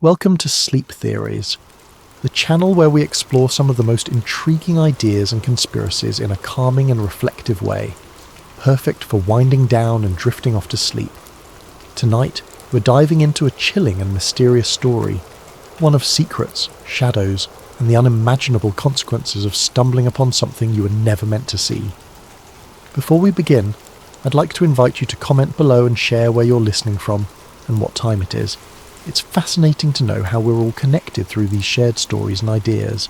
Welcome to Sleep Theories, the channel where we explore some of the most intriguing ideas and conspiracies in a calming and reflective way, perfect for winding down and drifting off to sleep. Tonight, we're diving into a chilling and mysterious story, one of secrets, shadows, and the unimaginable consequences of stumbling upon something you were never meant to see. Before we begin, I'd like to invite you to comment below and share where you're listening from and what time it is. It's fascinating to know how we're all connected through these shared stories and ideas.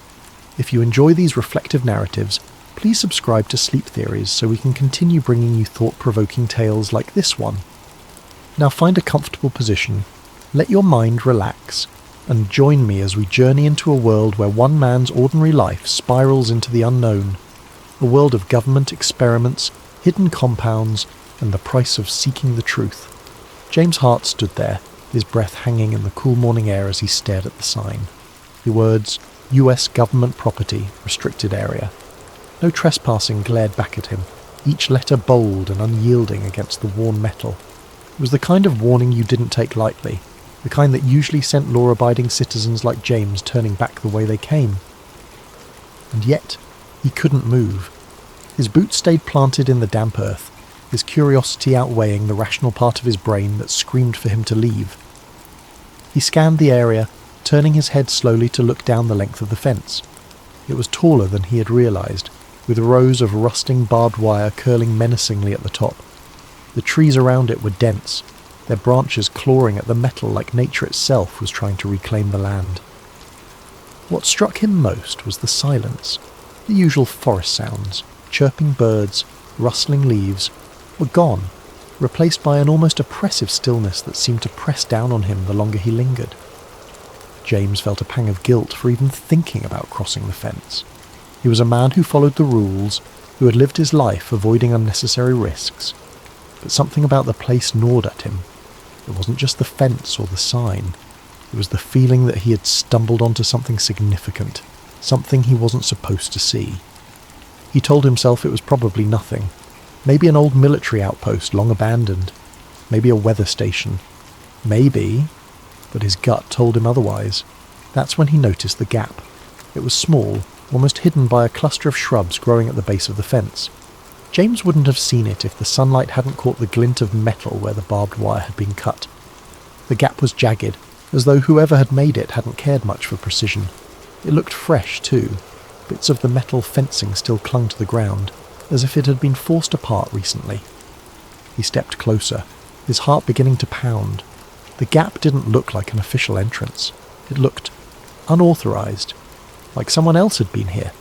If you enjoy these reflective narratives, please subscribe to Sleep Theories so we can continue bringing you thought-provoking tales like this one. Now find a comfortable position, let your mind relax, and join me as we journey into a world where one man's ordinary life spirals into the unknown, a world of government experiments, hidden compounds, and the price of seeking the truth. James Hart stood there, his breath hanging in the cool morning air as he stared at the sign. The words, US Government Property, Restricted Area. No trespassing glared back at him, each letter bold and unyielding against the worn metal. It was the kind of warning you didn't take lightly, the kind that usually sent law-abiding citizens like James turning back the way they came. And yet, he couldn't move. His boots stayed planted in the damp earth, his curiosity outweighing the rational part of his brain that screamed for him to leave. He scanned the area, turning his head slowly to look down the length of the fence. It was taller than he had realised, with rows of rusting barbed wire curling menacingly at the top. The trees around it were dense, their branches clawing at the metal like nature itself was trying to reclaim the land. What struck him most was the silence. The usual forest sounds, chirping birds, rustling leaves, were gone, replaced by an almost oppressive stillness that seemed to press down on him the longer he lingered. James felt a pang of guilt for even thinking about crossing the fence. He was a man who followed the rules, who had lived his life avoiding unnecessary risks. But something about the place gnawed at him. It wasn't just the fence or the sign. It was the feeling that he had stumbled onto something significant, something he wasn't supposed to see. He told himself it was probably nothing. Maybe an old military outpost long abandoned. Maybe a weather station. Maybe, but his gut told him otherwise. That's when he noticed the gap. It was small, almost hidden by a cluster of shrubs growing at the base of the fence. James wouldn't have seen it if the sunlight hadn't caught the glint of metal where the barbed wire had been cut. The gap was jagged, as though whoever had made it hadn't cared much for precision. It looked fresh, too. Bits of the metal fencing still clung to the ground, as if it had been forced apart recently. He stepped closer, his heart beginning to pound. The gap didn't look like an official entrance. It looked unauthorized, like someone else had been here,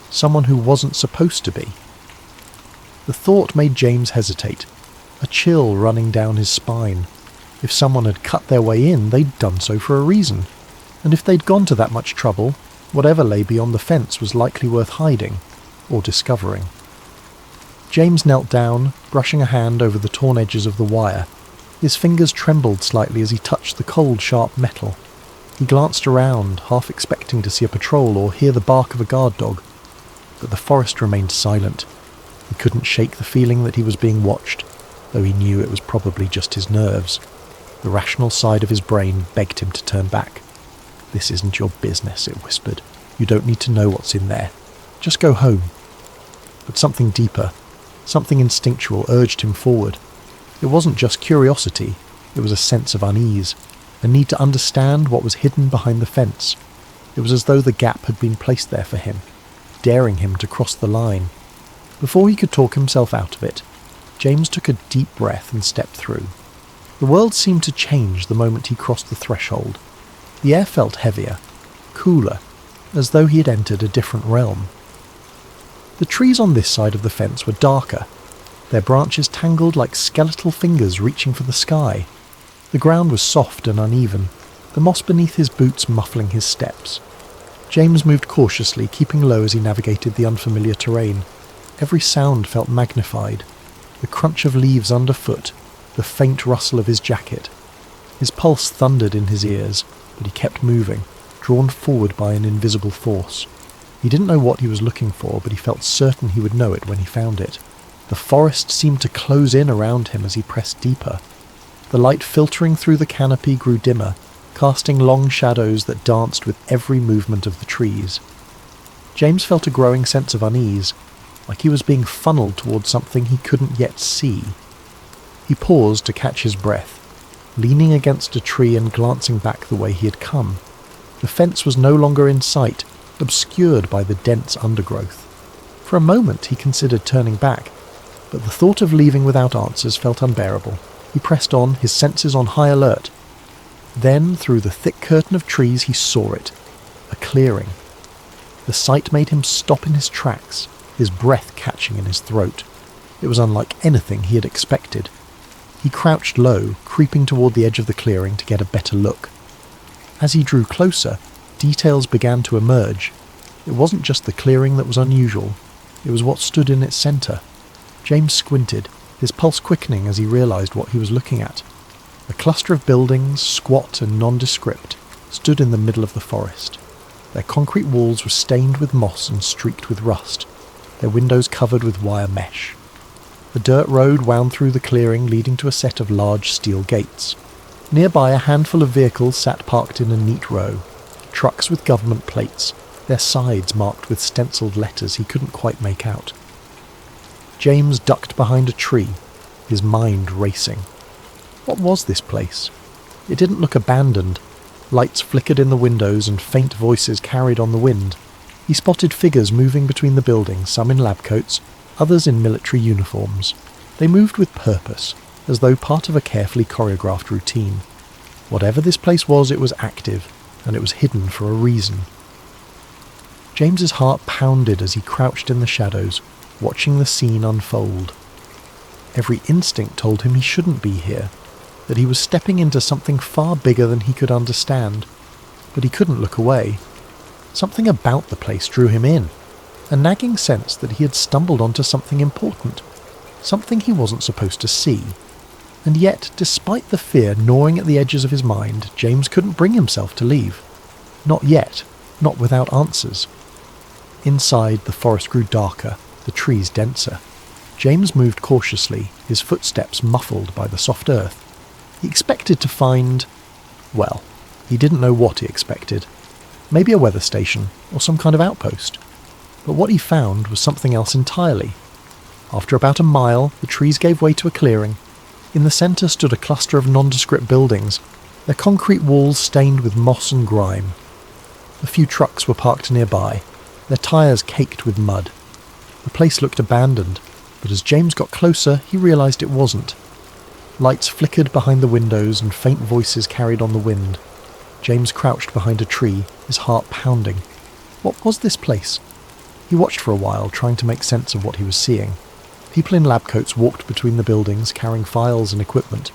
someone who wasn't supposed to be. The thought made James hesitate, a chill running down his spine. If someone had cut their way in, they'd done so for a reason, and if they'd gone to that much trouble, whatever lay beyond the fence was likely worth hiding, or discovering. James knelt down, brushing a hand over the torn edges of the wire. His fingers trembled slightly as he touched the cold, sharp metal. He glanced around, half expecting to see a patrol or hear the bark of a guard dog. But the forest remained silent. He couldn't shake the feeling that he was being watched, though he knew it was probably just his nerves. The rational side of his brain begged him to turn back. "This isn't your business," it whispered. "You don't need to know what's in there. Just go home." But something deeper, something instinctual urged him forward. It wasn't just curiosity, it was a sense of unease, a need to understand what was hidden behind the fence. It was as though the gap had been placed there for him, daring him to cross the line. Before he could talk himself out of it, James took a deep breath and stepped through. The world seemed to change the moment he crossed the threshold. The air felt heavier, cooler, as though he had entered a different realm. The trees on this side of the fence were darker, their branches tangled like skeletal fingers reaching for the sky. The ground was soft and uneven, the moss beneath his boots muffling his steps. James moved cautiously, keeping low as he navigated the unfamiliar terrain. Every sound felt magnified, the crunch of leaves underfoot, the faint rustle of his jacket. His pulse thundered in his ears, but he kept moving, drawn forward by an invisible force. He didn't know what he was looking for, but he felt certain he would know it when he found it. The forest seemed to close in around him as he pressed deeper. The light filtering through the canopy grew dimmer, casting long shadows that danced with every movement of the trees. James felt a growing sense of unease, like he was being funneled towards something he couldn't yet see. He paused to catch his breath, leaning against a tree and glancing back the way he had come. The fence was no longer in sight, obscured by the dense undergrowth. For a moment he considered turning back, but the thought of leaving without answers felt unbearable. He pressed on, his senses on high alert. Then, through the thick curtain of trees, he saw it. A clearing. The sight made him stop in his tracks, his breath catching in his throat. It was unlike anything he had expected. He crouched low, creeping toward the edge of the clearing to get a better look. As he drew closer, details began to emerge. It wasn't just the clearing that was unusual, it was what stood in its centre. James squinted, his pulse quickening as he realised what he was looking at. A cluster of buildings, squat and nondescript, stood in the middle of the forest. Their concrete walls were stained with moss and streaked with rust, their windows covered with wire mesh. A dirt road wound through the clearing, leading to a set of large steel gates. Nearby, a handful of vehicles sat parked in a neat row, trucks with government plates, their sides marked with stenciled letters he couldn't quite make out. James ducked behind a tree, his mind racing. What was this place? It didn't look abandoned. Lights flickered in the windows and faint voices carried on the wind. He spotted figures moving between the buildings, some in lab coats, others in military uniforms. They moved with purpose, as though part of a carefully choreographed routine. Whatever this place was, it was active, and it was hidden for a reason. James's heart pounded as he crouched in the shadows, watching the scene unfold. Every instinct told him he shouldn't be here, that he was stepping into something far bigger than he could understand, but he couldn't look away. Something about the place drew him in, a nagging sense that he had stumbled onto something important, something he wasn't supposed to see. And yet, despite the fear gnawing at the edges of his mind, James couldn't bring himself to leave. Not yet, not without answers. Inside, the forest grew darker, the trees denser. James moved cautiously, his footsteps muffled by the soft earth. He expected to find... well, he didn't know what he expected. Maybe a weather station, or some kind of outpost. But what he found was something else entirely. After about a mile, the trees gave way to a clearing. In the centre stood a cluster of nondescript buildings, their concrete walls stained with moss and grime. A few trucks were parked nearby, their tyres caked with mud. The place looked abandoned, but as James got closer, he realised it wasn't. Lights flickered behind the windows and faint voices carried on the wind. James crouched behind a tree, his heart pounding. What was this place? He watched for a while, trying to make sense of what he was seeing. People in lab coats walked between the buildings, carrying files and equipment.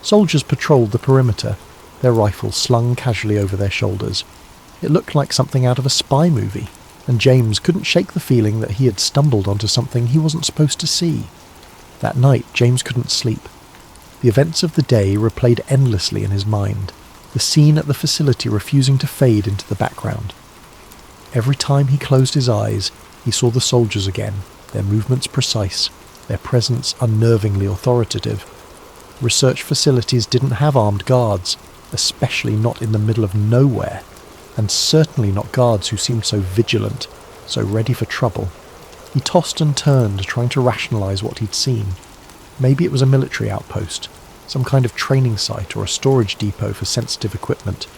Soldiers patrolled the perimeter, their rifles slung casually over their shoulders. It looked like something out of a spy movie, and James couldn't shake the feeling that he had stumbled onto something he wasn't supposed to see. That night, James couldn't sleep. The events of the day replayed endlessly in his mind, the scene at the facility refusing to fade into the background. Every time he closed his eyes, he saw the soldiers again, their movements precise, their presence unnervingly authoritative. Research facilities didn't have armed guards, especially not in the middle of nowhere, and certainly not guards who seemed so vigilant, so ready for trouble. He tossed and turned, trying to rationalise what he'd seen. Maybe it was a military outpost, some kind of training site or a storage depot for sensitive equipment.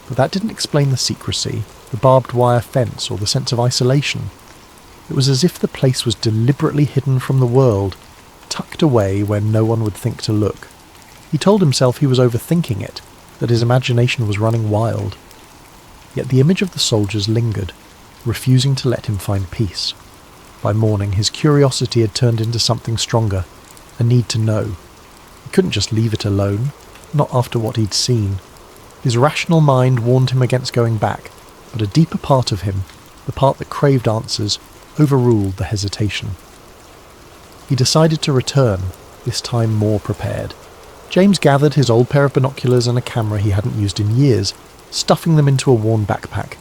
But that didn't explain the secrecy, the barbed wire fence, or the sense of isolation. It was as if the place was deliberately hidden from the world, tucked away where no one would think to look. He told himself he was overthinking it, that his imagination was running wild. Yet the image of the soldiers lingered, refusing to let him find peace. By morning, his curiosity had turned into something stronger, a need to know. He couldn't just leave it alone, not after what he'd seen. His rational mind warned him against going back, but a deeper part of him, the part that craved answers, overruled the hesitation. He decided to return, this time more prepared. James gathered his old pair of binoculars and a camera he hadn't used in years, stuffing them into a worn backpack.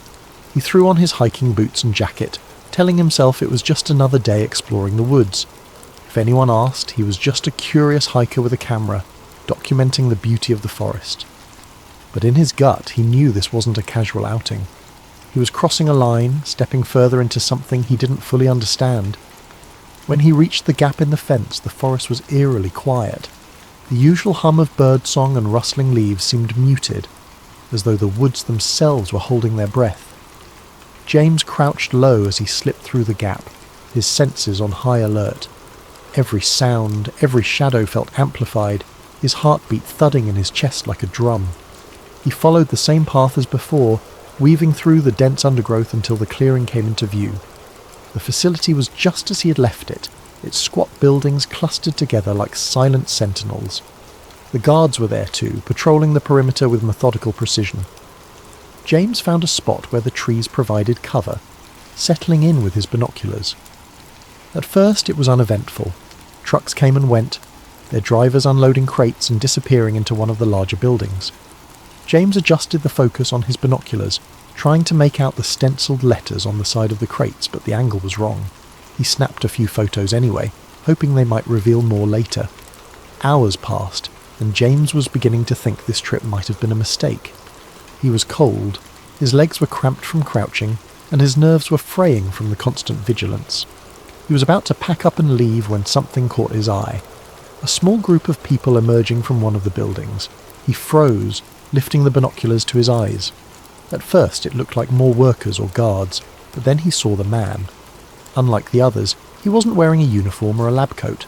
He threw on his hiking boots and jacket, telling himself it was just another day exploring the woods. If anyone asked, he was just a curious hiker with a camera, documenting the beauty of the forest. But in his gut, he knew this wasn't a casual outing. He was crossing a line, stepping further into something he didn't fully understand. When he reached the gap in the fence, the forest was eerily quiet. The usual hum of birdsong and rustling leaves seemed muted, as though the woods themselves were holding their breath. James crouched low as he slipped through the gap, his senses on high alert. Every sound, every shadow felt amplified, his heartbeat thudding in his chest like a drum. He followed the same path as before, weaving through the dense undergrowth until the clearing came into view. The facility was just as he had left it, its squat buildings clustered together like silent sentinels. The guards were there too, patrolling the perimeter with methodical precision. James found a spot where the trees provided cover, settling in with his binoculars. At first it was uneventful. Trucks came and went, their drivers unloading crates and disappearing into one of the larger buildings. James adjusted the focus on his binoculars, trying to make out the stenciled letters on the side of the crates, but the angle was wrong. He snapped a few photos anyway, hoping they might reveal more later. Hours passed, and James was beginning to think this trip might have been a mistake. He was cold, his legs were cramped from crouching, and his nerves were fraying from the constant vigilance. He was about to pack up and leave when something caught his eye. A small group of people emerging from one of the buildings. He froze, lifting the binoculars to his eyes. At first it looked like more workers or guards, but then he saw the man. Unlike the others, he wasn't wearing a uniform or a lab coat.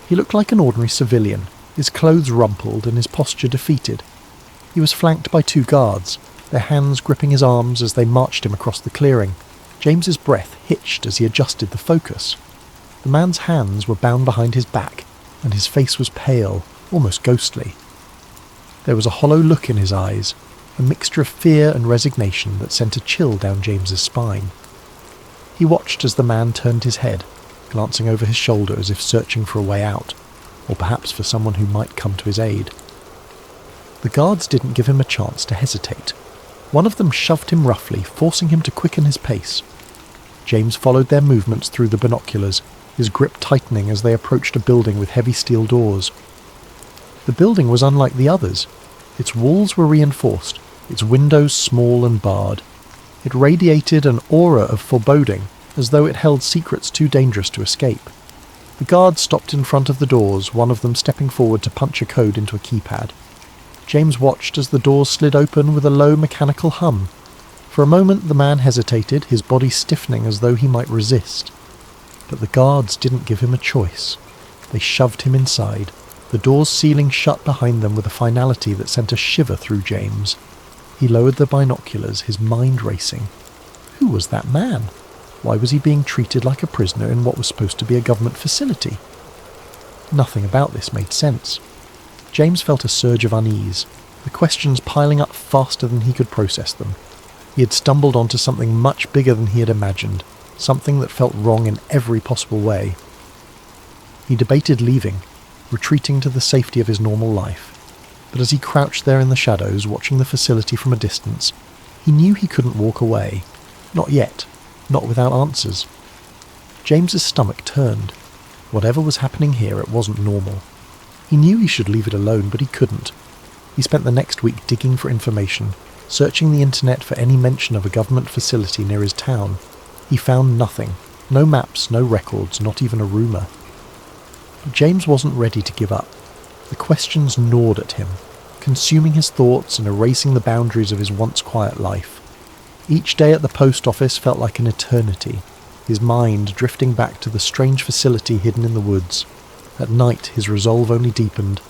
He looked like an ordinary civilian, his clothes rumpled and his posture defeated. He was flanked by two guards, their hands gripping his arms as they marched him across the clearing. James's breath hitched as he adjusted the focus. The man's hands were bound behind his back, and his face was pale, almost ghostly. There was a hollow look in his eyes, a mixture of fear and resignation that sent a chill down James's spine. He watched as the man turned his head, glancing over his shoulder as if searching for a way out, or perhaps for someone who might come to his aid. The guards didn't give him a chance to hesitate. One of them shoved him roughly, forcing him to quicken his pace. James followed their movements through the binoculars, his grip tightening as they approached a building with heavy steel doors. The building was unlike the others. Its walls were reinforced, its windows small and barred. It radiated an aura of foreboding, as though it held secrets too dangerous to escape. The guards stopped in front of the doors, one of them stepping forward to punch a code into a keypad. James watched as the doors slid open with a low mechanical hum. For a moment the man hesitated, his body stiffening as though he might resist. But the guards didn't give him a choice. They shoved him inside, the doors sealing shut behind them with a finality that sent a shiver through James. He lowered the binoculars, his mind racing. Who was that man? Why was he being treated like a prisoner in what was supposed to be a government facility? Nothing about this made sense. James felt a surge of unease, the questions piling up faster than he could process them. He had stumbled onto something much bigger than he had imagined, something that felt wrong in every possible way. He debated leaving, retreating to the safety of his normal life. But as he crouched there in the shadows, watching the facility from a distance, he knew he couldn't walk away. Not yet, not without answers. James's stomach turned. Whatever was happening here, it wasn't normal. He knew he should leave it alone, but he couldn't. He spent the next week digging for information, searching the internet for any mention of a government facility near his town. He found nothing. No maps, no records, not even a rumour. But James wasn't ready to give up. The questions gnawed at him, consuming his thoughts and erasing the boundaries of his once quiet life. Each day at the post office felt like an eternity, his mind drifting back to the strange facility hidden in the woods. At night, his resolve only deepened.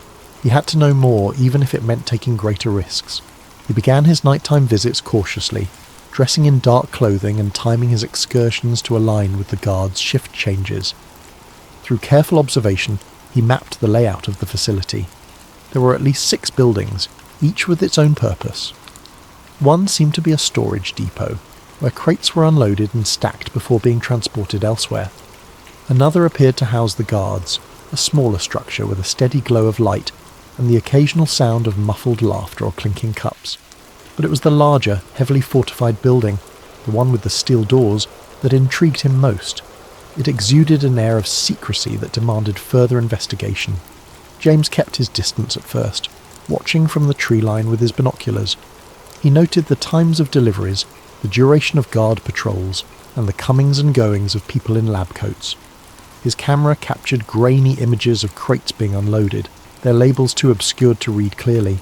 He had to know more, even if it meant taking greater risks. He began his nighttime visits cautiously, dressing in dark clothing and timing his excursions to align with the guards' shift changes. Through careful observation, he mapped the layout of the facility. There were at least 6 buildings, each with its own purpose. One seemed to be a storage depot, where crates were unloaded and stacked before being transported elsewhere. Another appeared to house the guards, a smaller structure with a steady glow of light and the occasional sound of muffled laughter or clinking cups. But it was the larger, heavily fortified building, the one with the steel doors, that intrigued him most. It exuded an air of secrecy that demanded further investigation. James kept his distance at first, watching from the tree line with his binoculars. He noted the times of deliveries, the duration of guard patrols, and the comings and goings of people in lab coats. His camera captured grainy images of crates being unloaded, their labels too obscured to read clearly.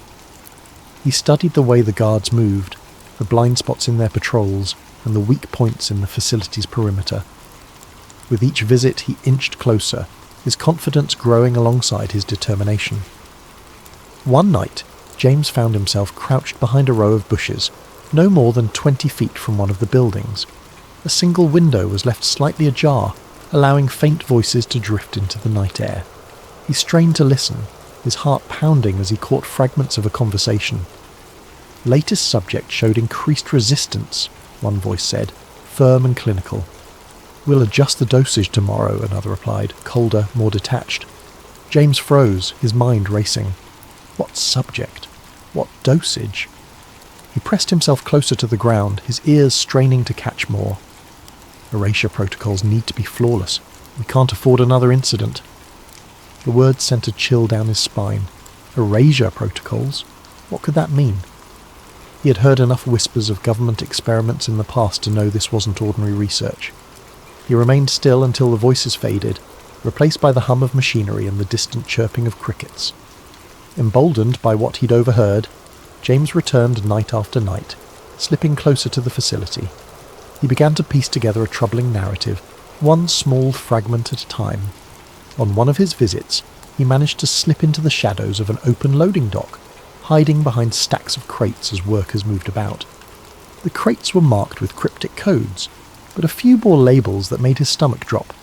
He studied the way the guards moved, the blind spots in their patrols, and the weak points in the facility's perimeter. With each visit he inched closer, his confidence growing alongside his determination. One night, James found himself crouched behind a row of bushes, no more than 20 feet from one of the buildings. A single window was left slightly ajar, allowing faint voices to drift into the night air. He strained to listen, his heart pounding as he caught fragments of a conversation. Latest subject showed increased resistance, one voice said, firm and clinical. We'll adjust the dosage tomorrow, another replied, colder, more detached. James froze, his mind racing. What subject? What dosage? He pressed himself closer to the ground, his ears straining to catch more. Erasure protocols need to be flawless. We can't afford another incident. The words sent a chill down his spine. Erasure protocols? What could that mean? He had heard enough whispers of government experiments in the past to know this wasn't ordinary research. He remained still until the voices faded, replaced by the hum of machinery and the distant chirping of crickets. Emboldened by what he'd overheard, James returned night after night, slipping closer to the facility. He began to piece together a troubling narrative, one small fragment at a time. On one of his visits, he managed to slip into the shadows of an open loading dock, hiding behind stacks of crates as workers moved about. The crates were marked with cryptic codes, but a few bore labels that made his stomach drop.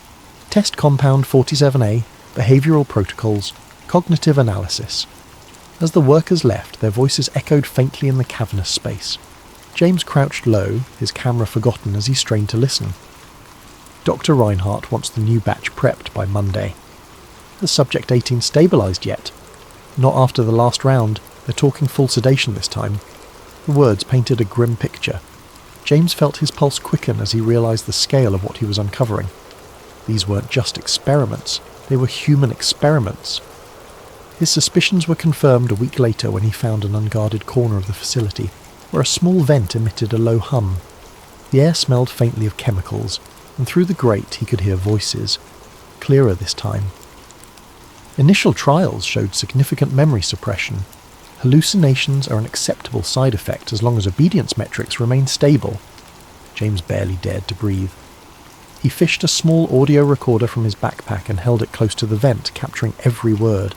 Test Compound 47A, Behavioral Protocols, Cognitive Analysis. As the workers left, their voices echoed faintly in the cavernous space. James crouched low, his camera forgotten as he strained to listen. Dr. Reinhardt wants the new batch prepped by Monday. Has Subject 18 stabilised yet? Not after the last round. They're talking full sedation this time. The words painted a grim picture. James felt his pulse quicken as he realised the scale of what he was uncovering. These weren't just experiments, they were human experiments. His suspicions were confirmed a week later when he found an unguarded corner of the facility, where a small vent emitted a low hum. The air smelled faintly of chemicals, and through the grate he could hear voices, clearer this time. Initial trials showed significant memory suppression. Hallucinations are an acceptable side effect as long as obedience metrics remain stable. James barely dared to breathe. He fished a small audio recorder from his backpack and held it close to the vent, capturing every word.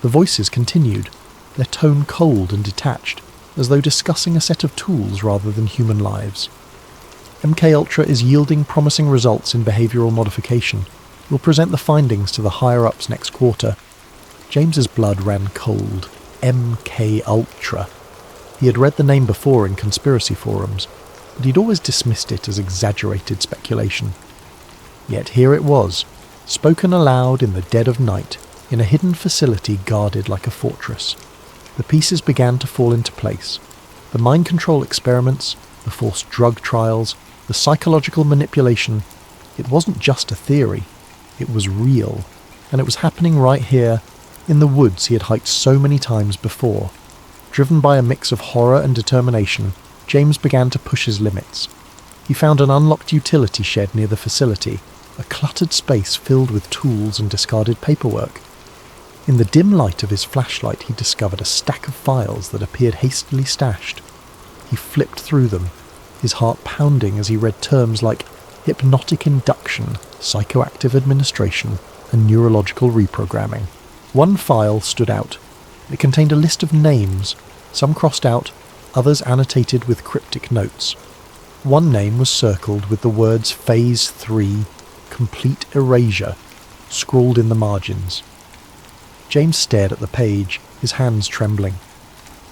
The voices continued, their tone cold and detached, as though discussing a set of tools rather than human lives. MKUltra is yielding promising results in behavioural modification. We'll present the findings to the higher-ups next quarter. James's blood ran cold. MKUltra. He had read the name before in conspiracy forums, but he'd always dismissed it as exaggerated speculation. Yet here it was, spoken aloud in the dead of night, in a hidden facility guarded like a fortress. The pieces began to fall into place. The mind control experiments, the forced drug trials, the psychological manipulation. It wasn't just a theory. It was real. And it was happening right here, in the woods he had hiked so many times before. Driven by a mix of horror and determination, James began to push his limits. He found an unlocked utility shed near the facility, a cluttered space filled with tools and discarded paperwork. In the dim light of his flashlight he discovered a stack of files that appeared hastily stashed. He flipped through them, his heart pounding as he read terms like hypnotic induction, psychoactive administration, and neurological reprogramming. One file stood out. It contained a list of names, some crossed out, others annotated with cryptic notes. One name was circled with the words Phase 3, Complete Erasure, scrawled in the margins. James stared at the page, his hands trembling.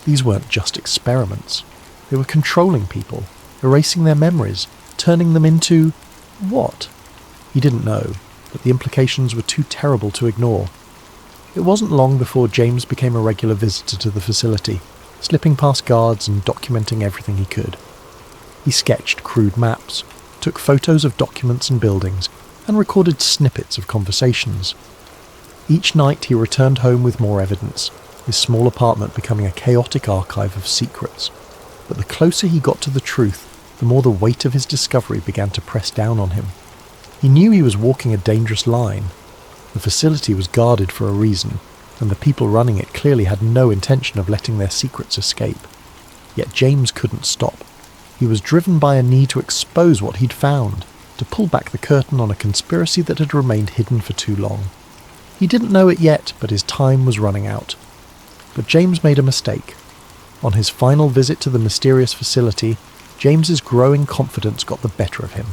These weren't just experiments. They were controlling people, erasing their memories, turning them into... what? He didn't know, but the implications were too terrible to ignore. It wasn't long before James became a regular visitor to the facility, slipping past guards and documenting everything he could. He sketched crude maps, took photos of documents and buildings, and recorded snippets of conversations. Each night he returned home with more evidence, his small apartment becoming a chaotic archive of secrets. But the closer he got to the truth, the more the weight of his discovery began to press down on him. He knew he was walking a dangerous line. The facility was guarded for a reason, and the people running it clearly had no intention of letting their secrets escape. Yet James couldn't stop. He was driven by a need to expose what he'd found, to pull back the curtain on a conspiracy that had remained hidden for too long. He didn't know it yet, but his time was running out. But James made a mistake. On his final visit to the mysterious facility, James's growing confidence got the better of him.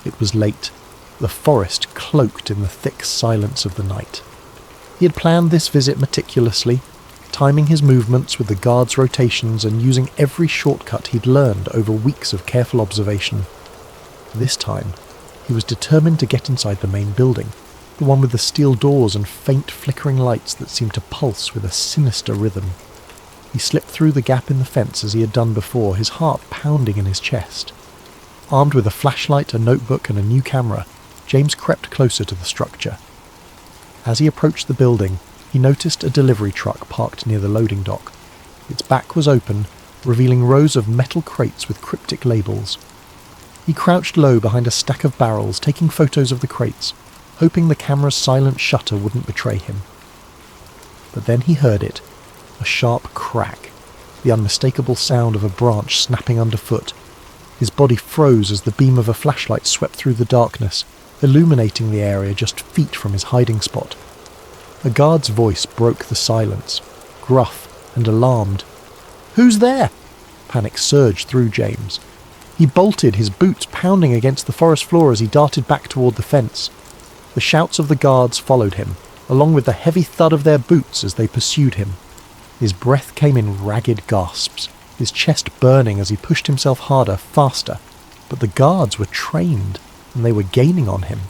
It was late, the forest cloaked in the thick silence of the night. He had planned this visit meticulously, timing his movements with the guards' rotations and using every shortcut he'd learned over weeks of careful observation. This time, he was determined to get inside the main building, the one with the steel doors and faint flickering lights that seemed to pulse with a sinister rhythm. He slipped through the gap in the fence as he had done before, his heart pounding in his chest. Armed with a flashlight, a notebook and a new camera, James crept closer to the structure. As he approached the building, he noticed a delivery truck parked near the loading dock. Its back was open, revealing rows of metal crates with cryptic labels. He crouched low behind a stack of barrels, taking photos of the crates, hoping the camera's silent shutter wouldn't betray him. But then he heard it, a sharp crack, the unmistakable sound of a branch snapping underfoot. His body froze as the beam of a flashlight swept through the darkness, illuminating the area just feet from his hiding spot. A guard's voice broke the silence, gruff and alarmed. "Who's there?" Panic surged through James. He bolted, his boots pounding against the forest floor as he darted back toward the fence. The shouts of the guards followed him, along with the heavy thud of their boots as they pursued him. His breath came in ragged gasps, his chest burning as he pushed himself harder, faster. But the guards were trained, and they were gaining on him.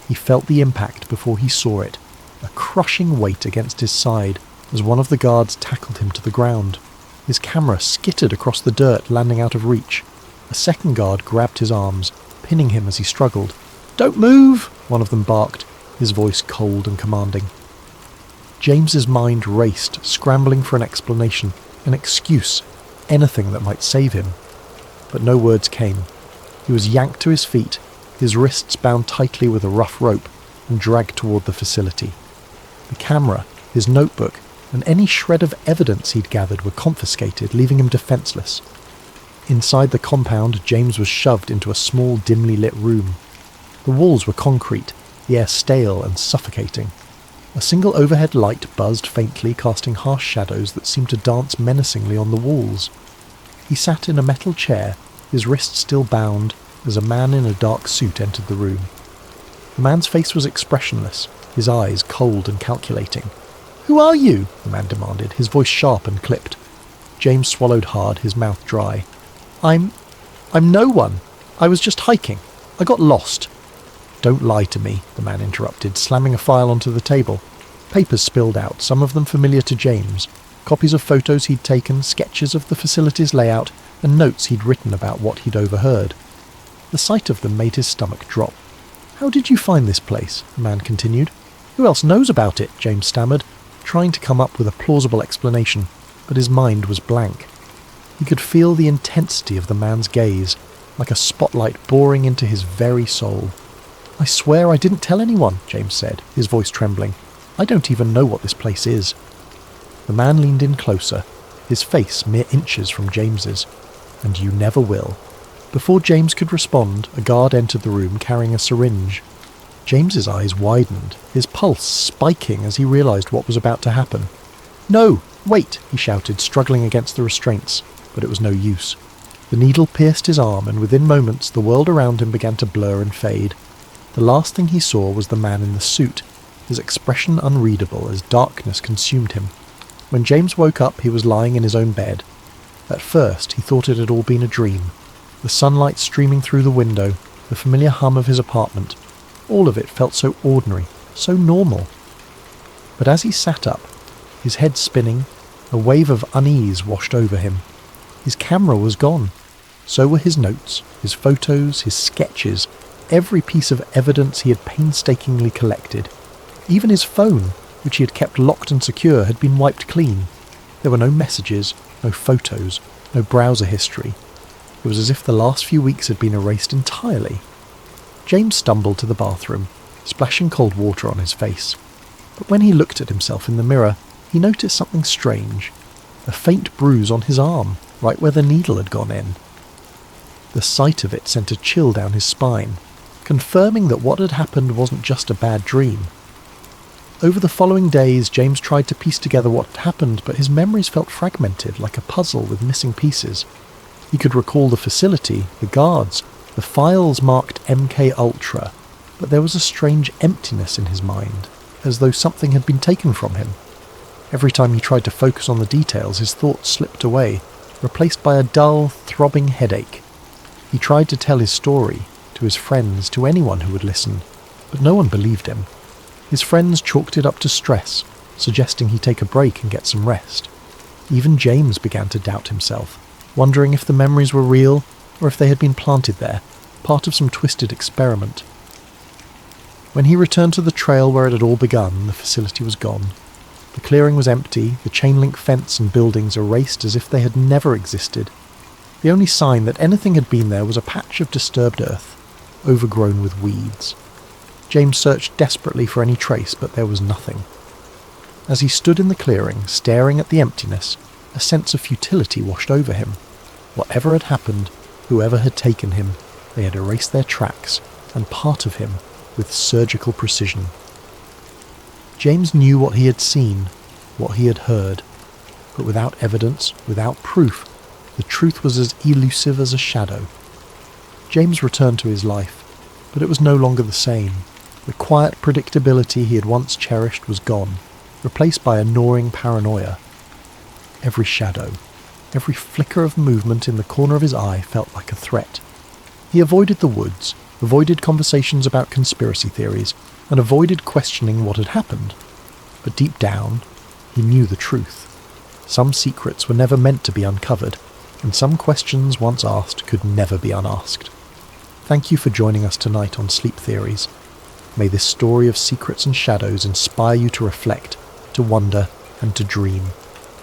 He felt the impact before he saw it, a crushing weight against his side as one of the guards tackled him to the ground. His camera skittered across the dirt, landing out of reach. A second guard grabbed his arms, pinning him as he struggled. "Don't move!" one of them barked, his voice cold and commanding. James's mind raced, scrambling for an explanation, an excuse, anything that might save him. But no words came. He was yanked to his feet, his wrists bound tightly with a rough rope, and dragged toward the facility. The camera, his notebook, and any shred of evidence he'd gathered were confiscated, leaving him defenseless. Inside the compound, James was shoved into a small, dimly lit room. The walls were concrete, the air stale and suffocating. A single overhead light buzzed faintly, casting harsh shadows that seemed to dance menacingly on the walls. He sat in a metal chair, his wrists still bound, as a man in a dark suit entered the room. The man's face was expressionless, his eyes cold and calculating. "Who are you?" the man demanded, his voice sharp and clipped. James swallowed hard, his mouth dry. I'm no one. I was just hiking. I got lost." "Don't lie to me," the man interrupted, slamming a file onto the table. Papers spilled out, some of them familiar to James. Copies of photos he'd taken, sketches of the facility's layout, and notes he'd written about what he'd overheard. The sight of them made his stomach drop. "How did you find this place?" the man continued. "Who else knows about it?" James stammered, trying to come up with a plausible explanation, but his mind was blank. He could feel the intensity of the man's gaze, like a spotlight boring into his very soul. "I swear I didn't tell anyone," James said, his voice trembling. "I don't even know what this place is." The man leaned in closer, his face mere inches from James's. "And you never will." Before James could respond, a guard entered the room carrying a syringe. James's eyes widened, his pulse spiking as he realized what was about to happen. "No, wait," he shouted, struggling against the restraints, but it was no use. The needle pierced his arm, and within moments the world around him began to blur and fade. The last thing he saw was the man in the suit, his expression unreadable as darkness consumed him. When James woke up, he was lying in his own bed. At first, he thought it had all been a dream. The sunlight streaming through the window, the familiar hum of his apartment, all of it felt so ordinary, so normal. But as he sat up, his head spinning, a wave of unease washed over him. His camera was gone. So were his notes, his photos, his sketches, every piece of evidence he had painstakingly collected. Even his phone, which he had kept locked and secure, had been wiped clean. There were no messages, no photos, no browser history. It was as if the last few weeks had been erased entirely. James stumbled to the bathroom, splashing cold water on his face. But when he looked at himself in the mirror, he noticed something strange. A faint bruise on his arm, right where the needle had gone in. The sight of it sent a chill down his spine, confirming that what had happened wasn't just a bad dream. Over the following days, James tried to piece together what had happened, but his memories felt fragmented, like a puzzle with missing pieces. He could recall the facility, the guards, the files marked MK Ultra, but there was a strange emptiness in his mind, as though something had been taken from him. Every time he tried to focus on the details, his thoughts slipped away, replaced by a dull, throbbing headache. He tried to tell his story, to his friends, to anyone who would listen, but no one believed him. His friends chalked it up to stress, suggesting he take a break and get some rest. Even James began to doubt himself, wondering if the memories were real or if they had been planted there, part of some twisted experiment. When he returned to the trail where it had all begun, the facility was gone. The clearing was empty, the chain-link fence and buildings erased as if they had never existed. The only sign that anything had been there was a patch of disturbed earth, overgrown with weeds. James searched desperately for any trace, but there was nothing. As he stood in the clearing, staring at the emptiness, a sense of futility washed over him. Whatever had happened, whoever had taken him, they had erased their tracks, and part of him, with surgical precision. James knew what he had seen, what he had heard, but without evidence, without proof, the truth was as elusive as a shadow. James returned to his life, but it was no longer the same. The quiet predictability he had once cherished was gone, replaced by a gnawing paranoia. Every shadow, every flicker of movement in the corner of his eye felt like a threat. He avoided the woods, avoided conversations about conspiracy theories, and avoided questioning what had happened. But deep down, he knew the truth. Some secrets were never meant to be uncovered, and some questions once asked could never be unasked. Thank you for joining us tonight on Sleep Theories. May this story of secrets and shadows inspire you to reflect, to wonder, and to dream.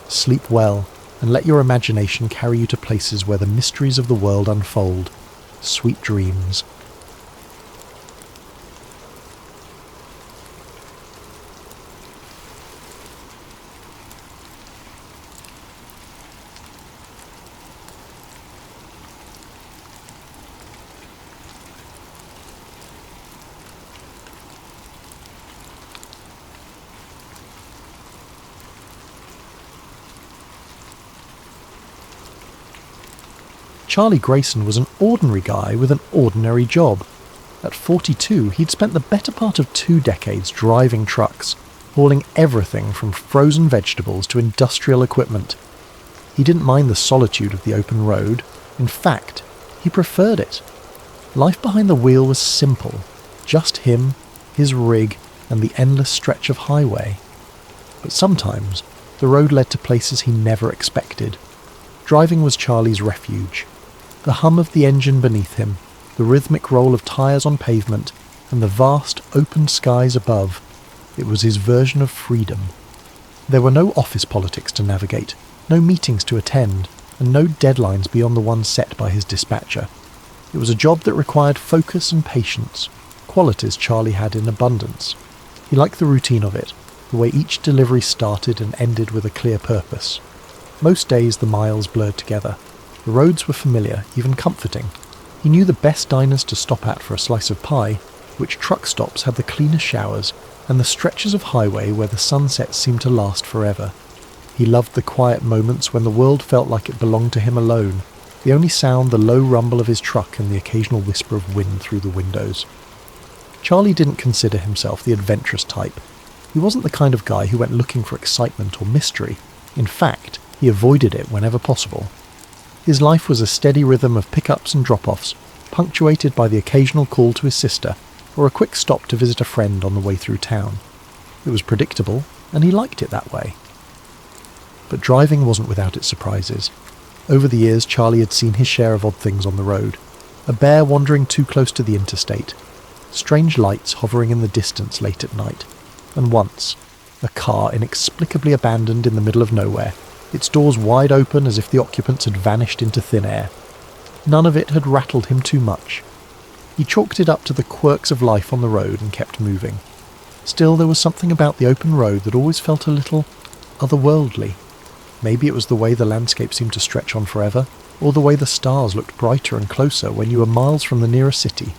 Sleep well, and let your imagination carry you to places where the mysteries of the world unfold. Sweet dreams. Charlie Grayson was an ordinary guy with an ordinary job. At 42, he'd spent the better part of 2 decades driving trucks, hauling everything from frozen vegetables to industrial equipment. He didn't mind the solitude of the open road. In fact, he preferred it. Life behind the wheel was simple. Just him, his rig, and the endless stretch of highway. But sometimes, the road led to places he never expected. Driving was Charlie's refuge. The hum of the engine beneath him, the rhythmic roll of tyres on pavement, and the vast open skies above. It was his version of freedom. There were no office politics to navigate, no meetings to attend, and no deadlines beyond the ones set by his dispatcher. It was a job that required focus and patience, qualities Charlie had in abundance. He liked the routine of it, the way each delivery started and ended with a clear purpose. Most days the miles blurred together. The roads were familiar, even comforting. He knew the best diners to stop at for a slice of pie, which truck stops had the cleanest showers, and the stretches of highway where the sunsets seemed to last forever. He loved the quiet moments when the world felt like it belonged to him alone, the only sound the low rumble of his truck and the occasional whisper of wind through the windows. Charlie didn't consider himself the adventurous type. He wasn't the kind of guy who went looking for excitement or mystery. In fact, he avoided it whenever possible. His life was a steady rhythm of pickups and drop-offs, punctuated by the occasional call to his sister, or a quick stop to visit a friend on the way through town. It was predictable, and he liked it that way. But driving wasn't without its surprises. Over the years, Charlie had seen his share of odd things on the road. A bear wandering too close to the interstate, strange lights hovering in the distance late at night, and once, a car inexplicably abandoned in the middle of nowhere, its doors wide open as if the occupants had vanished into thin air. None of it had rattled him too much. He chalked it up to the quirks of life on the road and kept moving. Still, there was something about the open road that always felt a little otherworldly. Maybe it was the way the landscape seemed to stretch on forever, or the way the stars looked brighter and closer when you were miles from the nearest city.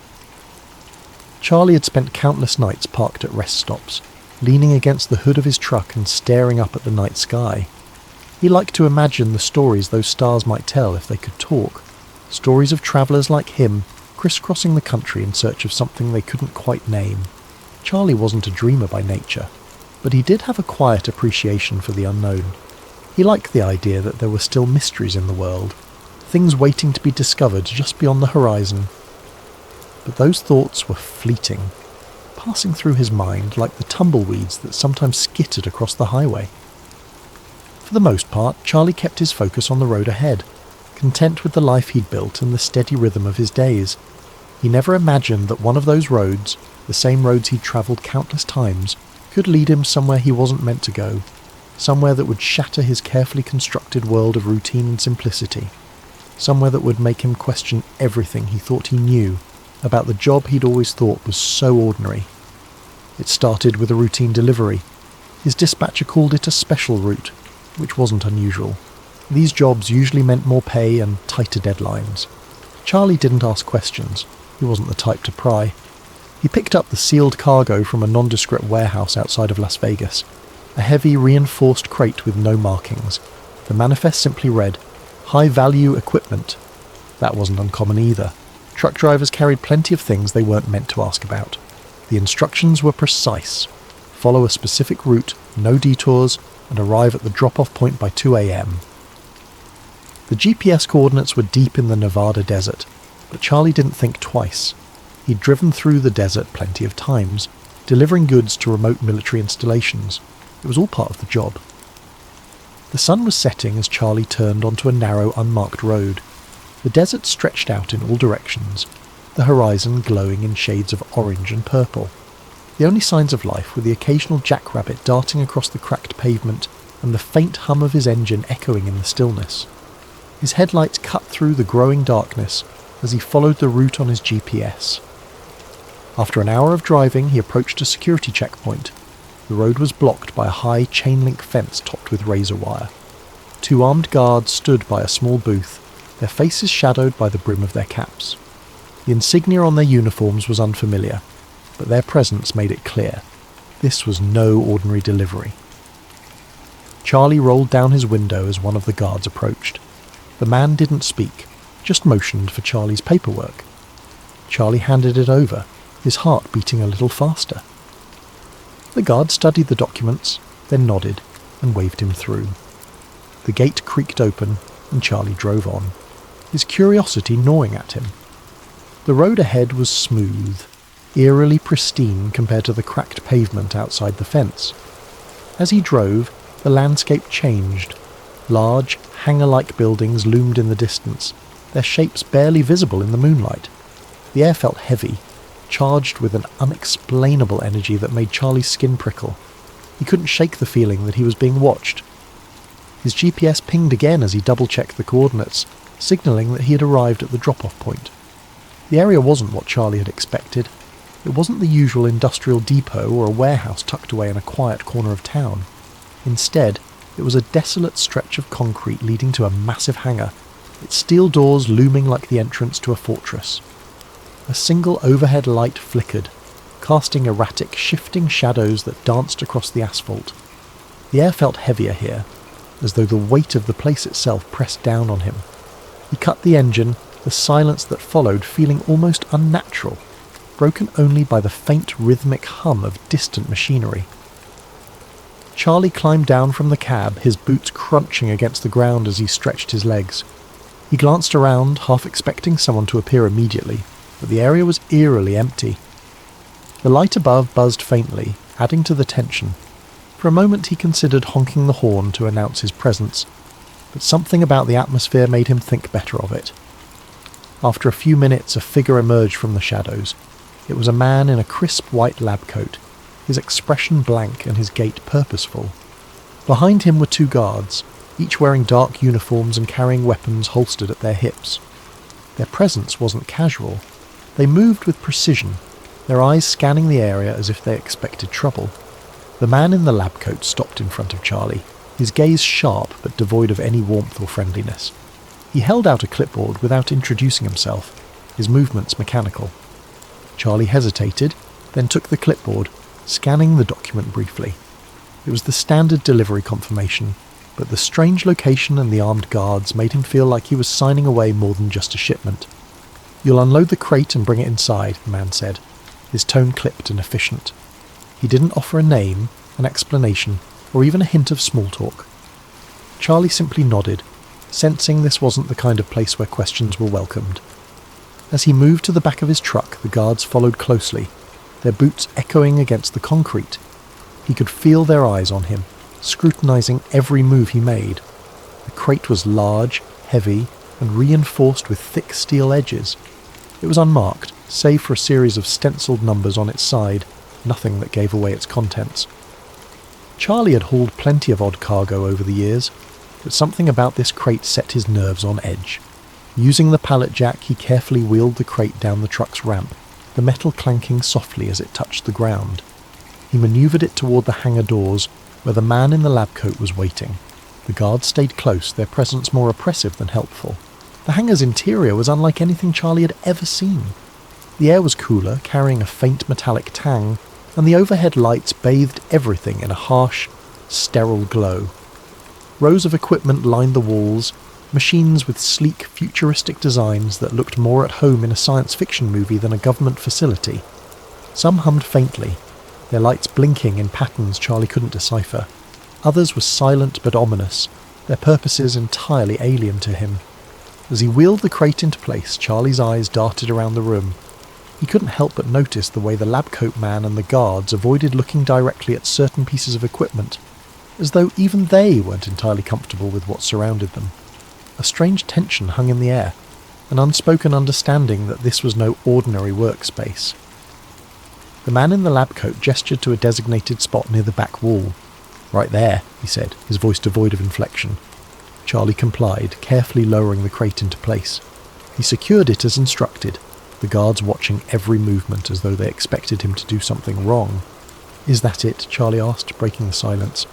Charlie had spent countless nights parked at rest stops, leaning against the hood of his truck and staring up at the night sky. He liked to imagine the stories those stars might tell if they could talk, stories of travellers like him crisscrossing the country in search of something they couldn't quite name. Charlie wasn't a dreamer by nature, but he did have a quiet appreciation for the unknown. He liked the idea that there were still mysteries in the world, things waiting to be discovered just beyond the horizon. But those thoughts were fleeting, passing through his mind like the tumbleweeds that sometimes skittered across the highway. For the most part, Charlie kept his focus on the road ahead, content with the life he'd built and the steady rhythm of his days. He never imagined that one of those roads, the same roads he'd travelled countless times, could lead him somewhere he wasn't meant to go, somewhere that would shatter his carefully constructed world of routine and simplicity, somewhere that would make him question everything he thought he knew about the job he'd always thought was so ordinary. It started with a routine delivery. His dispatcher called it a special route, which wasn't unusual. These jobs usually meant more pay and tighter deadlines. Charlie didn't ask questions. He wasn't the type to pry. He picked up the sealed cargo from a nondescript warehouse outside of Las Vegas, a heavy reinforced crate with no markings. The manifest simply read, "High-value equipment." That wasn't uncommon either. Truck drivers carried plenty of things they weren't meant to ask about. The instructions were precise. Follow a specific route, no detours, and arrive at the drop-off point by 2 a.m. The GPS coordinates were deep in the Nevada desert, but Charlie didn't think twice. He'd driven through the desert plenty of times, delivering goods to remote military installations. It was all part of the job. The sun was setting as Charlie turned onto a narrow, unmarked road. The desert stretched out in all directions, the horizon glowing in shades of orange and purple. The only signs of life were the occasional jackrabbit darting across the cracked pavement and the faint hum of his engine echoing in the stillness. His headlights cut through the growing darkness as he followed the route on his GPS. After an hour of driving, he approached a security checkpoint. The road was blocked by a high chain-link fence topped with razor wire. 2 armed guards stood by a small booth, their faces shadowed by the brim of their caps. The insignia on their uniforms was unfamiliar, but their presence made it clear. This was no ordinary delivery. Charlie rolled down his window as one of the guards approached. The man didn't speak, just motioned for Charlie's paperwork. Charlie handed it over, his heart beating a little faster. The guard studied the documents, then nodded and waved him through. The gate creaked open and Charlie drove on, his curiosity gnawing at him. The road ahead was smooth, eerily pristine compared to the cracked pavement outside the fence. As he drove, the landscape changed. Large, hangar-like buildings loomed in the distance, their shapes barely visible in the moonlight. The air felt heavy, charged with an unexplainable energy that made Charlie's skin prickle. He couldn't shake the feeling that he was being watched. His GPS pinged again as he double-checked the coordinates, signalling that he had arrived at the drop-off point. The area wasn't what Charlie had expected. It wasn't the usual industrial depot or a warehouse tucked away in a quiet corner of town. Instead, it was a desolate stretch of concrete leading to a massive hangar, its steel doors looming like the entrance to a fortress. A single overhead light flickered, casting erratic, shifting shadows that danced across the asphalt. The air felt heavier here, as though the weight of the place itself pressed down on him. He cut the engine, the silence that followed feeling almost unnatural, broken only by the faint rhythmic hum of distant machinery. Charlie climbed down from the cab, his boots crunching against the ground as he stretched his legs. He glanced around, half expecting someone to appear immediately, but the area was eerily empty. The light above buzzed faintly, adding to the tension. For a moment he considered honking the horn to announce his presence, but something about the atmosphere made him think better of it. After a few minutes, a figure emerged from the shadows. It was a man in a crisp white lab coat, his expression blank and his gait purposeful. Behind him were 2 guards, each wearing dark uniforms and carrying weapons holstered at their hips. Their presence wasn't casual. They moved with precision, their eyes scanning the area as if they expected trouble. The man in the lab coat stopped in front of Charlie, his gaze sharp but devoid of any warmth or friendliness. He held out a clipboard without introducing himself, his movements mechanical. Charlie hesitated, then took the clipboard, scanning the document briefly. It was the standard delivery confirmation, but the strange location and the armed guards made him feel like he was signing away more than just a shipment. "You'll unload the crate and bring it inside," the man said, his tone clipped and efficient. He didn't offer a name, an explanation, or even a hint of small talk. Charlie simply nodded, sensing this wasn't the kind of place where questions were welcomed. As he moved to the back of his truck, the guards followed closely, their boots echoing against the concrete. He could feel their eyes on him, scrutinizing every move he made. The crate was large, heavy, and reinforced with thick steel edges. It was unmarked, save for a series of stenciled numbers on its side, nothing that gave away its contents. Charlie had hauled plenty of odd cargo over the years, but something about this crate set his nerves on edge. Using the pallet jack, he carefully wheeled the crate down the truck's ramp, the metal clanking softly as it touched the ground. He manoeuvred it toward the hangar doors, where the man in the lab coat was waiting. The guards stayed close, their presence more oppressive than helpful. The hangar's interior was unlike anything Charlie had ever seen. The air was cooler, carrying a faint metallic tang, and the overhead lights bathed everything in a harsh, sterile glow. Rows of equipment lined the walls, machines with sleek, futuristic designs that looked more at home in a science fiction movie than a government facility. Some hummed faintly, their lights blinking in patterns Charlie couldn't decipher. Others were silent but ominous, their purposes entirely alien to him. As he wheeled the crate into place, Charlie's eyes darted around the room. He couldn't help but notice the way the lab coat man and the guards avoided looking directly at certain pieces of equipment, as though even they weren't entirely comfortable with what surrounded them. A strange tension hung in the air, an unspoken understanding that this was no ordinary workspace. The man in the lab coat gestured to a designated spot near the back wall. "Right there," he said, his voice devoid of inflection. Charlie complied, carefully lowering the crate into place. He secured it as instructed, the guards watching every movement as though they expected him to do something wrong. "Is that it?" Charlie asked, breaking the silence.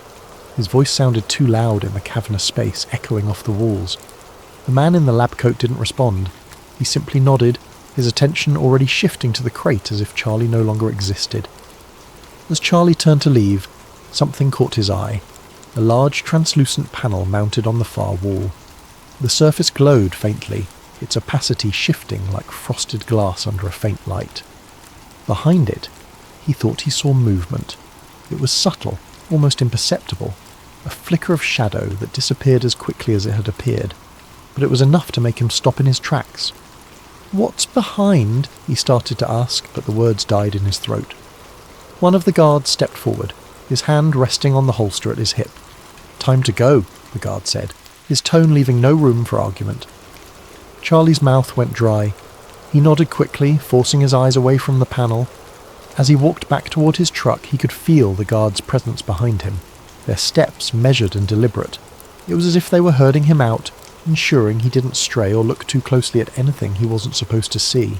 His voice sounded too loud in the cavernous space, echoing off the walls. The man in the lab coat didn't respond. He simply nodded, his attention already shifting to the crate as if Charlie no longer existed. As Charlie turned to leave, something caught his eye. A large translucent panel mounted on the far wall. The surface glowed faintly, its opacity shifting like frosted glass under a faint light. Behind it, he thought he saw movement. It was subtle, almost imperceptible, a flicker of shadow that disappeared as quickly as it had appeared, but it was enough to make him stop in his tracks. "What's behind?" he started to ask, but the words died in his throat. One of the guards stepped forward, his hand resting on the holster at his hip. "Time to go," the guard said, his tone leaving no room for argument. Charlie's mouth went dry. He nodded quickly, forcing his eyes away from the panel. As he walked back toward his truck, he could feel the guards' presence behind him, their steps measured and deliberate. It was as if they were herding him out, ensuring he didn't stray or look too closely at anything he wasn't supposed to see.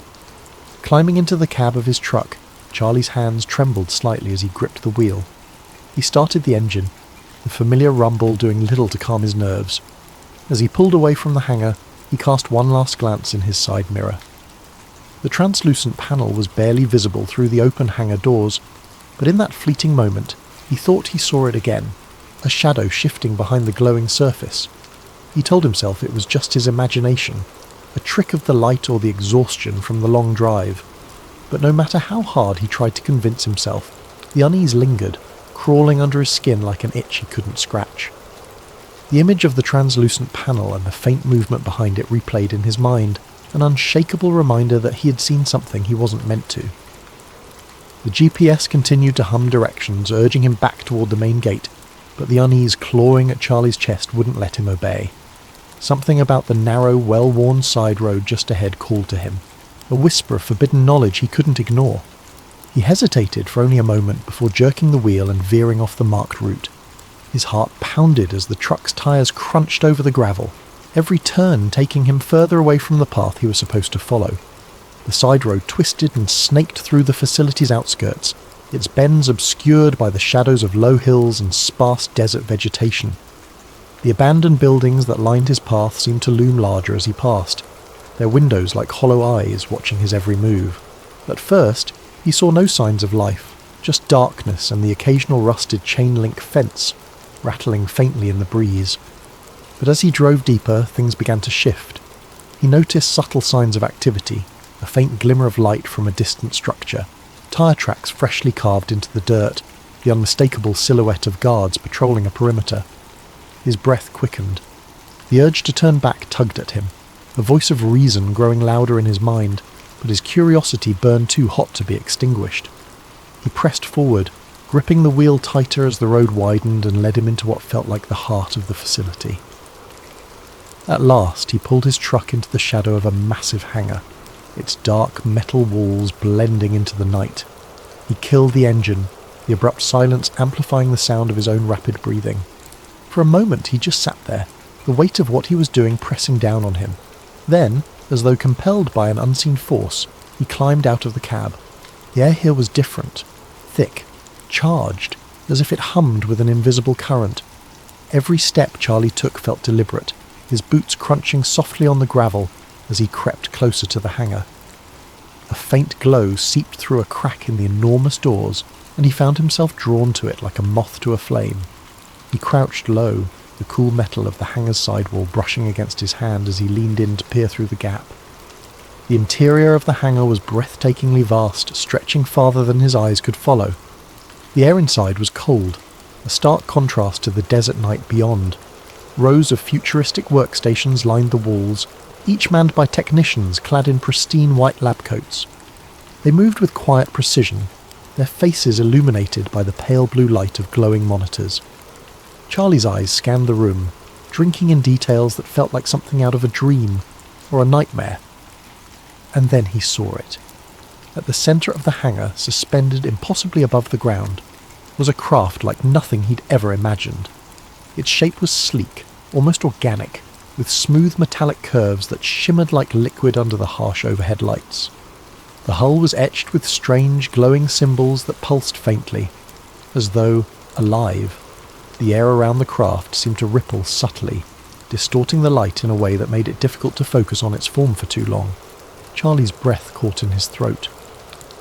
Climbing into the cab of his truck, Charlie's hands trembled slightly as he gripped the wheel. He started the engine, the familiar rumble doing little to calm his nerves. As he pulled away from the hangar, he cast one last glance in his side mirror. The translucent panel was barely visible through the open hangar doors, but in that fleeting moment, he thought he saw it again, a shadow shifting behind the glowing surface. He told himself it was just his imagination, a trick of the light or the exhaustion from the long drive. But no matter how hard he tried to convince himself, the unease lingered, crawling under his skin like an itch he couldn't scratch. The image of the translucent panel and the faint movement behind it replayed in his mind, an unshakable reminder that he had seen something he wasn't meant to. The GPS continued to hum directions, urging him back toward the main gate, but the unease clawing at Charlie's chest wouldn't let him obey. Something about the narrow, well-worn side road just ahead called to him, a whisper of forbidden knowledge he couldn't ignore. He hesitated for only a moment before jerking the wheel and veering off the marked route. His heart pounded as the truck's tyres crunched over the gravel, every turn taking him further away from the path he was supposed to follow. The side road twisted and snaked through the facility's outskirts, its bends obscured by the shadows of low hills and sparse desert vegetation. The abandoned buildings that lined his path seemed to loom larger as he passed, their windows like hollow eyes watching his every move. At first, he saw no signs of life, just darkness and the occasional rusted chain-link fence, rattling faintly in the breeze. But as he drove deeper, things began to shift. He noticed subtle signs of activity, a faint glimmer of light from a distant structure, tyre tracks freshly carved into the dirt, the unmistakable silhouette of guards patrolling a perimeter. His breath quickened. The urge to turn back tugged at him, a voice of reason growing louder in his mind, but his curiosity burned too hot to be extinguished. He pressed forward, gripping the wheel tighter as the road widened and led him into what felt like the heart of the facility. At last, he pulled his truck into the shadow of a massive hangar, its dark metal walls blending into the night. He killed the engine, the abrupt silence amplifying the sound of his own rapid breathing. For a moment he just sat there, the weight of what he was doing pressing down on him. Then, as though compelled by an unseen force, he climbed out of the cab. The air here was different, thick, charged, as if it hummed with an invisible current. Every step Charlie took felt deliberate, his boots crunching softly on the gravel as he crept closer to the hangar. A faint glow seeped through a crack in the enormous doors, and he found himself drawn to it like a moth to a flame. He crouched low, the cool metal of the hangar's sidewall brushing against his hand as he leaned in to peer through the gap. The interior of the hangar was breathtakingly vast, stretching farther than his eyes could follow. The air inside was cold, a stark contrast to the desert night beyond. Rows of futuristic workstations lined the walls, each manned by technicians clad in pristine white lab coats. They moved with quiet precision, their faces illuminated by the pale blue light of glowing monitors. Charlie's eyes scanned the room, drinking in details that felt like something out of a dream or a nightmare. And then he saw it. At the centre of the hangar, suspended impossibly above the ground, was a craft like nothing he'd ever imagined. Its shape was sleek, almost organic, with smooth metallic curves that shimmered like liquid under the harsh overhead lights. The hull was etched with strange, glowing symbols that pulsed faintly, as though alive. The air around the craft seemed to ripple subtly, distorting the light in a way that made it difficult to focus on its form for too long. Charlie's breath caught in his throat.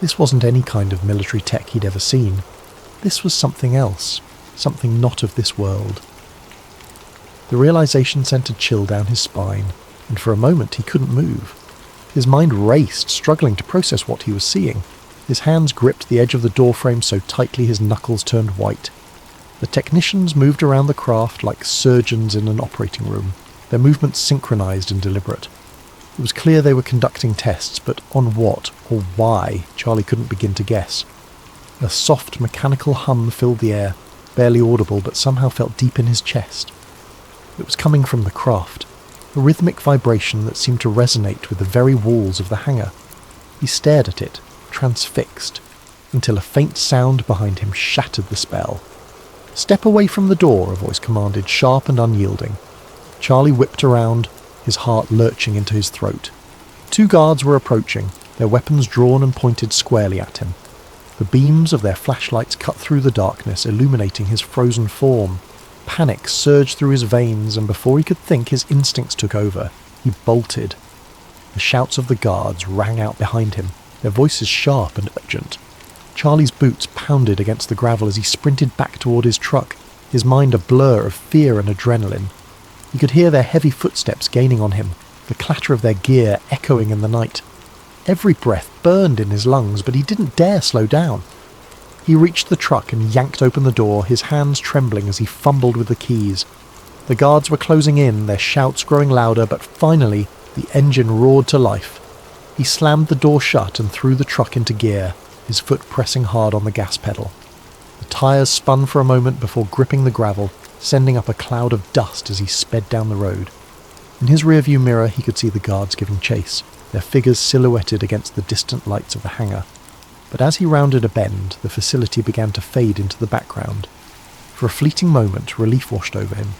This wasn't any kind of military tech he'd ever seen. This was something else, something not of this world. The realization sent a chill down his spine, and for a moment he couldn't move. His mind raced, struggling to process what he was seeing. His hands gripped the edge of the doorframe so tightly his knuckles turned white. The technicians moved around the craft like surgeons in an operating room, their movements synchronized and deliberate. It was clear they were conducting tests, but on what or why, Charlie couldn't begin to guess. A soft mechanical hum filled the air, barely audible but somehow felt deep in his chest. It was coming from the craft, a rhythmic vibration that seemed to resonate with the very walls of the hangar. He stared at it, transfixed, until a faint sound behind him shattered the spell. "Step away from the door," a voice commanded, sharp and unyielding. Charlie whipped around, his heart lurching into his throat. 2 guards were approaching, their weapons drawn and pointed squarely at him. The beams of their flashlights cut through the darkness, illuminating his frozen form. Panic surged through his veins, and before he could think, his instincts took over. He bolted. The shouts of the guards rang out behind him, their voices sharp and urgent. Charlie's boots pounded against the gravel as he sprinted back toward his truck, his mind a blur of fear and adrenaline. He could hear their heavy footsteps gaining on him, the clatter of their gear echoing in the night. Every breath burned in his lungs, but he didn't dare slow down. He reached the truck and yanked open the door, his hands trembling as he fumbled with the keys. The guards were closing in, their shouts growing louder, but finally the engine roared to life. He slammed the door shut and threw the truck into gear, his foot pressing hard on the gas pedal. The tyres spun for a moment before gripping the gravel, sending up a cloud of dust as he sped down the road. In his rearview mirror he could see the guards giving chase, their figures silhouetted against the distant lights of the hangar. But as he rounded a bend, the facility began to fade into the background. For a fleeting moment, relief washed over him.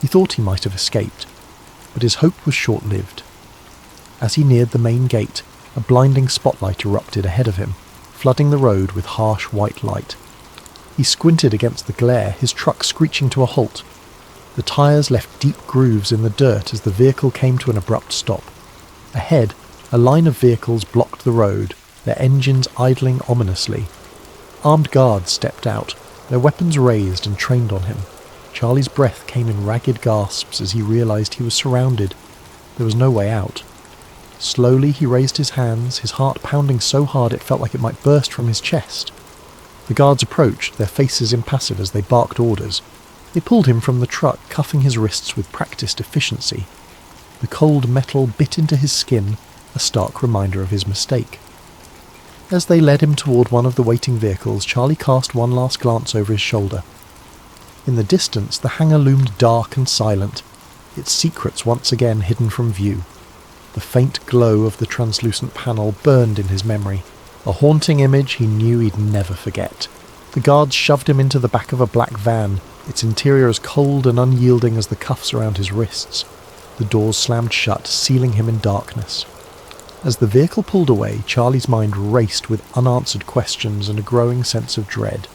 He thought he might have escaped, but his hope was short-lived. As he neared the main gate, a blinding spotlight erupted ahead of him, flooding the road with harsh white light. He squinted against the glare, his truck screeching to a halt. The tyres left deep grooves in the dirt as the vehicle came to an abrupt stop. Ahead, a line of vehicles blocked the road, their engines idling ominously. Armed guards stepped out, their weapons raised and trained on him. Charlie's breath came in ragged gasps as he realised he was surrounded. There was no way out. Slowly he raised his hands, his heart pounding so hard it felt like it might burst from his chest. The guards approached, their faces impassive as they barked orders. They pulled him from the truck, cuffing his wrists with practised efficiency. The cold metal bit into his skin, a stark reminder of his mistake. As they led him toward one of the waiting vehicles, Charlie cast one last glance over his shoulder. In the distance, the hangar loomed dark and silent, its secrets once again hidden from view. The faint glow of the translucent panel burned in his memory, a haunting image he knew he'd never forget. The guards shoved him into the back of a black van, its interior as cold and unyielding as the cuffs around his wrists. The doors slammed shut, sealing him in darkness. As the vehicle pulled away, Charlie's mind raced with unanswered questions and a growing sense of dread.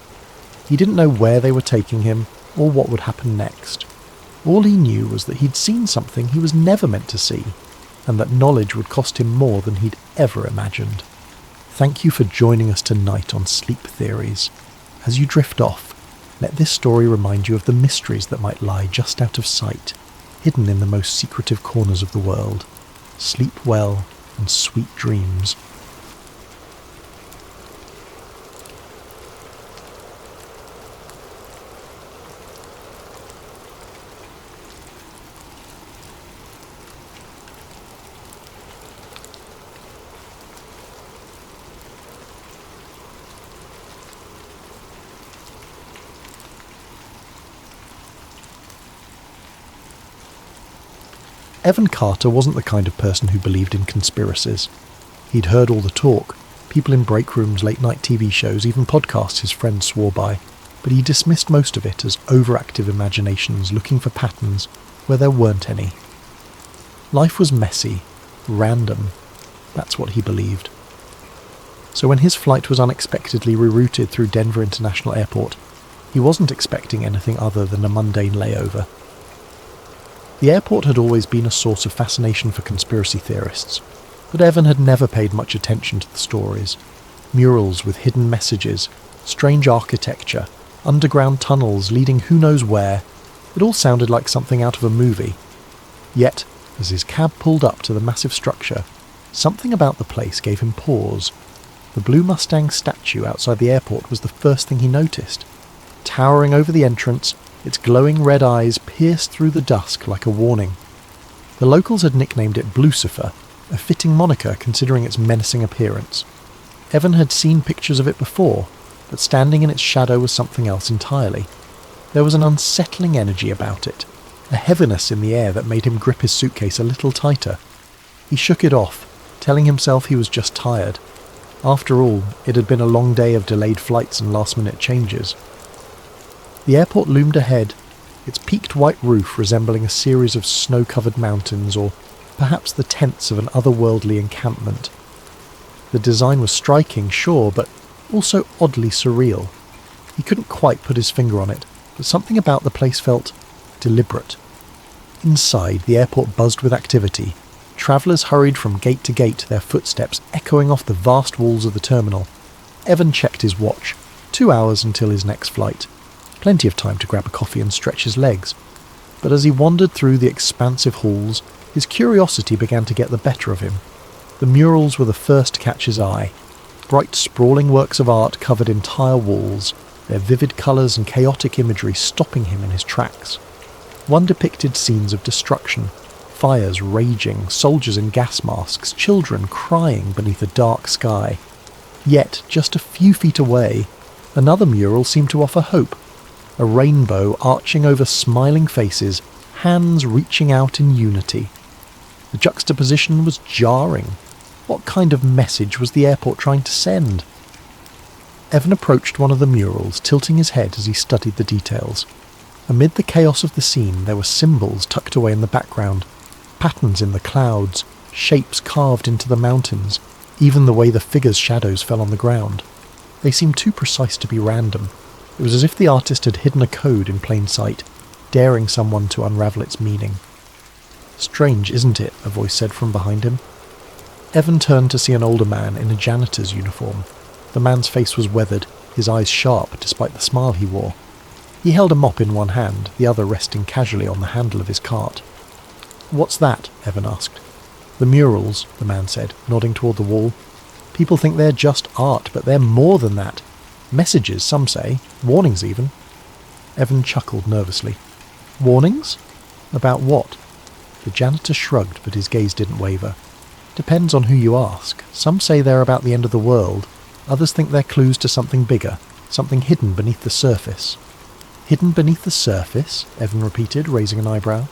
He didn't know where they were taking him, or what would happen next. All he knew was that he'd seen something he was never meant to see, and that knowledge would cost him more than he'd ever imagined. Thank you for joining us tonight on Sleep Theories. As you drift off, let this story remind you of the mysteries that might lie just out of sight, hidden in the most secretive corners of the world. Sleep well and sweet dreams. Evan Carter wasn't the kind of person who believed in conspiracies. He'd heard all the talk, people in break rooms, late-night TV shows, even podcasts his friends swore by, but he dismissed most of it as overactive imaginations looking for patterns where there weren't any. Life was messy, random. That's what he believed. So when his flight was unexpectedly rerouted through Denver International Airport, he wasn't expecting anything other than a mundane layover. The airport had always been a source of fascination for conspiracy theorists, but Evan had never paid much attention to the stories. Murals with hidden messages, strange architecture, underground tunnels leading who knows where, it all sounded like something out of a movie. Yet, as his cab pulled up to the massive structure, something about the place gave him pause. The Blue Mustang statue outside the airport was the first thing he noticed. Towering over the entrance, its glowing red eyes pierced through the dusk like a warning. The locals had nicknamed it Blucifer, a fitting moniker considering its menacing appearance. Evan had seen pictures of it before, but standing in its shadow was something else entirely. There was an unsettling energy about it, a heaviness in the air that made him grip his suitcase a little tighter. He shook it off, telling himself he was just tired. After all, it had been a long day of delayed flights and last-minute changes. The airport loomed ahead, its peaked white roof resembling a series of snow-covered mountains, or perhaps the tents of an otherworldly encampment. The design was striking, sure, but also oddly surreal. He couldn't quite put his finger on it, but something about the place felt deliberate. Inside, the airport buzzed with activity. Travellers hurried from gate to gate, their footsteps echoing off the vast walls of the terminal. Evan checked his watch. 2 hours until his next flight. Plenty of time to grab a coffee and stretch his legs. But as he wandered through the expansive halls, his curiosity began to get the better of him. The murals were the first to catch his eye. Bright, sprawling works of art covered entire walls, their vivid colours and chaotic imagery stopping him in his tracks. One depicted scenes of destruction, fires raging, soldiers in gas masks, children crying beneath a dark sky. Yet, just a few feet away, another mural seemed to offer hope. A rainbow arching over smiling faces, hands reaching out in unity. The juxtaposition was jarring. What kind of message was the airport trying to send? Evan approached one of the murals, tilting his head as he studied the details. Amid the chaos of the scene, there were symbols tucked away in the background, patterns in the clouds, shapes carved into the mountains, even the way the figures' shadows fell on the ground. They seemed too precise to be random. It was as if the artist had hidden a code in plain sight, daring someone to unravel its meaning. "Strange, isn't it?" a voice said from behind him. Evan turned to see an older man in a janitor's uniform. The man's face was weathered, his eyes sharp despite the smile he wore. He held a mop in one hand, the other resting casually on the handle of his cart. "What's that?" Evan asked. "The murals," the man said, nodding toward the wall. "People think they're just art, but they're more than that. Messages, some say. Warnings, even." Evan chuckled nervously. "Warnings? About what?" The janitor shrugged, but his gaze didn't waver. "Depends on who you ask. Some say they're about the end of the world. Others think they're clues to something bigger, something hidden beneath the surface." "Hidden beneath the surface?" Evan repeated, raising an eyebrow.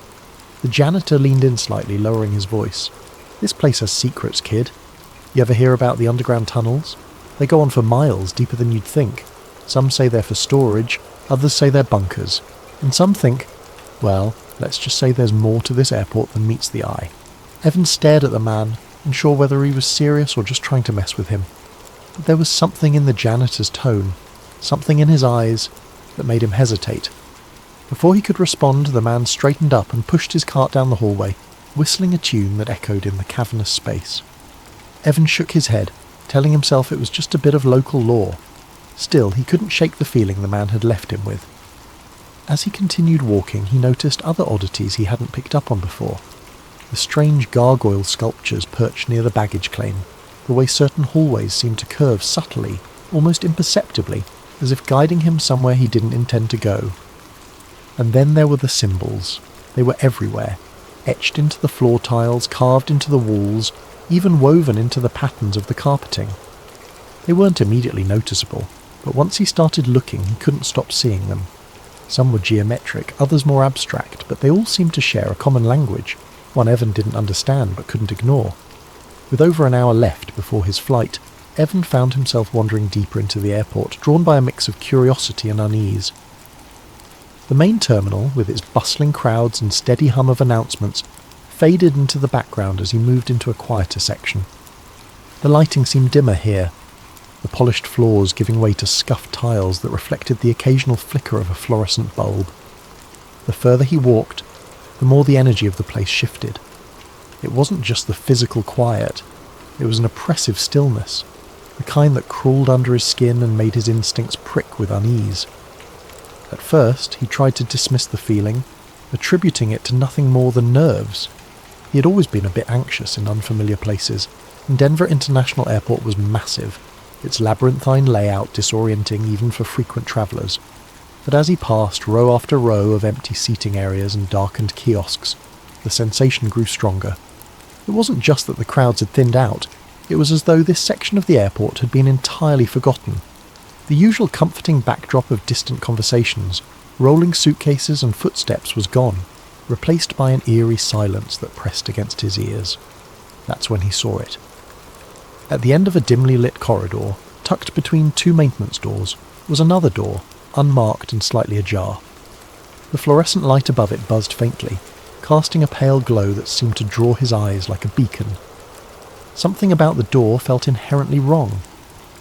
The janitor leaned in slightly, lowering his voice. "This place has secrets, kid. You ever hear about the underground tunnels? They go on for miles, deeper than you'd think. Some say they're for storage, others say they're bunkers. And some think, well, let's just say there's more to this airport than meets the eye." Evan stared at the man, unsure whether he was serious or just trying to mess with him. But there was something in the janitor's tone, something in his eyes, that made him hesitate. Before he could respond, the man straightened up and pushed his cart down the hallway, whistling a tune that echoed in the cavernous space. Evan shook his head, telling himself it was just a bit of local lore. Still, he couldn't shake the feeling the man had left him with. As he continued walking, he noticed other oddities he hadn't picked up on before. The strange gargoyle sculptures perched near the baggage claim, the way certain hallways seemed to curve subtly, almost imperceptibly, as if guiding him somewhere he didn't intend to go. And then there were the symbols. They were everywhere, etched into the floor tiles, carved into the walls, even woven into the patterns of the carpeting. They weren't immediately noticeable, but once he started looking, he couldn't stop seeing them. Some were geometric, others more abstract, but they all seemed to share a common language, one Evan didn't understand but couldn't ignore. With over an hour left before his flight, Evan found himself wandering deeper into the airport, drawn by a mix of curiosity and unease. The main terminal, with its bustling crowds and steady hum of announcements, faded into the background as he moved into a quieter section. The lighting seemed dimmer here, the polished floors giving way to scuffed tiles that reflected the occasional flicker of a fluorescent bulb. The further he walked, the more the energy of the place shifted. It wasn't just the physical quiet, it was an oppressive stillness, the kind that crawled under his skin and made his instincts prick with unease. At first, he tried to dismiss the feeling, attributing it to nothing more than nerves. He had always been a bit anxious in unfamiliar places, and Denver International Airport was massive, its labyrinthine layout disorienting even for frequent travellers. But as he passed row after row of empty seating areas and darkened kiosks, the sensation grew stronger. It wasn't just that the crowds had thinned out, it was as though this section of the airport had been entirely forgotten. The usual comforting backdrop of distant conversations, rolling suitcases and footsteps was gone, replaced by an eerie silence that pressed against his ears. That's when he saw it. At the end of a dimly lit corridor, tucked between two maintenance doors, was another door, unmarked and slightly ajar. The fluorescent light above it buzzed faintly, casting a pale glow that seemed to draw his eyes like a beacon. Something about the door felt inherently wrong.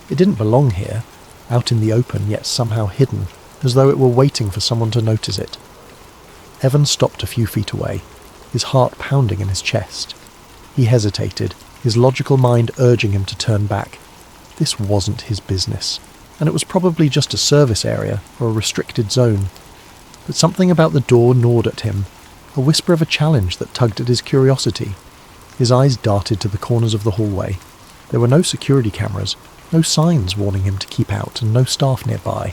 It didn't belong here, out in the open yet somehow hidden, as though it were waiting for someone to notice it. Evan stopped a few feet away, his heart pounding in his chest. He hesitated, his logical mind urging him to turn back. This wasn't his business, and it was probably just a service area or a restricted zone. But something about the door gnawed at him, a whisper of a challenge that tugged at his curiosity. His eyes darted to the corners of the hallway. There were no security cameras, no signs warning him to keep out, and no staff nearby.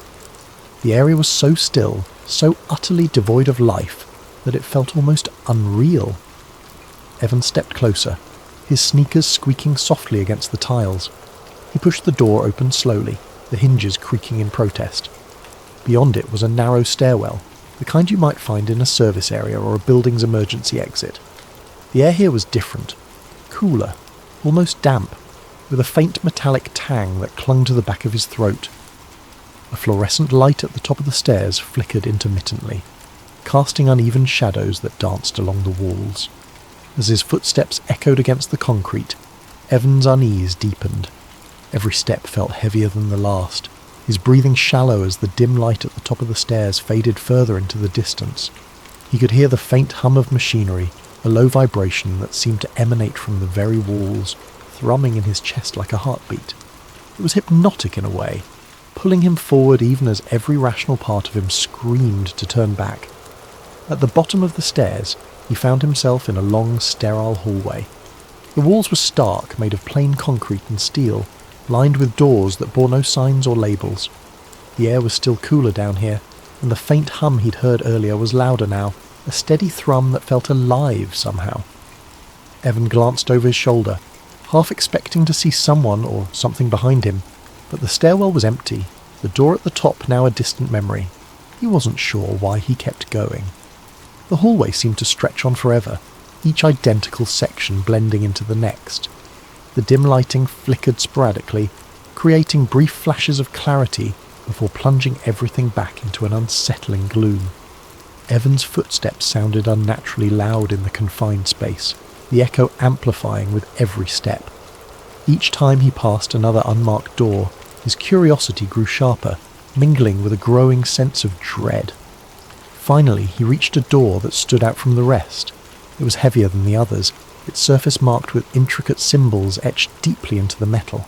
The area was so still, so utterly devoid of life, that it felt almost unreal. Evan stepped closer, his sneakers squeaking softly against the tiles. He pushed the door open slowly, the hinges creaking in protest. Beyond it was a narrow stairwell, the kind you might find in a service area or a building's emergency exit. The air here was different, cooler, almost damp, with a faint metallic tang that clung to the back of his throat. A fluorescent light at the top of the stairs flickered intermittently, casting uneven shadows that danced along the walls. As his footsteps echoed against the concrete, Evan's unease deepened. Every step felt heavier than the last, his breathing shallow as the dim light at the top of the stairs faded further into the distance. He could hear the faint hum of machinery, a low vibration that seemed to emanate from the very walls, thrumming in his chest like a heartbeat. It was hypnotic in a way, pulling him forward even as every rational part of him screamed to turn back. At the bottom of the stairs, he found himself in a long, sterile hallway. The walls were stark, made of plain concrete and steel, lined with doors that bore no signs or labels. The air was still cooler down here, and the faint hum he'd heard earlier was louder now, a steady thrum that felt alive somehow. Evan glanced over his shoulder, half expecting to see someone or something behind him, but the stairwell was empty, the door at the top now a distant memory. He wasn't sure why he kept going. The hallway seemed to stretch on forever, each identical section blending into the next. The dim lighting flickered sporadically, creating brief flashes of clarity before plunging everything back into an unsettling gloom. Evan's footsteps sounded unnaturally loud in the confined space, the echo amplifying with every step. Each time he passed another unmarked door, his curiosity grew sharper, mingling with a growing sense of dread. Finally, he reached a door that stood out from the rest. It was heavier than the others, its surface marked with intricate symbols etched deeply into the metal.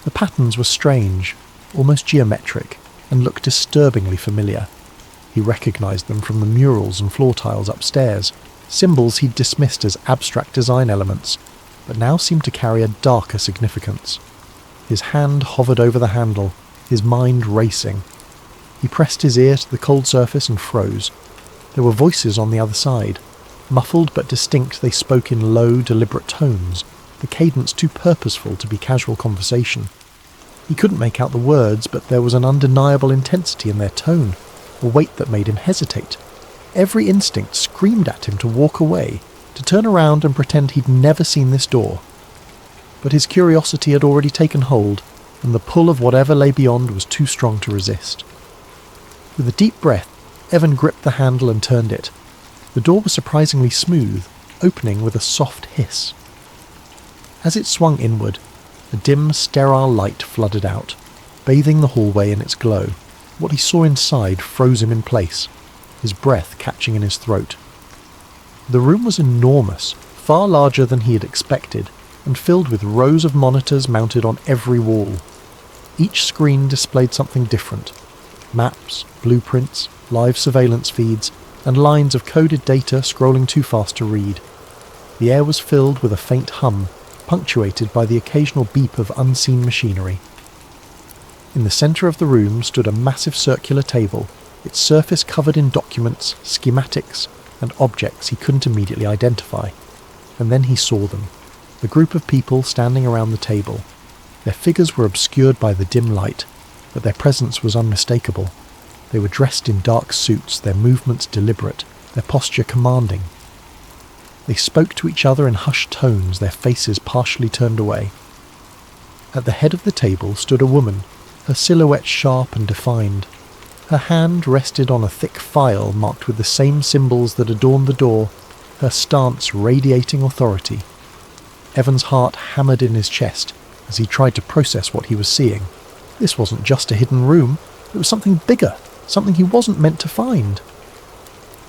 The patterns were strange, almost geometric, and looked disturbingly familiar. He recognized them from the murals and floor tiles upstairs, symbols he'd dismissed as abstract design elements, but now seemed to carry a darker significance. His hand hovered over the handle, his mind racing. He pressed his ear to the cold surface and froze. There were voices on the other side. Muffled but distinct, they spoke in low, deliberate tones, the cadence too purposeful to be casual conversation. He couldn't make out the words, but there was an undeniable intensity in their tone, a weight that made him hesitate. Every instinct screamed at him to walk away, to turn around and pretend he'd never seen this door. But his curiosity had already taken hold, and the pull of whatever lay beyond was too strong to resist. With a deep breath, Evan gripped the handle and turned it. The door was surprisingly smooth, opening with a soft hiss. As it swung inward, a dim, sterile light flooded out, bathing the hallway in its glow. What he saw inside froze him in place, his breath catching in his throat. The room was enormous, far larger than he had expected, and filled with rows of monitors mounted on every wall. Each screen displayed something different. Maps, blueprints, live surveillance feeds, and lines of coded data scrolling too fast to read. The air was filled with a faint hum, punctuated by the occasional beep of unseen machinery. In the centre of the room stood a massive circular table, its surface covered in documents, schematics, and objects he couldn't immediately identify. And then he saw them, the group of people standing around the table. Their figures were obscured by the dim light, but their presence was unmistakable. They were dressed in dark suits, their movements deliberate, their posture commanding. They spoke to each other in hushed tones, their faces partially turned away. At the head of the table stood a woman, her silhouette sharp and defined. Her hand rested on a thick file marked with the same symbols that adorned the door, her stance radiating authority. Evan's heart hammered in his chest as he tried to process what he was seeing. This wasn't just a hidden room, it was something bigger, something he wasn't meant to find.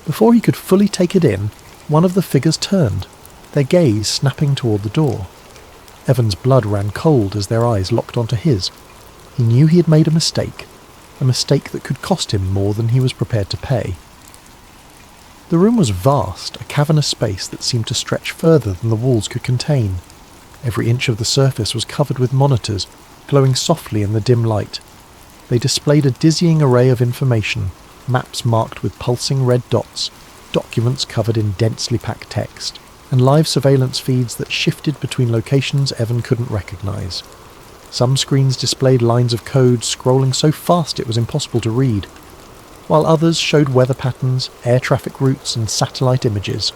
Before he could fully take it in, one of the figures turned, their gaze snapping toward the door. Evan's blood ran cold as their eyes locked onto his. He knew he had made a mistake that could cost him more than he was prepared to pay. The room was vast, a cavernous space that seemed to stretch further than the walls could contain. Every inch of the surface was covered with monitors, glowing softly in the dim light. They displayed a dizzying array of information, maps marked with pulsing red dots, documents covered in densely packed text, and live surveillance feeds that shifted between locations Evan couldn't recognize. Some screens displayed lines of code scrolling so fast it was impossible to read, while others showed weather patterns, air traffic routes, and satellite images.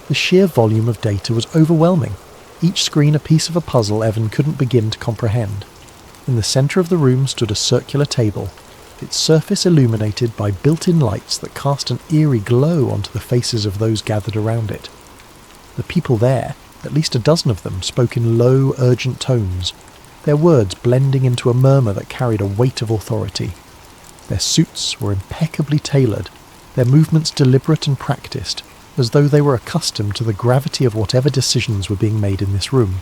The sheer volume of data was overwhelming, each screen a piece of a puzzle Evan couldn't begin to comprehend. In the centre of the room stood a circular table, its surface illuminated by built-in lights that cast an eerie glow onto the faces of those gathered around it. The people there, at least a dozen of them, spoke in low, urgent tones, their words blending into a murmur that carried a weight of authority. Their suits were impeccably tailored, their movements deliberate and practiced, as though they were accustomed to the gravity of whatever decisions were being made in this room.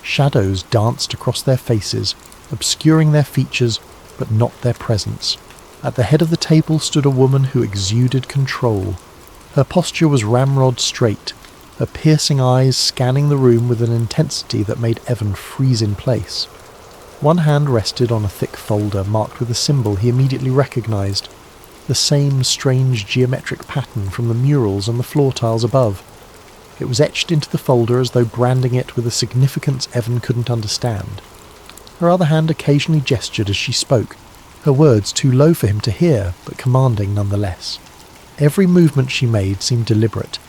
Shadows danced across their faces, obscuring their features, but not their presence. At the head of the table stood a woman who exuded control. Her posture was ramrod straight, her piercing eyes scanning the room with an intensity that made Evan freeze in place. One hand rested on a thick folder marked with a symbol he immediately recognised, the same strange geometric pattern from the murals on the floor tiles above. It was etched into the folder as though branding it with a significance Evan couldn't understand. Her other hand occasionally gestured as she spoke, her words too low for him to hear, but commanding nonetheless. Every movement she made seemed deliberate,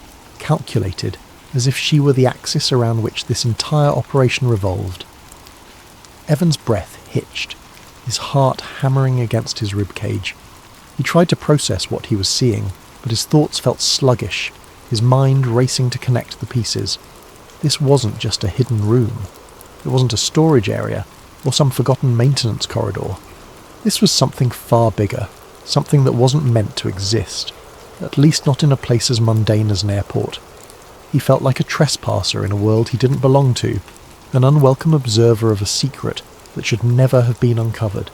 calculated, as if she were the axis around which this entire operation revolved. Evan's breath hitched, his heart hammering against his ribcage. He tried to process what he was seeing, but his thoughts felt sluggish, his mind racing to connect the pieces. This wasn't just a hidden room. It wasn't a storage area, or some forgotten maintenance corridor. This was something far bigger, something that wasn't meant to exist, at least not in a place as mundane as an airport. He felt like a trespasser in a world he didn't belong to, an unwelcome observer of a secret that should never have been uncovered.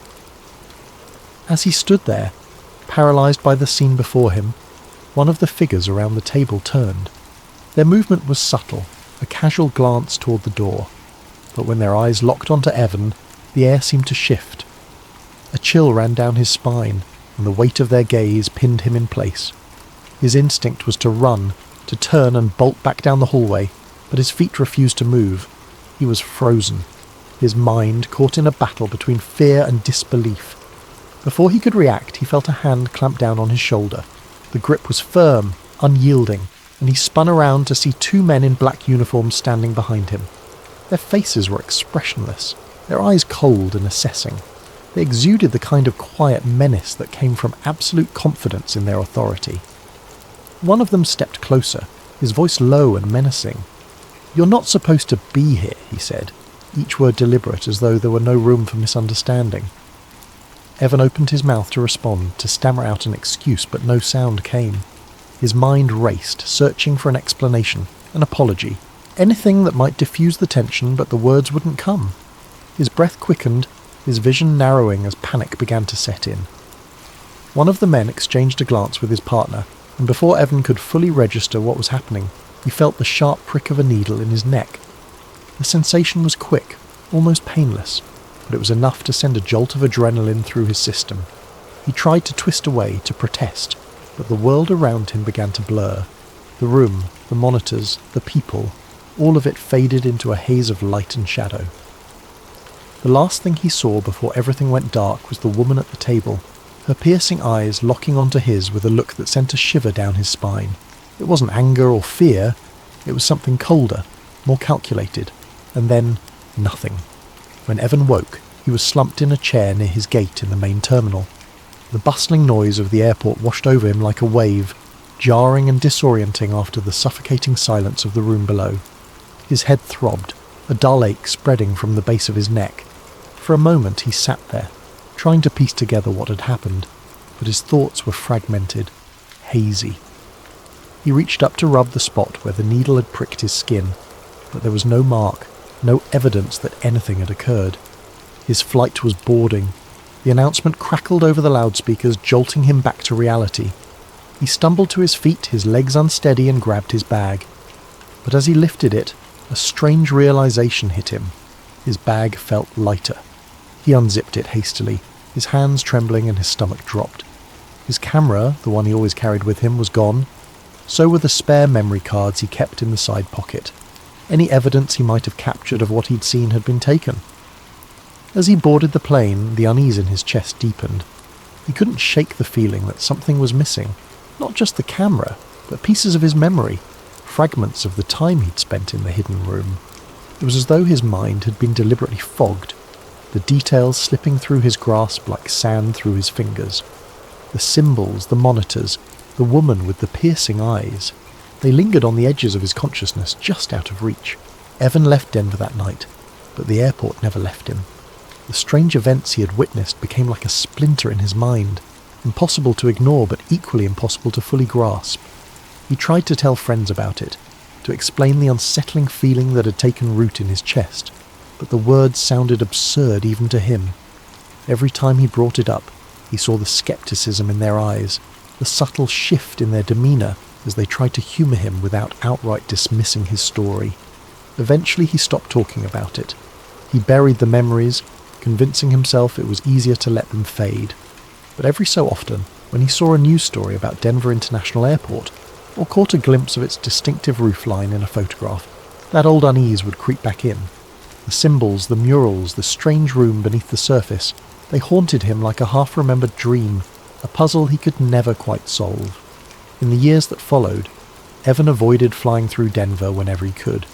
As he stood there, paralysed by the scene before him, one of the figures around the table turned. Their movement was subtle, a casual glance toward the door, but when their eyes locked onto Evan, the air seemed to shift. A chill ran down his spine, and the weight of their gaze pinned him in place. His instinct was to run, to turn and bolt back down the hallway, but his feet refused to move. He was frozen, his mind caught in a battle between fear and disbelief. Before he could react, he felt a hand clamp down on his shoulder. The grip was firm, unyielding, and he spun around to see two men in black uniforms standing behind him. Their faces were expressionless, their eyes cold and assessing. They exuded the kind of quiet menace that came from absolute confidence in their authority. One of them stepped closer, his voice low and menacing. "You're not supposed to be here," he said, each word deliberate as though there were no room for misunderstanding. Evan opened his mouth to respond, to stammer out an excuse, but no sound came. His mind raced, searching for an explanation, an apology, anything that might diffuse the tension, but the words wouldn't come. His breath quickened, his vision narrowing as panic began to set in. One of the men exchanged a glance with his partner, and before Evan could fully register what was happening, he felt the sharp prick of a needle in his neck. The sensation was quick, almost painless, but it was enough to send a jolt of adrenaline through his system. He tried to twist away, to protest, but the world around him began to blur. The room, the monitors, the people, all of it faded into a haze of light and shadow. The last thing he saw before everything went dark was the woman at the table, her piercing eyes locking onto his with a look that sent a shiver down his spine. It wasn't anger or fear, it was something colder, more calculated, and then nothing. When Evan woke, he was slumped in a chair near his gate in the main terminal. The bustling noise of the airport washed over him like a wave, jarring and disorienting after the suffocating silence of the room below. His head throbbed, a dull ache spreading from the base of his neck. For a moment he sat there, trying to piece together what had happened, but his thoughts were fragmented, hazy. He reached up to rub the spot where the needle had pricked his skin, but there was no mark, no evidence that anything had occurred. His flight was boarding. The announcement crackled over the loudspeakers, jolting him back to reality. He stumbled to his feet, his legs unsteady, and grabbed his bag. But as he lifted it, a strange realization hit him. His bag felt lighter. He unzipped it hastily, his hands trembling and his stomach dropped. His camera, the one he always carried with him, was gone. So were the spare memory cards he kept in the side pocket. Any evidence he might have captured of what he'd seen had been taken. As he boarded the plane, the unease in his chest deepened. He couldn't shake the feeling that something was missing. Not just the camera, but pieces of his memory, fragments of the time he'd spent in the hidden room. It was as though his mind had been deliberately fogged. the details slipping through his grasp like sand through his fingers. The symbols, the monitors, the woman with the piercing eyes. They lingered on the edges of his consciousness, just out of reach. Evan left Denver that night, but the airport never left him. The strange events he had witnessed became like a splinter in his mind, impossible to ignore but equally impossible to fully grasp. He tried to tell friends about it, to explain the unsettling feeling that had taken root in his chest, but the words sounded absurd even to him. Every time he brought it up, he saw the skepticism in their eyes, the subtle shift in their demeanour as they tried to humour him without outright dismissing his story. Eventually he stopped talking about it. He buried the memories, convincing himself it was easier to let them fade. But every so often, when he saw a news story about Denver International Airport, or caught a glimpse of its distinctive roofline in a photograph, that old unease would creep back in. The symbols, the murals, the strange room beneath the surface, they haunted him like a half-remembered dream, a puzzle he could never quite solve. In the years that followed, Evan avoided flying through Denver whenever he could.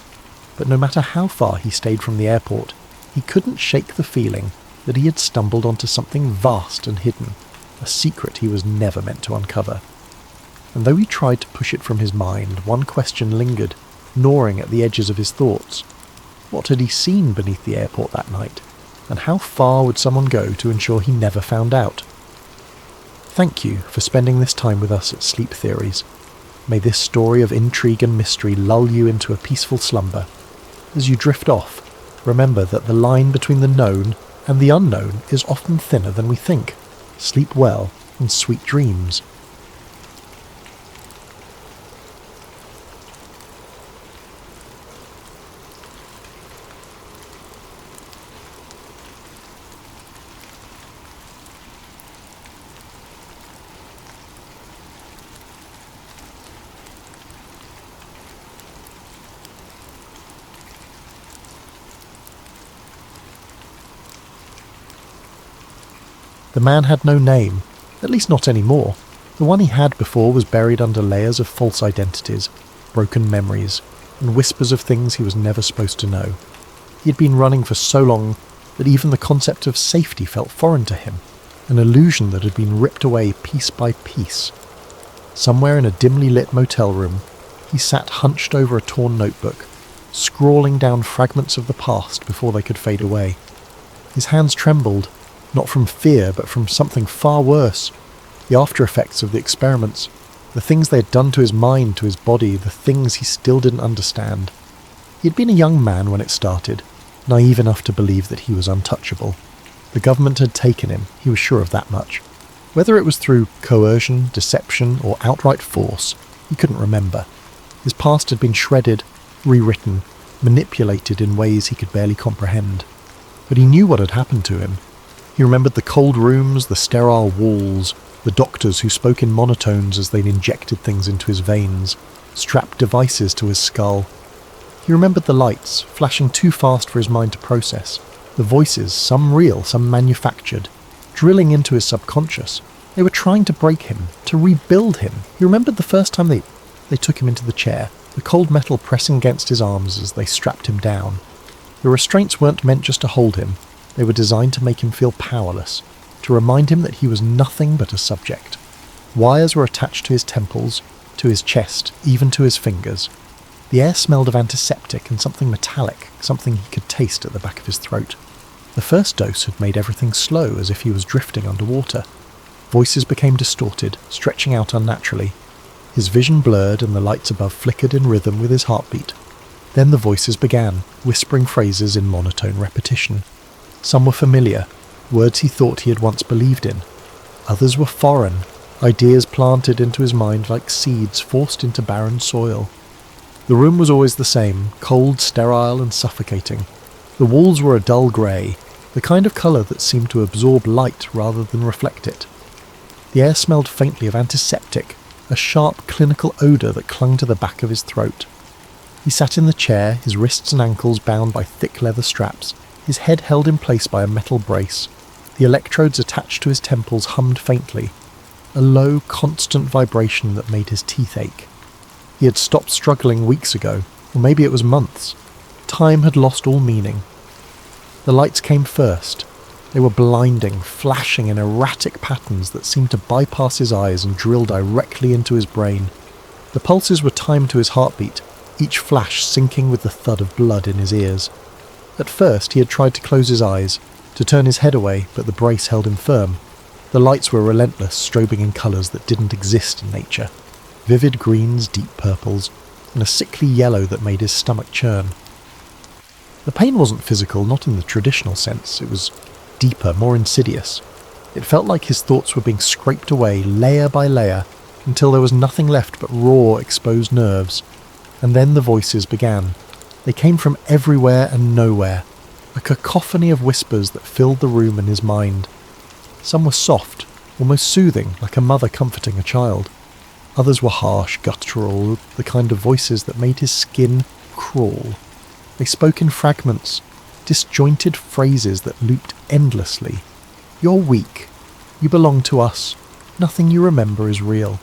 But no matter how far he stayed from the airport, he couldn't shake the feeling that he had stumbled onto something vast and hidden, a secret he was never meant to uncover. And though he tried to push it from his mind, one question lingered, gnawing at the edges of his thoughts. What had he seen beneath the airport that night? And how far would someone go to ensure he never found out? Thank you for spending this time with us at Sleep Theories. May this story of intrigue and mystery lull you into a peaceful slumber. As you drift off, remember that the line between the known and the unknown is often thinner than we think. Sleep well and sweet dreams. The man had no name, at least not anymore. The one he had before was buried under layers of false identities, broken memories, and whispers of things he was never supposed to know. He had been running for so long that even the concept of safety felt foreign to him, an illusion that had been ripped away piece by piece. Somewhere in a dimly lit motel room, he sat hunched over a torn notebook, scrawling down fragments of the past before they could fade away. His hands trembled, not from fear, but from something far worse. The after effects of the experiments, the things they had done to his mind, to his body, the things he still didn't understand. He had been a young man when it started, naive enough to believe that he was untouchable. The government had taken him, he was sure of that much. Whether it was through coercion, deception, or outright force, he couldn't remember. His past had been shredded, rewritten, manipulated in ways he could barely comprehend. But he knew what had happened to him. He remembered the cold rooms, the sterile walls, the doctors who spoke in monotones as they'd injected things into his veins, strapped devices to his skull. He remembered the lights, flashing too fast for his mind to process, the voices, some real, some manufactured, drilling into his subconscious. They were trying to break him, to rebuild him. He remembered the first time they took him into the chair, the cold metal pressing against his arms as they strapped him down. The restraints weren't meant just to hold him. They were designed to make him feel powerless, to remind him that he was nothing but a subject. Wires were attached to his temples, to his chest, even to his fingers. The air smelled of antiseptic and something metallic, something he could taste at the back of his throat. The first dose had made everything slow, as if he was drifting underwater. Voices became distorted, stretching out unnaturally. His vision blurred and the lights above flickered in rhythm with his heartbeat. Then the voices began, whispering phrases in monotone repetition. Some were familiar, words he thought he had once believed in. Others were foreign, ideas planted into his mind like seeds forced into barren soil. The room was always the same, cold, sterile and suffocating. The walls were a dull grey, the kind of colour that seemed to absorb light rather than reflect it. The air smelled faintly of antiseptic, a sharp clinical odour that clung to the back of his throat. He sat in the chair, his wrists and ankles bound by thick leather straps, his head held in place by a metal brace. The electrodes attached to his temples hummed faintly, a low, constant vibration that made his teeth ache. He had stopped struggling weeks ago, or maybe it was months. Time had lost all meaning. The lights came first, They were blinding, flashing in erratic patterns that seemed to bypass his eyes and drill directly into his brain. The pulses were timed to his heartbeat, each flash syncing with the thud of blood in his ears. At first he had tried to close his eyes, to turn his head away, but the brace held him firm. The lights were relentless, strobing in colours that didn't exist in nature. Vivid greens, deep purples, and a sickly yellow that made his stomach churn. The pain wasn't physical, not in the traditional sense. It was deeper, more insidious. It felt like his thoughts were being scraped away, layer by layer, until there was nothing left but raw, exposed nerves. And then the voices began. They came from everywhere and nowhere, a cacophony of whispers that filled the room and his mind. Some were soft, almost soothing, like a mother comforting a child. Others were harsh, guttural, the kind of voices that made his skin crawl. They spoke in fragments, disjointed phrases that looped endlessly. You're weak. You belong to us. Nothing you remember is real.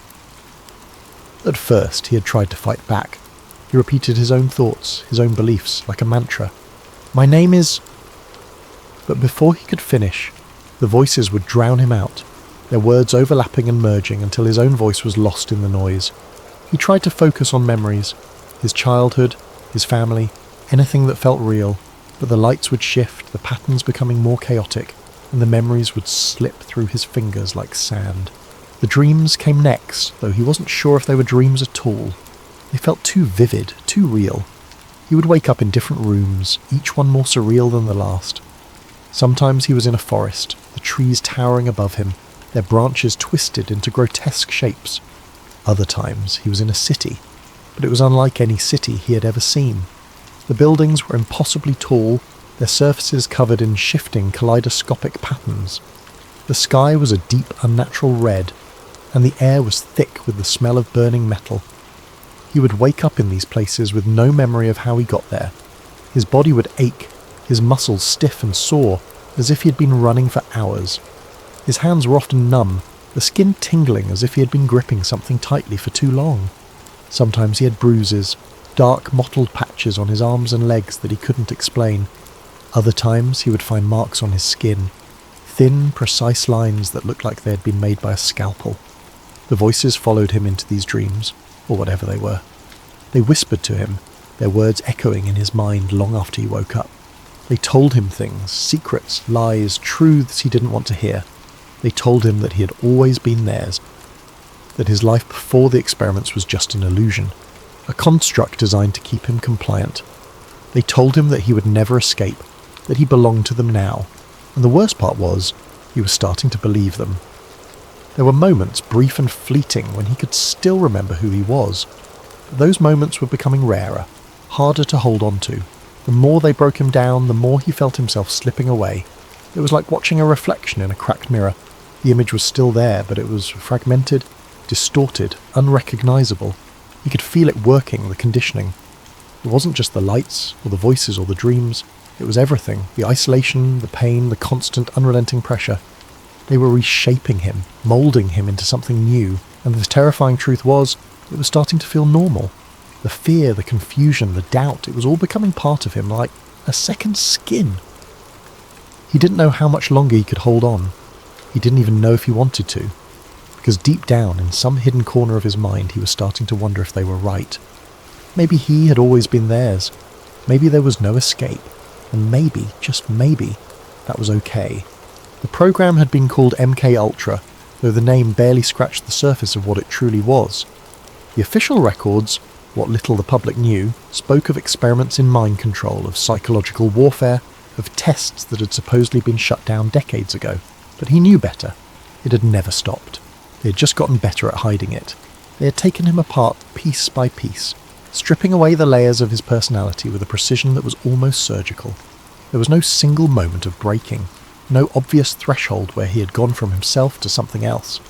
At first, he had tried to fight back. He repeated his own thoughts, his own beliefs, like a mantra. My name is... But before he could finish, the voices would drown him out, their words overlapping and merging until his own voice was lost in the noise. He tried to focus on memories, his childhood, his family, anything that felt real, but the lights would shift, the patterns becoming more chaotic, and the memories would slip through his fingers like sand. The dreams came next, though he wasn't sure if they were dreams at all. They felt too vivid, too real. He would wake up in different rooms, each one more surreal than the last. Sometimes he was in a forest, the trees towering above him, their branches twisted into grotesque shapes. Other times he was in a city, but it was unlike any city he had ever seen. The buildings were impossibly tall, their surfaces covered in shifting kaleidoscopic patterns. The sky was a deep, unnatural red, and the air was thick with the smell of burning metal. He would wake up in these places with no memory of how he got there. His body would ache, his muscles stiff and sore, as if he had been running for hours. His hands were often numb, the skin tingling as if he had been gripping something tightly for too long. Sometimes he had bruises, dark mottled patches on his arms and legs that he couldn't explain. Other times he would find marks on his skin, thin, precise lines that looked like they had been made by a scalpel. The voices followed him into these dreams, or whatever they were. They whispered to him, their words echoing in his mind long after he woke up. They told him things, secrets, lies, truths he didn't want to hear. They told him that he had always been theirs, that his life before the experiments was just an illusion, a construct designed to keep him compliant. They told him that he would never escape, that he belonged to them now, and the worst part was, he was starting to believe them. There were moments, brief and fleeting, when he could still remember who he was, but those moments were becoming rarer, harder to hold on to. The more they broke him down, the more he felt himself slipping away. It was like watching a reflection in a cracked mirror. The image was still there, but it was fragmented, distorted, unrecognisable. He could feel it working, the conditioning. It wasn't just the lights, or the voices, or the dreams. It was everything, the isolation, the pain, the constant, unrelenting pressure. They were reshaping him, moulding him into something new, and the terrifying truth was, it was starting to feel normal. The fear, the confusion, the doubt, it was all becoming part of him, like a second skin. He didn't know how much longer he could hold on. He didn't even know if he wanted to, because deep down, in some hidden corner of his mind, he was starting to wonder if they were right. Maybe he had always been theirs. Maybe there was no escape. And maybe, just maybe, that was okay. The program had been called MK Ultra, though the name barely scratched the surface of what it truly was. The official records, what little the public knew, spoke of experiments in mind control, of psychological warfare, of tests that had supposedly been shut down decades ago. But he knew better. It had never stopped. They had just gotten better at hiding it. They had taken him apart piece by piece, stripping away the layers of his personality with a precision that was almost surgical. There was no single moment of breaking, no obvious threshold where he had gone from himself to something else.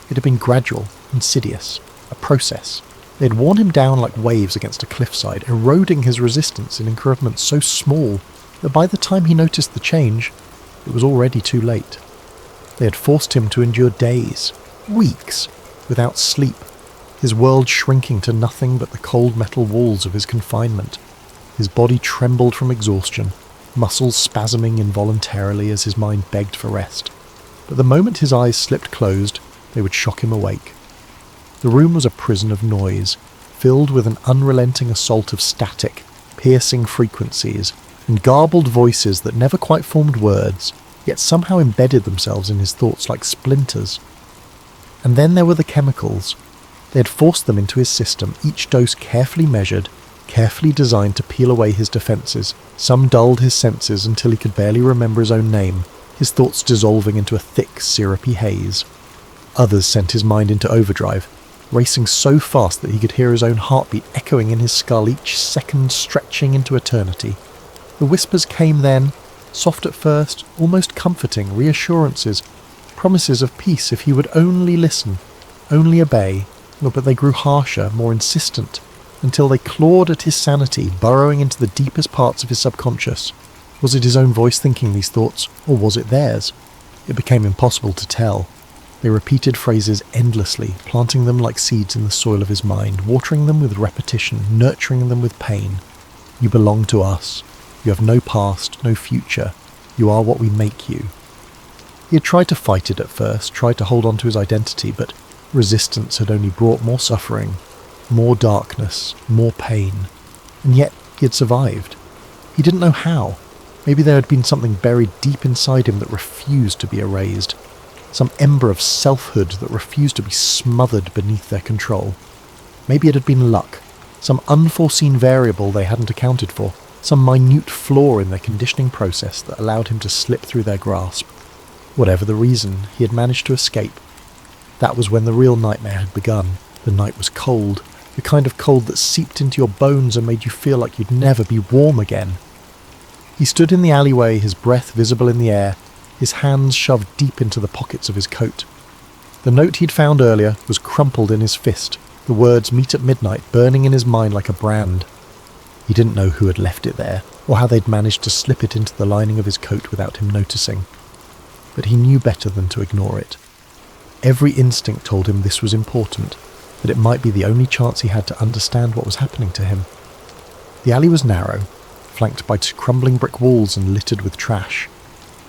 It had been gradual, insidious, a process. They had worn him down like waves against a cliffside, eroding his resistance in increments so small that by the time he noticed the change, it was already too late. They had forced him to endure days, weeks, without sleep, his world shrinking to nothing but the cold metal walls of his confinement. His body trembled from exhaustion, muscles spasming involuntarily as his mind begged for rest. But the moment his eyes slipped closed, they would shock him awake. The room was a prison of noise, filled with an unrelenting assault of static, piercing frequencies, and garbled voices that never quite formed words, yet somehow embedded themselves in his thoughts like splinters. And then there were the chemicals. They had forced them into his system, each dose carefully measured, carefully designed to peel away his defences. Some dulled his senses until he could barely remember his own name, his thoughts dissolving into a thick, syrupy haze. Others sent his mind into overdrive, racing so fast that he could hear his own heartbeat echoing in his skull, each second stretching into eternity. The whispers came then, soft at first, almost comforting, reassurances, promises of peace if he would only listen, only obey, but they grew harsher, more insistent, until they clawed at his sanity, burrowing into the deepest parts of his subconscious. Was it his own voice thinking these thoughts, or was it theirs? It became impossible to tell. They repeated phrases endlessly, planting them like seeds in the soil of his mind, watering them with repetition, nurturing them with pain. You belong to us. You have no past, no future. You are what we make you. He had tried to fight it at first, tried to hold on to his identity, but resistance had only brought more suffering, more darkness, more pain. And yet he had survived. He didn't know how. Maybe there had been something buried deep inside him that refused to be erased. Some ember of selfhood that refused to be smothered beneath their control. Maybe it had been luck, some unforeseen variable they hadn't accounted for, some minute flaw in their conditioning process that allowed him to slip through their grasp. Whatever the reason, he had managed to escape. That was when the real nightmare had begun. The night was cold, the kind of cold that seeped into your bones and made you feel like you'd never be warm again. He stood in the alleyway, his breath visible in the air, his hands shoved deep into the pockets of his coat. The note he'd found earlier was crumpled in his fist, the words "meet at midnight" burning in his mind like a brand. He didn't know who had left it there, or how they'd managed to slip it into the lining of his coat without him noticing. But he knew better than to ignore it. Every instinct told him this was important, that it might be the only chance he had to understand what was happening to him. The alley was narrow, flanked by crumbling brick walls and littered with trash.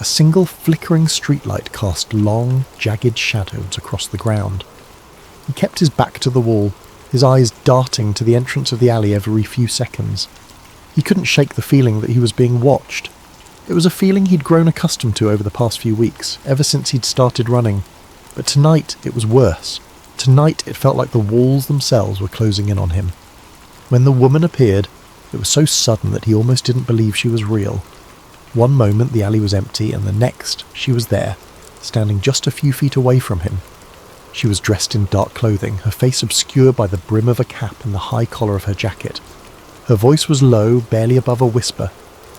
A single flickering streetlight cast long, jagged shadows across the ground. He kept his back to the wall, his eyes darting to the entrance of the alley every few seconds. He couldn't shake the feeling that he was being watched. It was a feeling he'd grown accustomed to over the past few weeks, ever since he'd started running. But tonight it was worse. Tonight it felt like the walls themselves were closing in on him. When the woman appeared, it was so sudden that he almost didn't believe she was real. One moment the alley was empty, and the next she was there, standing just a few feet away from him. She was dressed in dark clothing, her face obscured by the brim of a cap and the high collar of her jacket. Her voice was low, barely above a whisper,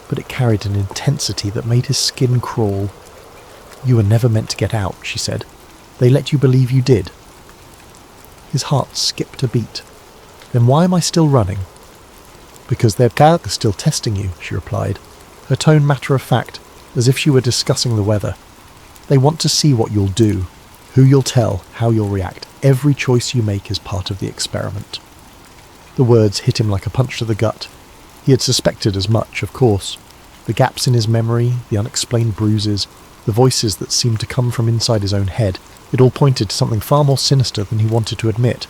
but it carried an intensity that made his skin crawl. "You were never meant to get out," she said. "They let you believe you did." His heart skipped a beat. "Then why am I still running?" "Because they're still testing you," she replied, her tone matter-of-fact, as if she were discussing the weather. "They want to see what you'll do, who you'll tell, how you'll react. Every choice you make is part of the experiment." The words hit him like a punch to the gut. He had suspected as much, of course. The gaps in his memory, the unexplained bruises, the voices that seemed to come from inside his own head, it all pointed to something far more sinister than he wanted to admit,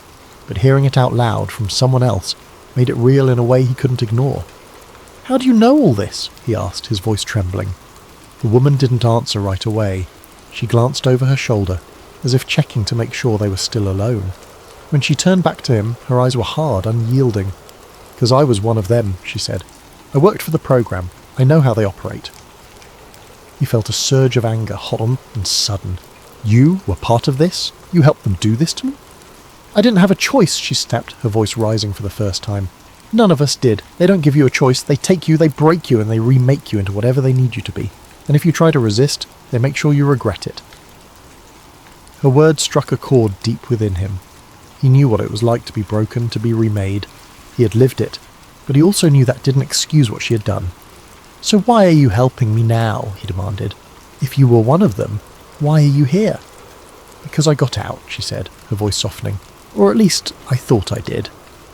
but hearing it out loud from someone else made it real in a way he couldn't ignore. "How do you know all this?" he asked, his voice trembling. The woman didn't answer right away. She glanced over her shoulder, as if checking to make sure they were still alone. When she turned back to him, her eyes were hard, unyielding. "'Cause I was one of them," she said. "I worked for the program. I know how they operate." He felt a surge of anger, hot and sudden. "You were part of this? You helped them do this to me?" "I didn't have a choice," she snapped, her voice rising for the first time. "None of us did. They don't give you a choice. They take you, they break you, and they remake you into whatever they need you to be. And if you try to resist, they make sure you regret it." Her words struck a chord deep within him. He knew what it was like to be broken, to be remade. He had lived it, but he also knew that didn't excuse what she had done. "So why are you helping me now?" he demanded. "If you were one of them, why are you here?" "Because I got out," she said, her voice softening. "Or at least, I thought I did.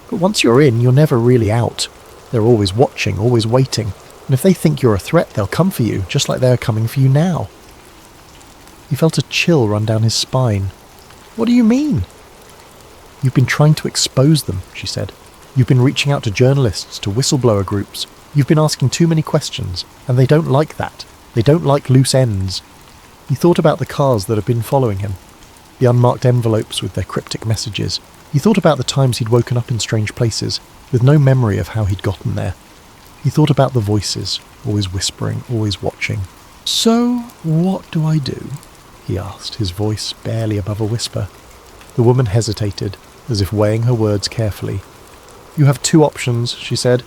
But once you're in, you're never really out. They're always watching, always waiting. And if they think you're a threat, they'll come for you, just like they are coming for you now. He felt a chill run down his spine. What do you mean? You've been trying to expose them, she said. You've been reaching out to journalists, to whistleblower groups. You've been asking too many questions, and they don't like that. They don't like loose ends. He thought about the cars that had been following him, the unmarked envelopes with their cryptic messages. He thought about the times he'd woken up in strange places, with no memory of how he'd gotten there. He thought about the voices, always whispering, always watching. So, what do I do? He asked, his voice barely above a whisper. The woman hesitated, as if weighing her words carefully. You have two options, she said.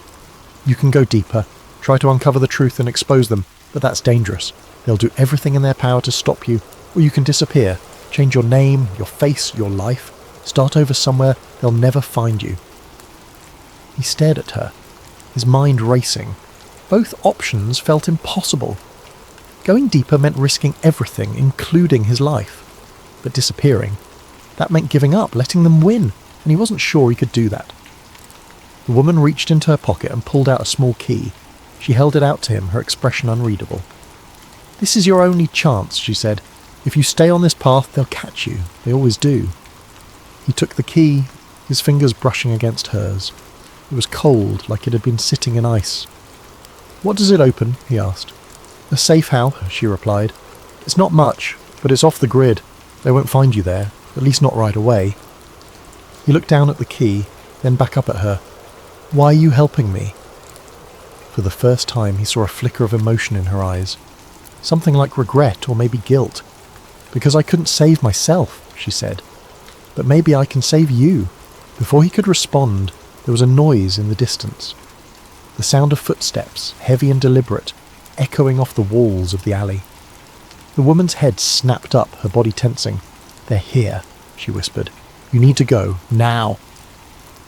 You can go deeper, try to uncover the truth and expose them, but that's dangerous. They'll do everything in their power to stop you, or you can disappear, change your name, your face, your life, start over somewhere they'll never find you. He stared at her, his mind racing. Both options felt impossible. Going deeper meant risking everything, including his life. But disappearing, that meant giving up, letting them win, and he wasn't sure he could do that. The woman reached into her pocket and pulled out a small key. She held it out to him, her expression unreadable. This is your only chance, she said. If you stay on this path, they'll catch you. They always do. He took the key, his fingers brushing against hers. It was cold, like it had been sitting in ice. What does it open? He asked. A safe house, she replied. It's not much, but it's off the grid. They won't find you there, at least not right away. He looked down at the key, then back up at her. Why are you helping me? For the first time he saw a flicker of emotion in her eyes. Something like regret or maybe guilt. Because I couldn't save myself, she said. But maybe I can save you. Before he could respond, there was a noise in the distance. The sound of footsteps, heavy and deliberate, echoing off the walls of the alley. The woman's head snapped up, her body tensing. They're here, she whispered. You need to go, now.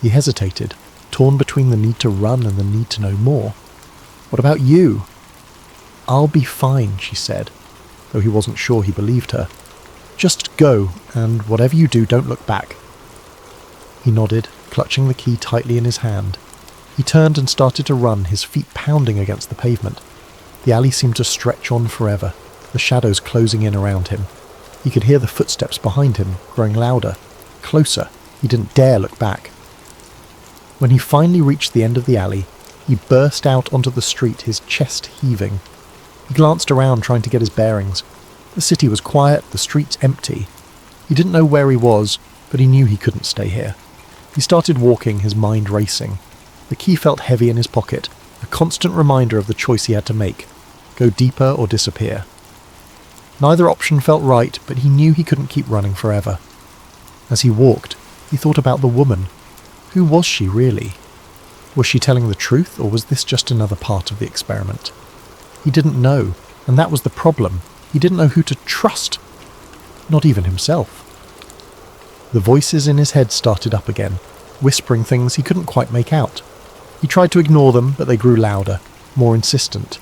He hesitated, torn between the need to run and the need to know more. What about you? I'll be fine, she said, though he wasn't sure he believed her. Just go, and whatever you do, don't look back. He nodded, clutching the key tightly in his hand. He turned and started to run, his feet pounding against the pavement. The alley seemed to stretch on forever, the shadows closing in around him. He could hear the footsteps behind him, growing louder, closer. He didn't dare look back. When he finally reached the end of the alley, he burst out onto the street, his chest heaving. He glanced around, trying to get his bearings. The city was quiet, the streets empty. He didn't know where he was, but he knew he couldn't stay here. He started walking, his mind racing. The key felt heavy in his pocket, a constant reminder of the choice he had to make. Go deeper or disappear. Neither option felt right, but he knew he couldn't keep running forever. As he walked, he thought about the woman. Who was she really? Was she telling the truth, or was this just another part of the experiment? He didn't know, and that was the problem. He didn't know who to trust. Not even himself. The voices in his head started up again, whispering things he couldn't quite make out. He tried to ignore them, but they grew louder, more insistent.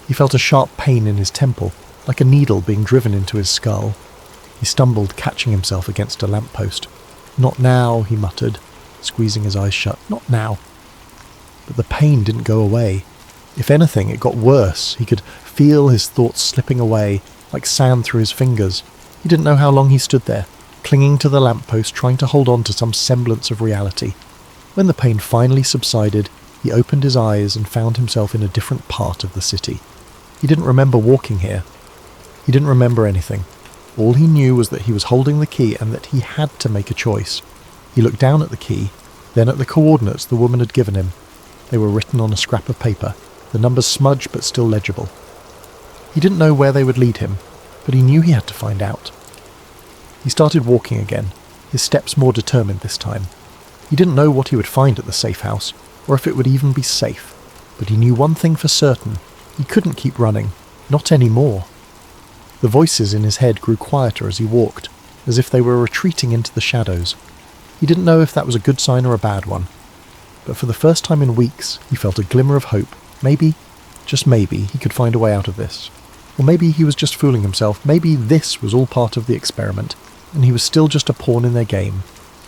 He felt a sharp pain in his temple, like a needle being driven into his skull. He stumbled, catching himself against a lamppost. Not now, he muttered, squeezing his eyes shut. Not now. But the pain didn't go away. If anything, it got worse. He could feel his thoughts slipping away, like sand through his fingers. He didn't know how long he stood there, clinging to the lamppost, trying to hold on to some semblance of reality. When the pain finally subsided, he opened his eyes and found himself in a different part of the city. He didn't remember walking here. He didn't remember anything. All he knew was that he was holding the key and that he had to make a choice. He looked down at the key, then at the coordinates the woman had given him. They were written on a scrap of paper, the numbers smudged but still legible. He didn't know where they would lead him, but he knew he had to find out. He started walking again, his steps more determined this time. He didn't know what he would find at the safe house, or if it would even be safe, but he knew one thing for certain. He couldn't keep running, not anymore. The voices in his head grew quieter as he walked, as if they were retreating into the shadows. He didn't know if that was a good sign or a bad one. But for the first time in weeks, he felt a glimmer of hope. Maybe, just maybe, he could find a way out of this. Or maybe he was just fooling himself. Maybe this was all part of the experiment, and he was still just a pawn in their game.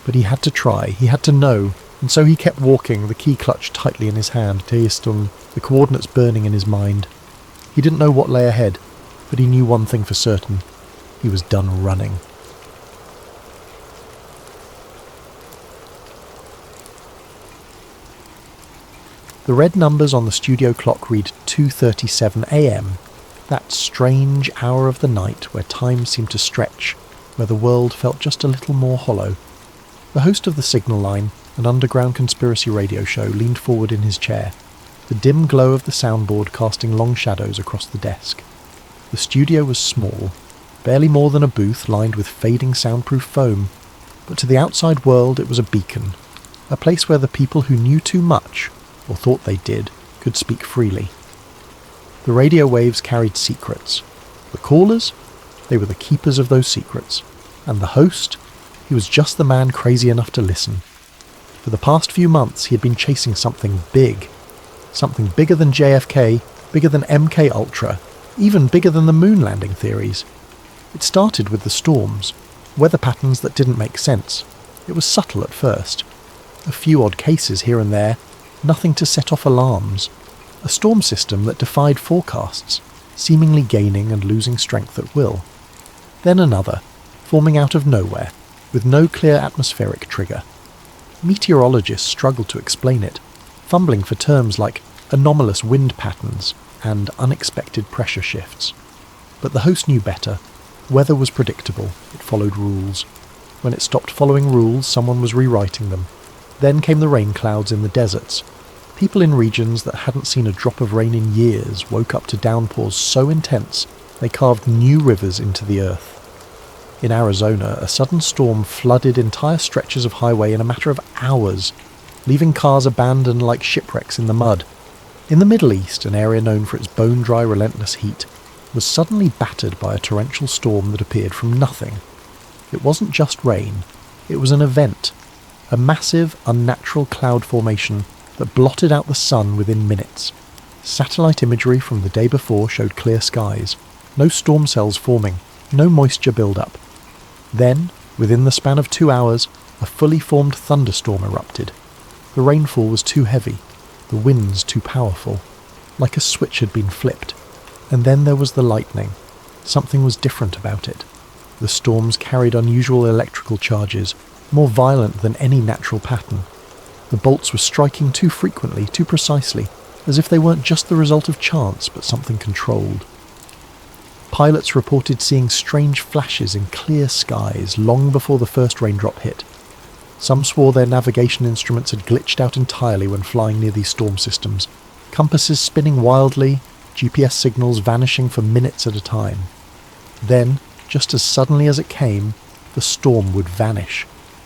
But he had to try, he had to know, and so he kept walking, the key clutched tightly in his hand. the coordinates burning in his mind. He didn't know what lay ahead, but he knew one thing for certain. He was done running. The red numbers on the studio clock read 2:37 a.m., that strange hour of the night where time seemed to stretch, where the world felt just a little more hollow. The host of the Signal Line, an underground conspiracy radio show, leaned forward in his chair, the dim glow of the soundboard casting long shadows across the desk. The studio was small, barely more than a booth lined with fading soundproof foam, but to the outside world it was a beacon, a place where the people who knew too much, or thought they did, could speak freely. The radio waves carried secrets. The callers? They were the keepers of those secrets. And the host? He was just the man crazy enough to listen. For the past few months he had been chasing something big. Something bigger than JFK, bigger than MK Ultra, even bigger than the moon landing theories. It started with the storms, weather patterns that didn't make sense. It was subtle at first. A few odd cases here and there, nothing to set off alarms. A storm system that defied forecasts, seemingly gaining and losing strength at will. Then another, forming out of nowhere, with no clear atmospheric trigger. Meteorologists struggled to explain it, fumbling for terms like anomalous wind patterns and unexpected pressure shifts. But the host knew better. Weather was predictable, it followed rules. When it stopped following rules, someone was rewriting them. Then came the rain clouds in the deserts. People in regions that hadn't seen a drop of rain in years woke up to downpours so intense they carved new rivers into the earth. In Arizona, a sudden storm flooded entire stretches of highway in a matter of hours, leaving cars abandoned like shipwrecks in the mud. In the Middle East, an area known for its bone-dry, relentless heat, was suddenly battered by a torrential storm that appeared from nothing. It wasn't just rain, it was an event, a massive, unnatural cloud formation that blotted out the sun within minutes. Satellite imagery from the day before showed clear skies, no storm cells forming, no moisture build-up. Then, within the span of 2 hours, a fully formed thunderstorm erupted. The rainfall was too heavy, the winds too powerful, like a switch had been flipped. And then there was the lightning. Something was different about it. The storms carried unusual electrical charges, more violent than any natural pattern. The bolts were striking too frequently, too precisely, as if they weren't just the result of chance, but something controlled. Pilots reported seeing strange flashes in clear skies long before the first raindrop hit. Some swore their navigation instruments had glitched out entirely when flying near these storm systems, compasses spinning wildly, GPS signals vanishing for minutes at a time. Then, just as suddenly as it came, the storm would vanish.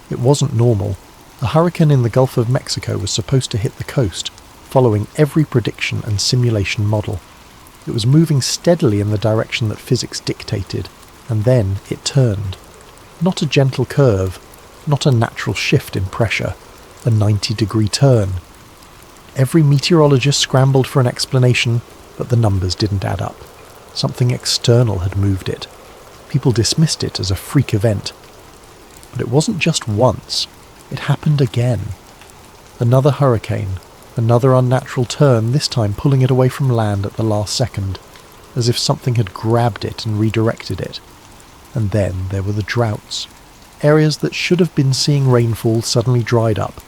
It wasn't normal. A hurricane in the Gulf of Mexico was supposed to hit the coast, following every prediction and simulation model. It was moving steadily in the direction that physics dictated, and then it turned. Not a gentle curve, not a natural shift in pressure, a 90-degree turn. Every meteorologist scrambled for an explanation, but the numbers didn't add up. Something external had moved it. People dismissed it as a freak event. But it wasn't just once. It happened again. Another hurricane, another unnatural turn, this time pulling it away from land at the last second, as if something had grabbed it and redirected it. And then there were the droughts. Areas that should have been seeing rainfall suddenly dried up.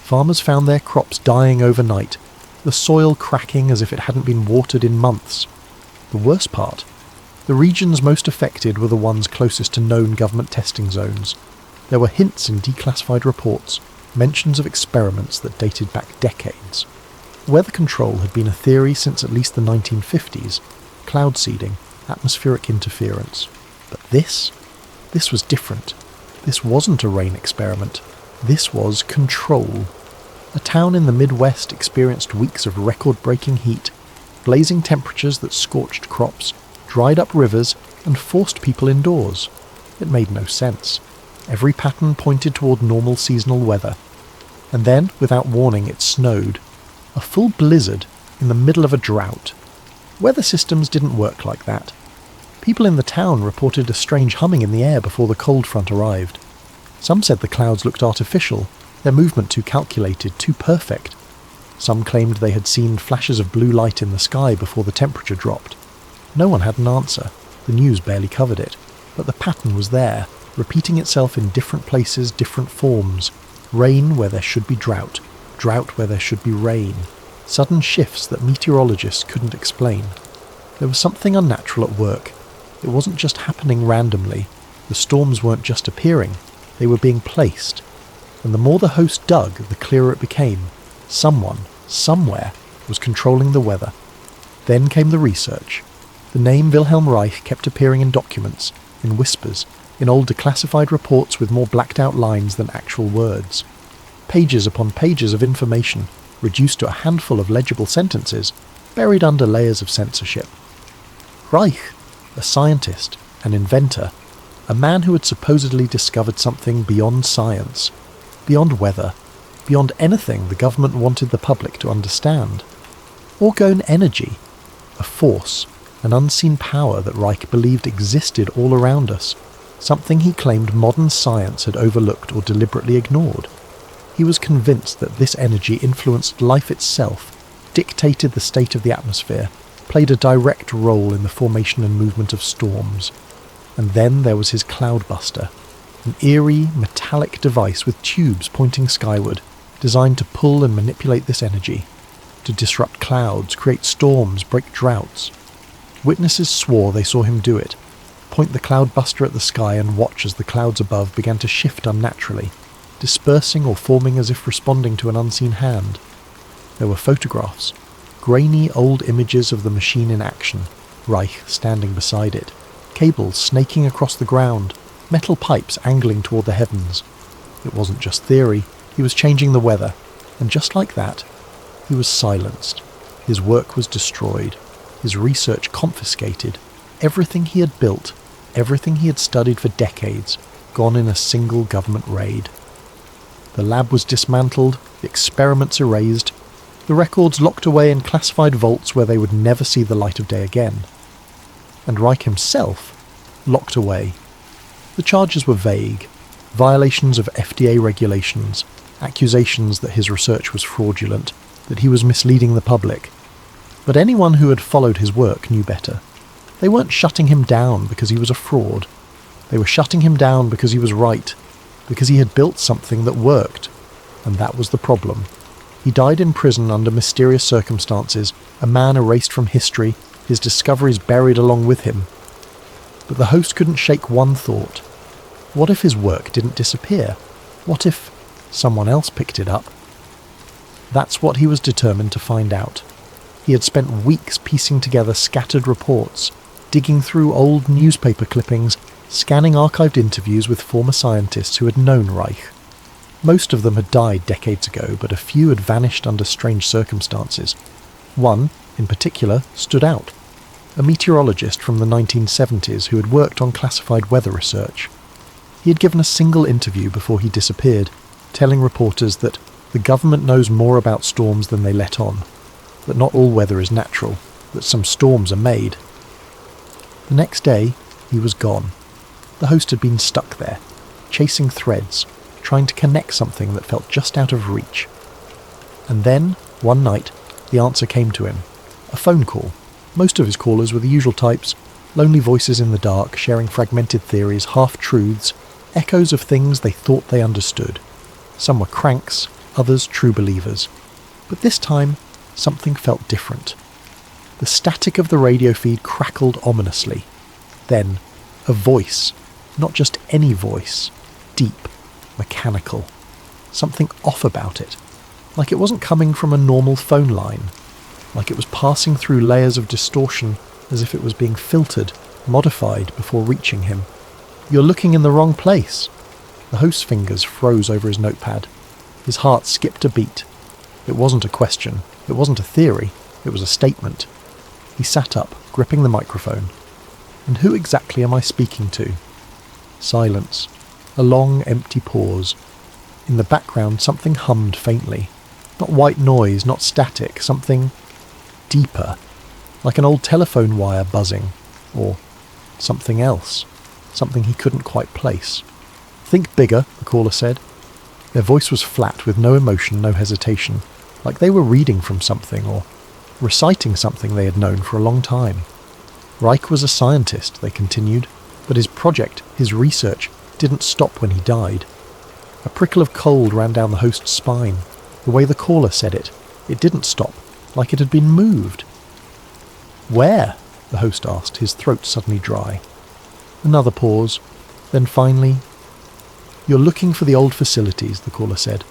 Farmers found their crops dying overnight, the soil cracking as if it hadn't been watered in months. The worst part, the regions most affected were the ones closest to known government testing zones. There were hints in declassified reports, mentions of experiments that dated back decades. Weather control had been a theory since at least the 1950s, cloud seeding, atmospheric interference. But this was different. This wasn't a rain experiment. This was control. A town in the Midwest experienced weeks of record-breaking heat, blazing temperatures that scorched crops, dried up rivers, and forced people indoors. It made no sense. Every pattern pointed toward normal seasonal weather. And then, without warning, it snowed. A full blizzard in the middle of a drought. Weather systems didn't work like that. People in the town reported a strange humming in the air before the cold front arrived. Some said the clouds looked artificial, their movement too calculated, too perfect. Some claimed they had seen flashes of blue light in the sky before the temperature dropped. No one had an answer. The news barely covered it. But the pattern was there, repeating itself in different places, different forms. Rain where there should be drought. Drought where there should be rain. Sudden shifts that meteorologists couldn't explain. There was something unnatural at work. It wasn't just happening randomly. The storms weren't just appearing. They were being placed. And the more the host dug, the clearer it became. Someone, somewhere, was controlling the weather. Then came the research. The name Wilhelm Reich kept appearing in documents, in whispers, in old declassified reports with more blacked out lines than actual words. Pages upon pages of information, reduced to a handful of legible sentences, buried under layers of censorship. Reich, a scientist, an inventor, a man who had supposedly discovered something beyond science, beyond weather, beyond anything the government wanted the public to understand. Orgone energy, a force, an unseen power that Reich believed existed all around us, something he claimed modern science had overlooked or deliberately ignored. He was convinced that this energy influenced life itself, dictated the state of the atmosphere, played a direct role in the formation and movement of storms. And then there was his cloudbuster, an eerie, metallic device with tubes pointing skyward, designed to pull and manipulate this energy, to disrupt clouds, create storms, break droughts. Witnesses swore they saw him do it, point the cloudbuster at the sky and watch as the clouds above began to shift unnaturally, dispersing or forming as if responding to an unseen hand. There were photographs, grainy old images of the machine in action, Reich standing beside it, cables snaking across the ground, metal pipes angling toward the heavens. It wasn't just theory, he was changing the weather, and just like that, he was silenced. His work was destroyed, his research confiscated, everything he had built, everything he had studied for decades, gone in a single government raid. The lab was dismantled, the experiments erased, the records locked away in classified vaults where they would never see the light of day again. And Reich himself, locked away. The charges were vague, violations of FDA regulations, accusations that his research was fraudulent, that he was misleading the public. But anyone who had followed his work knew better. They weren't shutting him down because he was a fraud. They were shutting him down because he was right, because he had built something that worked. And that was the problem. He died in prison under mysterious circumstances, a man erased from history, his discoveries buried along with him. But the host couldn't shake one thought. What if his work didn't disappear? What if someone else picked it up? That's what he was determined to find out. He had spent weeks piecing together scattered reports, digging through old newspaper clippings, scanning archived interviews with former scientists who had known Reich. Most of them had died decades ago, but a few had vanished under strange circumstances. One, in particular, stood out. A meteorologist from the 1970s who had worked on classified weather research. He had given a single interview before he disappeared, telling reporters that the government knows more about storms than they let on, that not all weather is natural, that some storms are made. The next day, he was gone. The host had been stuck there, chasing threads, trying to connect something that felt just out of reach. And then, one night, the answer came to him. A phone call. Most of his callers were the usual types, lonely voices in the dark, sharing fragmented theories, half-truths, echoes of things they thought they understood. Some were cranks, others true believers. But this time, something felt different. The static of the radio feed crackled ominously. Then, a voice, not just any voice, deep, mechanical. Something off about it, like it wasn't coming from a normal phone line, like it was passing through layers of distortion as if it was being filtered, modified before reaching him. "You're looking in the wrong place." The host's fingers froze over his notepad. His heart skipped a beat. It wasn't a question, it wasn't a theory, it was a statement. He sat up, gripping the microphone. And who exactly am I speaking to? Silence. A long, empty pause. In the background, something hummed faintly. Not white noise, not static, something deeper, like an old telephone wire buzzing, or something else, something he couldn't quite place. "Think bigger," the caller said. Their voice was flat, with no emotion, no hesitation, like they were reading from something or reciting something they had known for a long time. Reich was a scientist, they continued, but his project, his research, didn't stop when he died. A prickle of cold ran down the host's spine. The way the caller said it didn't stop, like it had been moved. "Where?" the host asked, his throat suddenly dry. Another pause. Then finally, "You're looking for the old facilities," the caller said.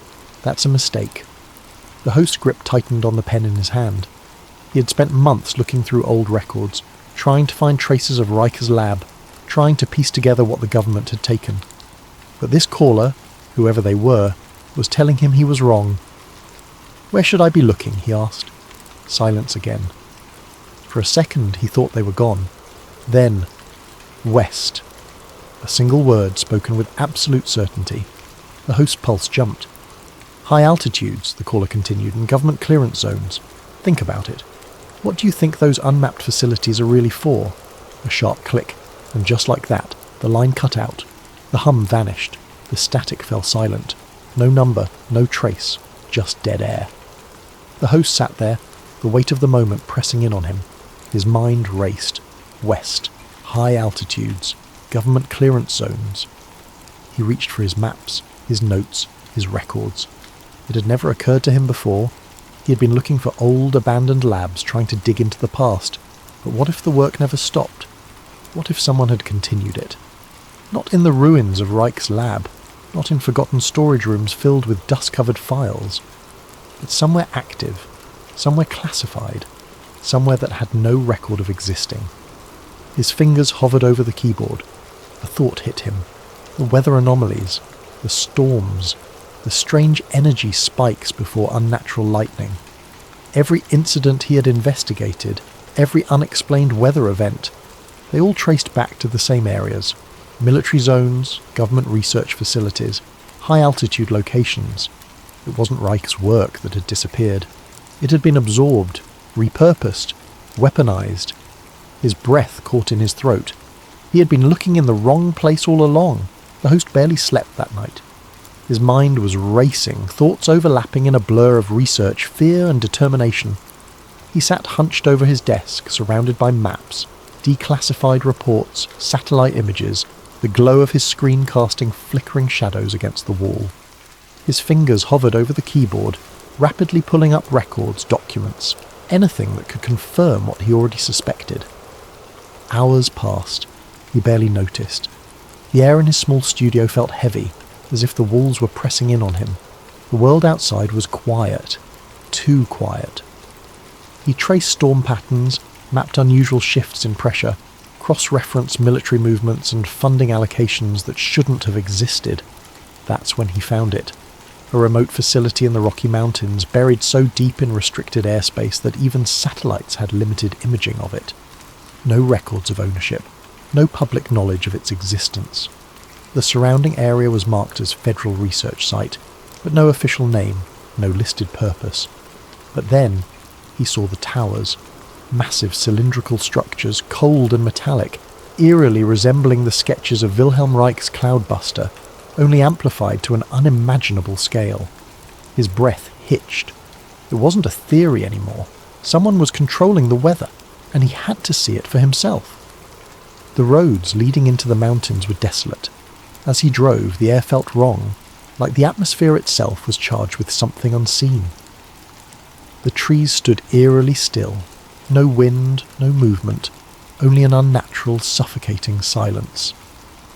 "That's a mistake." The host's grip tightened on the pen in his hand. He had spent months looking through old records, trying to find traces of Reich's lab, trying to piece together what the government had taken. But this caller, whoever they were, was telling him he was wrong. "Where should I be looking?" he asked. Silence again. For a second he thought they were gone. Then, "West." A single word spoken with absolute certainty. The host's pulse jumped. "High altitudes," the caller continued, "and government clearance zones. Think about it. What do you think those unmapped facilities are really for?" A sharp click, and just like that, the line cut out. The hum vanished. The static fell silent. No number, no trace, just dead air. The host sat there, the weight of the moment pressing in on him. His mind raced. West. High altitudes. Government clearance zones. He reached for his maps, his notes, his records. It had never occurred to him before. He had been looking for old, abandoned labs, trying to dig into the past. But what if the work never stopped? What if someone had continued it? Not in the ruins of Reich's lab, not in forgotten storage rooms filled with dust-covered files, but somewhere active, somewhere classified, somewhere that had no record of existing. His fingers hovered over the keyboard. A thought hit him. The weather anomalies, the storms, the strange energy spikes before unnatural lightning. Every incident he had investigated, every unexplained weather event, they all traced back to the same areas. Military zones, government research facilities, high-altitude locations. It wasn't Reich's work that had disappeared. It had been absorbed, repurposed, weaponized. His breath caught in his throat. He had been looking in the wrong place all along. The host barely slept that night. His mind was racing, thoughts overlapping in a blur of research, fear and determination. He sat hunched over his desk, surrounded by maps, declassified reports, satellite images, the glow of his screen casting flickering shadows against the wall. His fingers hovered over the keyboard, rapidly pulling up records, documents, anything that could confirm what he already suspected. Hours passed. He barely noticed. The air in his small studio felt heavy, as if the walls were pressing in on him. The world outside was quiet. Too quiet. He traced storm patterns, mapped unusual shifts in pressure, cross-referenced military movements and funding allocations that shouldn't have existed. That's when he found it. A remote facility in the Rocky Mountains, buried so deep in restricted airspace that even satellites had limited imaging of it. No records of ownership. No public knowledge of its existence. The surrounding area was marked as Federal Research Site, but no official name, no listed purpose. But then he saw the towers. Massive cylindrical structures, cold and metallic, eerily resembling the sketches of Wilhelm Reich's Cloudbuster, only amplified to an unimaginable scale. His breath hitched. It wasn't a theory anymore. Someone was controlling the weather, and he had to see it for himself. The roads leading into the mountains were desolate. As he drove, the air felt wrong, like the atmosphere itself was charged with something unseen. The trees stood eerily still. No wind, no movement, only an unnatural, suffocating silence.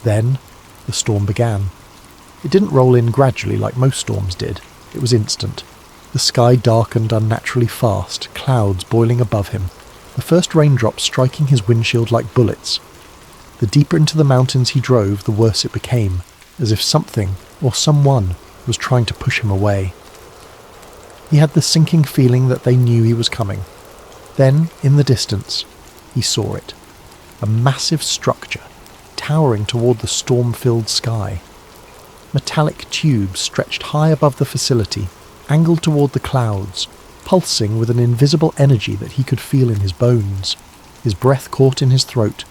Then the storm began. It didn't roll in gradually like most storms did. It was instant. The sky darkened unnaturally fast, clouds boiling above him, the first raindrops striking his windshield like bullets. The deeper into the mountains he drove, the worse it became, as if something, or someone, was trying to push him away. He had the sinking feeling that they knew he was coming. Then, in the distance, he saw it. A massive structure, towering toward the storm-filled sky. Metallic tubes stretched high above the facility, angled toward the clouds, pulsing with an invisible energy that he could feel in his bones. His breath caught in his throat.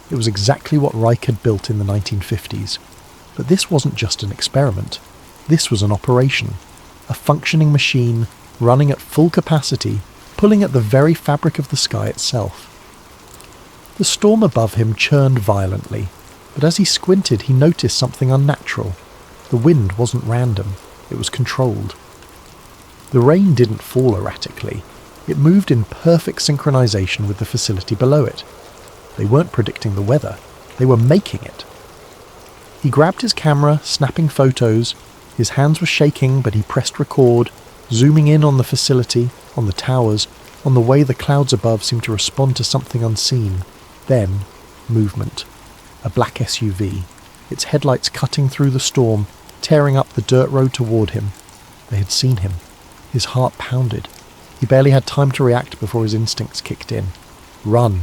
It was exactly what Reich had built in the 1950s. But this wasn't just an experiment. This was an operation. A functioning machine, running at full capacity, pulling at the very fabric of the sky itself. The storm above him churned violently, but as he squinted he noticed something unnatural. The wind wasn't random, it was controlled. The rain didn't fall erratically, it moved in perfect synchronization with the facility below it. They weren't predicting the weather, they were making it. He grabbed his camera, snapping photos. His hands were shaking, but he pressed record, zooming in on the facility, on the towers, on the way the clouds above seemed to respond to something unseen. Then, movement. A black SUV, its headlights cutting through the storm, tearing up the dirt road toward him. They had seen him. His heart pounded. He barely had time to react before his instincts kicked in. Run.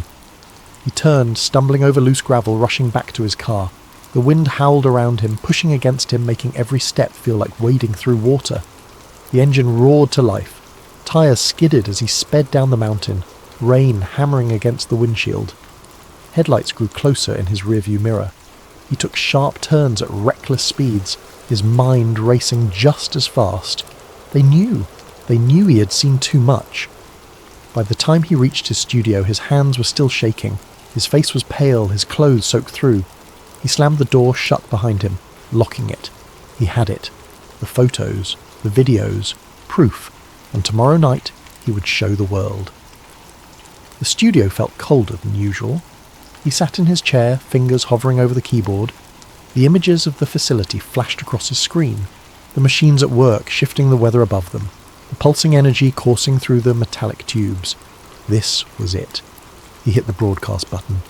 He turned, stumbling over loose gravel, rushing back to his car. The wind howled around him, pushing against him, making every step feel like wading through water. The engine roared to life. Tires skidded as he sped down the mountain, rain hammering against the windshield. Headlights grew closer in his rearview mirror. He took sharp turns at reckless speeds, his mind racing just as fast. They knew he had seen too much. By the time he reached his studio, his hands were still shaking. His face was pale, his clothes soaked through. He slammed the door shut behind him, locking it. He had it. The photos, the videos, proof, and tomorrow night he would show the world. The studio felt colder than usual. He sat in his chair, fingers hovering over the keyboard. The images of the facility flashed across his screen, the machines at work shifting the weather above them, the pulsing energy coursing through the metallic tubes. This was it. He hit the broadcast button.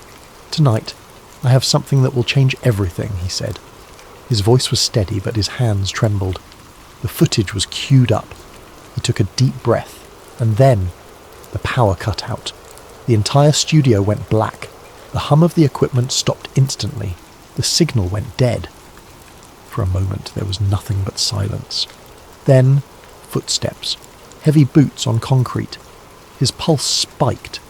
"Tonight, I have something that will change everything," he said. His voice was steady, but his hands trembled. The footage was queued up. He took a deep breath, and then the power cut out. The entire studio went black. The hum of the equipment stopped instantly. The signal went dead. For a moment there was nothing but silence. Then, footsteps, heavy boots on concrete. His pulse spiked.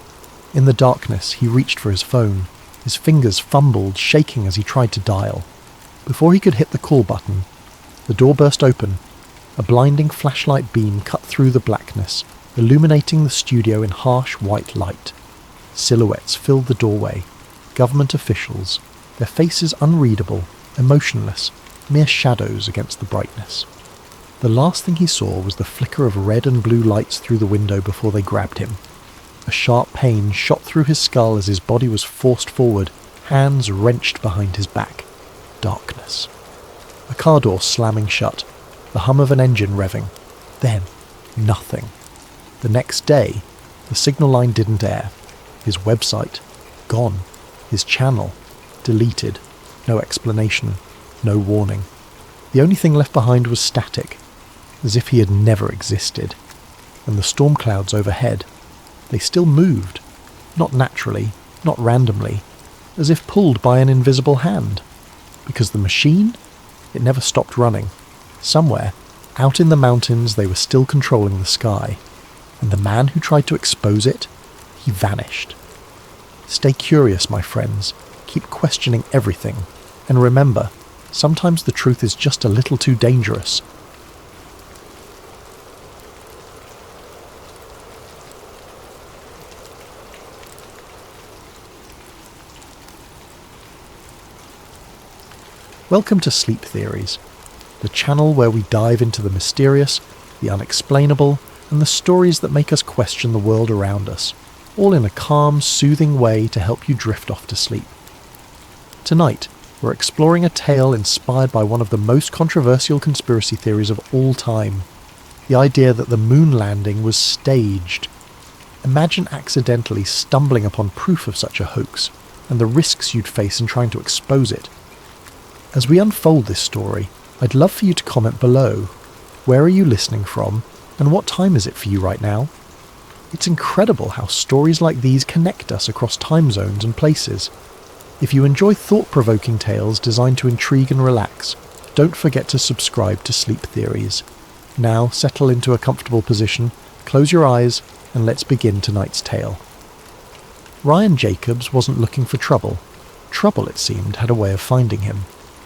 In the darkness, he reached for his phone. His fingers fumbled, shaking as he tried to dial. Before he could hit the call button, the door burst open. A blinding flashlight beam cut through the blackness, illuminating the studio in harsh white light. Silhouettes filled the doorway. Government officials, their faces unreadable, emotionless, mere shadows against the brightness. The last thing he saw was the flicker of red and blue lights through the window before they grabbed him. A sharp pain shot through his skull as his body was forced forward, hands wrenched behind his back. Darkness. A car door slamming shut, the hum of an engine revving. Then, nothing. The next day, the signal line didn't air. His website, gone. His channel, deleted. No explanation, no warning. The only thing left behind was static, as if he had never existed. And the storm clouds overhead, they still moved. Not naturally, not randomly, as if pulled by an invisible hand. Because the machine, it never stopped running. Somewhere, out in the mountains, they were still controlling the sky. And the man who tried to expose it, he vanished. Stay curious, my friends. Keep questioning everything. And remember, sometimes the truth is just a little too dangerous. Welcome to Sleep Theories, the channel where we dive into the mysterious, the unexplainable, and the stories that make us question the world around us, all in a calm, soothing way to help you drift off to sleep. Tonight, we're exploring a tale inspired by one of the most controversial conspiracy theories of all time, the idea that the moon landing was staged. Imagine accidentally stumbling upon proof of such a hoax, and the risks you'd face in trying to expose it. As we unfold this story, I'd love for you to comment below. Where are you listening from, and what time is it for you right now? It's incredible how stories like these connect us across time zones and places. If you enjoy thought-provoking tales designed to intrigue and relax, don't forget to subscribe to Sleep Theories. Now settle into a comfortable position, close your eyes, and let's begin tonight's tale. Ryan Jacobs wasn't looking for trouble. Trouble, it seemed, had a way of finding him.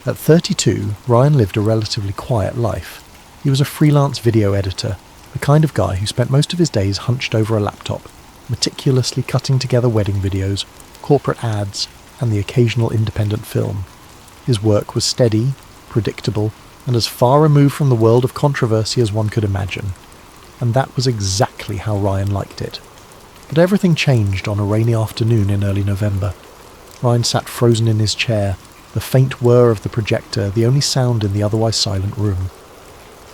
At 32, Ryan lived a relatively quiet life. He was a freelance video editor, the kind of guy who spent most of his days hunched over a laptop, meticulously cutting together wedding videos, corporate ads, and the occasional independent film. His work was steady, predictable, and as far removed from the world of controversy as one could imagine. And that was exactly how Ryan liked it. But everything changed on a rainy afternoon in early November. Ryan sat frozen in his chair, the faint whir of the projector the only sound in the otherwise silent room.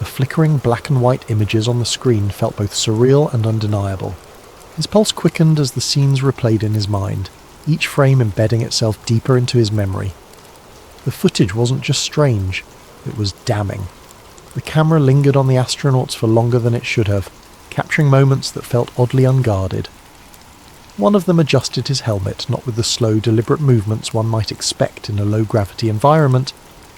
The flickering black and white images on the screen felt both surreal and undeniable. His pulse quickened as the scenes replayed in his mind, each frame embedding itself deeper into his memory. The footage wasn't just strange, it was damning. The camera lingered on the astronauts for longer than it should have, capturing moments that felt oddly unguarded. One of them adjusted his helmet, not with the slow, deliberate movements one might expect in a low-gravity environment,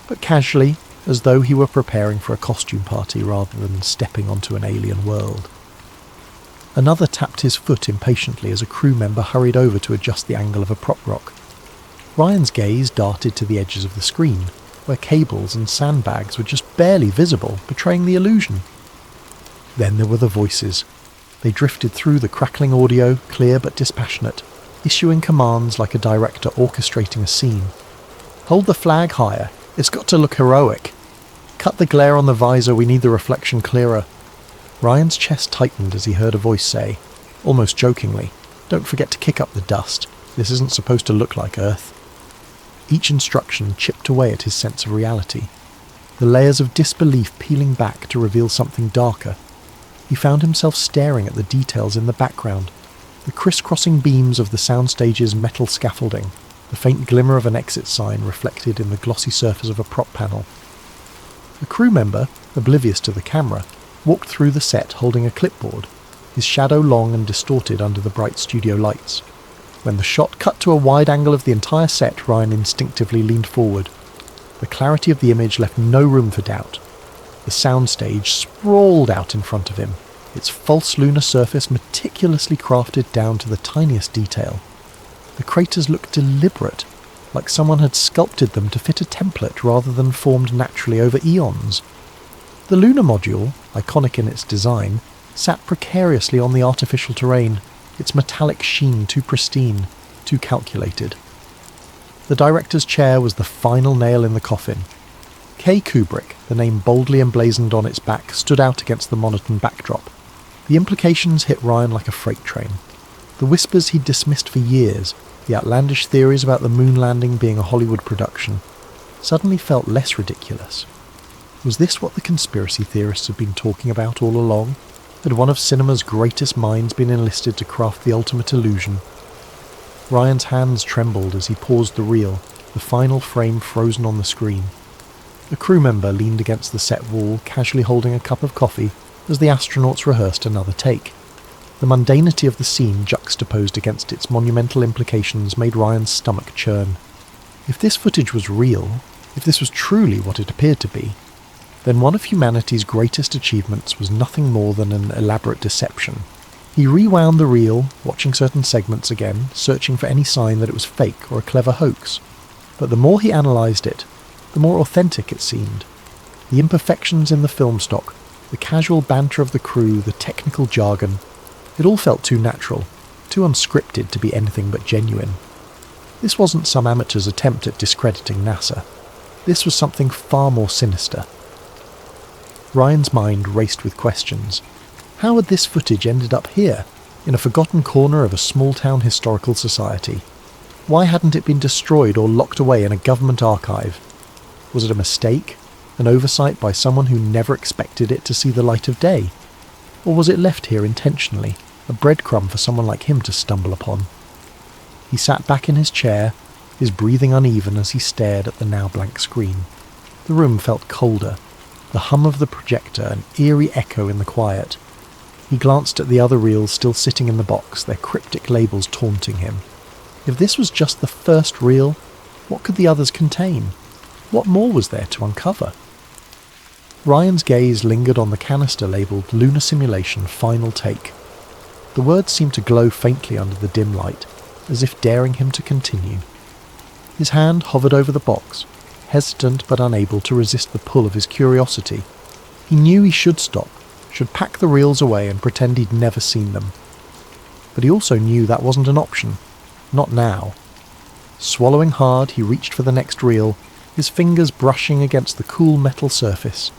but casually, as though he were preparing for a costume party rather than stepping onto an alien world. Another tapped his foot impatiently as a crew member hurried over to adjust the angle of a prop rock. Ryan's gaze darted to the edges of the screen, where cables and sandbags were just barely visible, betraying the illusion. Then there were the voices. They drifted through the crackling audio, clear but dispassionate, issuing commands like a director orchestrating a scene. Hold the flag higher. It's got to look heroic. Cut the glare on the visor. We need the reflection clearer. Ryan's chest tightened as he heard a voice say, almost jokingly, "Don't forget to kick up the dust. This isn't supposed to look like Earth." Each instruction chipped away at his sense of reality, the layers of disbelief peeling back to reveal something darker. He found himself staring at the details in the background, the crisscrossing beams of the soundstage's metal scaffolding, the faint glimmer of an exit sign reflected in the glossy surface of a prop panel. A crew member, oblivious to the camera, walked through the set holding a clipboard, his shadow long and distorted under the bright studio lights. When the shot cut to a wide angle of the entire set, Ryan instinctively leaned forward. The clarity of the image left no room for doubt. The soundstage sprawled out in front of him, its false lunar surface meticulously crafted down to the tiniest detail. The craters looked deliberate, like someone had sculpted them to fit a template rather than formed naturally over eons. The lunar module, iconic in its design, sat precariously on the artificial terrain, its metallic sheen too pristine, too calculated. The director's chair was the final nail in the coffin. K. Kubrick, the name boldly emblazoned on its back, stood out against the monotone backdrop. The implications hit Ryan like a freight train. The whispers he'd dismissed for years, the outlandish theories about the moon landing being a Hollywood production, suddenly felt less ridiculous. Was this what the conspiracy theorists had been talking about all along? Had one of cinema's greatest minds been enlisted to craft the ultimate illusion? Ryan's hands trembled as he paused the reel, the final frame frozen on the screen. A crew member leaned against the set wall, casually holding a cup of coffee, as the astronauts rehearsed another take. The mundanity of the scene juxtaposed against its monumental implications made Ryan's stomach churn. If this footage was real, if this was truly what it appeared to be, then one of humanity's greatest achievements was nothing more than an elaborate deception. He rewound the reel, watching certain segments again, searching for any sign that it was fake or a clever hoax. But the more he analysed it, the more authentic it seemed. The imperfections in the film stock, the casual banter of the crew, the technical jargon, it all felt too natural, too unscripted to be anything but genuine. This wasn't some amateur's attempt at discrediting NASA. This was something far more sinister. Ryan's mind raced with questions. How had this footage ended up here, in a forgotten corner of a small-town historical society? Why hadn't it been destroyed or locked away in a government archive? Was it a mistake? An oversight by someone who never expected it to see the light of day? Or was it left here intentionally, a breadcrumb for someone like him to stumble upon? He sat back in his chair, his breathing uneven as he stared at the now blank screen. The room felt colder, the hum of the projector an eerie echo in the quiet. He glanced at the other reels still sitting in the box, their cryptic labels taunting him. If this was just the first reel, what could the others contain? What more was there to uncover? Ryan's gaze lingered on the canister labelled Lunar Simulation Final Take. The words seemed to glow faintly under the dim light, as if daring him to continue. His hand hovered over the box, hesitant but unable to resist the pull of his curiosity. He knew he should stop, should pack the reels away and pretend he'd never seen them. But he also knew that wasn't an option. Not now. Swallowing hard, he reached for the next reel, his fingers brushing against the cool metal surface.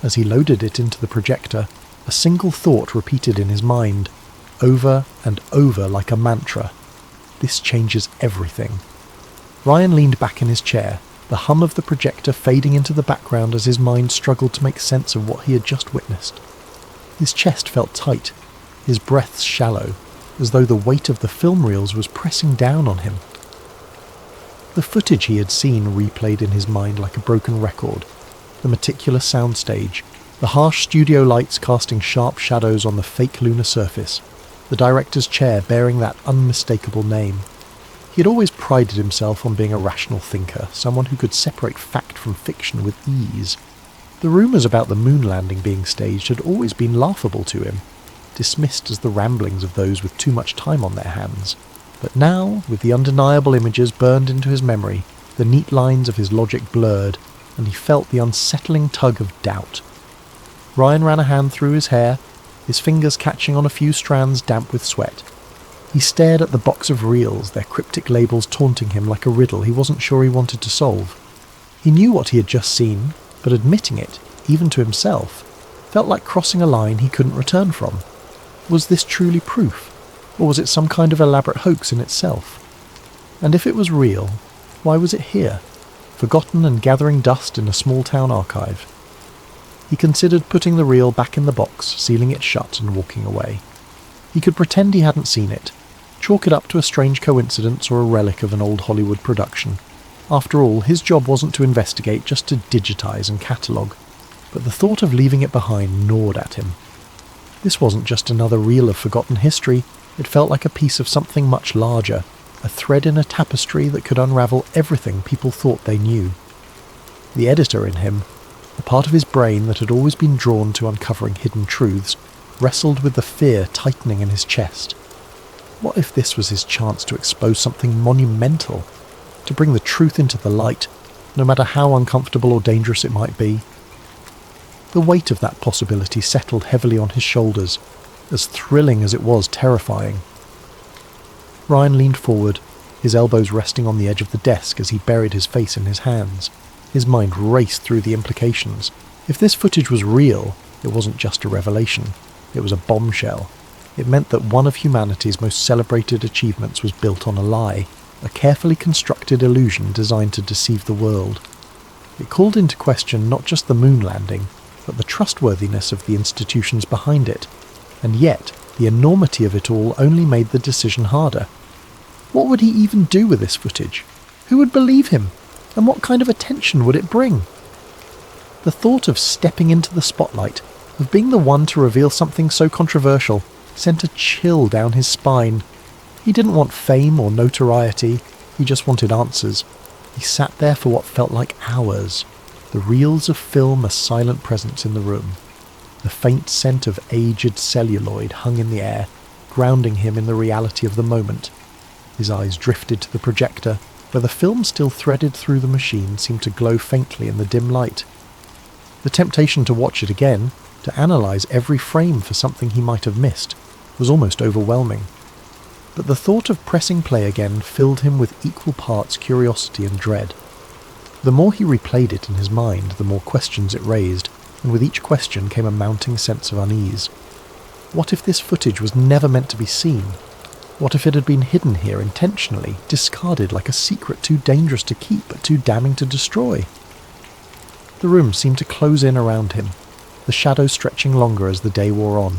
As he loaded it into the projector, a single thought repeated in his mind, over and over like a mantra. This changes everything. Ryan leaned back in his chair, the hum of the projector fading into the background as his mind struggled to make sense of what he had just witnessed. His chest felt tight, his breaths shallow, as though the weight of the film reels was pressing down on him. The footage he had seen replayed in his mind like a broken record. The meticulous soundstage, the harsh studio lights casting sharp shadows on the fake lunar surface, the director's chair bearing that unmistakable name. He had always prided himself on being a rational thinker, someone who could separate fact from fiction with ease. The rumours about the moon landing being staged had always been laughable to him, dismissed as the ramblings of those with too much time on their hands. But now, with the undeniable images burned into his memory, the neat lines of his logic blurred, and he felt the unsettling tug of doubt. Ryan ran a hand through his hair, his fingers catching on a few strands damp with sweat. He stared at the box of reels, their cryptic labels taunting him like a riddle he wasn't sure he wanted to solve. He knew what he had just seen, but admitting it, even to himself, felt like crossing a line he couldn't return from. Was this truly proof? Or was it some kind of elaborate hoax in itself? And if it was real, why was it here, forgotten and gathering dust in a small-town archive? He considered putting the reel back in the box, sealing it shut and walking away. He could pretend he hadn't seen it, chalk it up to a strange coincidence or a relic of an old Hollywood production. After all, his job wasn't to investigate, just to digitize and catalogue. But the thought of leaving it behind gnawed at him. This wasn't just another reel of forgotten history, it felt like a piece of something much larger, a thread in a tapestry that could unravel everything people thought they knew. The editor in him, the part of his brain that had always been drawn to uncovering hidden truths, wrestled with the fear tightening in his chest. What if this was his chance to expose something monumental, to bring the truth into the light, no matter how uncomfortable or dangerous it might be? The weight of that possibility settled heavily on his shoulders, as thrilling as it was terrifying. Ryan leaned forward, his elbows resting on the edge of the desk as he buried his face in his hands. His mind raced through the implications. If this footage was real, it wasn't just a revelation. It was a bombshell. It meant that one of humanity's most celebrated achievements was built on a lie, a carefully constructed illusion designed to deceive the world. It called into question not just the moon landing, but the trustworthiness of the institutions behind it. And yet, the enormity of it all only made the decision harder. What would he even do with this footage? Who would believe him? And what kind of attention would it bring? The thought of stepping into the spotlight, of being the one to reveal something so controversial, sent a chill down his spine. He didn't want fame or notoriety, he just wanted answers. He sat there for what felt like hours, the reels of film a silent presence in the room. The faint scent of aged celluloid hung in the air, grounding him in the reality of the moment. His eyes drifted to the projector, where the film still threaded through the machine seemed to glow faintly in the dim light. The temptation to watch it again, to analyse every frame for something he might have missed, was almost overwhelming. But the thought of pressing play again filled him with equal parts curiosity and dread. The more he replayed it in his mind, the more questions it raised, and with each question came a mounting sense of unease. What if this footage was never meant to be seen? What if it had been hidden here intentionally, discarded like a secret too dangerous to keep but too damning to destroy? The room seemed to close in around him, the shadows stretching longer as the day wore on.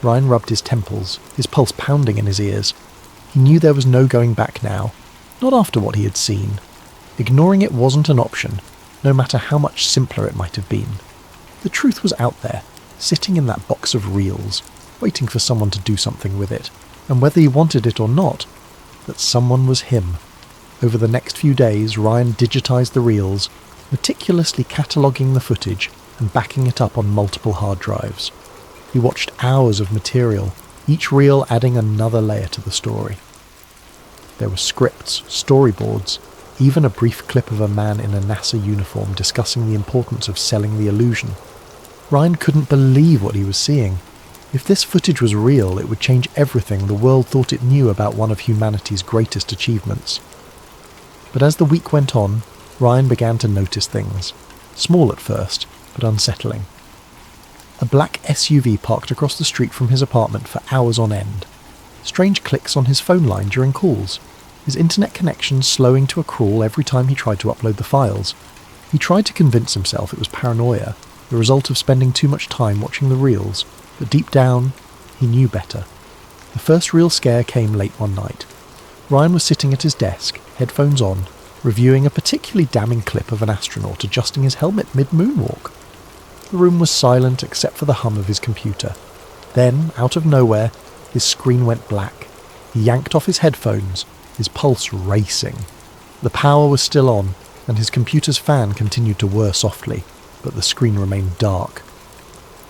Ryan rubbed his temples, his pulse pounding in his ears. He knew there was no going back now, not after what he had seen. Ignoring it wasn't an option, no matter how much simpler it might have been. The truth was out there, sitting in that box of reels, waiting for someone to do something with it, and whether he wanted it or not, that someone was him. Over the next few days, Ryan digitized the reels, meticulously cataloguing the footage and backing it up on multiple hard drives. He watched hours of material, each reel adding another layer to the story. There were scripts, storyboards, even a brief clip of a man in a NASA uniform discussing the importance of selling the illusion. Ryan couldn't believe what he was seeing. If this footage was real, it would change everything the world thought it knew about one of humanity's greatest achievements. But as the week went on, Ryan began to notice things. Small at first, but unsettling. A black SUV parked across the street from his apartment for hours on end. Strange clicks on his phone line during calls. His internet connection slowing to a crawl every time he tried to upload the files. He tried to convince himself it was paranoia, the result of spending too much time watching the reels, but deep down, he knew better. The first real scare came late one night. Ryan was sitting at his desk, headphones on, reviewing a particularly damning clip of an astronaut adjusting his helmet mid-moonwalk. The room was silent except for the hum of his computer. Then, out of nowhere, his screen went black. He yanked off his headphones, his pulse racing. The power was still on, and his computer's fan continued to whir softly, but the screen remained dark.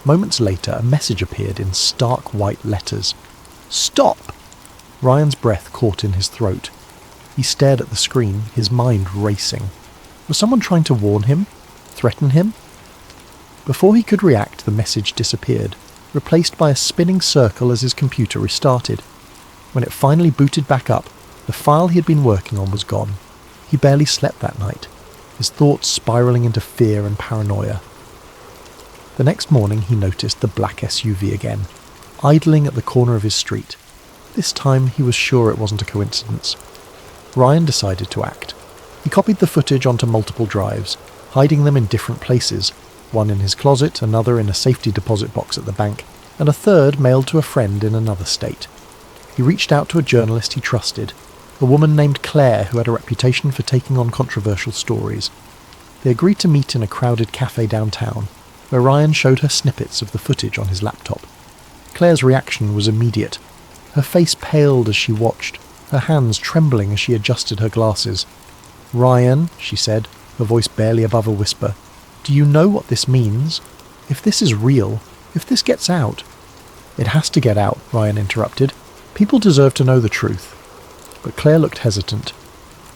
Moments later, a message appeared in stark white letters. "Stop!" Ryan's breath caught in his throat. He stared at the screen, his mind racing. Was someone trying to warn him? Threaten him? Before he could react, the message disappeared, replaced by a spinning circle as his computer restarted. When it finally booted back up, the file he had been working on was gone. He barely slept that night, his thoughts spiralling into fear and paranoia. The next morning he noticed the black SUV again, idling at the corner of his street. This time he was sure it wasn't a coincidence. Ryan decided to act. He copied the footage onto multiple drives, hiding them in different places, one in his closet, another in a safety deposit box at the bank, and a third mailed to a friend in another state. He reached out to a journalist he trusted, a woman named Claire who had a reputation for taking on controversial stories. They agreed to meet in a crowded cafe downtown, where Ryan showed her snippets of the footage on his laptop. Claire's reaction was immediate. Her face paled as she watched, her hands trembling as she adjusted her glasses. "Ryan," she said, her voice barely above a whisper, "do you know what this means? If this is real, if this gets out—" "It has to get out," Ryan interrupted. "People deserve to know the truth." But Claire looked hesitant.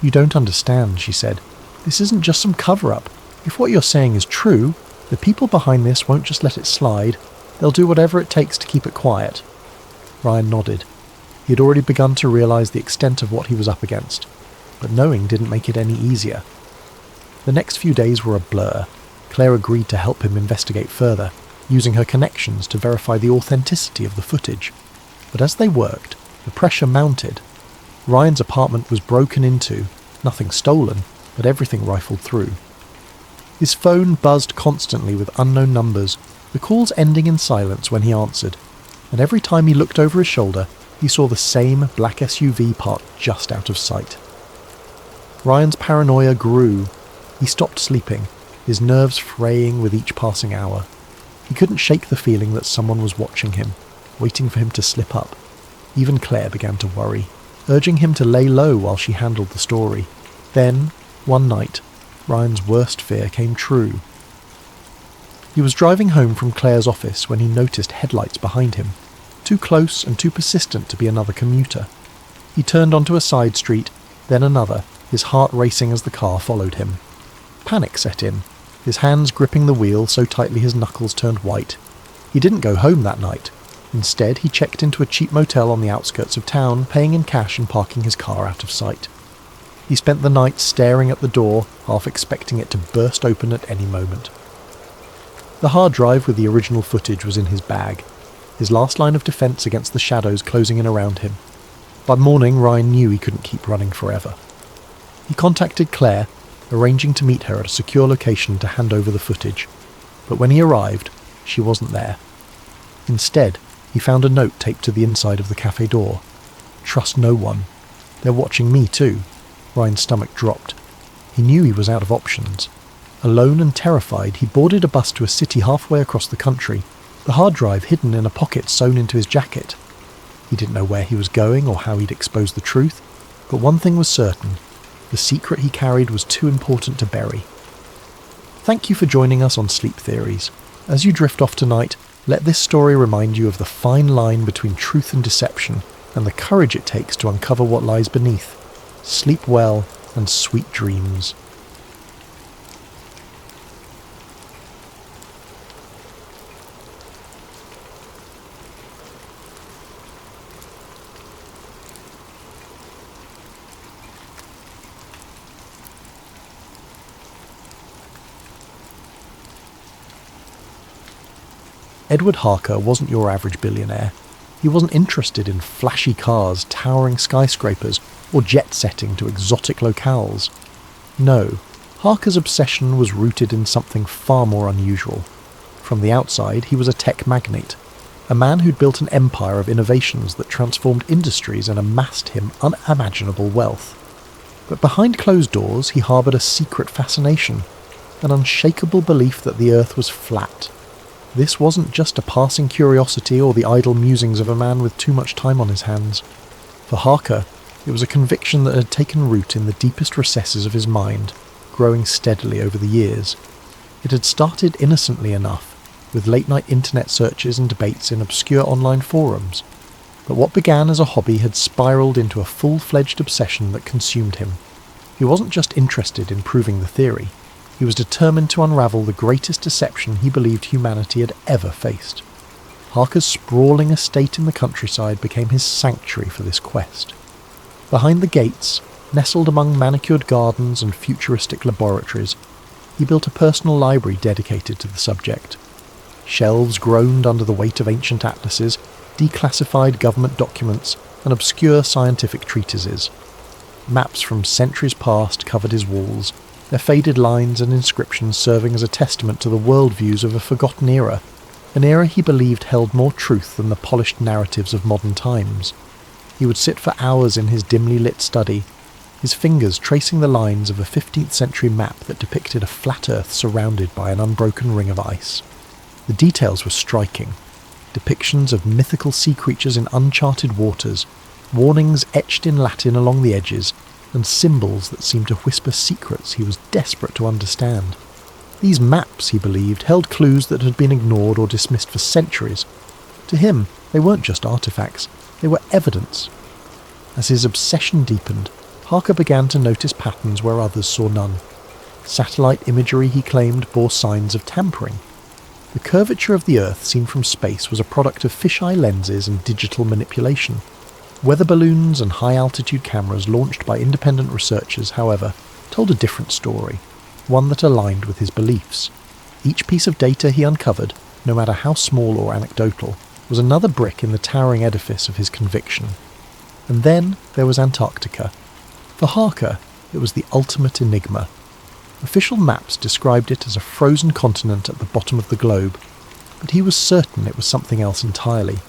"You don't understand," she said. "This isn't just some cover-up. If what you're saying is true, the people behind this won't just let it slide. They'll do whatever it takes to keep it quiet." Ryan nodded. He had already begun to realise the extent of what he was up against, but knowing didn't make it any easier. The next few days were a blur. Claire agreed to help him investigate further, using her connections to verify the authenticity of the footage. But as they worked, the pressure mounted. Ryan's apartment was broken into, nothing stolen, but everything rifled through. His phone buzzed constantly with unknown numbers, the calls ending in silence when he answered, and every time he looked over his shoulder, he saw the same black SUV parked just out of sight. Ryan's paranoia grew. He stopped sleeping, his nerves fraying with each passing hour. He couldn't shake the feeling that someone was watching him, waiting for him to slip up. Even Claire began to worry, urging him to lay low while she handled the story. Then, one night, Ryan's worst fear came true. He was driving home from Claire's office when he noticed headlights behind him, too close and too persistent to be another commuter. He turned onto a side street, then another, his heart racing as the car followed him. Panic set in, his hands gripping the wheel so tightly his knuckles turned white. He didn't go home that night. Instead, he checked into a cheap motel on the outskirts of town, paying in cash and parking his car out of sight. He spent the night staring at the door, half expecting it to burst open at any moment. The hard drive with the original footage was in his bag, his last line of defence against the shadows closing in around him. By morning, Ryan knew he couldn't keep running forever. He contacted Claire, arranging to meet her at a secure location to hand over the footage. But when he arrived, she wasn't there. Instead, he found a note taped to the inside of the cafe door. "Trust no one. They're watching me too." Ryan's stomach dropped. He knew he was out of options. Alone and terrified, he boarded a bus to a city halfway across the country, the hard drive hidden in a pocket sewn into his jacket. He didn't know where he was going or how he'd expose the truth, but one thing was certain. The secret he carried was too important to bury. Thank you for joining us on Sleep Theories. As you drift off tonight, let this story remind you of the fine line between truth and deception, and the courage it takes to uncover what lies beneath. Sleep well, and sweet dreams. Edward Harker wasn't your average billionaire. He wasn't interested in flashy cars, towering skyscrapers, or jet-setting to exotic locales. No, Harker's obsession was rooted in something far more unusual. From the outside, he was a tech magnate, a man who'd built an empire of innovations that transformed industries and amassed him unimaginable wealth. But behind closed doors, he harboured a secret fascination, an unshakable belief that the Earth was flat. This wasn't just a passing curiosity or the idle musings of a man with too much time on his hands. For Harker, it was a conviction that had taken root in the deepest recesses of his mind, growing steadily over the years. It had started innocently enough, with late-night internet searches and debates in obscure online forums. But what began as a hobby had spiralled into a full-fledged obsession that consumed him. He wasn't just interested in proving the theory. He was determined to unravel the greatest deception he believed humanity had ever faced. Harker's sprawling estate in the countryside became his sanctuary for this quest. Behind the gates, nestled among manicured gardens and futuristic laboratories, he built a personal library dedicated to the subject. Shelves groaned under the weight of ancient atlases, declassified government documents, and obscure scientific treatises. Maps from centuries past covered his walls, their faded lines and inscriptions serving as a testament to the worldviews of a forgotten era, an era he believed held more truth than the polished narratives of modern times. He would sit for hours in his dimly lit study, his fingers tracing the lines of a 15th century map that depicted a flat Earth surrounded by an unbroken ring of ice. The details were striking. Depictions of mythical sea creatures in uncharted waters, warnings etched in Latin along the edges, and symbols that seemed to whisper secrets he was desperate to understand. These maps, he believed, held clues that had been ignored or dismissed for centuries. To him, they weren't just artifacts, they were evidence. As his obsession deepened, Harker began to notice patterns where others saw none. Satellite imagery, he claimed, bore signs of tampering. The curvature of the Earth seen from space was a product of fisheye lenses and digital manipulation. Weather balloons and high-altitude cameras launched by independent researchers, however, told a different story, one that aligned with his beliefs. Each piece of data he uncovered, no matter how small or anecdotal, was another brick in the towering edifice of his conviction. And then there was Antarctica. For Harker, it was the ultimate enigma. Official maps described it as a frozen continent at the bottom of the globe, but he was certain it was something else entirely.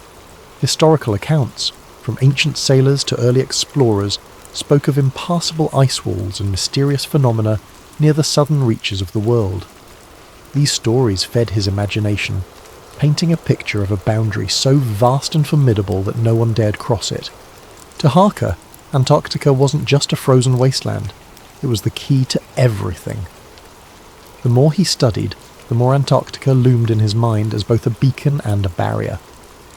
Historical accounts, from ancient sailors to early explorers, spoke of impassable ice walls and mysterious phenomena near the southern reaches of the world. These stories fed his imagination, painting a picture of a boundary so vast and formidable that no one dared cross it. To Harker, Antarctica wasn't just a frozen wasteland, it was the key to everything. The more he studied, the more Antarctica loomed in his mind as both a beacon and a barrier.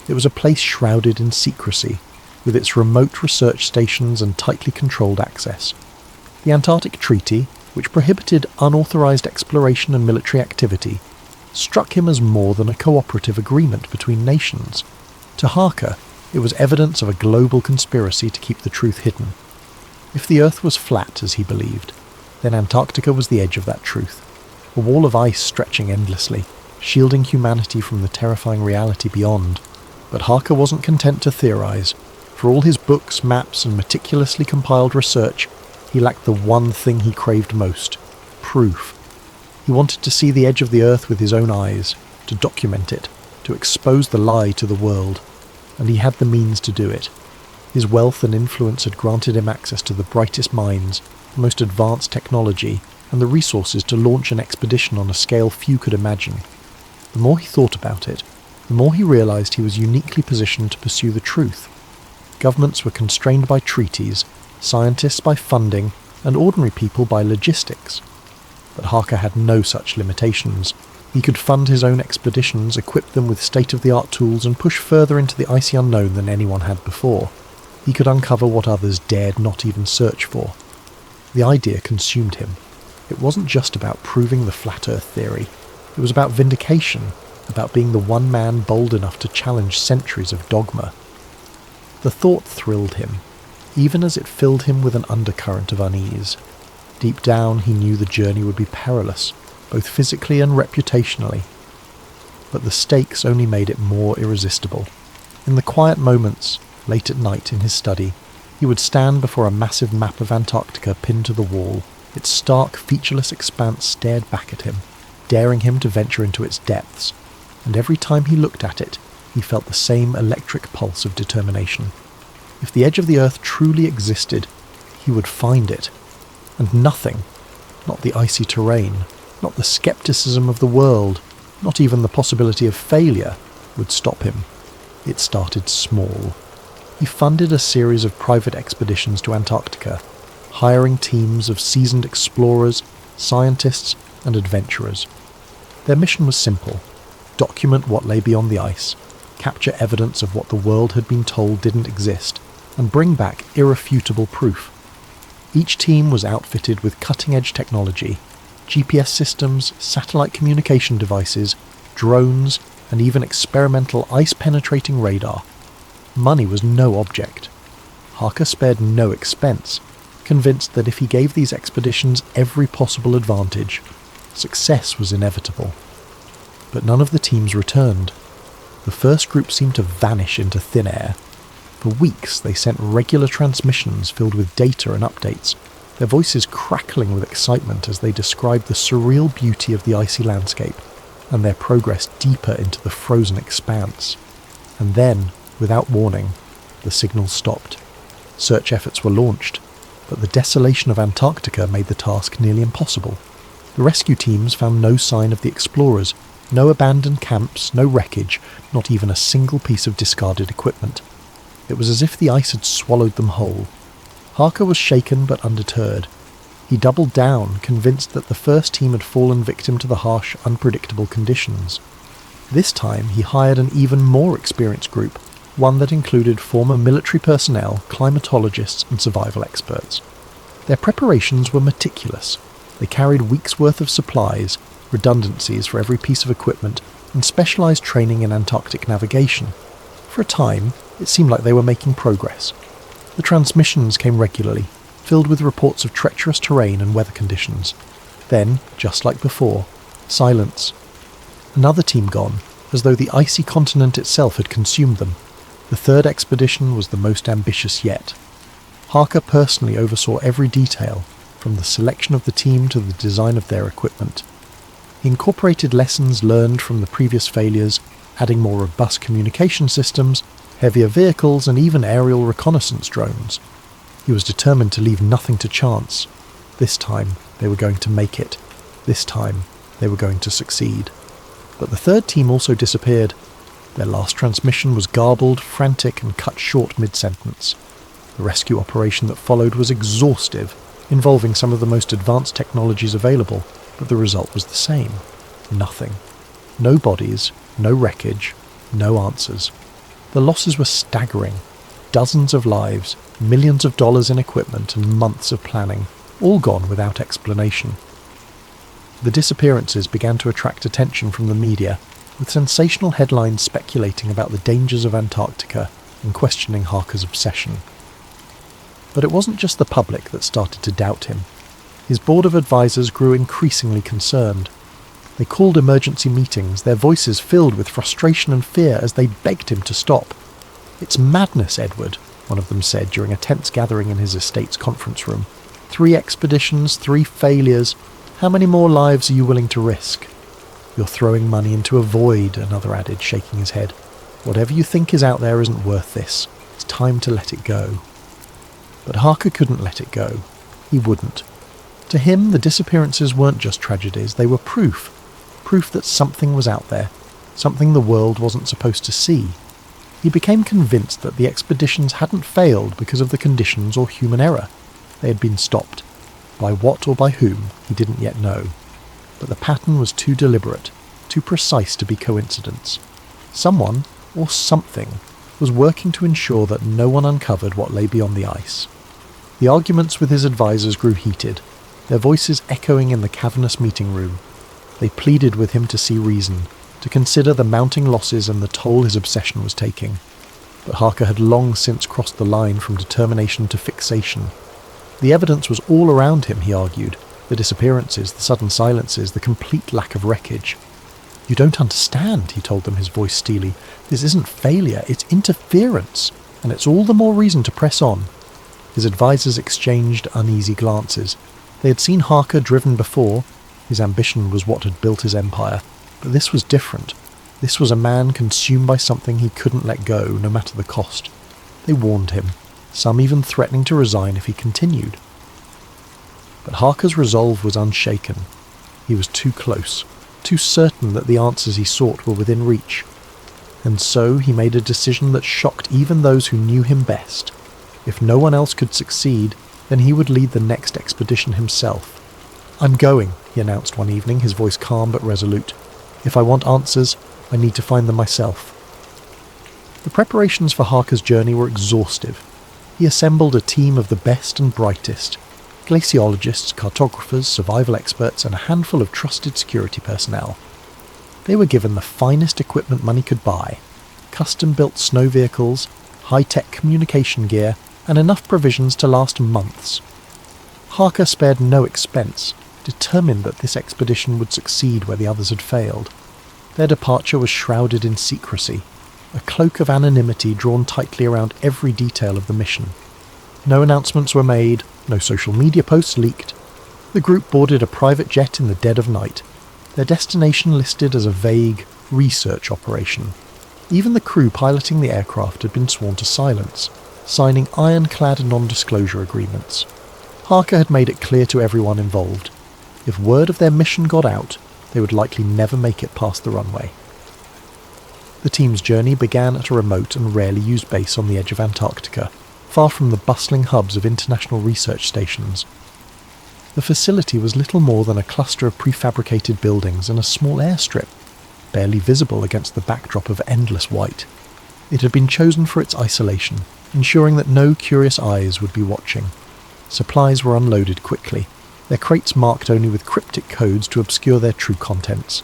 It was a place shrouded in secrecy, with its remote research stations and tightly controlled access. The Antarctic Treaty, which prohibited unauthorized exploration and military activity, struck him as more than a cooperative agreement between nations. To Harker, it was evidence of a global conspiracy to keep the truth hidden. If the Earth was flat, as he believed, then Antarctica was the edge of that truth, a wall of ice stretching endlessly, shielding humanity from the terrifying reality beyond. But Harker wasn't content to theorize. For all his books, maps, and meticulously compiled research, he lacked the one thing he craved most: proof. He wanted to see the edge of the Earth with his own eyes, to document it, to expose the lie to the world, and he had the means to do it. His wealth and influence had granted him access to the brightest minds, the most advanced technology, and the resources to launch an expedition on a scale few could imagine. The more he thought about it, the more he realized he was uniquely positioned to pursue the truth. Governments were constrained by treaties, scientists by funding, and ordinary people by logistics. But Harker had no such limitations. He could fund his own expeditions, equip them with state-of-the-art tools, and push further into the icy unknown than anyone had before. He could uncover what others dared not even search for. The idea consumed him. It wasn't just about proving the flat Earth theory. It was about vindication, about being the one man bold enough to challenge centuries of dogma. The thought thrilled him, even as it filled him with an undercurrent of unease. Deep down he knew the journey would be perilous, both physically and reputationally. but the stakes only made it more irresistible. In the quiet moments, late at night in his study, he would stand before a massive map of Antarctica pinned to the wall. Its stark, featureless expanse stared back at him, daring him to venture into its depths, and every time he looked at it, he felt the same electric pulse of determination. If the edge of the Earth truly existed, he would find it, and nothing, not the icy terrain, not the skepticism of the world, not even the possibility of failure, would stop him. It started small. He funded a series of private expeditions to Antarctica, hiring teams of seasoned explorers, scientists, and adventurers. Their mission was simple: document what lay beyond the ice, capture evidence of what the world had been told didn't exist, and bring back irrefutable proof. Each team was outfitted with cutting-edge technology, GPS systems, satellite communication devices, drones, and even experimental ice-penetrating radar. Money was no object. Harker spared no expense, convinced that if he gave these expeditions every possible advantage, success was inevitable. But none of the teams returned. The first group seemed to vanish into thin air. For weeks they sent regular transmissions filled with data and updates, their voices crackling with excitement as they described the surreal beauty of the icy landscape and their progress deeper into the frozen expanse. And then, without warning, the signals stopped. Search efforts were launched, but the desolation of Antarctica made the task nearly impossible. The rescue teams found no sign of the explorers, no abandoned camps, no wreckage, not even a single piece of discarded equipment. It was as if the ice had swallowed them whole. Harker was shaken but undeterred. He doubled down, convinced that the first team had fallen victim to the harsh, unpredictable conditions. This time he hired an even more experienced group, one that included former military personnel, climatologists, and survival experts. Their preparations were meticulous. They carried weeks' worth of supplies, redundancies for every piece of equipment, and specialized training in Antarctic navigation. For a time, it seemed like they were making progress. The transmissions came regularly, filled with reports of treacherous terrain and weather conditions. Then, just like before, silence. Another team gone, as though the icy continent itself had consumed them. The third expedition was the most ambitious yet. Harker personally oversaw every detail, from the selection of the team to the design of their equipment. He incorporated lessons learned from the previous failures, adding more robust communication systems, heavier vehicles, and even aerial reconnaissance drones. He was determined to leave nothing to chance. This time, they were going to make it. This time, they were going to succeed. But the third team also disappeared. Their last transmission was garbled, frantic, and cut short mid-sentence. The rescue operation that followed was exhaustive, involving some of the most advanced technologies available, but the result was the same. Nothing. No bodies, no wreckage, no answers. The losses were staggering. Dozens of lives, millions of dollars in equipment, and months of planning, all gone without explanation. The disappearances began to attract attention from the media, with sensational headlines speculating about the dangers of Antarctica and questioning Harker's obsession. But it wasn't just the public that started to doubt him. His board of advisors grew increasingly concerned. They called emergency meetings, their voices filled with frustration and fear as they begged him to stop. "It's madness, Edward," one of them said during a tense gathering in his estate's conference room. 3 expeditions, 3 failures. How many more lives are you willing to risk? "You're throwing money into a void," another added, shaking his head. "Whatever you think is out there isn't worth this. It's time to let it go." But Harker couldn't let it go. He wouldn't. To him, the disappearances weren't just tragedies, they were proof. Proof that something was out there, something the world wasn't supposed to see. He became convinced that the expeditions hadn't failed because of the conditions or human error. They had been stopped. By what or by whom, he didn't yet know. But the pattern was too deliberate, too precise to be coincidence. Someone, or something, was working to ensure that no one uncovered what lay beyond the ice. The arguments with his advisors grew heated, their voices echoing in the cavernous meeting room. They pleaded with him to see reason, to consider the mounting losses and the toll his obsession was taking. But Harker had long since crossed the line from determination to fixation. The evidence was all around him, he argued, the disappearances, the sudden silences, the complete lack of wreckage. "You don't understand," he told them, his voice steely. "This isn't failure, it's interference, and it's all the more reason to press on." His advisors exchanged uneasy glances. They had seen Harker driven before. His ambition was what had built his empire, but this was different. This was a man consumed by something he couldn't let go, no matter the cost. They warned him, some even threatening to resign if he continued. But Harker's resolve was unshaken. He was too close, too certain that the answers he sought were within reach. And so he made a decision that shocked even those who knew him best. If no one else could succeed, then he would lead the next expedition himself. "I'm going," he announced one evening, his voice calm but resolute. "If I want answers, I need to find them myself." The preparations for Harker's journey were exhaustive. He assembled a team of the best and brightest: glaciologists, cartographers, survival experts, and a handful of trusted security personnel. They were given the finest equipment money could buy: custom-built snow vehicles, high-tech communication gear, and enough provisions to last months. Harker spared no expense, determined that this expedition would succeed where the others had failed. Their departure was shrouded in secrecy, a cloak of anonymity drawn tightly around every detail of the mission. No announcements were made, no social media posts leaked. The group boarded a private jet in the dead of night, their destination listed as a vague research operation. Even the crew piloting the aircraft had been sworn to silence, signing ironclad non-disclosure agreements. Harker had made it clear to everyone involved: if word of their mission got out, they would likely never make it past the runway. The team's journey began at a remote and rarely used base on the edge of Antarctica, far from the bustling hubs of international research stations. The facility was little more than a cluster of prefabricated buildings and a small airstrip, barely visible against the backdrop of endless white. It had been chosen for its isolation, ensuring that no curious eyes would be watching. Supplies were unloaded quickly, their crates marked only with cryptic codes to obscure their true contents.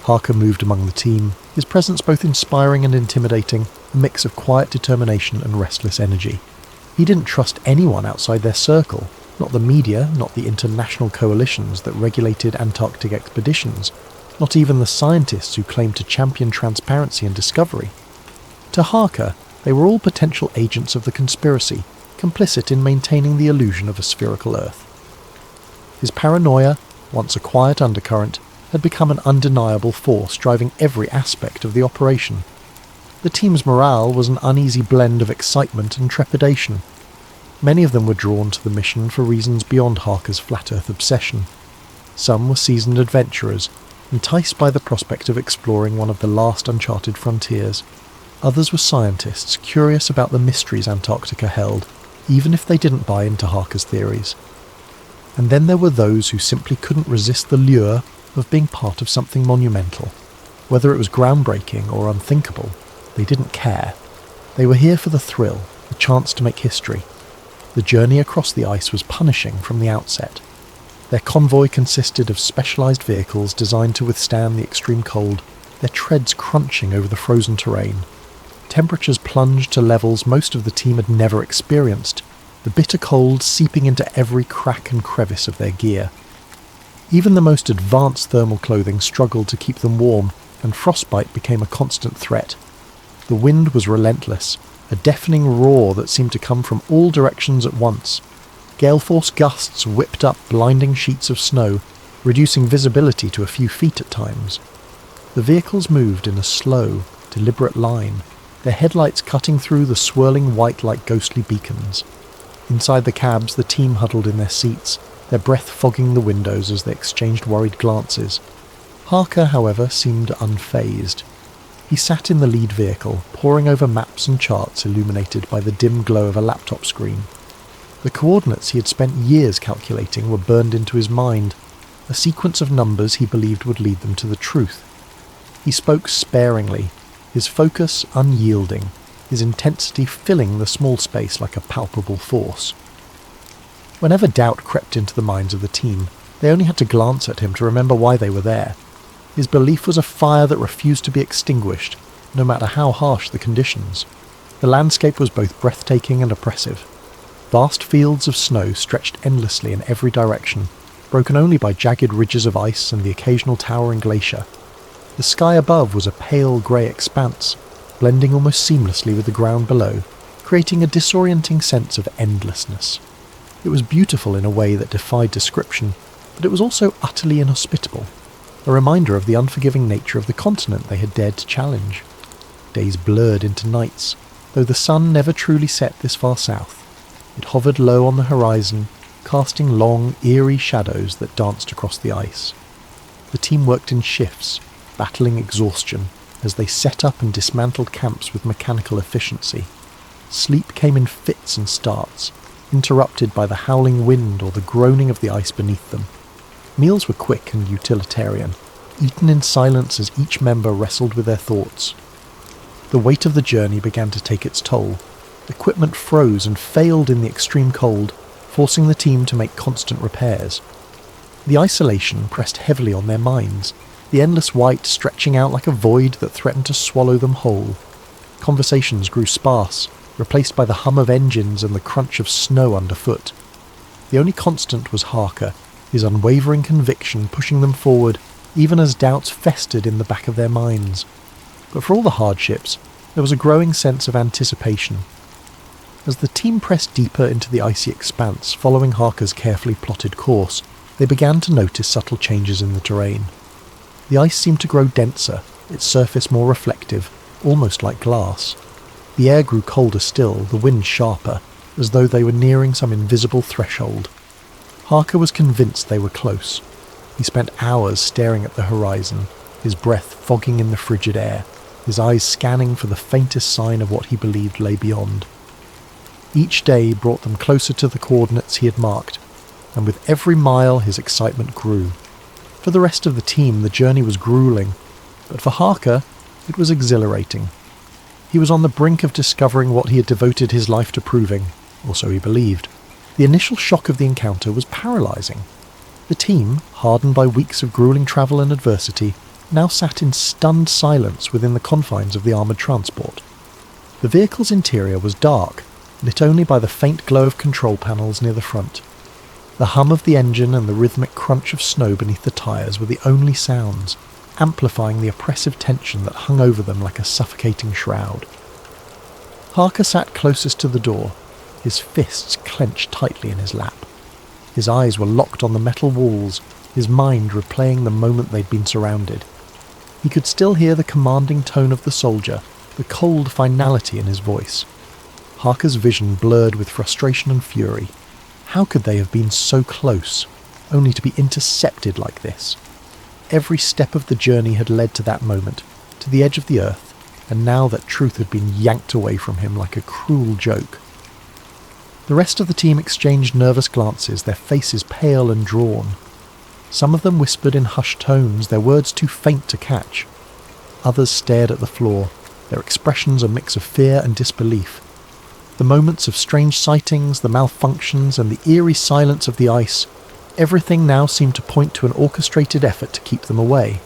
Harker moved among the team, his presence both inspiring and intimidating, a mix of quiet determination and restless energy. He didn't trust anyone outside their circle, not the media, not the international coalitions that regulated Antarctic expeditions, not even the scientists who claimed to champion transparency and discovery. To Harker, they were all potential agents of the conspiracy, complicit in maintaining the illusion of a spherical Earth. His paranoia, once a quiet undercurrent, had become an undeniable force driving every aspect of the operation. The team's morale was an uneasy blend of excitement and trepidation. Many of them were drawn to the mission for reasons beyond Harker's flat Earth obsession. Some were seasoned adventurers, enticed by the prospect of exploring one of the last uncharted frontiers. Others were scientists, curious about the mysteries Antarctica held, even if they didn't buy into Harker's theories. And then there were those who simply couldn't resist the lure of being part of something monumental. Whether it was groundbreaking or unthinkable, they didn't care. They were here for the thrill, the chance to make history. The journey across the ice was punishing from the outset. Their convoy consisted of specialised vehicles designed to withstand the extreme cold, their treads crunching over the frozen terrain. Temperatures plunged to levels most of the team had never experienced, the bitter cold seeping into every crack and crevice of their gear. Even the most advanced thermal clothing struggled to keep them warm, and frostbite became a constant threat. The wind was relentless, a deafening roar that seemed to come from all directions at once. Gale-force gusts whipped up blinding sheets of snow, reducing visibility to a few feet at times. The vehicles moved in a slow, deliberate line, their headlights cutting through the swirling white like ghostly beacons. Inside the cabs, the team huddled in their seats, their breath fogging the windows as they exchanged worried glances. Harker, however, seemed unfazed. He sat in the lead vehicle, poring over maps and charts illuminated by the dim glow of a laptop screen. The coordinates he had spent years calculating were burned into his mind, a sequence of numbers he believed would lead them to the truth. He spoke sparingly, his focus unyielding, his intensity filling the small space like a palpable force. Whenever doubt crept into the minds of the team, they only had to glance at him to remember why they were there. His belief was a fire that refused to be extinguished, no matter how harsh the conditions. The landscape was both breathtaking and oppressive. Vast fields of snow stretched endlessly in every direction, broken only by jagged ridges of ice and the occasional towering glacier. The sky above was a pale grey expanse, blending almost seamlessly with the ground below, creating a disorienting sense of endlessness. It was beautiful in a way that defied description, but it was also utterly inhospitable, a reminder of the unforgiving nature of the continent they had dared to challenge. Days blurred into nights, though the sun never truly set this far south. It hovered low on the horizon, casting long, eerie shadows that danced across the ice. The team worked in shifts, battling exhaustion, as they set up and dismantled camps with mechanical efficiency. Sleep came in fits and starts, interrupted by the howling wind or the groaning of the ice beneath them. Meals were quick and utilitarian, eaten in silence as each member wrestled with their thoughts. The weight of the journey began to take its toll. Equipment froze and failed in the extreme cold, forcing the team to make constant repairs. The isolation pressed heavily on their minds, the endless white stretching out like a void that threatened to swallow them whole. Conversations grew sparse, replaced by the hum of engines and the crunch of snow underfoot. The only constant was Harker, his unwavering conviction pushing them forward, even as doubts festered in the back of their minds. But for all the hardships, there was a growing sense of anticipation. As the team pressed deeper into the icy expanse, following Harker's carefully plotted course, they began to notice subtle changes in the terrain. The ice seemed to grow denser, its surface more reflective, almost like glass. The air grew colder still, the wind sharper, as though they were nearing some invisible threshold. Harker was convinced they were close. He spent hours staring at the horizon, his breath fogging in the frigid air, his eyes scanning for the faintest sign of what he believed lay beyond. Each day brought them closer to the coordinates he had marked, and with every mile his excitement grew. For the rest of the team, the journey was grueling, but for Harker, it was exhilarating. He was on the brink of discovering what he had devoted his life to proving, or so he believed. The initial shock of the encounter was paralysing. The team, hardened by weeks of grueling travel and adversity, now sat in stunned silence within the confines of the armoured transport. The vehicle's interior was dark, lit only by the faint glow of control panels near the front. The hum of the engine and the rhythmic crunch of snow beneath the tyres were the only sounds, amplifying the oppressive tension that hung over them like a suffocating shroud. Harker sat closest to the door, his fists clenched tightly in his lap. His eyes were locked on the metal walls, his mind replaying the moment they'd been surrounded. He could still hear the commanding tone of the soldier, the cold finality in his voice. Harker's vision blurred with frustration and fury. How could they have been so close, only to be intercepted like this? Every step of the journey had led to that moment, to the edge of the earth, and now that truth had been yanked away from him like a cruel joke. The rest of the team exchanged nervous glances, their faces pale and drawn. Some of them whispered in hushed tones, their words too faint to catch. Others stared at the floor, their expressions a mix of fear and disbelief. The moments of strange sightings, the malfunctions, and the eerie silence of the ice, everything now seemed to point to an orchestrated effort to keep them away.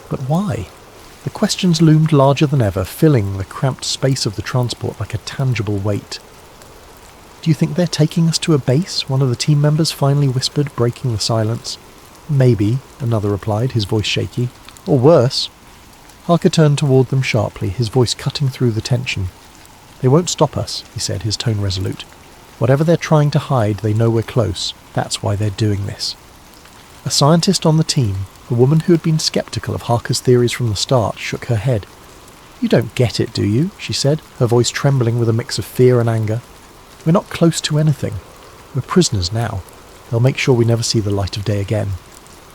But why? The questions loomed larger than ever, filling the cramped space of the transport like a tangible weight. "Do you think they're taking us to a base?" one of the team members finally whispered, breaking the silence. "Maybe," another replied, his voice shaky. "Or worse." Harker turned toward them sharply, his voice cutting through the tension. "They won't stop us," he said, his tone resolute. "Whatever they're trying to hide, they know we're close. That's why they're doing this." A scientist on the team, a woman who had been sceptical of Harker's theories from the start, shook her head. "You don't get it, do you?" she said, her voice trembling with a mix of fear and anger. "We're not close to anything. We're prisoners now. They'll make sure we never see the light of day again."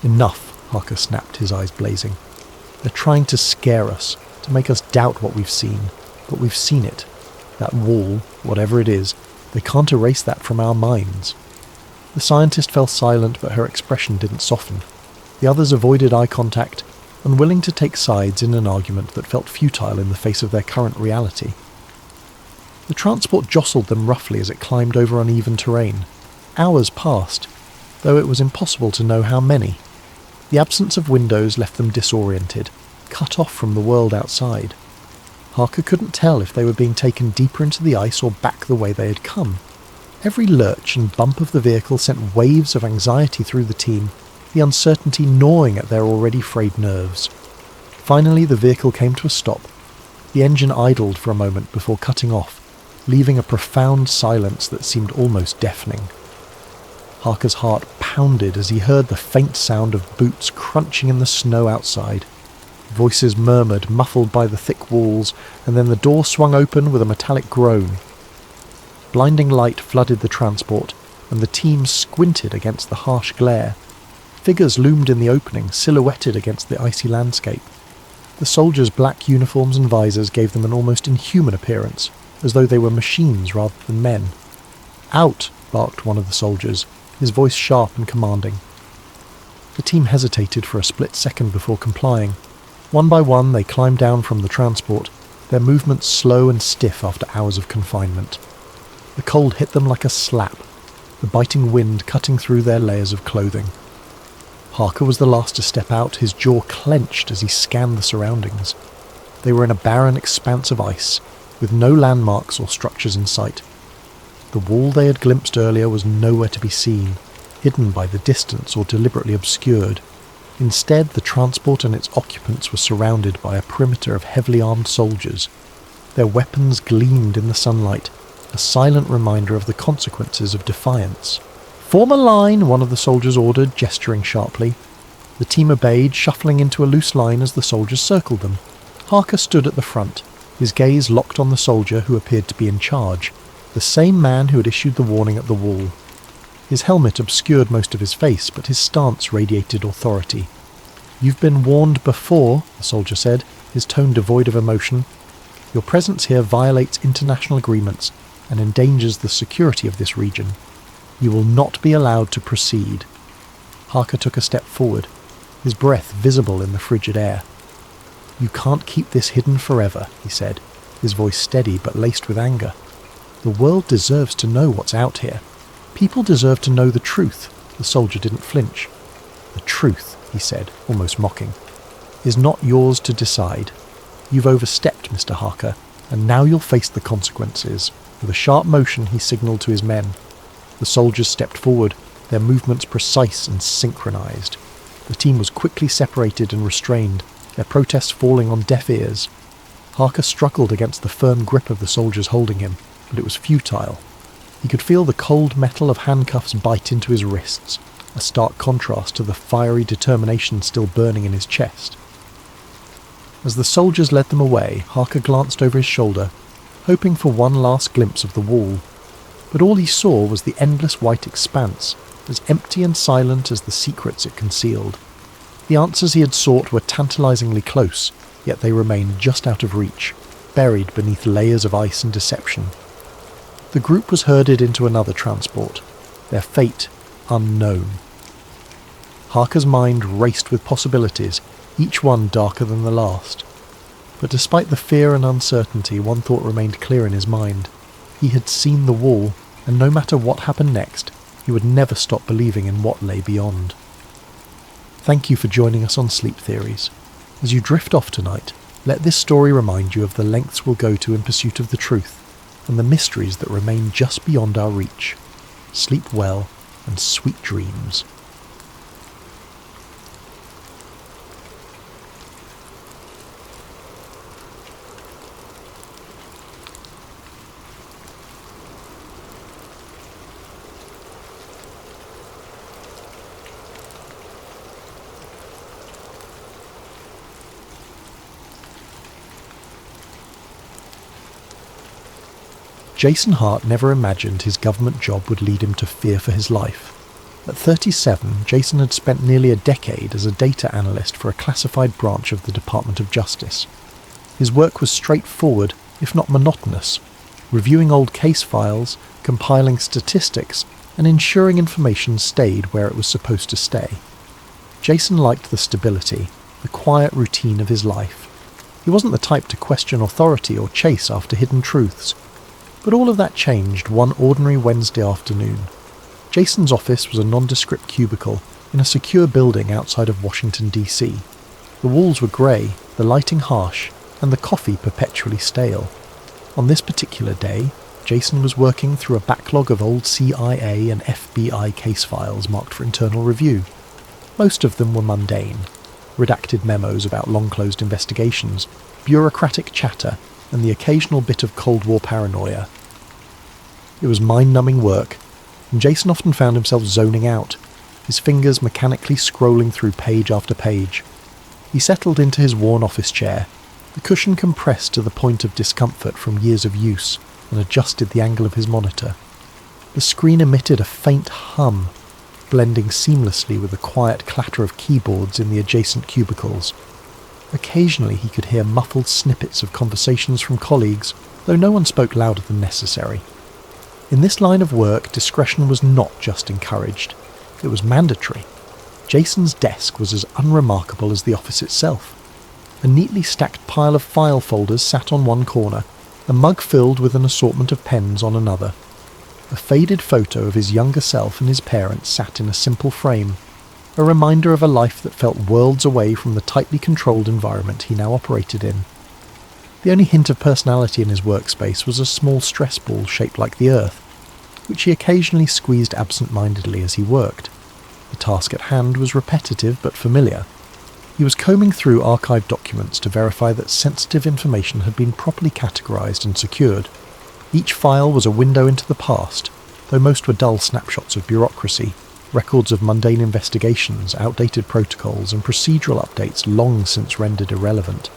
"Enough," Harker snapped, his eyes blazing. "They're trying to scare us, to make us doubt what we've seen. But we've seen it. That wall, whatever it is, they can't erase that from our minds." The scientist fell silent, but her expression didn't soften. The others avoided eye contact, unwilling to take sides in an argument that felt futile in the face of their current reality. The transport jostled them roughly as it climbed over uneven terrain. Hours passed, though it was impossible to know how many. The absence of windows left them disoriented, cut off from the world outside. Harker couldn't tell if they were being taken deeper into the ice or back the way they had come. Every lurch and bump of the vehicle sent waves of anxiety through the team, the uncertainty gnawing at their already frayed nerves. Finally, the vehicle came to a stop. The engine idled for a moment before cutting off, leaving a profound silence that seemed almost deafening. Harker's heart pounded as he heard the faint sound of boots crunching in the snow outside. Voices murmured, muffled by the thick walls, and then the door swung open with a metallic groan. Blinding light flooded the transport, and the team squinted against the harsh glare. Figures loomed in the opening, silhouetted against the icy landscape. The soldiers' black uniforms and visors gave them an almost inhuman appearance, as though they were machines rather than men. "Out!" barked one of the soldiers, his voice sharp and commanding. The team hesitated for a split second before complying. One by one they climbed down from the transport, their movements slow and stiff after hours of confinement. The cold hit them like a slap, the biting wind cutting through their layers of clothing. Harker was the last to step out, his jaw clenched as he scanned the surroundings. They were in a barren expanse of ice, with no landmarks or structures in sight. The wall they had glimpsed earlier was nowhere to be seen, hidden by the distance or deliberately obscured. Instead, the transport and its occupants were surrounded by a perimeter of heavily armed soldiers. Their weapons gleamed in the sunlight, a silent reminder of the consequences of defiance. "Form a line," one of the soldiers ordered, gesturing sharply. The team obeyed, shuffling into a loose line as the soldiers circled them. Harker stood at the front, his gaze locked on the soldier who appeared to be in charge, the same man who had issued the warning at the wall. His helmet obscured most of his face, but his stance radiated authority. "You've been warned before," the soldier said, his tone devoid of emotion. "Your presence here violates international agreements and endangers the security of this region. You will not be allowed to proceed." Harker took a step forward, his breath visible in the frigid air. "You can't keep this hidden forever," he said, his voice steady but laced with anger. "The world deserves to know what's out here. People deserve to know the truth." The soldier didn't flinch. "The truth," he said, almost mocking, "is not yours to decide. You've overstepped, Mr. Harker, and now you'll face the consequences." With a sharp motion, he signalled to his men. The soldiers stepped forward, their movements precise and synchronized. The team was quickly separated and restrained, their protests falling on deaf ears. Harker struggled against the firm grip of the soldiers holding him, but it was futile. He could feel the cold metal of handcuffs bite into his wrists, a stark contrast to the fiery determination still burning in his chest. As the soldiers led them away, Harker glanced over his shoulder, hoping for one last glimpse of the wall. But all he saw was the endless white expanse, as empty and silent as the secrets it concealed. The answers he had sought were tantalizingly close, yet they remained just out of reach, buried beneath layers of ice and deception. The group was herded into another transport, their fate unknown. Harker's mind raced with possibilities, each one darker than the last. But despite the fear and uncertainty, one thought remained clear in his mind. He had seen the wall, and no matter what happened next, he would never stop believing in what lay beyond. Thank you for joining us on Sleep Theories. As you drift off tonight, let this story remind you of the lengths we'll go to in pursuit of the truth, and the mysteries that remain just beyond our reach. Sleep well, and sweet dreams. Jason Hart never imagined his government job would lead him to fear for his life. At 37, Jason had spent nearly a decade as a data analyst for a classified branch of the Department of Justice. His work was straightforward, if not monotonous, reviewing old case files, compiling statistics, and ensuring information stayed where it was supposed to stay. Jason liked the stability, the quiet routine of his life. He wasn't the type to question authority or chase after hidden truths. But all of that changed one ordinary Wednesday afternoon. Jason's office was a nondescript cubicle in a secure building outside of Washington, D.C. The walls were grey, the lighting harsh, and the coffee perpetually stale. On this particular day, Jason was working through a backlog of old CIA and FBI case files marked for internal review. Most of them were mundane. redacted memos about long-closed investigations, bureaucratic chatter, and the occasional bit of Cold War paranoia. It was mind-numbing work, and Jason often found himself zoning out, his fingers mechanically scrolling through page after page. He settled into his worn office chair, the cushion compressed to the point of discomfort from years of use, and adjusted the angle of his monitor. The screen emitted a faint hum, blending seamlessly with the quiet clatter of keyboards in the adjacent cubicles. Occasionally he could hear muffled snippets of conversations from colleagues, though no one spoke louder than necessary. In this line of work, discretion was not just encouraged, it was mandatory. Jason's desk was as unremarkable as the office itself. A neatly stacked pile of file folders sat on one corner, a mug filled with an assortment of pens on another. A faded photo of his younger self and his parents sat in a simple frame, a reminder of a life that felt worlds away from the tightly controlled environment he now operated in. The only hint of personality in his workspace was a small stress ball shaped like the Earth, which he occasionally squeezed absent-mindedly as he worked. The task at hand was repetitive but familiar. He was combing through archived documents to verify that sensitive information had been properly categorized and secured. Each file was a window into the past, though most were dull snapshots of bureaucracy, records of mundane investigations, outdated protocols, and procedural updates long since rendered irrelevant.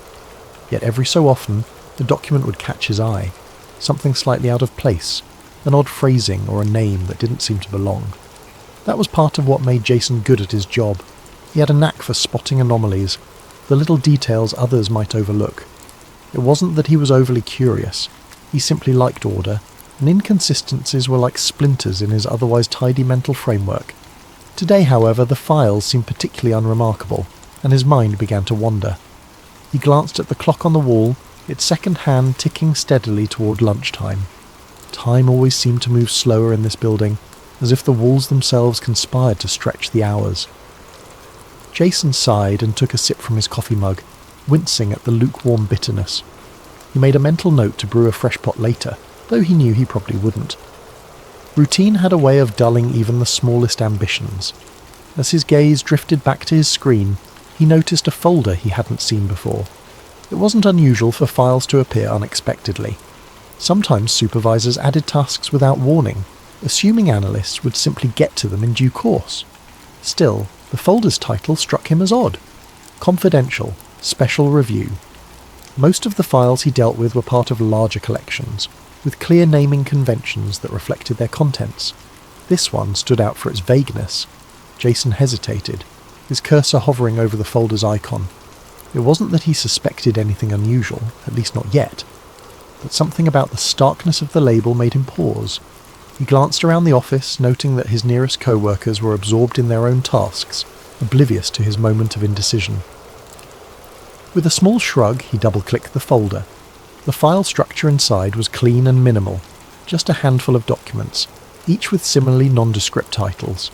Yet every so often, the document would catch his eye, something slightly out of place, an odd phrasing or a name that didn't seem to belong. That was part of what made Jason good at his job. He had a knack for spotting anomalies, the little details others might overlook. It wasn't that he was overly curious. He simply liked order, and inconsistencies were like splinters in his otherwise tidy mental framework. Today, however, the files seemed particularly unremarkable, and his mind began to wander. He glanced at the clock on the wall, its second hand ticking steadily toward lunchtime. Time always seemed to move slower in this building, as if the walls themselves conspired to stretch the hours. Jason sighed and took a sip from his coffee mug, wincing at the lukewarm bitterness. He made a mental note to brew a fresh pot later, though he knew he probably wouldn't. Routine had a way of dulling even the smallest ambitions. As his gaze drifted back to his screen, he noticed a folder he hadn't seen before. It wasn't unusual for files to appear unexpectedly. Sometimes supervisors added tasks without warning, assuming analysts would simply get to them in due course. Still, the folder's title struck him as odd. Confidential, Special Review. Most of the files he dealt with were part of larger collections, with clear naming conventions that reflected their contents. This one stood out for its vagueness. Jason hesitated, his cursor hovering over the folder's icon. It wasn't that he suspected anything unusual, at least not yet, but something about the starkness of the label made him pause. He glanced around the office, noting that his nearest co-workers were absorbed in their own tasks, oblivious to his moment of indecision. With a small shrug, he double-clicked the folder. The file structure inside was clean and minimal, just a handful of documents, each with similarly nondescript titles.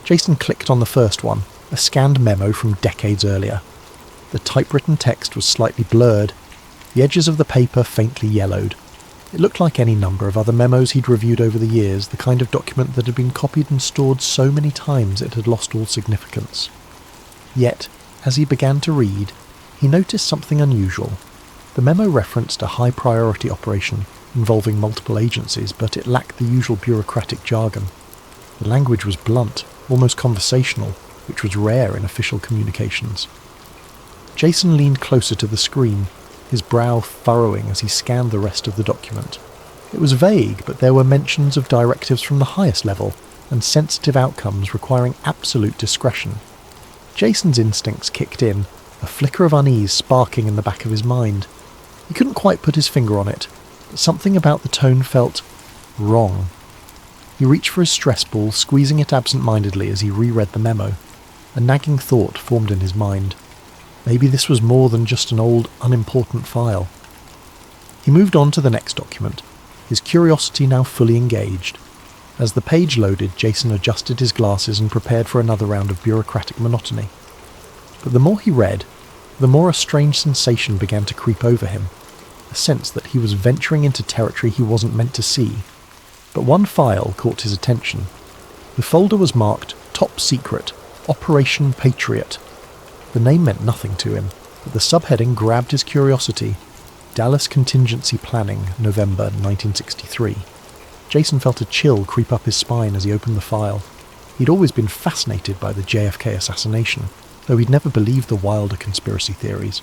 Jason clicked on the first one, a scanned memo from decades earlier. The typewritten text was slightly blurred, the edges of the paper faintly yellowed. It looked like any number of other memos he'd reviewed over the years, the kind of document that had been copied and stored so many times it had lost all significance. Yet, as he began to read, he noticed something unusual. The memo referenced a high-priority operation involving multiple agencies, but it lacked the usual bureaucratic jargon. The language was blunt, almost conversational, which was rare in official communications. Jason leaned closer to the screen, his brow furrowing as he scanned the rest of the document. It was vague, but there were mentions of directives from the highest level, and sensitive outcomes requiring absolute discretion. Jason's instincts kicked in, a flicker of unease sparking in the back of his mind. He couldn't quite put his finger on it, but something about the tone felt wrong. He reached for his stress ball, squeezing it absent-mindedly as he reread the memo. A nagging thought formed in his mind. Maybe this was more than just an old, unimportant file. He moved on to the next document, his curiosity now fully engaged. As the page loaded, Jason adjusted his glasses and prepared for another round of bureaucratic monotony. But the more he read, the more a strange sensation began to creep over him, a sense that he was venturing into territory he wasn't meant to see. But one file caught his attention. The folder was marked Top Secret, Operation Patriot. The name meant nothing to him, but the subheading grabbed his curiosity. Dallas Contingency Planning, November 1963. Jason felt a chill creep up his spine as he opened the file. He'd always been fascinated by the JFK assassination, though he'd never believed the wilder conspiracy theories.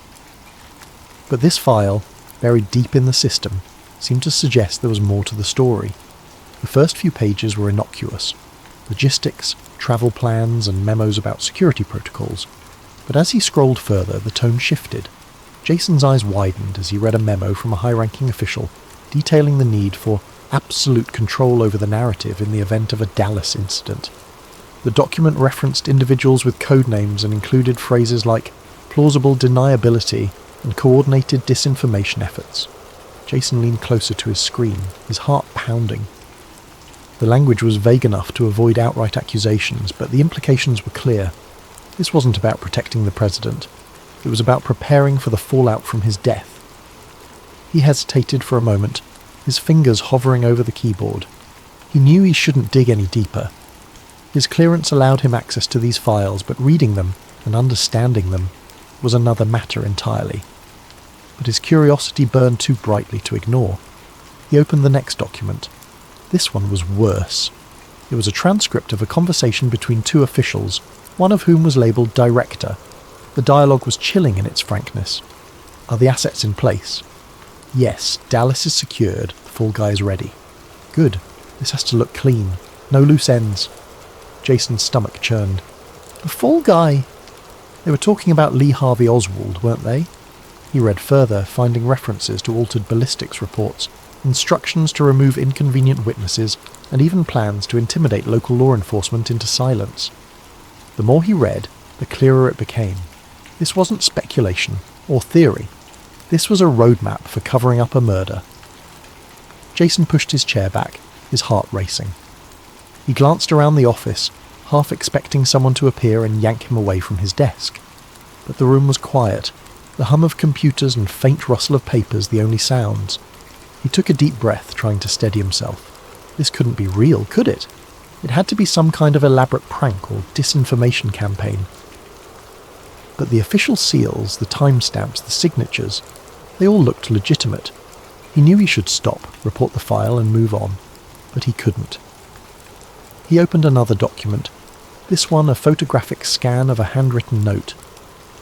But this file, buried deep in the system, seemed to suggest there was more to the story. The first few pages were innocuous. Logistics, travel plans, and memos about security protocols. But as he scrolled further, the tone shifted. Jason's eyes widened as he read a memo from a high-ranking official detailing the need for absolute control over the narrative in the event of a Dallas incident. The document referenced individuals with code names and included phrases like plausible deniability and coordinated disinformation efforts. Jason leaned closer to his screen, his heart pounding. The language was vague enough to avoid outright accusations, but the implications were clear. This wasn't about protecting the president. It was about preparing for the fallout from his death. He hesitated for a moment, his fingers hovering over the keyboard. He knew he shouldn't dig any deeper. His clearance allowed him access to these files, but reading them and understanding them was another matter entirely. But his curiosity burned too brightly to ignore. He opened the next document. This one was worse. It was a transcript of a conversation between two officials, one of whom was labelled Director. The dialogue was chilling in its frankness. Are the assets in place? Yes, Dallas is secured, the fall guy is ready. Good, this has to look clean. No loose ends. Jason's stomach churned. The fall guy? They were talking about Lee Harvey Oswald, weren't they? He read further, finding references to altered ballistics reports, instructions to remove inconvenient witnesses, and even plans to intimidate local law enforcement into silence. The more he read, the clearer it became. This wasn't speculation or theory. This was a roadmap for covering up a murder. Jason pushed his chair back, his heart racing. He glanced around the office, half expecting someone to appear and yank him away from his desk. But the room was quiet, the hum of computers and faint rustle of papers the only sounds. He took a deep breath, trying to steady himself. This couldn't be real, could it? It had to be some kind of elaborate prank or disinformation campaign. But the official seals, the timestamps, the signatures, they all looked legitimate. He knew he should stop, report the file and move on, but he couldn't. He opened another document, this one a photographic scan of a handwritten note.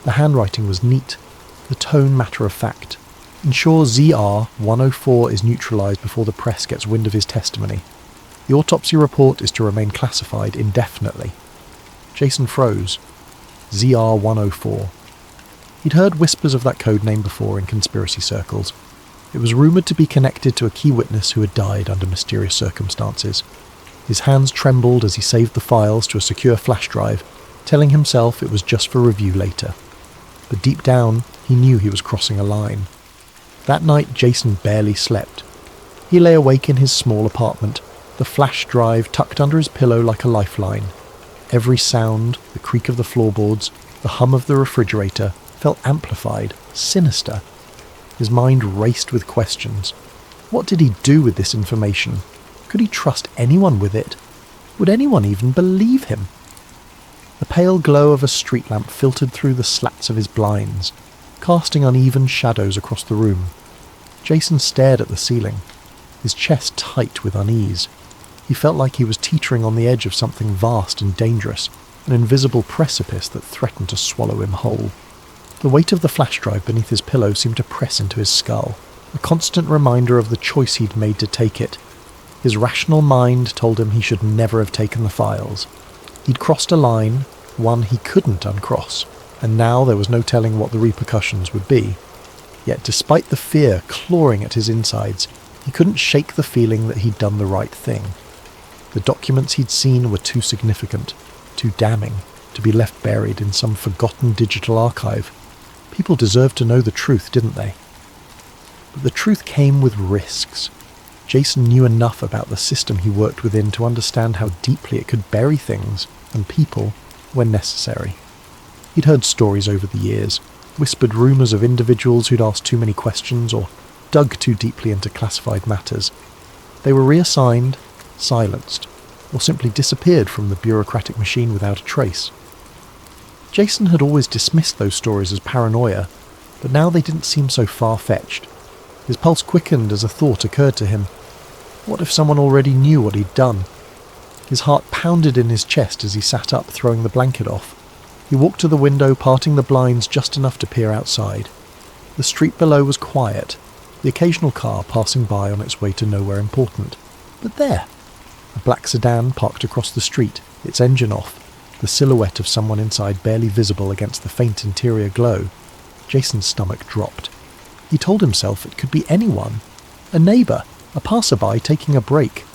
The handwriting was neat, the tone matter-of-fact. Ensure ZR-104 is neutralised before the press gets wind of his testimony. The autopsy report is to remain classified indefinitely. Jason froze. ZR-104. He'd heard whispers of that code name before in conspiracy circles. It was rumoured to be connected to a key witness who had died under mysterious circumstances. His hands trembled as he saved the files to a secure flash drive, telling himself it was just for review later. But deep down, he knew he was crossing a line. That night, Jason barely slept. He lay awake in his small apartment, the flash drive tucked under his pillow like a lifeline. Every sound, the creak of the floorboards, the hum of the refrigerator, felt amplified, sinister. His mind raced with questions. What did he do with this information? Could he trust anyone with it? Would anyone even believe him? The pale glow of a street lamp filtered through the slats of his blinds, casting uneven shadows across the room. Jason stared at the ceiling, his chest tight with unease. He felt like he was teetering on the edge of something vast and dangerous, an invisible precipice that threatened to swallow him whole. The weight of the flash drive beneath his pillow seemed to press into his skull, a constant reminder of the choice he'd made to take it. His rational mind told him he should never have taken the files. He'd crossed a line, one he couldn't uncross, and now there was no telling what the repercussions would be. Yet despite the fear clawing at his insides, he couldn't shake the feeling that he'd done the right thing. The documents he'd seen were too significant, too damning, to be left buried in some forgotten digital archive. People deserved to know the truth, didn't they? But the truth came with risks. Jason knew enough about the system he worked within to understand how deeply it could bury things and people when necessary. He'd heard stories over the years, whispered rumours of individuals who'd asked too many questions or dug too deeply into classified matters. They were reassigned, silenced, or simply disappeared from the bureaucratic machine without a trace. Jason had always dismissed those stories as paranoia, but now they didn't seem so far-fetched. His pulse quickened as a thought occurred to him. What if someone already knew what he'd done? His heart pounded in his chest as he sat up, throwing the blanket off. He walked to the window, parting the blinds just enough to peer outside. The street below was quiet, the occasional car passing by on its way to nowhere important. But there! A black sedan parked across the street, its engine off, the silhouette of someone inside barely visible against the faint interior glow. Jason's stomach dropped. He told himself it could be anyone. A neighbour, a passerby taking a break.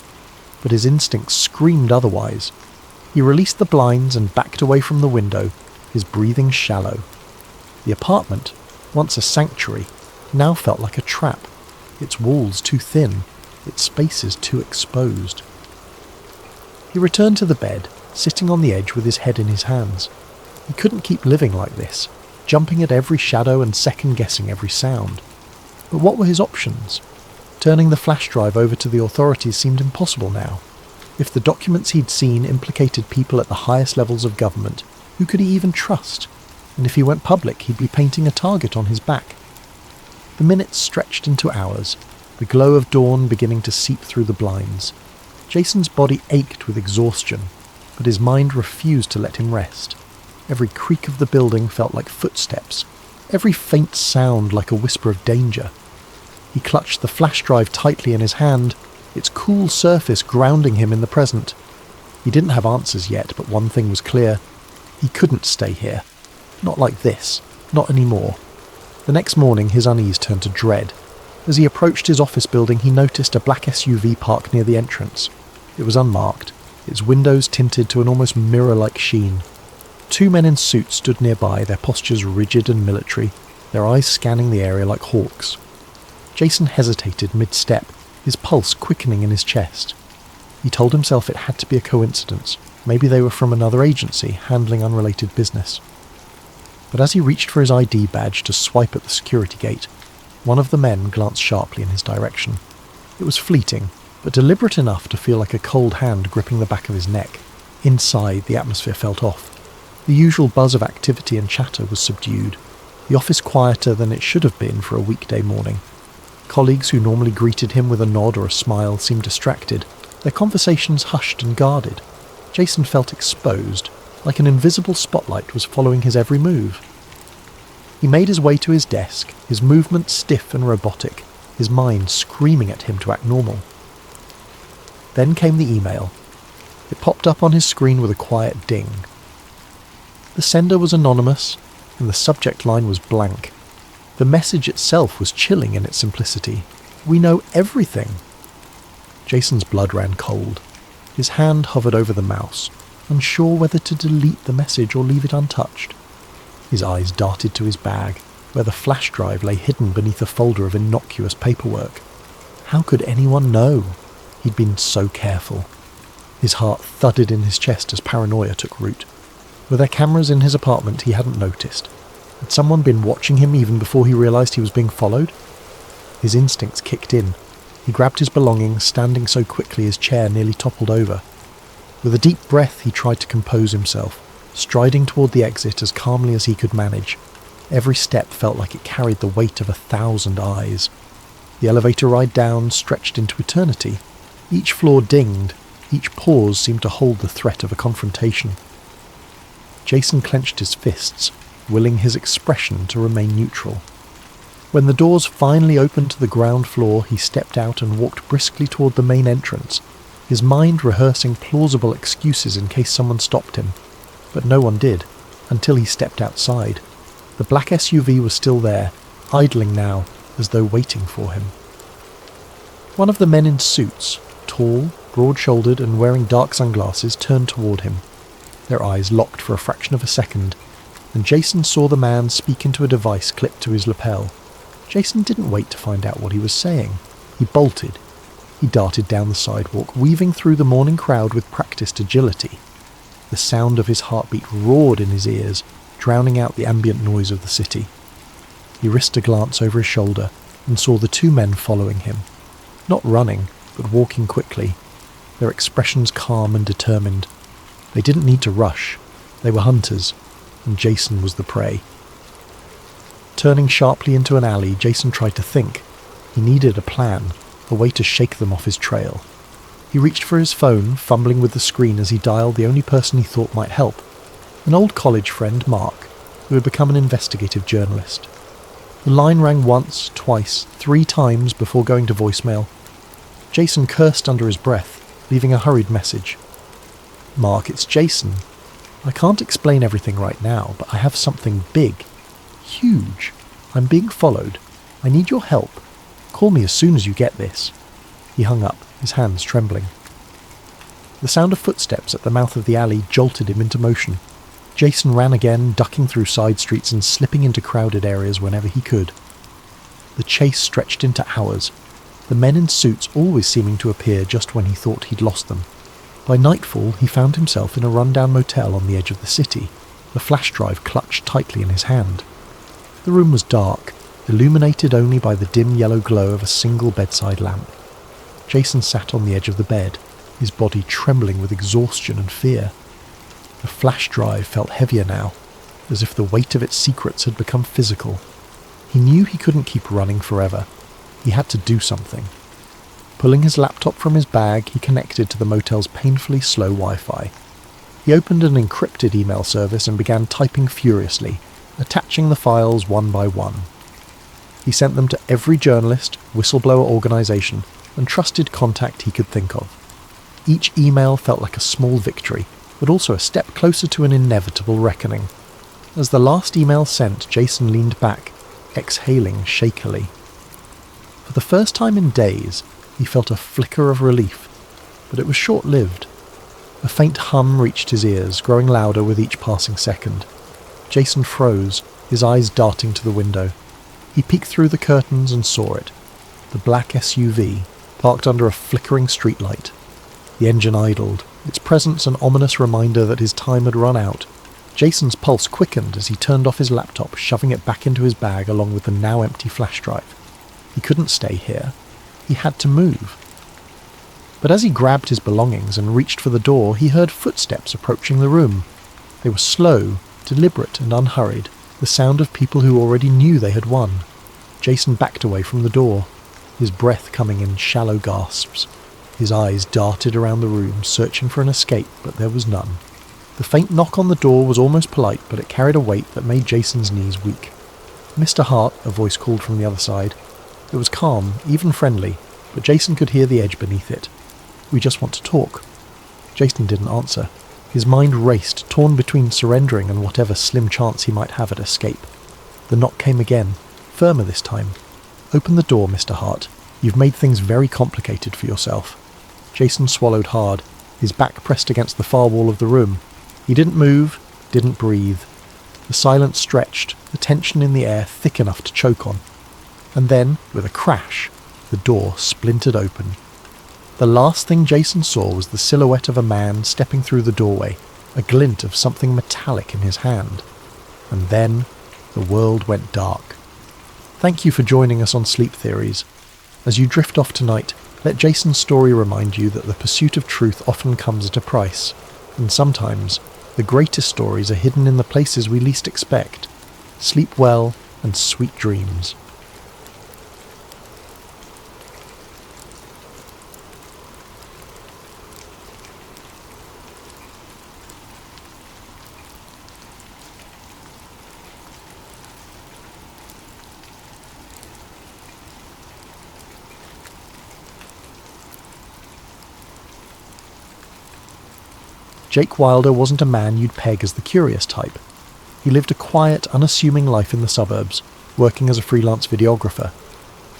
But his instincts screamed otherwise. He released the blinds and backed away from the window, his breathing shallow. The apartment, once a sanctuary, now felt like a trap, its walls too thin, its spaces too exposed. He returned to the bed, sitting on the edge with his head in his hands. He couldn't keep living like this, jumping at every shadow and second-guessing every sound. But what were his options? Turning the flash drive over to the authorities seemed impossible now. If the documents he'd seen implicated people at the highest levels of government, who could he even trust? And if he went public, he'd be painting a target on his back. The minutes stretched into hours, the glow of dawn beginning to seep through the blinds. Jason's body ached with exhaustion, but his mind refused to let him rest. Every creak of the building felt like footsteps, every faint sound like a whisper of danger. He clutched the flash drive tightly in his hand, its cool surface grounding him in the present. He didn't have answers yet, but one thing was clear. He couldn't stay here. Not like this. Not anymore. The next morning, his unease turned to dread. As he approached his office building, he noticed a black SUV parked near the entrance. It was unmarked, its windows tinted to an almost mirror-like sheen. Two men in suits stood nearby, their postures rigid and military, their eyes scanning the area like hawks. Jason hesitated mid-step, his pulse quickening in his chest. He told himself it had to be a coincidence. Maybe they were from another agency, handling unrelated business. But as he reached for his ID badge to swipe at the security gate, one of the men glanced sharply in his direction. It was fleeting, but deliberate enough to feel like a cold hand gripping the back of his neck. Inside, the atmosphere felt off. The usual buzz of activity and chatter was subdued, the office quieter than it should have been for a weekday morning. Colleagues who normally greeted him with a nod or a smile seemed distracted, their conversations hushed and guarded. Jason felt exposed, like an invisible spotlight was following his every move. He made his way to his desk, his movements stiff and robotic, his mind screaming at him to act normal. Then came the email. It popped up on his screen with a quiet ding. The sender was anonymous, and the subject line was blank. The message itself was chilling in its simplicity. We know everything. Jason's blood ran cold. His hand hovered over the mouse, unsure whether to delete the message or leave it untouched. His eyes darted to his bag, where the flash drive lay hidden beneath a folder of innocuous paperwork. How could anyone know? He'd been so careful. His heart thudded in his chest as paranoia took root. Were there cameras in his apartment he hadn't noticed? Had someone been watching him even before he realised he was being followed? His instincts kicked in. He grabbed his belongings, standing so quickly his chair nearly toppled over. With a deep breath he tried to compose himself, striding toward the exit as calmly as he could manage. Every step felt like it carried the weight of 1,000 eyes. The elevator ride down stretched into eternity. Each floor dinged, each pause seemed to hold the threat of a confrontation. Jason clenched his fists, willing his expression to remain neutral. When the doors finally opened to the ground floor, he stepped out and walked briskly toward the main entrance, his mind rehearsing plausible excuses in case someone stopped him. But no one did, until he stepped outside. The black SUV was still there, idling now, as though waiting for him. One of the men in suits, tall, broad-shouldered and wearing dark sunglasses, turned toward him. Their eyes locked for a fraction of a second, and Jason saw the man speak into a device clipped to his lapel. Jason didn't wait to find out what he was saying. He bolted. He darted down the sidewalk, weaving through the morning crowd with practiced agility. The sound of his heartbeat roared in his ears, drowning out the ambient noise of the city. He risked a glance over his shoulder and saw the two men following him. Not running, but walking quickly, their expressions calm and determined. They didn't need to rush. They were hunters. and Jason was the prey. Turning sharply into an alley, Jason tried to think. He needed a plan, a way to shake them off his trail. He reached for his phone, fumbling with the screen as he dialed the only person he thought might help, an old college friend, Mark, who had become an investigative journalist. The line rang once, twice, 3 times before going to voicemail. Jason cursed under his breath, leaving a hurried message. "Mark, it's Jason. I can't explain everything right now, but I have something big. Huge. I'm being followed. I need your help. Call me as soon as you get this." He hung up, his hands trembling. The sound of footsteps at the mouth of the alley jolted him into motion. Jason ran again, ducking through side streets and slipping into crowded areas whenever he could. The chase stretched into hours, the men in suits always seeming to appear just when he thought he'd lost them. By nightfall, he found himself in a rundown motel on the edge of the city, the flash drive clutched tightly in his hand. The room was dark, illuminated only by the dim yellow glow of a single bedside lamp. Jason sat on the edge of the bed, his body trembling with exhaustion and fear. The flash drive felt heavier now, as if the weight of its secrets had become physical. He knew he couldn't keep running forever. He had to do something. Pulling his laptop from his bag, he connected to the motel's painfully slow Wi-Fi. He opened an encrypted email service and began typing furiously, attaching the files one by one. He sent them to every journalist, whistleblower organisation, and trusted contact he could think of. Each email felt like a small victory, but also a step closer to an inevitable reckoning. As the last email sent, Jason leaned back, exhaling shakily. For the first time in days, he felt a flicker of relief, but it was short-lived. A faint hum reached his ears, growing louder with each passing second. Jason froze, his eyes darting to the window. He peeked through the curtains and saw it. The black SUV, parked under a flickering streetlight. The engine idled, its presence an ominous reminder that his time had run out. Jason's pulse quickened as he turned off his laptop, shoving it back into his bag along with the now empty flash drive. He couldn't stay here. He had to move. But as he grabbed his belongings and reached for the door, he heard footsteps approaching the room. They were slow, deliberate and unhurried, the sound of people who already knew they had won. Jason backed away from the door, his breath coming in shallow gasps. His eyes darted around the room, searching for an escape, but there was none. The faint knock on the door was almost polite, but it carried a weight that made Jason's knees weak. "Mr. Hart," a voice called from the other side. It was calm, even friendly, but Jason could hear the edge beneath it. "We just want to talk." Jason didn't answer. His mind raced, torn between surrendering and whatever slim chance he might have at escape. The knock came again, firmer this time. "Open the door, Mr. Hart. You've made things very complicated for yourself." Jason swallowed hard, his back pressed against the far wall of the room. He didn't move, didn't breathe. The silence stretched, the tension in the air thick enough to choke on. And then, with a crash, the door splintered open. The last thing Jason saw was the silhouette of a man stepping through the doorway, a glint of something metallic in his hand. And then, the world went dark. Thank you for joining us on Sleep Theories. As you drift off tonight, let Jason's story remind you that the pursuit of truth often comes at a price, and sometimes the greatest stories are hidden in the places we least expect. Sleep well and sweet dreams. Jake Wilder wasn't a man you'd peg as the curious type. He lived a quiet, unassuming life in the suburbs, working as a freelance videographer.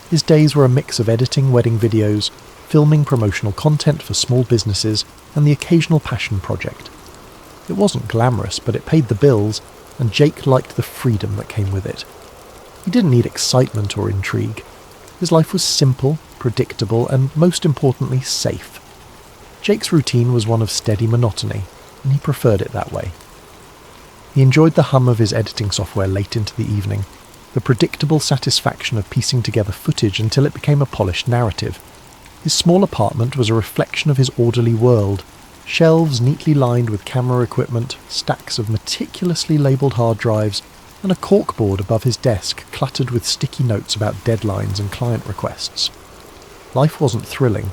His days were a mix of editing wedding videos, filming promotional content for small businesses, and the occasional passion project. It wasn't glamorous, but it paid the bills, and Jake liked the freedom that came with it. He didn't need excitement or intrigue. His life was simple, predictable, and most importantly, safe. Jake's routine was one of steady monotony, and he preferred it that way. He enjoyed the hum of his editing software late into the evening, the predictable satisfaction of piecing together footage until it became a polished narrative. His small apartment was a reflection of his orderly world, Shelves neatly lined with camera equipment, stacks of meticulously labelled hard drives, and a corkboard above his desk cluttered with sticky notes about deadlines and client requests. Life wasn't thrilling,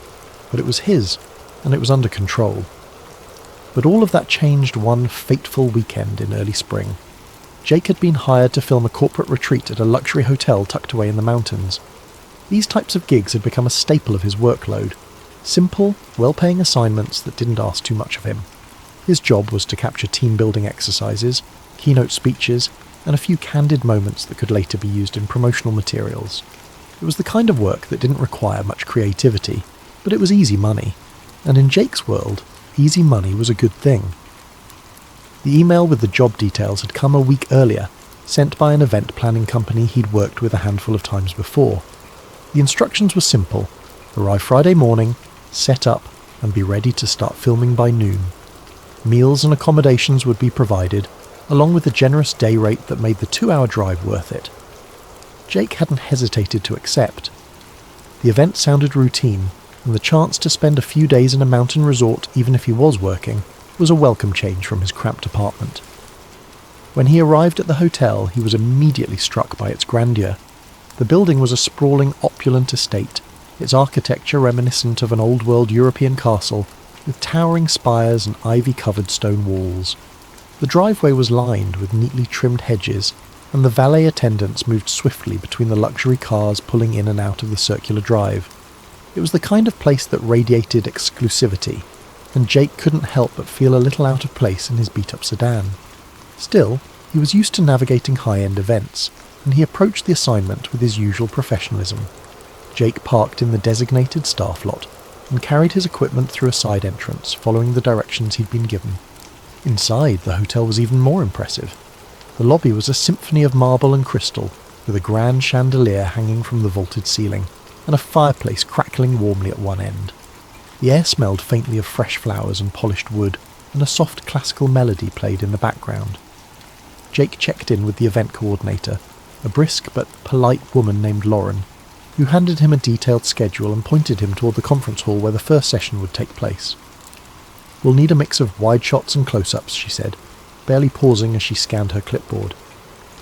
but it was his, and it was under control. But all of that changed one fateful weekend in early spring. Jake had been hired to film a corporate retreat at a luxury hotel tucked away in the mountains. These types of gigs had become a staple of his workload. Simple, well-paying assignments that didn't ask too much of him. His job was to capture team-building exercises, keynote speeches, and a few candid moments that could later be used in promotional materials. It was the kind of work that didn't require much creativity, but it was easy money. And in Jake's world, easy money was a good thing. The email with the job details had come a week earlier, sent by an event planning company he'd worked with a handful of times before. The instructions were simple: arrive Friday morning, set up, and be ready to start filming by noon. Meals and accommodations would be provided, along with a generous day rate that made the 2-hour drive worth it. Jake hadn't hesitated to accept. The event sounded routine, and the chance to spend a few days in a mountain resort, even if he was working, was a welcome change from his cramped apartment. When he arrived at the hotel, he was immediately struck by its grandeur. The building was a sprawling, opulent estate, its architecture reminiscent of an old-world European castle, with towering spires and ivy-covered stone walls. The driveway was lined with neatly trimmed hedges, and the valet attendants moved swiftly between the luxury cars pulling in and out of the circular drive. It was the kind of place that radiated exclusivity, and Jake couldn't help but feel a little out of place in his beat-up sedan. Still, he was used to navigating high-end events, and he approached the assignment with his usual professionalism. Jake parked in the designated staff lot, and carried his equipment through a side entrance, following the directions he'd been given. Inside, the hotel was even more impressive. The lobby was a symphony of marble and crystal, with a grand chandelier hanging from the vaulted ceiling, and a fireplace crackling warmly at one end. The air smelled faintly of fresh flowers and polished wood, and a soft classical melody played in the background. Jake checked in with the event coordinator, a brisk but polite woman named Lauren, who handed him a detailed schedule and pointed him toward the conference hall where the first session would take place. "We'll need a mix of wide shots and close-ups," she said, barely pausing as she scanned her clipboard.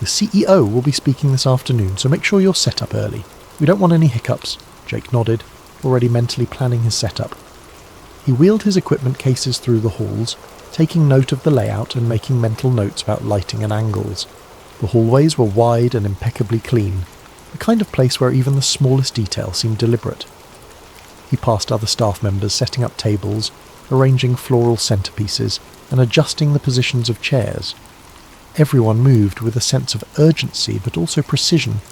"The CEO will be speaking this afternoon, so make sure you're set up early. We don't want any hiccups." Jake nodded, already mentally planning his setup. He wheeled his equipment cases through the halls, taking note of the layout and making mental notes about lighting and angles. The hallways were wide and impeccably clean, the kind of place where even the smallest detail seemed deliberate. He passed other staff members setting up tables, arranging floral centerpieces, and adjusting the positions of chairs. Everyone moved with a sense of urgency but also precision,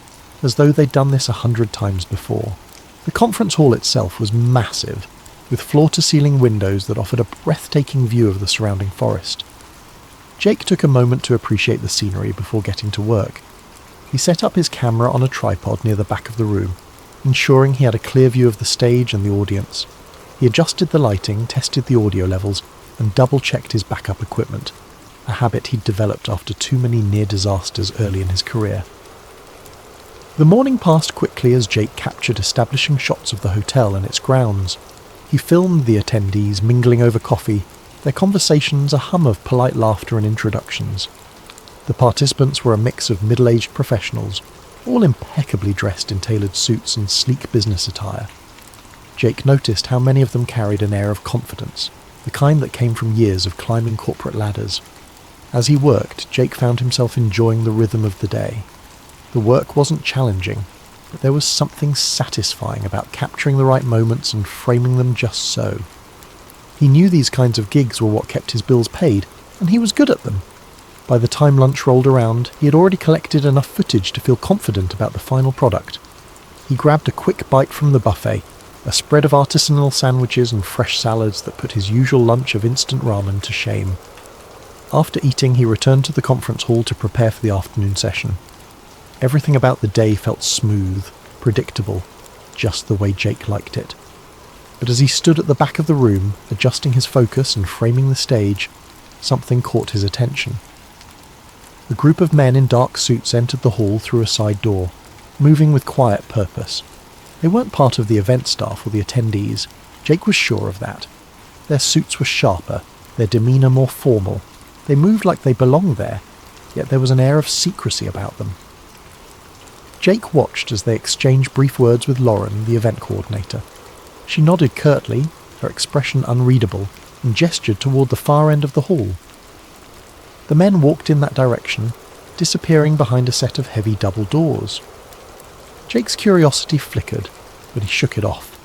as though they'd done this 100 times before. The conference hall itself was massive, with floor-to-ceiling windows that offered a breathtaking view of the surrounding forest. Jake took a moment to appreciate the scenery before getting to work. He set up his camera on a tripod near the back of the room, ensuring he had a clear view of the stage and the audience. He adjusted the lighting, tested the audio levels, and double-checked his backup equipment, a habit he'd developed after too many near disasters early in his career. The morning passed quickly as Jake captured establishing shots of the hotel and its grounds. He filmed the attendees mingling over coffee, their conversations a hum of polite laughter and introductions. The participants were a mix of middle-aged professionals, all impeccably dressed in tailored suits and sleek business attire. Jake noticed how many of them carried an air of confidence, the kind that came from years of climbing corporate ladders. As he worked, Jake found himself enjoying the rhythm of the day. The work wasn't challenging, but there was something satisfying about capturing the right moments and framing them just so. He knew these kinds of gigs were what kept his bills paid, and he was good at them. By the time lunch rolled around, he had already collected enough footage to feel confident about the final product. He grabbed a quick bite from the buffet, a spread of artisanal sandwiches and fresh salads that put his usual lunch of instant ramen to shame. After eating, he returned to the conference hall to prepare for the afternoon session. Everything about the day felt smooth, predictable, just the way Jake liked it. But as he stood at the back of the room, adjusting his focus and framing the stage, something caught his attention. A group of men in dark suits entered the hall through a side door, moving with quiet purpose. They weren't part of the event staff or the attendees. Jake was sure of that. Their suits were sharper, their demeanour more formal. They moved like they belonged there, yet there was an air of secrecy about them. Jake watched as they exchanged brief words with Lauren, the event coordinator. She nodded curtly, her expression unreadable, and gestured toward the far end of the hall. The men walked in that direction, disappearing behind a set of heavy double doors. Jake's curiosity flickered, but he shook it off.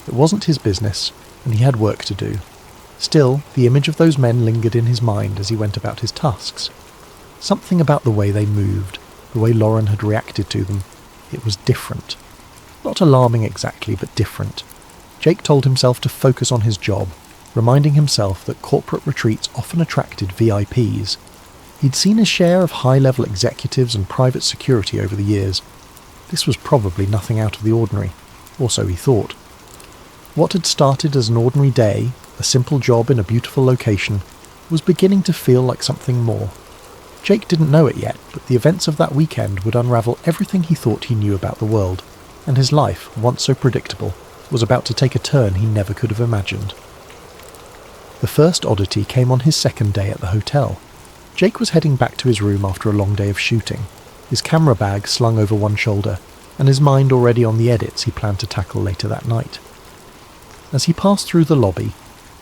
It wasn't his business, and he had work to do. Still, the image of those men lingered in his mind as he went about his tasks. Something about the way they moved, the way Lauren had reacted to them, it was different. Not alarming exactly, but different. Jake told himself to focus on his job, reminding himself that corporate retreats often attracted VIPs. He'd seen his share of high-level executives and private security over the years. This was probably nothing out of the ordinary, or so he thought. What had started as an ordinary day, a simple job in a beautiful location, was beginning to feel like something more. Jake didn't know it yet, but the events of that weekend would unravel everything he thought he knew about the world, and his life, once so predictable, was about to take a turn he never could have imagined. The first oddity came on his second day at the hotel. Jake was heading back to his room after a long day of shooting, his camera bag slung over one shoulder, and his mind already on the edits he planned to tackle later that night. As he passed through the lobby,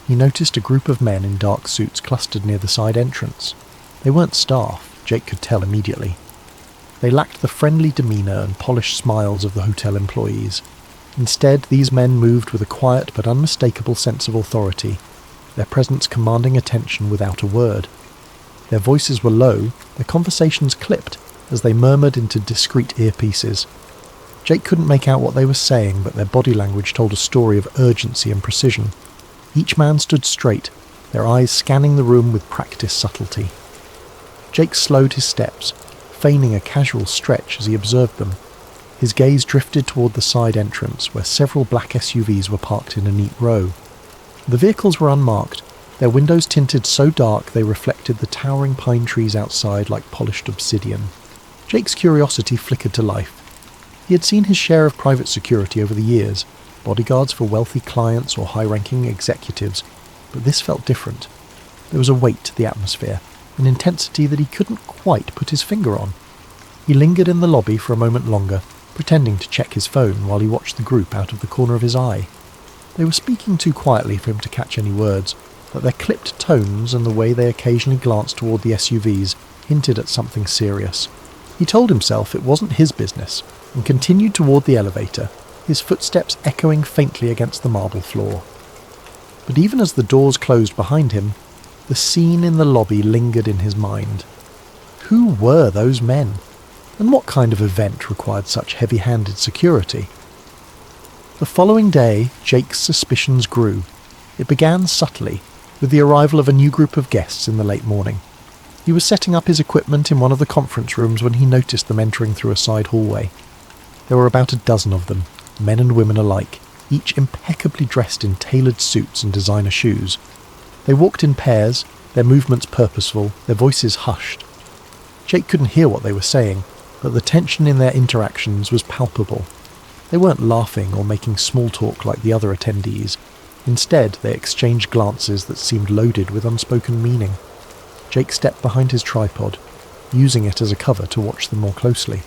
he noticed a group of men in dark suits clustered near the side entrance. They weren't staff, Jake could tell immediately. They lacked the friendly demeanour and polished smiles of the hotel employees. Instead, these men moved with a quiet but unmistakable sense of authority, their presence commanding attention without a word. Their voices were low, their conversations clipped, as they murmured into discreet earpieces. Jake couldn't make out what they were saying, but their body language told a story of urgency and precision. Each man stood straight, their eyes scanning the room with practiced subtlety. Jake slowed his steps, feigning a casual stretch as he observed them. His gaze drifted toward the side entrance, where several black SUVs were parked in a neat row. The vehicles were unmarked, their windows tinted so dark they reflected the towering pine trees outside like polished obsidian. Jake's curiosity flickered to life. He had seen his share of private security over the years, bodyguards for wealthy clients or high-ranking executives, but this felt different. There was a weight to the atmosphere, an intensity that he couldn't quite put his finger on. He lingered in the lobby for a moment longer, pretending to check his phone while he watched the group out of the corner of his eye. They were speaking too quietly for him to catch any words, but their clipped tones and the way they occasionally glanced toward the SUVs hinted at something serious. He told himself it wasn't his business, and continued toward the elevator, his footsteps echoing faintly against the marble floor. But even as the doors closed behind him, the scene in the lobby lingered in his mind. Who were those men? And what kind of event required such heavy-handed security? The following day, Jake's suspicions grew. It began subtly, with the arrival of a new group of guests in the late morning. He was setting up his equipment in one of the conference rooms when he noticed them entering through a side hallway. There were about a dozen of them, men and women alike, each impeccably dressed in tailored suits and designer shoes. They walked in pairs, their movements purposeful, their voices hushed. Jake couldn't hear what they were saying, but the tension in their interactions was palpable. They weren't laughing or making small talk like the other attendees. Instead, they exchanged glances that seemed loaded with unspoken meaning. Jake stepped behind his tripod, using it as a cover to watch them more closely.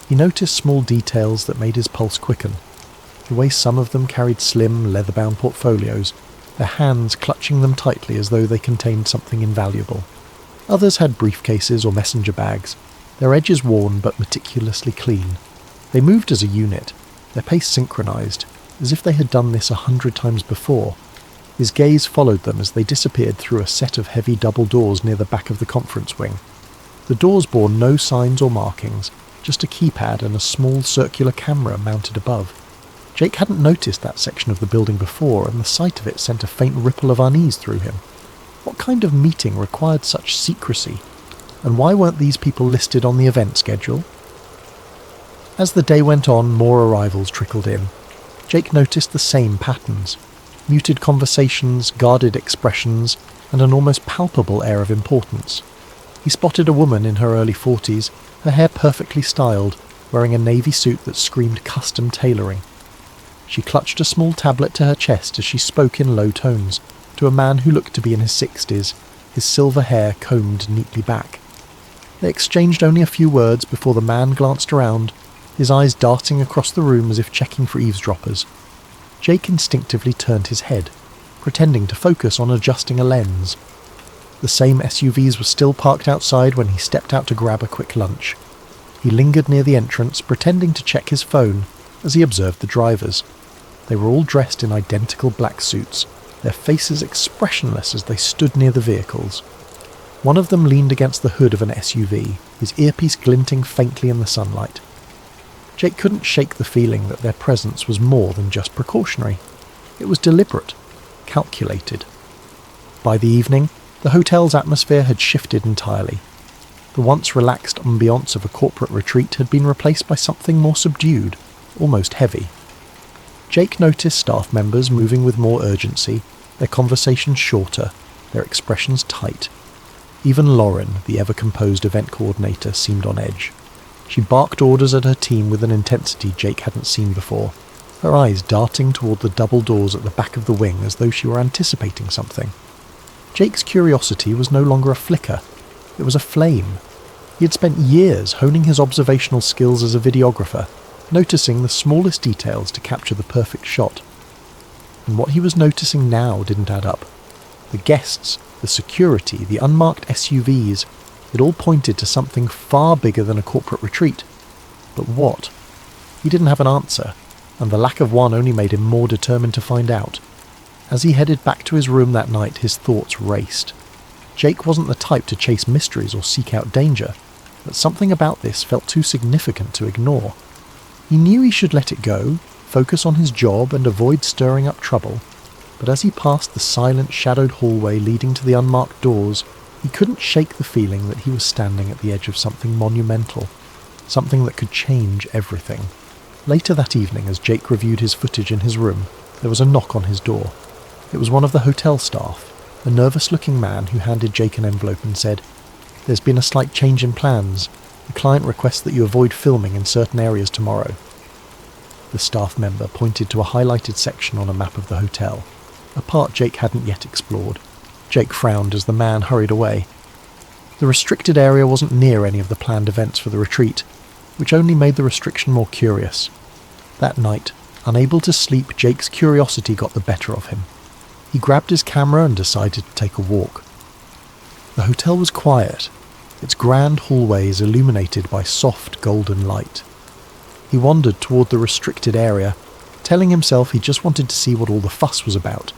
He noticed small details that made his pulse quicken. The way some of them carried slim, leather-bound portfolios, their hands clutching them tightly as though they contained something invaluable. Others had briefcases or messenger bags, their edges worn but meticulously clean. They moved as a unit, their pace synchronized, as if they had done this 100 times before. His gaze followed them as they disappeared through a set of heavy double doors near the back of the conference wing. The doors bore no signs or markings, just a keypad and a small circular camera mounted above. Jake hadn't noticed that section of the building before, and the sight of it sent a faint ripple of unease through him. What kind of meeting required such secrecy? And why weren't these people listed on the event schedule? As the day went on, more arrivals trickled in. Jake noticed the same patterns. Muted conversations, guarded expressions, and an almost palpable air of importance. He spotted a woman in her early 40s, her hair perfectly styled, wearing a navy suit that screamed custom tailoring. She clutched a small tablet to her chest as she spoke in low tones, to a man who looked to be in his 60s, his silver hair combed neatly back. They exchanged only a few words before the man glanced around, his eyes darting across the room as if checking for eavesdroppers. Jake instinctively turned his head, pretending to focus on adjusting a lens. The same SUVs were still parked outside when he stepped out to grab a quick lunch. He lingered near the entrance, pretending to check his phone as he observed the drivers. They were all dressed in identical black suits, their faces expressionless as they stood near the vehicles. One of them leaned against the hood of an SUV, his earpiece glinting faintly in the sunlight. Jake couldn't shake the feeling that their presence was more than just precautionary. It was deliberate, calculated. By the evening, the hotel's atmosphere had shifted entirely. The once relaxed ambiance of a corporate retreat had been replaced by something more subdued, almost heavy. Jake noticed staff members moving with more urgency, their conversations shorter, their expressions tight. Even Lauren, the ever-composed event coordinator, seemed on edge. She barked orders at her team with an intensity Jake hadn't seen before, her eyes darting toward the double doors at the back of the wing as though she were anticipating something. Jake's curiosity was no longer a flicker. It was a flame. He had spent years honing his observational skills as a videographer, noticing the smallest details to capture the perfect shot. And what he was noticing now didn't add up. The guests, the security, the unmarked SUVs, it all pointed to something far bigger than a corporate retreat. But what? He didn't have an answer, and the lack of one only made him more determined to find out. As he headed back to his room that night, his thoughts raced. Jake wasn't the type to chase mysteries or seek out danger, but something about this felt too significant to ignore. He knew he should let it go, focus on his job and avoid stirring up trouble, but as he passed the silent, shadowed hallway leading to the unmarked doors, he couldn't shake the feeling that he was standing at the edge of something monumental, something that could change everything. Later that evening, as Jake reviewed his footage in his room, there was a knock on his door. It was one of the hotel staff, a nervous-looking man who handed Jake an envelope and said, "There's been a slight change in plans. The client requests that you avoid filming in certain areas tomorrow." The staff member pointed to a highlighted section on a map of the hotel, a part Jake hadn't yet explored. Jake frowned as the man hurried away. The restricted area wasn't near any of the planned events for the retreat, which only made the restriction more curious. That night, unable to sleep, Jake's curiosity got the better of him. He grabbed his camera and decided to take a walk. The hotel was quiet, its grand hallways illuminated by soft golden light. He wandered toward the restricted area, telling himself he just wanted to see what all the fuss was about.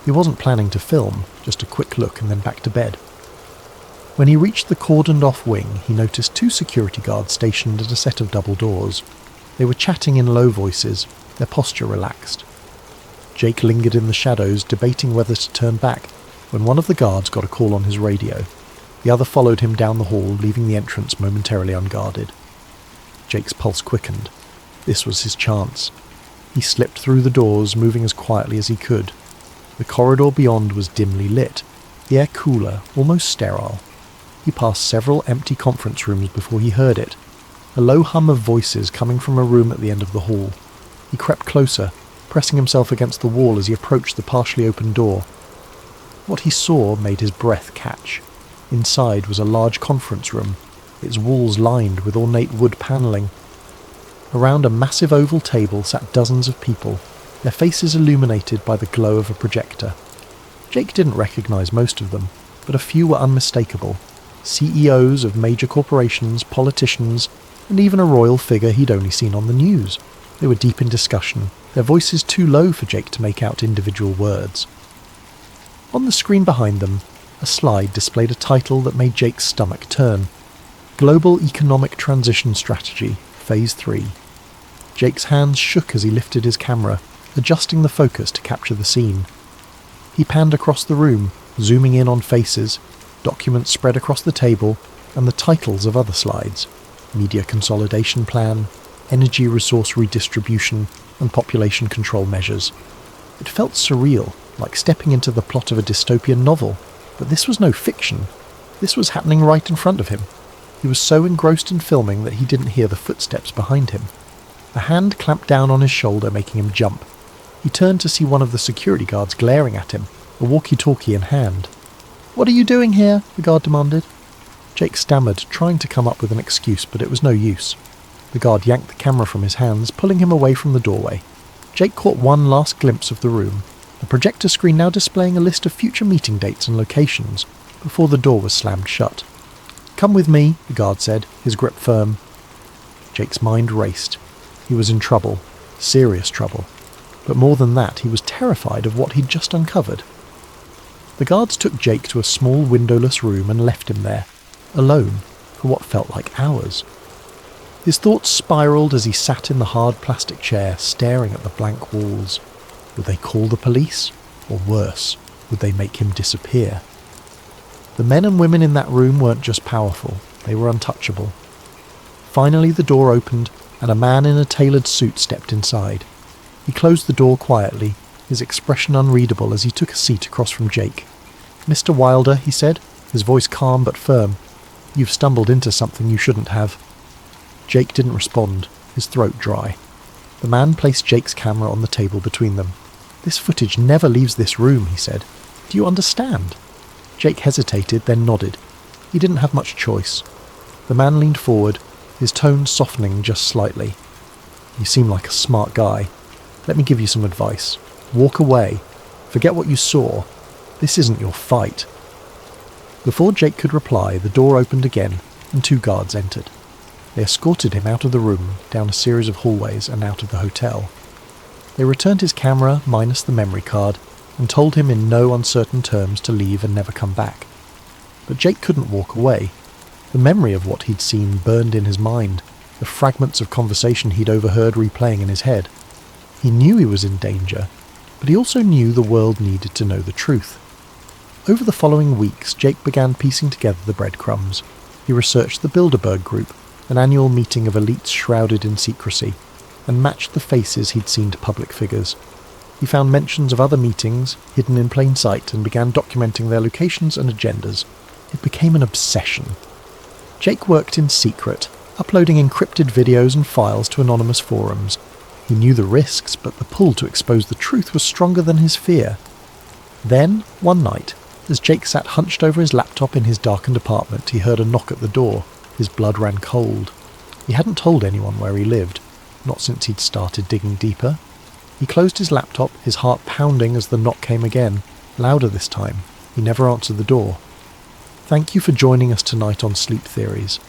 He wasn't planning to film, just a quick look and then back to bed. When he reached the cordoned-off wing, he noticed 2 security guards stationed at a set of double doors. They were chatting in low voices, their posture relaxed. Jake lingered in the shadows, debating whether to turn back, when one of the guards got a call on his radio. The other followed him down the hall, leaving the entrance momentarily unguarded. Jake's pulse quickened. This was his chance. He slipped through the doors, moving as quietly as he could. The corridor beyond was dimly lit, the air cooler, almost sterile. He passed several empty conference rooms before he heard it, a low hum of voices coming from a room at the end of the hall. He crept closer, pressing himself against the wall as he approached the partially open door. What he saw made his breath catch. Inside was a large conference room, its walls lined with ornate wood panelling. Around a massive oval table sat dozens of people, their faces illuminated by the glow of a projector. Jake didn't recognize most of them, but a few were unmistakable. CEOs of major corporations, politicians, and even a royal figure he'd only seen on the news. They were deep in discussion, their voices too low for Jake to make out individual words. On the screen behind them, a slide displayed a title that made Jake's stomach turn. Global Economic Transition Strategy, Phase 3. Jake's hands shook as he lifted his camera, adjusting the focus to capture the scene. He panned across the room, zooming in on faces, documents spread across the table, and the titles of other slides: Media Consolidation Plan, Energy Resource Redistribution, and Population Control Measures. It felt surreal, like stepping into the plot of a dystopian novel, but this was no fiction. This was happening right in front of him. He was so engrossed in filming that he didn't hear the footsteps behind him. A hand clamped down on his shoulder, making him jump. He turned to see one of the security guards glaring at him, a walkie-talkie in hand. "What are you doing here?" the guard demanded. Jake stammered, trying to come up with an excuse, but it was no use. The guard yanked the camera from his hands, pulling him away from the doorway. Jake caught one last glimpse of the room, the projector screen now displaying a list of future meeting dates and locations, before the door was slammed shut. "Come with me," the guard said, his grip firm. Jake's mind raced. He was in trouble, serious trouble. But more than that, he was terrified of what he'd just uncovered. The guards took Jake to a small windowless room and left him there, alone, for what felt like hours. His thoughts spiralled as he sat in the hard plastic chair, staring at the blank walls. Would they call the police? Or worse, would they make him disappear? The men and women in that room weren't just powerful, they were untouchable. Finally the door opened, and a man in a tailored suit stepped inside. He closed the door quietly, his expression unreadable as he took a seat across from Jake. "Mr. Wilder," he said, his voice calm but firm, "you've stumbled into something you shouldn't have." Jake didn't respond, his throat dry. The man placed Jake's camera on the table between them. "This footage never leaves this room," he said. "Do you understand?" Jake hesitated, then nodded. He didn't have much choice. The man leaned forward, his tone softening just slightly. "You seem like a smart guy. Let me give you some advice. Walk away. Forget what you saw. This isn't your fight." Before Jake could reply, the door opened again, and 2 guards entered. They escorted him out of the room, down a series of hallways, and out of the hotel. They returned his camera, minus the memory card, and told him in no uncertain terms to leave and never come back. But Jake couldn't walk away. The memory of what he'd seen burned in his mind, the fragments of conversation he'd overheard replaying in his head. He knew he was in danger, but he also knew the world needed to know the truth. Over the following weeks, Jake began piecing together the breadcrumbs. He researched the Bilderberg Group, an annual meeting of elites shrouded in secrecy, and matched the faces he'd seen to public figures. He found mentions of other meetings, hidden in plain sight, and began documenting their locations and agendas. It became an obsession. Jake worked in secret, uploading encrypted videos and files to anonymous forums. He knew the risks, but the pull to expose the truth was stronger than his fear. Then, one night, as Jake sat hunched over his laptop in his darkened apartment, he heard a knock at the door. His blood ran cold. He hadn't told anyone where he lived, not since he'd started digging deeper. He closed his laptop, his heart pounding as the knock came again, louder this time. He never answered the door. Thank you for joining us tonight on Sleep Theories.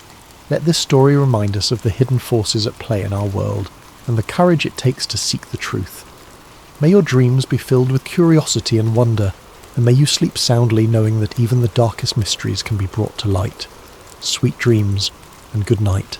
Let this story remind us of the hidden forces at play in our world, and the courage it takes to seek the truth. May your dreams be filled with curiosity and wonder, and may you sleep soundly knowing that even the darkest mysteries can be brought to light. Sweet dreams, and good night.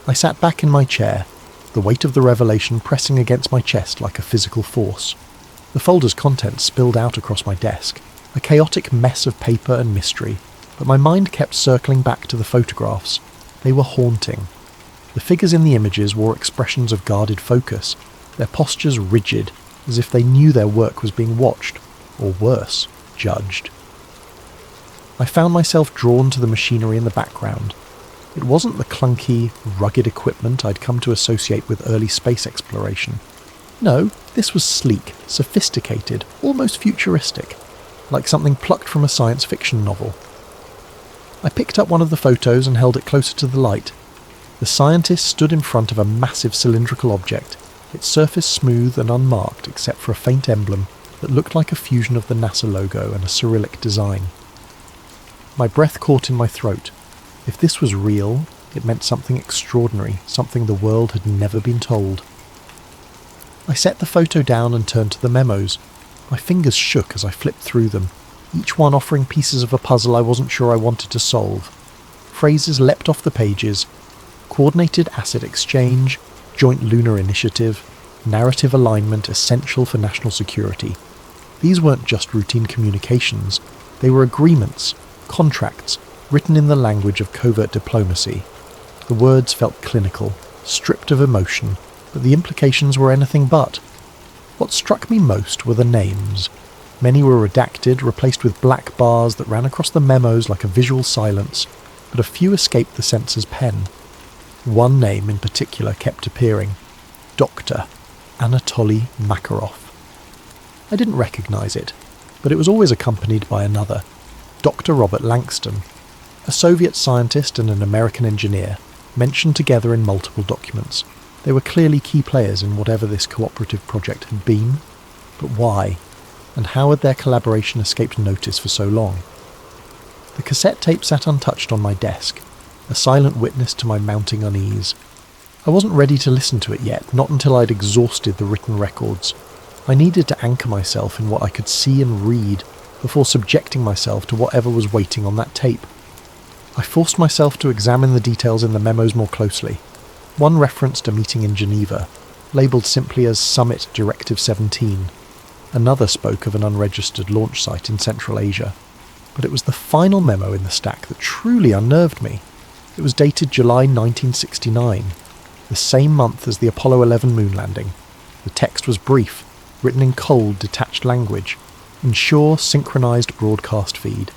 I sat back in my chair, the weight of the revelation pressing against my chest like a physical force. The folder's contents spilled out across my desk, a chaotic mess of paper and mystery, but my mind kept circling back to the photographs. They were haunting. The figures in the images wore expressions of guarded focus, their postures rigid, as if they knew their work was being watched, or worse, judged. I found myself drawn to the machinery in the background. It wasn't the clunky, rugged equipment I'd come to associate with early space exploration. No, this was sleek, sophisticated, almost futuristic, like something plucked from a science fiction novel. I picked up one of the photos and held it closer to the light. The scientist stood in front of a massive cylindrical object, its surface smooth and unmarked except for a faint emblem that looked like a fusion of the NASA logo and a Cyrillic design. My breath caught in my throat. If this was real, it meant something extraordinary, something the world had never been told. I set the photo down and turned to the memos. My fingers shook as I flipped through them, each one offering pieces of a puzzle I wasn't sure I wanted to solve. Phrases leapt off the pages: coordinated asset exchange, joint lunar initiative, narrative alignment essential for national security. These weren't just routine communications, they were agreements, contracts, written in the language of covert diplomacy. The words felt clinical, stripped of emotion, but the implications were anything but. What struck me most were the names. Many were redacted, replaced with black bars that ran across the memos like a visual silence, but a few escaped the censor's pen. One name in particular kept appearing: Dr. Anatoly Makarov. I didn't recognise it, but it was always accompanied by another, Dr. Robert Langston, a Soviet scientist and an American engineer, mentioned together in multiple documents. They were clearly key players in whatever this cooperative project had been, but why? And how had their collaboration escaped notice for so long? The cassette tape sat untouched on my desk, a silent witness to my mounting unease. I wasn't ready to listen to it yet, not until I'd exhausted the written records. I needed to anchor myself in what I could see and read before subjecting myself to whatever was waiting on that tape. I forced myself to examine the details in the memos more closely. One referenced a meeting in Geneva, labelled simply as Summit Directive 17. Another spoke of an unregistered launch site in Central Asia. But it was the final memo in the stack that truly unnerved me. It was dated July 1969, the same month as the Apollo 11 moon landing. The text was brief, written in cold, detached language. Ensure synchronized broadcast feed.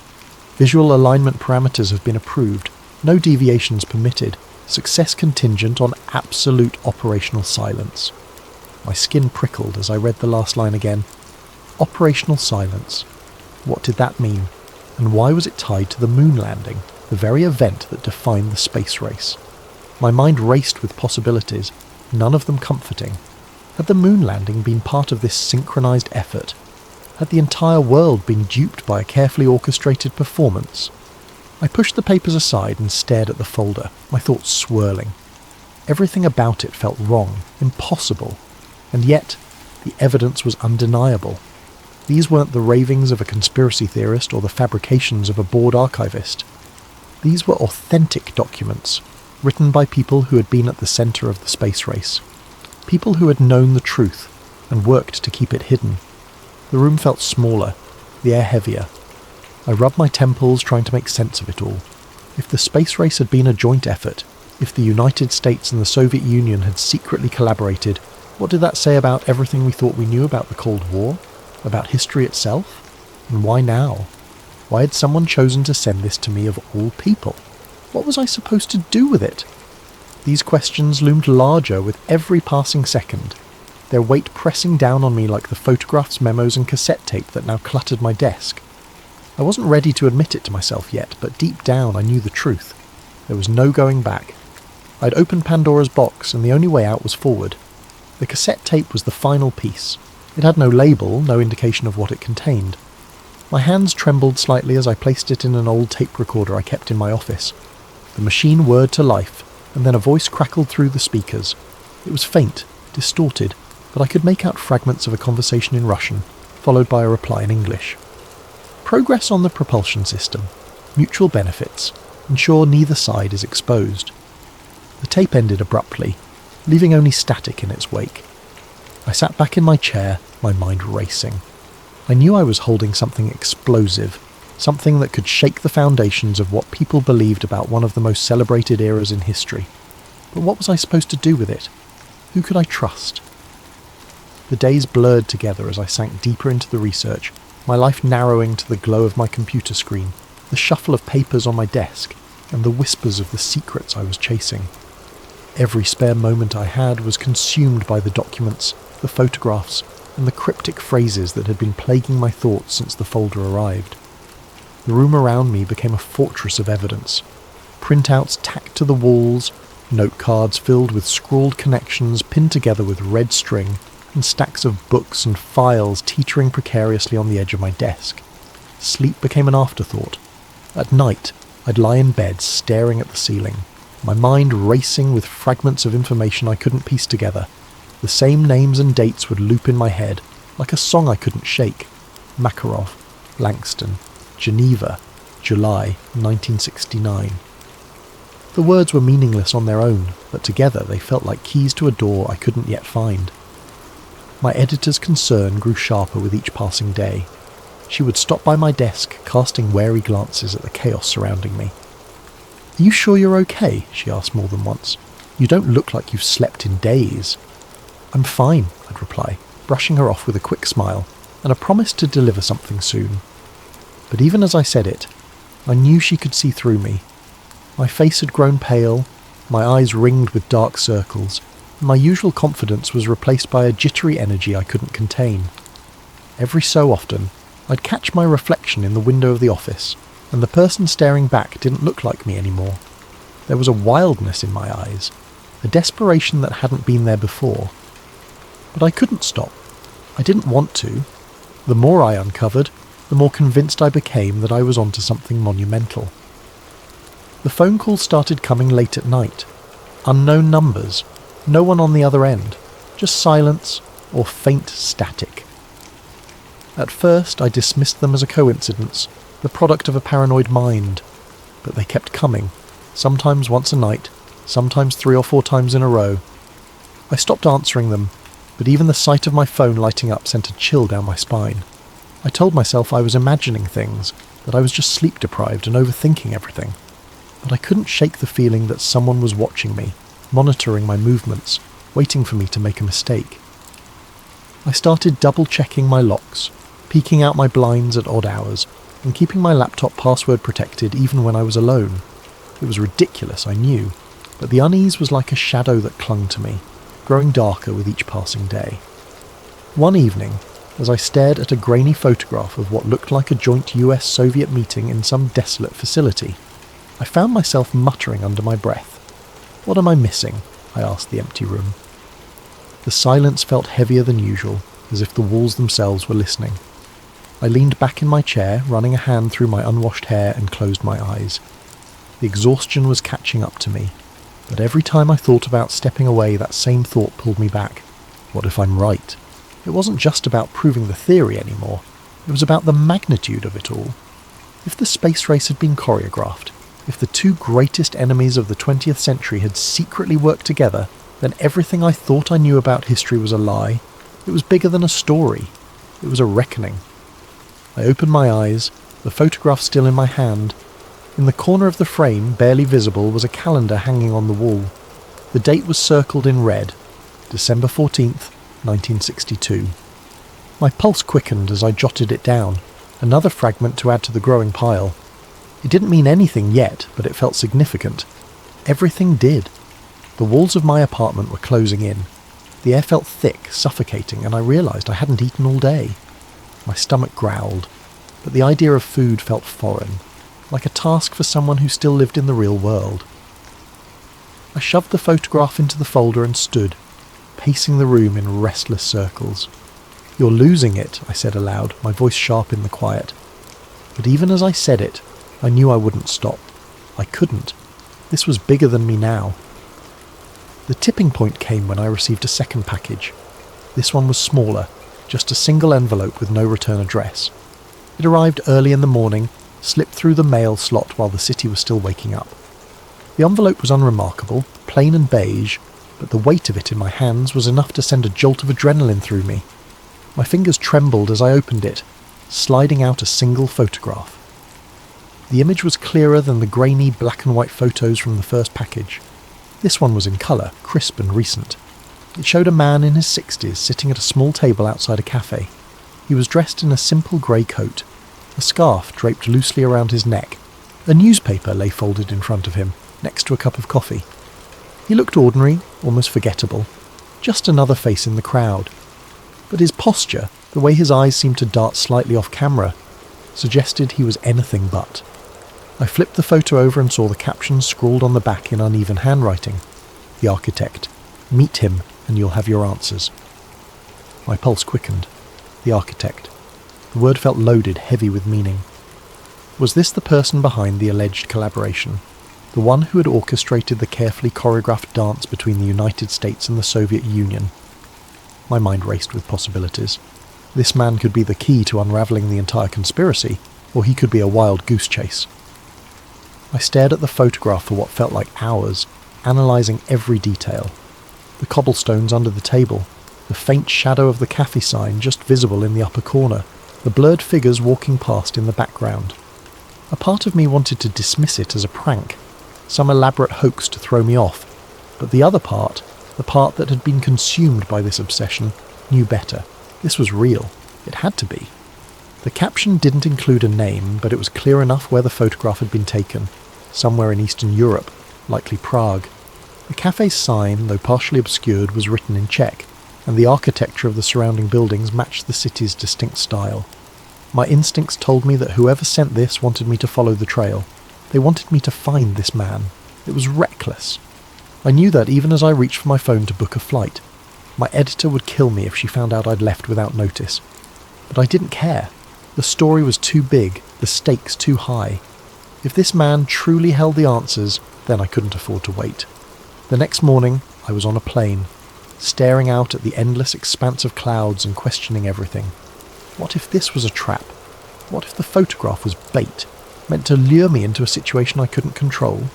Visual alignment parameters have been approved. No deviations permitted. Success contingent on absolute operational silence. My skin prickled as I read the last line again. Operational silence. What did that mean? And why was it tied to the moon landing, the very event that defined the space race? My mind raced with possibilities, none of them comforting. Had the moon landing been part of this synchronized effort? Had the entire world been duped by a carefully orchestrated performance? I pushed the papers aside and stared at the folder, my thoughts swirling. Everything about it felt wrong, impossible, and yet the evidence was undeniable. These weren't the ravings of a conspiracy theorist or the fabrications of a bored archivist. These were authentic documents, written by people who had been at the centre of the space race. People who had known the truth and worked to keep it hidden. The room felt smaller, the air heavier. I rubbed my temples trying to make sense of it all. If the space race had been a joint effort, if the United States and the Soviet Union had secretly collaborated, what did that say about everything we thought we knew about the Cold War? About history itself? And why now? Why had someone chosen to send this to me of all people? What was I supposed to do with it? These questions loomed larger with every passing second, their weight pressing down on me like the photographs, memos and cassette tape that now cluttered my desk. I wasn't ready to admit it to myself yet, but deep down I knew the truth. There was no going back. I'd opened Pandora's box, and the only way out was forward. The cassette tape was the final piece. It had no label, no indication of what it contained. My hands trembled slightly as I placed it in an old tape recorder I kept in my office. The machine whirred to life, and then a voice crackled through the speakers. It was faint, distorted, but I could make out fragments of a conversation in Russian, followed by a reply in English. Progress on the propulsion system. Mutual benefits. Ensure neither side is exposed. The tape ended abruptly, leaving only static in its wake. I sat back in my chair, my mind racing. I knew I was holding something explosive, something that could shake the foundations of what people believed about one of the most celebrated eras in history. But what was I supposed to do with it? Who could I trust? The days blurred together as I sank deeper into the research, my life narrowing to the glow of my computer screen, the shuffle of papers on my desk, and the whispers of the secrets I was chasing. Every spare moment I had was consumed by the documents, the photographs, and the cryptic phrases that had been plaguing my thoughts since the folder arrived. The room around me became a fortress of evidence. Printouts tacked to the walls, note cards filled with scrawled connections pinned together with red string, and stacks of books and files teetering precariously on the edge of my desk. Sleep became an afterthought. At night, I'd lie in bed staring at the ceiling, my mind racing with fragments of information I couldn't piece together. The same names and dates would loop in my head, like a song I couldn't shake. Makarov, Langston, Geneva, July 1969. The words were meaningless on their own, but together they felt like keys to a door I couldn't yet find. My editor's concern grew sharper with each passing day. She would stop by my desk, casting wary glances at the chaos surrounding me. "Are you sure you're okay?" she asked more than once. "You don't look like you've slept in days." "I'm fine," I'd reply, brushing her off with a quick smile and a promise to deliver something soon. But even as I said it, I knew she could see through me. My face had grown pale, my eyes ringed with dark circles, and my usual confidence was replaced by a jittery energy I couldn't contain. Every so often, I'd catch my reflection in the window of the office, and the person staring back didn't look like me anymore. There was a wildness in my eyes, a desperation that hadn't been there before. But I couldn't stop. I didn't want to. The more I uncovered, the more convinced I became that I was onto something monumental. The phone calls started coming late at night. Unknown numbers, no one on the other end, just silence or faint static. At first I dismissed them as a coincidence, the product of a paranoid mind, but they kept coming, sometimes once a night, sometimes 3 or 4 times in a row. I stopped answering them, but even the sight of my phone lighting up sent a chill down my spine. I told myself I was imagining things, that I was just sleep-deprived and overthinking everything. But I couldn't shake the feeling that someone was watching me, monitoring my movements, waiting for me to make a mistake. I started double-checking my locks, peeking out my blinds at odd hours, and keeping my laptop password protected even when I was alone. It was ridiculous, I knew, but the unease was like a shadow that clung to me, growing darker with each passing day. One evening, as I stared at a grainy photograph of what looked like a joint US-Soviet meeting in some desolate facility, I found myself muttering under my breath. "What am I missing?" I asked the empty room. The silence felt heavier than usual, as if the walls themselves were listening. I leaned back in my chair, running a hand through my unwashed hair, and closed my eyes. The exhaustion was catching up to me, but every time I thought about stepping away, that same thought pulled me back. What if I'm right? It wasn't just about proving the theory anymore. It was about the magnitude of it all. If the space race had been choreographed, if the 2 greatest enemies of the 20th century had secretly worked together, then everything I thought I knew about history was a lie. It was bigger than a story. It was a reckoning. I opened my eyes, the photograph still in my hand. In the corner of the frame, barely visible, was a calendar hanging on the wall. The date was circled in red, December 14th, 1962. My pulse quickened as I jotted it down, another fragment to add to the growing pile. It didn't mean anything yet, but it felt significant. Everything did. The walls of my apartment were closing in. The air felt thick, suffocating, and I realised I hadn't eaten all day. My stomach growled, but the idea of food felt foreign, like a task for someone who still lived in the real world. I shoved the photograph into the folder and stood, pacing the room in restless circles. "You're losing it," I said aloud, my voice sharp in the quiet. But even as I said it, I knew I wouldn't stop. I couldn't. This was bigger than me now. The tipping point came when I received a second package. This one was smaller, just a single envelope with no return address. It arrived early in the morning, slipped through the mail slot while the city was still waking up. The envelope was unremarkable, plain and beige, but the weight of it in my hands was enough to send a jolt of adrenaline through me. My fingers trembled as I opened it, sliding out a single photograph. The image was clearer than the grainy black and white photos from the first package. This one was in colour, crisp and recent. It showed a man in his 60s sitting at a small table outside a cafe. He was dressed in a simple grey coat, a scarf draped loosely around his neck. A newspaper lay folded in front of him, next to a cup of coffee. He looked ordinary, almost forgettable, just another face in the crowd. But his posture, the way his eyes seemed to dart slightly off camera, suggested he was anything but. I flipped the photo over and saw the caption scrawled on the back in uneven handwriting. "The architect. Meet him and you'll have your answers." My pulse quickened. The architect. The word felt loaded, heavy with meaning. Was this the person behind the alleged collaboration? The one who had orchestrated the carefully choreographed dance between the United States and the Soviet Union? My mind raced with possibilities. This man could be the key to unravelling the entire conspiracy, or he could be a wild goose chase. I stared at the photograph for what felt like hours, analysing every detail. The cobblestones under the table, the faint shadow of the cafe sign just visible in the upper corner, the blurred figures walking past in the background. A part of me wanted to dismiss it as a prank, some elaborate hoax to throw me off, but the other part, The part that had been consumed by this obsession knew better. This was real. It had to be. The caption didn't include a name, but it was clear enough where the photograph had been taken. Somewhere in Eastern Europe, likely Prague. The cafe's sign, though partially obscured, was written in Czech, and the architecture of the surrounding buildings matched the city's distinct style. My instincts told me that whoever sent this wanted me to follow the trail. They wanted me to find this man. It was reckless. I knew that even as I reached for my phone to book a flight. My editor would kill me if she found out I'd left without notice. But I didn't care. The story was too big, the stakes too high. If this man truly held the answers, then I couldn't afford to wait. The next morning, I was on a plane, staring out at the endless expanse of clouds and questioning everything. What if this was a trap? What if the photograph was bait, meant to lure me into a situation I couldn't control?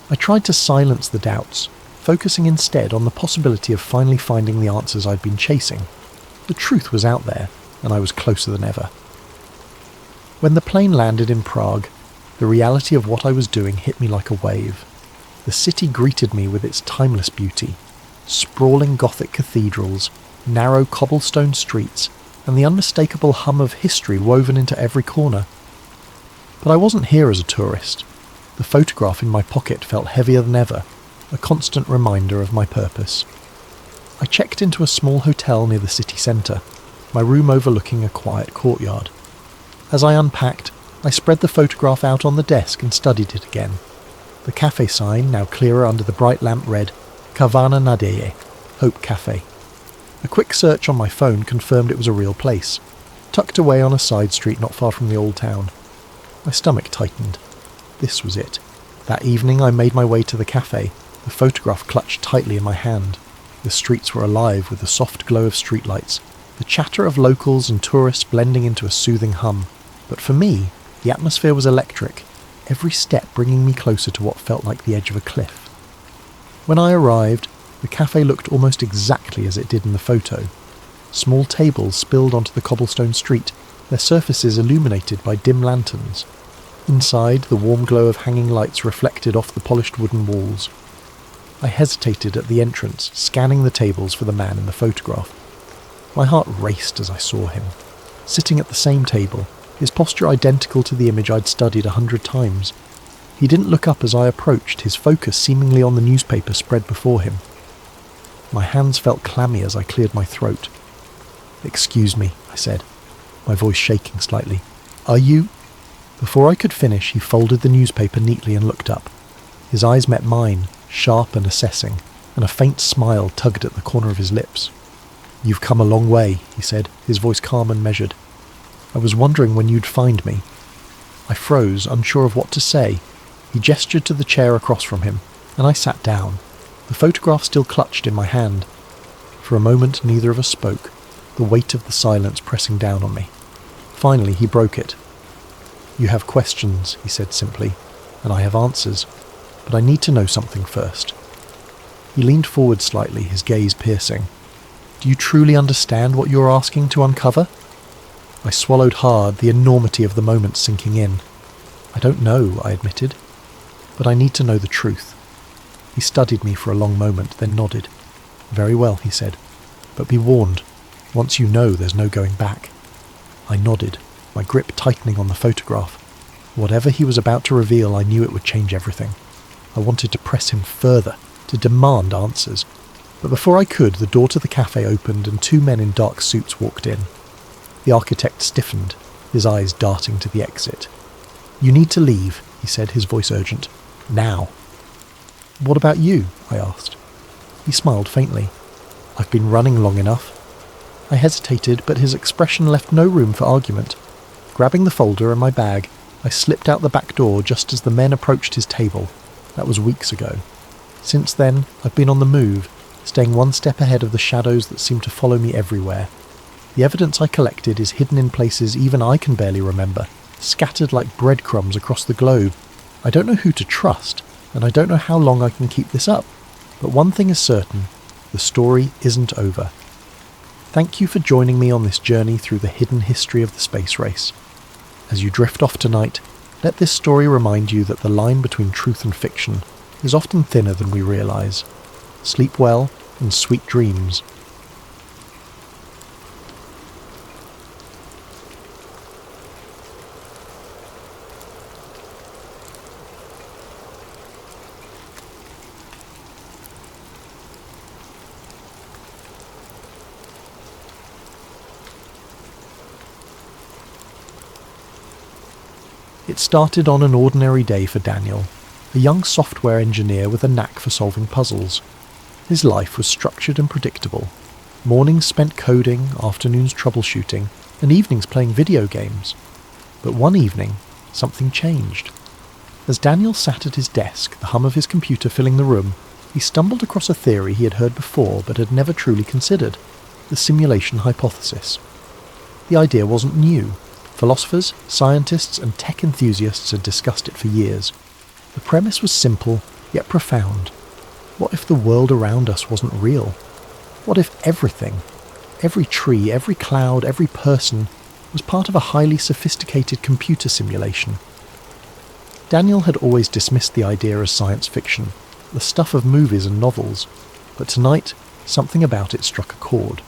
I tried to silence the doubts, focusing instead on the possibility of finally finding the answers I'd been chasing. The truth was out there, and I was closer than ever. When the plane landed in Prague, the reality of what I was doing hit me like a wave. The city greeted me with its timeless beauty. Sprawling Gothic cathedrals, narrow cobblestone streets, and the unmistakable hum of history woven into every corner. But I wasn't here as a tourist. The photograph in my pocket felt heavier than ever, a constant reminder of my purpose. I checked into a small hotel near the city centre, my room overlooking a quiet courtyard. As I unpacked, I spread the photograph out on the desk and studied it again. The cafe sign, now clearer under the bright lamp, read, Kavana Nadeje, Hope Cafe. A quick search on my phone confirmed it was a real place, tucked away on a side street not far from the old town. My stomach tightened. This was it. That evening I made my way to the cafe, the photograph clutched tightly in my hand. The streets were alive with the soft glow of streetlights, the chatter of locals and tourists blending into a soothing hum. But for me, the atmosphere was electric, every step bringing me closer to what felt like the edge of a cliff. When I arrived, the cafe looked almost exactly as it did in the photo. Small tables spilled onto the cobblestone street, their surfaces illuminated by dim lanterns. Inside, the warm glow of hanging lights reflected off the polished wooden walls. I hesitated at the entrance, scanning the tables for the man in the photograph. My heart raced as I saw him, sitting at the same table, his posture identical to the image I'd studied 100 times. He didn't look up as I approached, his focus seemingly on the newspaper spread before him. My hands felt clammy as I cleared my throat. "Excuse me," I said, my voice shaking slightly. "Are you—" Before I could finish, he folded the newspaper neatly and looked up. His eyes met mine, sharp and assessing, and a faint smile tugged at the corner of his lips. "You've come a long way," he said, his voice calm and measured. "I was wondering when you'd find me." I froze, unsure of what to say. He gestured to the chair across from him, and I sat down, the photograph still clutched in my hand. For a moment neither of us spoke, the weight of the silence pressing down on me. Finally he broke it. "You have questions," he said simply, "and I have answers, but I need to know something first." He leaned forward slightly, his gaze piercing. "Do you truly understand what you're asking to uncover?" I swallowed hard, the enormity of the moment sinking in. "I don't know," I admitted, "but I need to know the truth." He studied me for a long moment, then nodded. "Very well," he said, "but be warned, once you know there's no going back." I nodded, my grip tightening on the photograph. Whatever he was about to reveal, I knew it would change everything. I wanted to press him further, to demand answers. But before I could, the door to the cafe opened and 2 men in dark suits walked in. The architect stiffened, his eyes darting to the exit. "You need to leave," he said, his voice urgent. "Now." "What about you?" I asked. He smiled faintly. "I've been running long enough." I hesitated, but his expression left no room for argument. Grabbing the folder and my bag, I slipped out the back door just as the men approached his table. That was weeks ago. Since then, I've been on the move, staying one step ahead of the shadows that seem to follow me everywhere. The evidence I collected is hidden in places even I can barely remember, scattered like breadcrumbs across the globe. I don't know who to trust, and I don't know how long I can keep this up. But one thing is certain, the story isn't over. Thank you for joining me on this journey through the hidden history of the space race. As you drift off tonight, let this story remind you that the line between truth and fiction is often thinner than we realise. Sleep well, and sweet dreams. It started on an ordinary day for Daniel, a young software engineer with a knack for solving puzzles. His life was structured and predictable. Mornings spent coding, afternoons troubleshooting, and evenings playing video games. But one evening, something changed. As Daniel sat at his desk, the hum of his computer filling the room, he stumbled across a theory he had heard before but had never truly considered: the simulation hypothesis. The idea wasn't new. Philosophers, scientists, and tech enthusiasts had discussed it for years. The premise was simple, yet profound. What if the world around us wasn't real? What if everything, every tree, every cloud, every person, was part of a highly sophisticated computer simulation? Daniel had always dismissed the idea as science fiction, the stuff of movies and novels, but tonight, something about it struck a chord.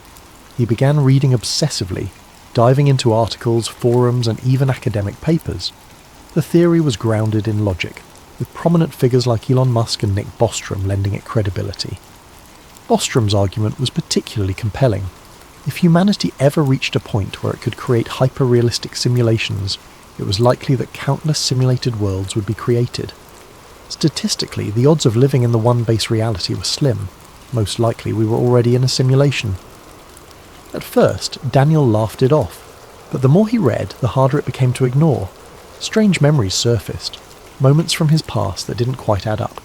He began reading obsessively, diving into articles, forums, and even academic papers. The theory was grounded in logic, with prominent figures like Elon Musk and Nick Bostrom lending it credibility. Bostrom's argument was particularly compelling. If humanity ever reached a point where it could create hyper-realistic simulations, it was likely that countless simulated worlds would be created. Statistically, the odds of living in the one base reality were slim. Most likely we were already in a simulation. At first, Daniel laughed it off, but the more he read, the harder it became to ignore. Strange memories surfaced, moments from his past that didn't quite add up.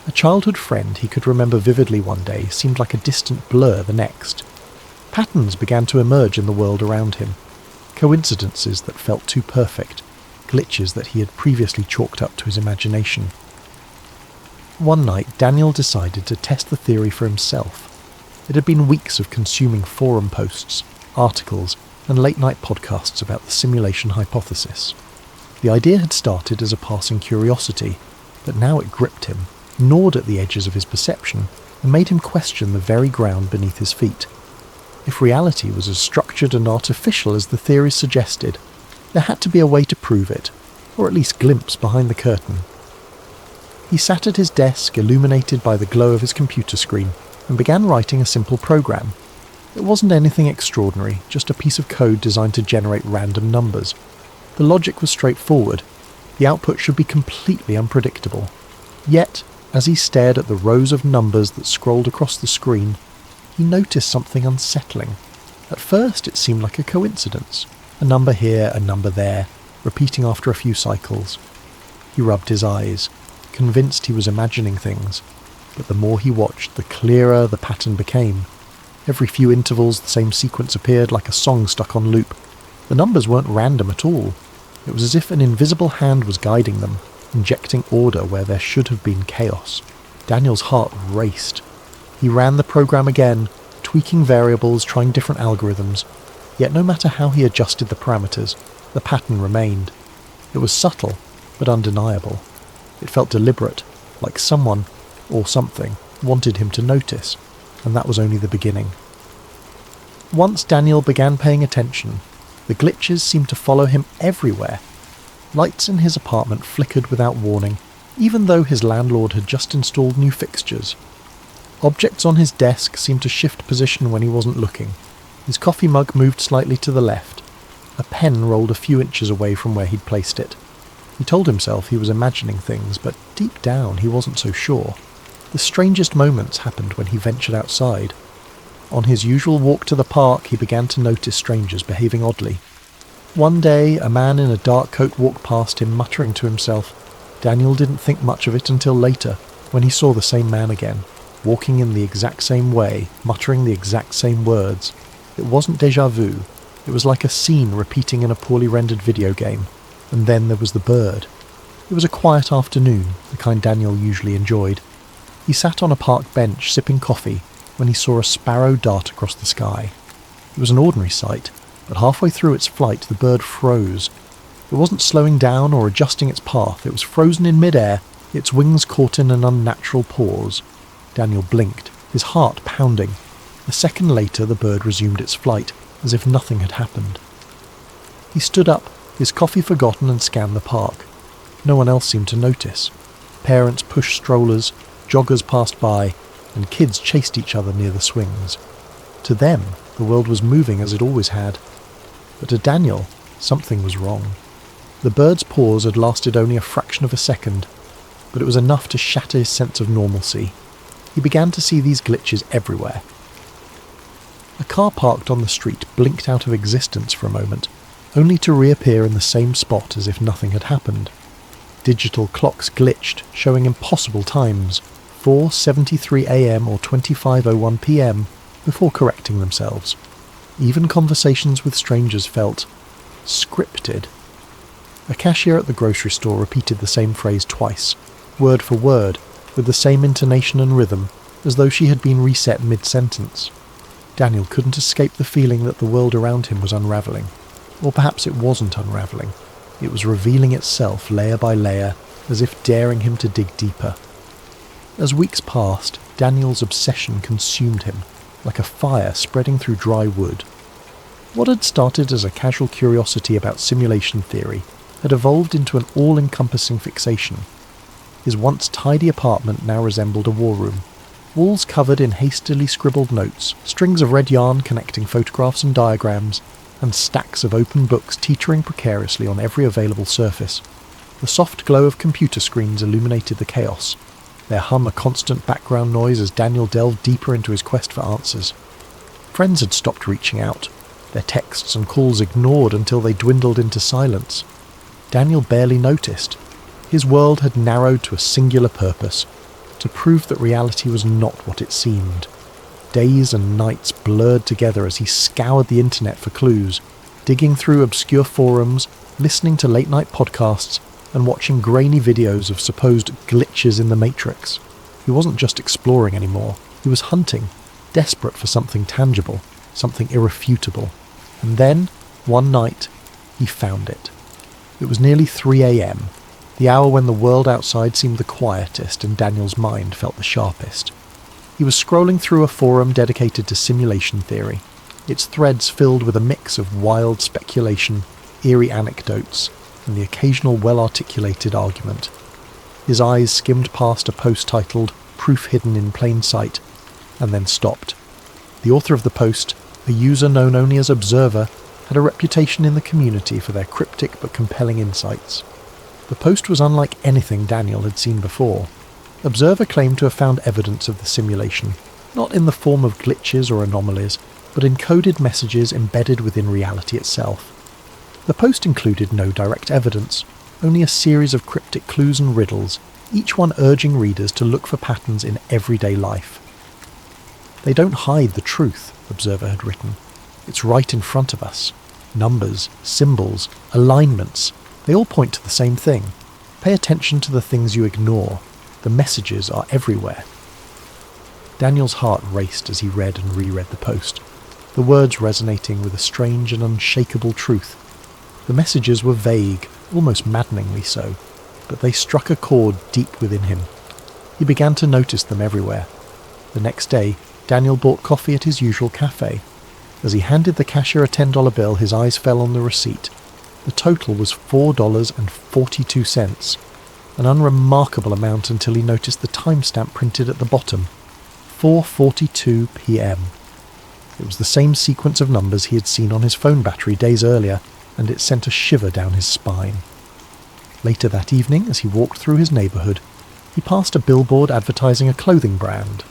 A childhood friend he could remember vividly one day seemed like a distant blur the next. Patterns began to emerge in the world around him, coincidences that felt too perfect, glitches that he had previously chalked up to his imagination. One night, Daniel decided to test the theory for himself. It had been weeks of consuming forum posts, articles, and late-night podcasts about the simulation hypothesis. The idea had started as a passing curiosity, but now it gripped him, gnawed at the edges of his perception, and made him question the very ground beneath his feet. If reality was as structured and artificial as the theories suggested, there had to be a way to prove it, or at least glimpse behind the curtain. He sat at his desk, illuminated by the glow of his computer screen, and began writing a simple program. It wasn't anything extraordinary, just a piece of code designed to generate random numbers. The logic was straightforward. The output should be completely unpredictable. Yet, as he stared at the rows of numbers that scrolled across the screen, he noticed something unsettling. At first it seemed like a coincidence. A number here, a number there, repeating after a few cycles. He rubbed his eyes, convinced he was imagining things. But the more he watched, the clearer the pattern became. Every few intervals the same sequence appeared like a song stuck on loop. The numbers weren't random at all. It was as if an invisible hand was guiding them, injecting order where there should have been chaos. Daniel's heart raced. He ran the program again, tweaking variables, trying different algorithms. Yet no matter how he adjusted the parameters, the pattern remained. It was subtle, but undeniable. It felt deliberate, like someone, or something, wanted him to notice, and that was only the beginning. Once Daniel began paying attention, the glitches seemed to follow him everywhere. Lights in his apartment flickered without warning, even though his landlord had just installed new fixtures. Objects on his desk seemed to shift position when he wasn't looking. His coffee mug moved slightly to the left. A pen rolled a few inches away from where he'd placed it. He told himself he was imagining things, but deep down he wasn't so sure. The strangest moments happened when he ventured outside. On his usual walk to the park, he began to notice strangers behaving oddly. One day, a man in a dark coat walked past him, muttering to himself. Daniel didn't think much of it until later, when he saw the same man again, walking in the exact same way, muttering the exact same words. It wasn't déjà vu. It was like a scene repeating in a poorly rendered video game. And then there was the bird. It was a quiet afternoon, the kind Daniel usually enjoyed. He sat on a park bench sipping coffee when he saw a sparrow dart across the sky. It was an ordinary sight, but halfway through its flight the bird froze. It wasn't slowing down or adjusting its path, it was frozen in mid-air, its wings caught in an unnatural pause. Daniel blinked, his heart pounding. A second later, the bird resumed its flight, as if nothing had happened. He stood up, his coffee forgotten, and scanned the park. No one else seemed to notice. Parents pushed strollers, joggers passed by, and kids chased each other near the swings. To them, the world was moving as it always had. But to Daniel, something was wrong. The bird's pause had lasted only a fraction of a second, but it was enough to shatter his sense of normalcy. He began to see these glitches everywhere. A car parked on the street blinked out of existence for a moment, only to reappear in the same spot as if nothing had happened. Digital clocks glitched, showing impossible times, 4:73 a.m. or 25:01 p.m., before correcting themselves. Even conversations with strangers felt scripted. A cashier at the grocery store repeated the same phrase twice, word for word, with the same intonation and rhythm, as though she had been reset mid-sentence. Daniel couldn't escape the feeling that the world around him was unravelling. Or perhaps it wasn't unravelling. It was revealing itself layer by layer, as if daring him to dig deeper. As weeks passed, Daniel's obsession consumed him, like a fire spreading through dry wood. What had started as a casual curiosity about simulation theory had evolved into an all-encompassing fixation. His once tidy apartment now resembled a war room. Walls covered in hastily scribbled notes, strings of red yarn connecting photographs and diagrams, and stacks of open books teetering precariously on every available surface. The soft glow of computer screens illuminated the chaos, their hum a constant background noise as Daniel delved deeper into his quest for answers. Friends had stopped reaching out, their texts and calls ignored until they dwindled into silence. Daniel barely noticed. His world had narrowed to a singular purpose, to prove that reality was not what it seemed. Days and nights blurred together as he scoured the internet for clues, digging through obscure forums, listening to late-night podcasts, and watching grainy videos of supposed glitches in the Matrix. He wasn't just exploring anymore, he was hunting, desperate for something tangible, something irrefutable. And then, one night, he found it. It was nearly 3 a.m, the hour when the world outside seemed the quietest and Daniel's mind felt the sharpest. He was scrolling through a forum dedicated to simulation theory, its threads filled with a mix of wild speculation, eerie anecdotes, and the occasional well-articulated argument. His eyes skimmed past a post titled "Proof Hidden in Plain Sight," and then stopped. The author of the post, a user known only as Observer, had a reputation in the community for their cryptic but compelling insights. The post was unlike anything Daniel had seen before. Observer claimed to have found evidence of the simulation, not in the form of glitches or anomalies, but in coded messages embedded within reality itself. The post included no direct evidence, only a series of cryptic clues and riddles, each one urging readers to look for patterns in everyday life. "They don't hide the truth," Observer had written. "It's right in front of us. Numbers, symbols, alignments, they all point to the same thing. Pay attention to the things you ignore. The messages are everywhere." Daniel's heart raced as he read and reread the post, the words resonating with a strange and unshakable truth. The messages were vague, almost maddeningly so, but they struck a chord deep within him. He began to notice them everywhere. The next day, Daniel bought coffee at his usual cafe. As he handed the cashier a $10 bill, his eyes fell on the receipt. The total was $4.42, an unremarkable amount until he noticed the timestamp printed at the bottom, 4:42 p.m. It was the same sequence of numbers he had seen on his phone battery days earlier, and it sent a shiver down his spine. Later that evening, as he walked through his neighbourhood, he passed a billboard advertising a clothing brand.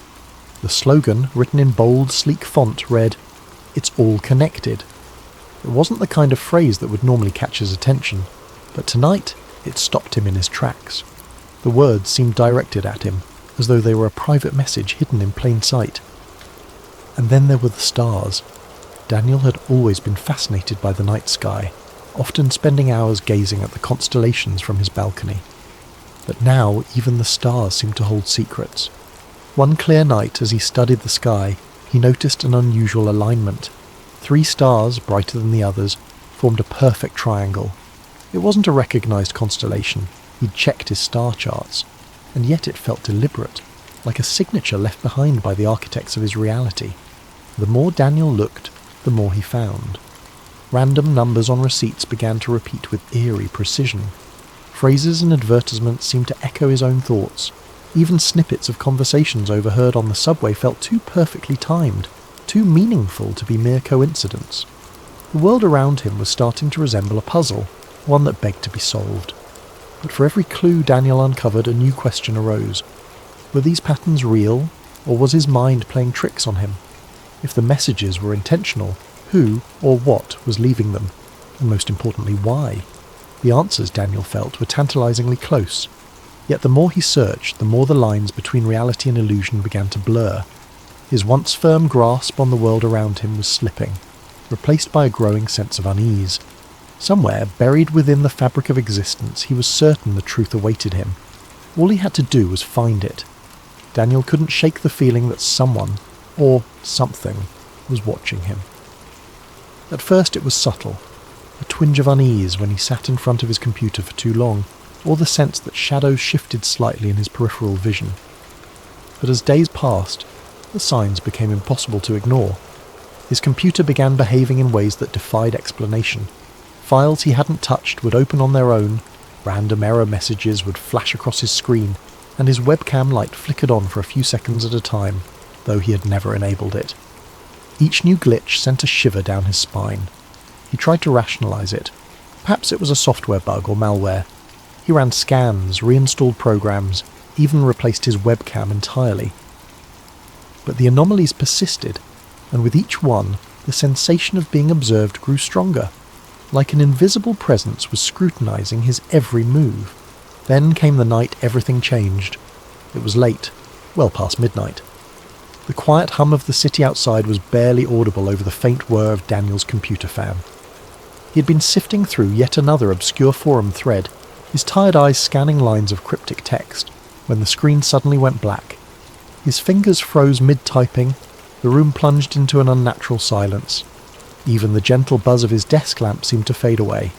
The slogan, written in bold, sleek font, read, "It's all connected." It wasn't the kind of phrase that would normally catch his attention, but tonight it stopped him in his tracks. The words seemed directed at him, as though they were a private message hidden in plain sight. And then there were the stars. Daniel had always been fascinated by the night sky, often spending hours gazing at the constellations from his balcony. But now even the stars seemed to hold secrets. One clear night, as he studied the sky, he noticed an unusual alignment. 3 stars, brighter than the others, formed a perfect triangle. It wasn't a recognised constellation. He'd checked his star charts, and yet it felt deliberate. like a signature left behind by the architects of his reality. The more Daniel looked, the more he found. Random numbers on receipts began to repeat with eerie precision. Phrases and advertisements seemed to echo his own thoughts. Even snippets of conversations overheard on the subway felt too perfectly timed, too meaningful to be mere coincidence. The world around him was starting to resemble a puzzle, one that begged to be solved. But for every clue Daniel uncovered, a new question arose. Were these patterns real, or was his mind playing tricks on him? If the messages were intentional, who or what was leaving them? And most importantly, why? The answers, Daniel felt, were tantalizingly close. Yet the more he searched, the more the lines between reality and illusion began to blur. His once firm grasp on the world around him was slipping, replaced by a growing sense of unease. Somewhere, buried within the fabric of existence, he was certain the truth awaited him. All he had to do was find it. Daniel couldn't shake the feeling that someone, or something, was watching him. At first it was subtle, a twinge of unease when he sat in front of his computer for too long, or the sense that shadows shifted slightly in his peripheral vision. But as days passed, the signs became impossible to ignore. His computer began behaving in ways that defied explanation. Files he hadn't touched would open on their own, random error messages would flash across his screen, and his webcam light flickered on for a few seconds at a time, though he had never enabled it. Each new glitch sent a shiver down his spine. He tried to rationalize it. Perhaps it was a software bug or malware. He ran scans, reinstalled programs, even replaced his webcam entirely. But the anomalies persisted, and with each one, the sensation of being observed grew stronger. Like an invisible presence was scrutinizing his every move. Then came the night everything changed. It was late, well past midnight. The quiet hum of the city outside was barely audible over the faint whir of Daniel's computer fan. He had been sifting through yet another obscure forum thread, his tired eyes scanning lines of cryptic text, when the screen suddenly went black. His fingers froze mid-typing, the room plunged into an unnatural silence. Even the gentle buzz of his desk lamp seemed to fade away.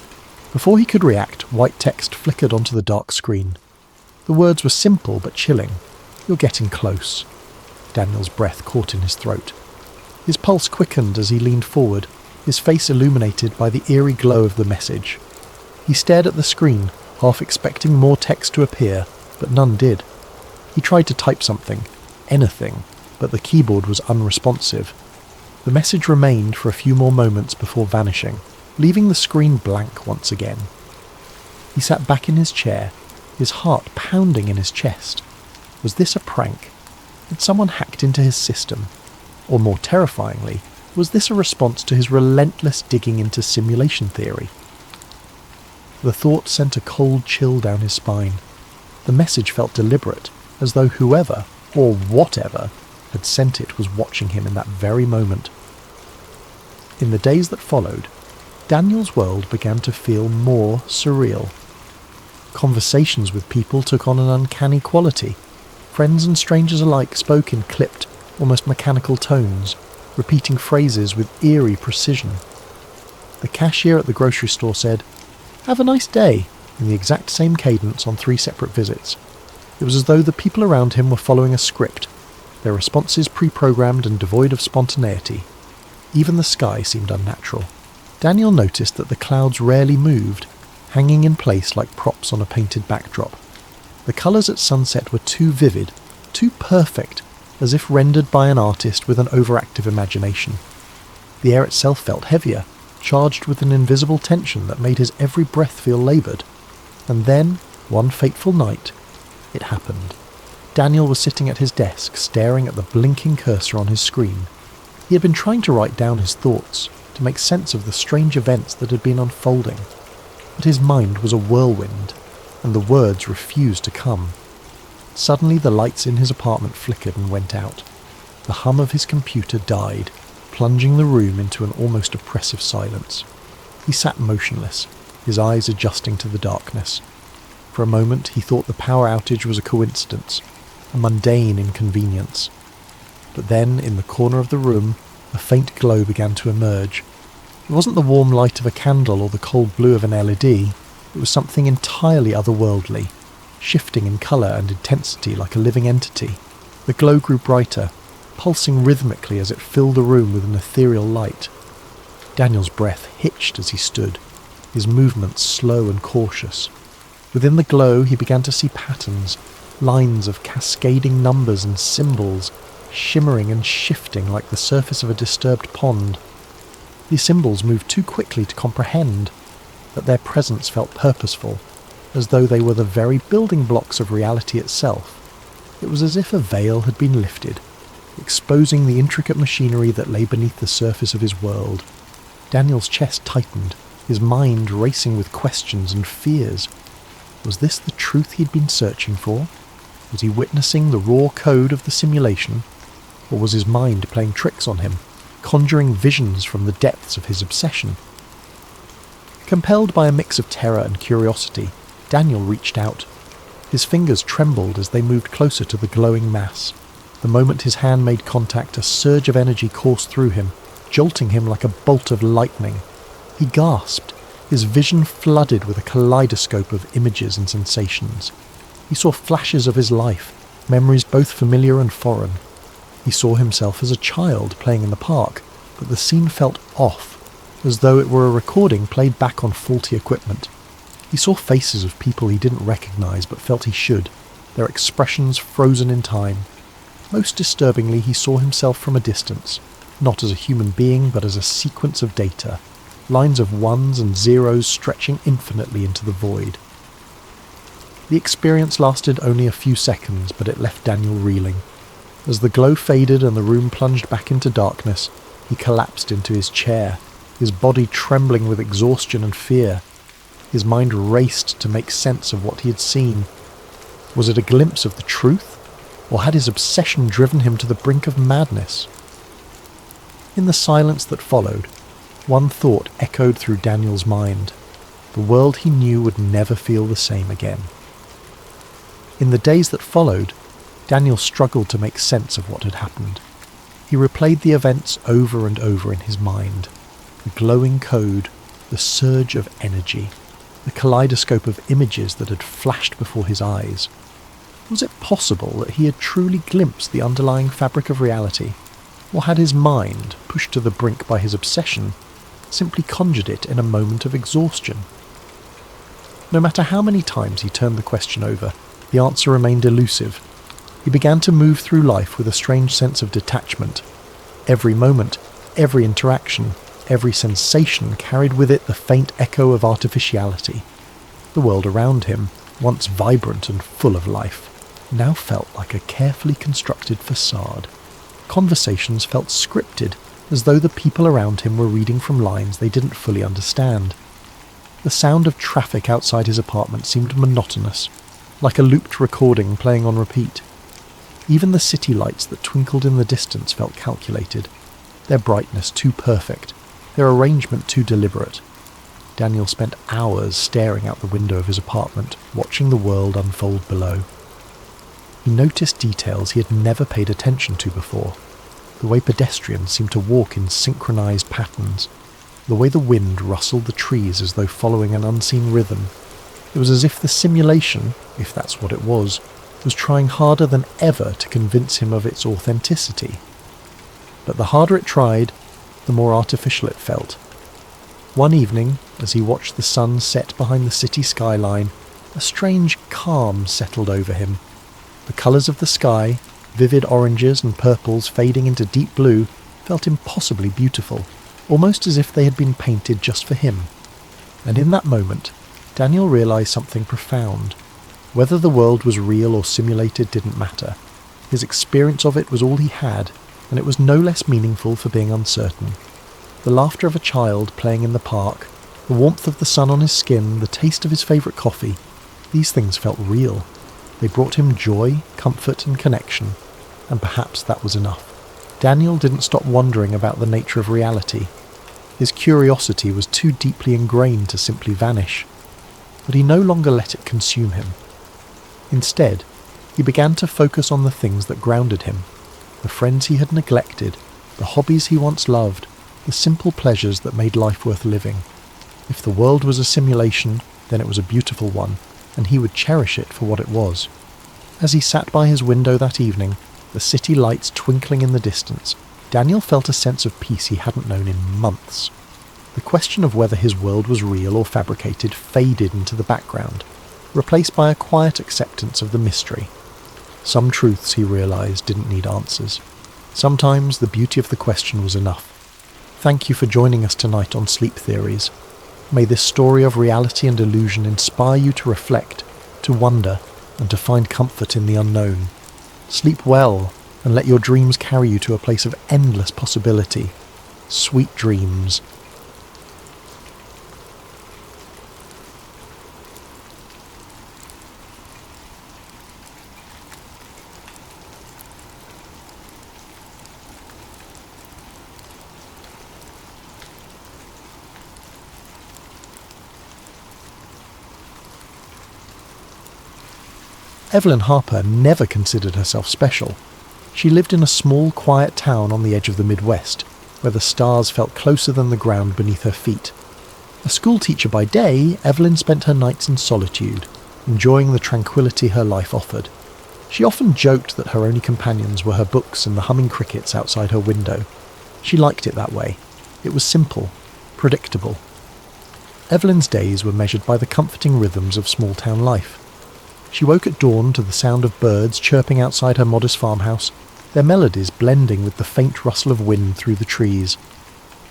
Before he could react, white text flickered onto the dark screen. The words were simple but chilling. "You're getting close." Daniel's breath caught in his throat. His pulse quickened as he leaned forward, his face illuminated by the eerie glow of the message. He stared at the screen, half expecting more text to appear, but none did. He tried to type something, anything, but the keyboard was unresponsive. The message remained for a few more moments before vanishing, leaving the screen blank once again. He sat back in his chair, his heart pounding in his chest. Was this a prank? Had someone hacked into his system? Or more terrifyingly, was this a response to his relentless digging into simulation theory? The thought sent a cold chill down his spine. The message felt deliberate, as though whoever, or whatever, had sent it was watching him in that very moment. In the days that followed, Daniel's world began to feel more surreal. Conversations with people took on an uncanny quality. Friends and strangers alike spoke in clipped, almost mechanical tones, repeating phrases with eerie precision. The cashier at the grocery store said, "Have a nice day," in the exact same cadence on 3 separate visits. It was as though the people around him were following a script, their responses pre-programmed and devoid of spontaneity. Even the sky seemed unnatural. Daniel noticed that the clouds rarely moved, hanging in place like props on a painted backdrop. The colours at sunset were too vivid, too perfect, as if rendered by an artist with an overactive imagination. The air itself felt heavier, charged with an invisible tension that made his every breath feel laboured. And then, one fateful night, it happened. Daniel was sitting at his desk, staring at the blinking cursor on his screen. He had been trying to write down his thoughts, to make sense of the strange events that had been unfolding. But his mind was a whirlwind, and the words refused to come. Suddenly the lights in his apartment flickered and went out. The hum of his computer died, plunging the room into an almost oppressive silence. He sat motionless, his eyes adjusting to the darkness. For a moment he thought the power outage was a coincidence, a mundane inconvenience. But then, in the corner of the room, a faint glow began to emerge. It wasn't the warm light of a candle or the cold blue of an LED. It was something entirely otherworldly, shifting in colour and intensity like a living entity. The glow grew brighter, pulsing rhythmically as it filled the room with an ethereal light. Daniel's breath hitched as he stood, his movements slow and cautious. Within the glow he began to see patterns, lines of cascading numbers and symbols, shimmering and shifting like the surface of a disturbed pond. These symbols moved too quickly to comprehend, but their presence felt purposeful, as though they were the very building blocks of reality itself. It was as if a veil had been lifted, exposing the intricate machinery that lay beneath the surface of his world. Daniel's chest tightened, his mind racing with questions and fears. Was this the truth he'd been searching for? Was he witnessing the raw code of the simulation? Or was his mind playing tricks on him, conjuring visions from the depths of his obsession? Compelled by a mix of terror and curiosity, Daniel reached out. His fingers trembled as they moved closer to the glowing mass. The moment his hand made contact, a surge of energy coursed through him, jolting him like a bolt of lightning. He gasped, his vision flooded with a kaleidoscope of images and sensations. He saw flashes of his life, memories both familiar and foreign. He saw himself as a child playing in the park, but the scene felt off, as though it were a recording played back on faulty equipment. He saw faces of people he didn't recognize but felt he should, their expressions frozen in time. Most disturbingly, he saw himself from a distance, not as a human being but as a sequence of data, lines of ones and zeros stretching infinitely into the void. The experience lasted only a few seconds, but it left Daniel reeling. As the glow faded and the room plunged back into darkness, he collapsed into his chair, his body trembling with exhaustion and fear. His mind raced to make sense of what he had seen. Was it a glimpse of the truth, or had his obsession driven him to the brink of madness? In the silence that followed, one thought echoed through Daniel's mind. The world he knew would never feel the same again. In the days that followed, Daniel struggled to make sense of what had happened. He replayed the events over and over in his mind. The glowing code, the surge of energy, the kaleidoscope of images that had flashed before his eyes. Was it possible that he had truly glimpsed the underlying fabric of reality, or had his mind, pushed to the brink by his obsession, simply conjured it in a moment of exhaustion? No matter how many times he turned the question over, the answer remained elusive. He began to move through life with a strange sense of detachment. Every moment, every interaction, every sensation carried with it the faint echo of artificiality. The world around him, once vibrant and full of life, now felt like a carefully constructed facade. Conversations felt scripted, as though the people around him were reading from lines they didn't fully understand. The sound of traffic outside his apartment seemed monotonous, like a looped recording playing on repeat. Even the city lights that twinkled in the distance felt calculated, their brightness too perfect, their arrangement too deliberate. Daniel spent hours staring out the window of his apartment, watching the world unfold below. He noticed details he had never paid attention to before. The way pedestrians seemed to walk in synchronized patterns, the way the wind rustled the trees as though following an unseen rhythm. It was as if the simulation, if that's what it was trying harder than ever to convince him of its authenticity. But the harder it tried, the more artificial it felt. One evening, as he watched the sun set behind the city skyline, a strange calm settled over him. The colours of the sky, vivid oranges and purples fading into deep blue, felt impossibly beautiful, almost as if they had been painted just for him. And in that moment, Daniel realised something profound. Whether the world was real or simulated didn't matter. His experience of it was all he had, and it was no less meaningful for being uncertain. The laughter of a child playing in the park, the warmth of the sun on his skin, the taste of his favourite coffee, these things felt real. They brought him joy, comfort and connection, and perhaps that was enough. Daniel didn't stop wondering about the nature of reality. His curiosity was too deeply ingrained to simply vanish, but he no longer let it consume him. Instead, he began to focus on the things that grounded him, the friends he had neglected, the hobbies he once loved, the simple pleasures that made life worth living. If the world was a simulation, then it was a beautiful one, and he would cherish it for what it was. As he sat by his window that evening, the city lights twinkling in the distance, Daniel felt a sense of peace he hadn't known in months. The question of whether his world was real or fabricated faded into the background, replaced by a quiet acceptance of the mystery. Some truths, he realised, didn't need answers. Sometimes the beauty of the question was enough. Thank you for joining us tonight on Sleep Theories. May this story of reality and illusion inspire you to reflect, to wonder, and to find comfort in the unknown. Sleep well, and let your dreams carry you to a place of endless possibility. Sweet dreams. Evelyn Harper never considered herself special. She lived in a small, quiet town on the edge of the Midwest, where the stars felt closer than the ground beneath her feet. A schoolteacher by day, Evelyn spent her nights in solitude, enjoying the tranquility her life offered. She often joked that her only companions were her books and the humming crickets outside her window. She liked it that way. It was simple, predictable. Evelyn's days were measured by the comforting rhythms of small-town life. She woke at dawn to the sound of birds chirping outside her modest farmhouse, their melodies blending with the faint rustle of wind through the trees.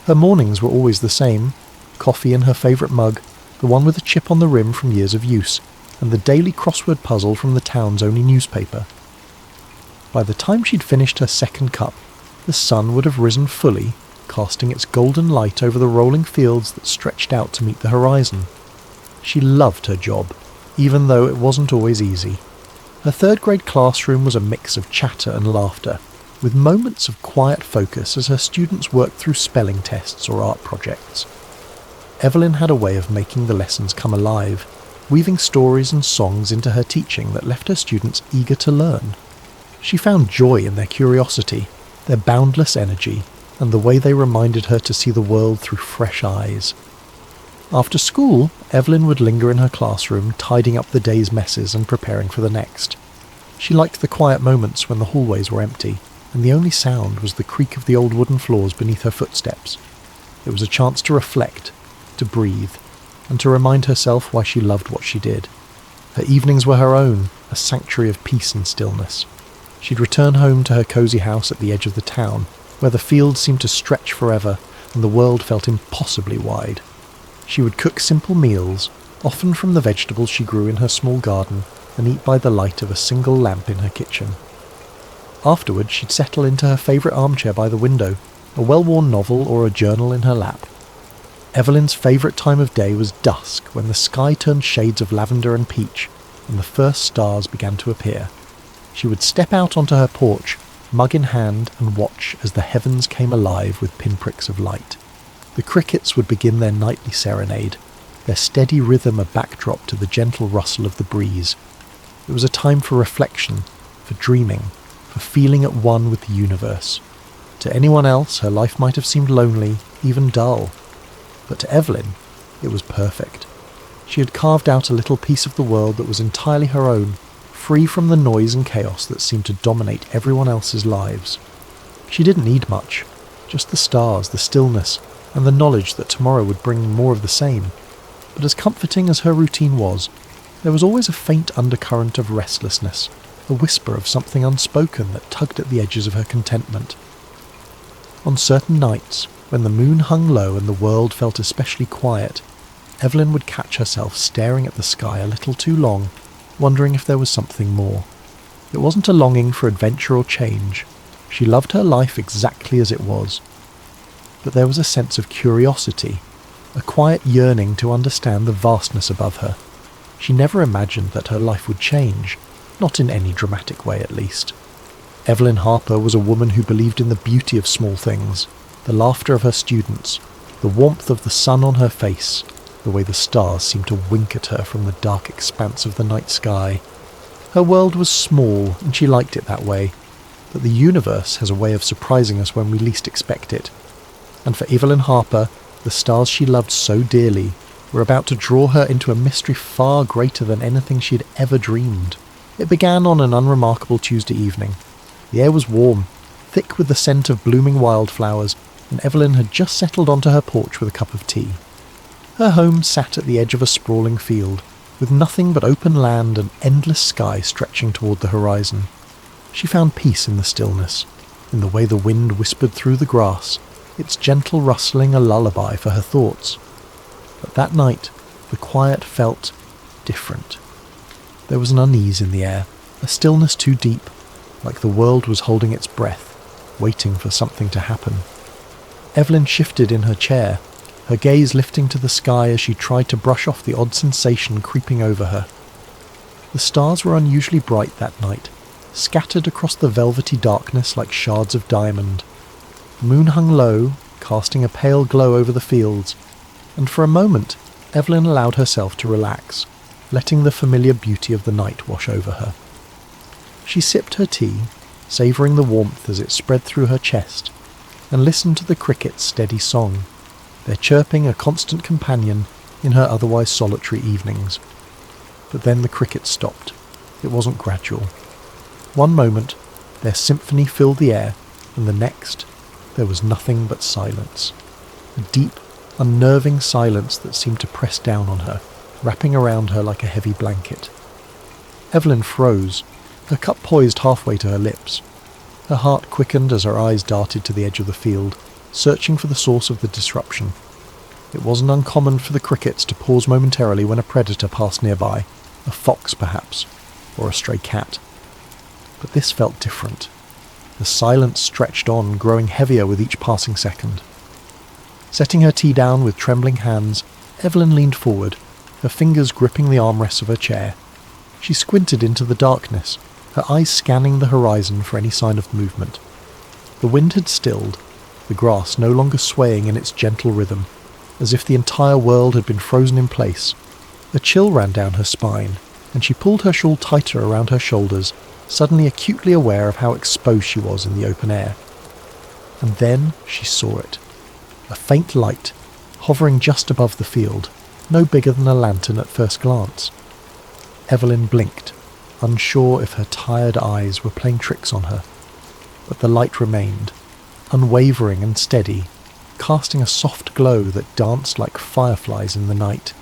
Her mornings were always the same: coffee in her favourite mug, the one with a chip on the rim from years of use, and the daily crossword puzzle from the town's only newspaper. By the time she'd finished her second cup, the sun would have risen fully, casting its golden light over the rolling fields that stretched out to meet the horizon. She loved her job, even though it wasn't always easy. Her third-grade classroom was a mix of chatter and laughter, with moments of quiet focus as her students worked through spelling tests or art projects. Evelyn had a way of making the lessons come alive, weaving stories and songs into her teaching that left her students eager to learn. She found joy in their curiosity, their boundless energy, and the way they reminded her to see the world through fresh eyes. After school, Evelyn would linger in her classroom, tidying up the day's messes and preparing for the next. She liked the quiet moments when the hallways were empty, and the only sound was the creak of the old wooden floors beneath her footsteps. It was a chance to reflect, to breathe, and to remind herself why she loved what she did. Her evenings were her own, a sanctuary of peace and stillness. She'd return home to her cosy house at the edge of the town, where the fields seemed to stretch forever and the world felt impossibly wide. She would cook simple meals, often from the vegetables she grew in her small garden, and eat by the light of a single lamp in her kitchen. Afterwards, she'd settle into her favourite armchair by the window, a well-worn novel or a journal in her lap. Evelyn's favourite time of day was dusk, when the sky turned shades of lavender and peach, and the first stars began to appear. She would step out onto her porch, mug in hand, and watch as the heavens came alive with pinpricks of light. The crickets would begin their nightly serenade, their steady rhythm a backdrop to the gentle rustle of the breeze. It was a time for reflection, for dreaming, for feeling at one with the universe. To anyone else, her life might have seemed lonely, even dull. But to Evelyn, it was perfect. She had carved out a little piece of the world that was entirely her own, free from the noise and chaos that seemed to dominate everyone else's lives. She didn't need much, just the stars, the stillness, and the knowledge that tomorrow would bring more of the same. But as comforting as her routine was, there was always a faint undercurrent of restlessness, a whisper of something unspoken that tugged at the edges of her contentment. On certain nights, when the moon hung low and the world felt especially quiet, Evelyn would catch herself staring at the sky a little too long, wondering if there was something more. It wasn't a longing for adventure or change. She loved her life exactly as it was. But there was a sense of curiosity, a quiet yearning to understand the vastness above her. She never imagined that her life would change, not in any dramatic way at least. Evelyn Harper was a woman who believed in the beauty of small things, the laughter of her students, the warmth of the sun on her face, the way the stars seemed to wink at her from the dark expanse of the night sky. Her world was small, and she liked it that way, but the universe has a way of surprising us when we least expect it. And for Evelyn Harper, the stars she loved so dearly were about to draw her into a mystery far greater than anything she had ever dreamed. It began on an unremarkable Tuesday evening. The air was warm, thick with the scent of blooming wildflowers, and Evelyn had just settled onto her porch with a cup of tea. Her home sat at the edge of a sprawling field, with nothing but open land and endless sky stretching toward the horizon. She found peace in the stillness, in the way the wind whispered through the grass, its gentle rustling a lullaby for her thoughts. But that night, the quiet felt different. There was an unease in the air, a stillness too deep, like the world was holding its breath, waiting for something to happen. Evelyn shifted in her chair, her gaze lifting to the sky as she tried to brush off the odd sensation creeping over her. The stars were unusually bright that night, scattered across the velvety darkness like shards of diamond. The moon hung low, casting a pale glow over the fields, and for a moment Evelyn allowed herself to relax, letting the familiar beauty of the night wash over her. She sipped her tea, savouring the warmth as it spread through her chest, and listened to the crickets' steady song, their chirping a constant companion in her otherwise solitary evenings. But then the crickets stopped. It wasn't gradual. One moment, their symphony filled the air, and the next, there was nothing but silence. A deep, unnerving silence that seemed to press down on her, wrapping around her like a heavy blanket. Evelyn froze, her cup poised halfway to her lips. Her heart quickened as her eyes darted to the edge of the field, searching for the source of the disruption. It wasn't uncommon for the crickets to pause momentarily when a predator passed nearby, a fox perhaps, or a stray cat. But this felt different. The silence stretched on, growing heavier with each passing second. Setting her tea down with trembling hands, Evelyn leaned forward, her fingers gripping the armrests of her chair. She squinted into the darkness, her eyes scanning the horizon for any sign of movement. The wind had stilled, the grass no longer swaying in its gentle rhythm, as if the entire world had been frozen in place. A chill ran down her spine, and she pulled her shawl tighter around her shoulders, suddenly acutely aware of how exposed she was in the open air. And then she saw it. A faint light, hovering just above the field, no bigger than a lantern at first glance. Evelyn blinked, unsure if her tired eyes were playing tricks on her. But the light remained, unwavering and steady, casting a soft glow that danced like fireflies in the night.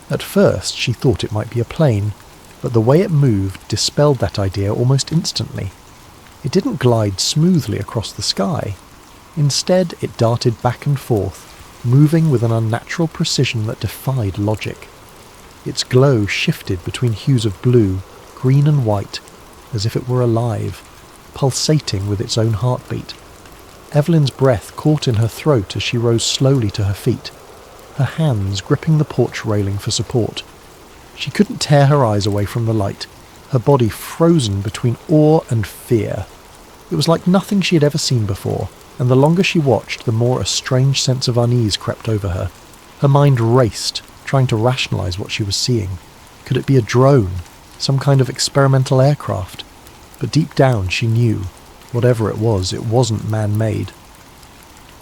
At first she thought it might be a plane, but the way it moved dispelled that idea almost instantly. It didn't glide smoothly across the sky. Instead, it darted back and forth, moving with an unnatural precision that defied logic. Its glow shifted between hues of blue, green and white, as if it were alive, pulsating with its own heartbeat. Evelyn's breath caught in her throat as she rose slowly to her feet, her hands gripping the porch railing for support. She couldn't tear her eyes away from the light, her body frozen between awe and fear. It was like nothing she had ever seen before, and the longer she watched, the more a strange sense of unease crept over her. Her mind raced, trying to rationalize what she was seeing. Could it be a drone, some kind of experimental aircraft? But deep down she knew, whatever it wasn't man-made.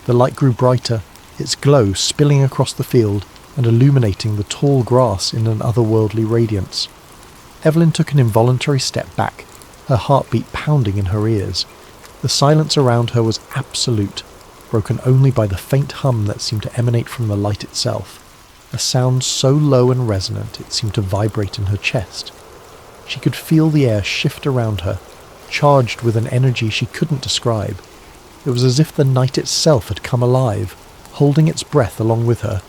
The light grew brighter, its glow spilling across the field and illuminating the tall grass in an otherworldly radiance. Evelyn took an involuntary step back, her heartbeat pounding in her ears. The silence around her was absolute, broken only by the faint hum that seemed to emanate from the light itself, a sound so low and resonant it seemed to vibrate in her chest. She could feel the air shift around her, charged with an energy she couldn't describe. It was as if the night itself had come alive, holding its breath along with her,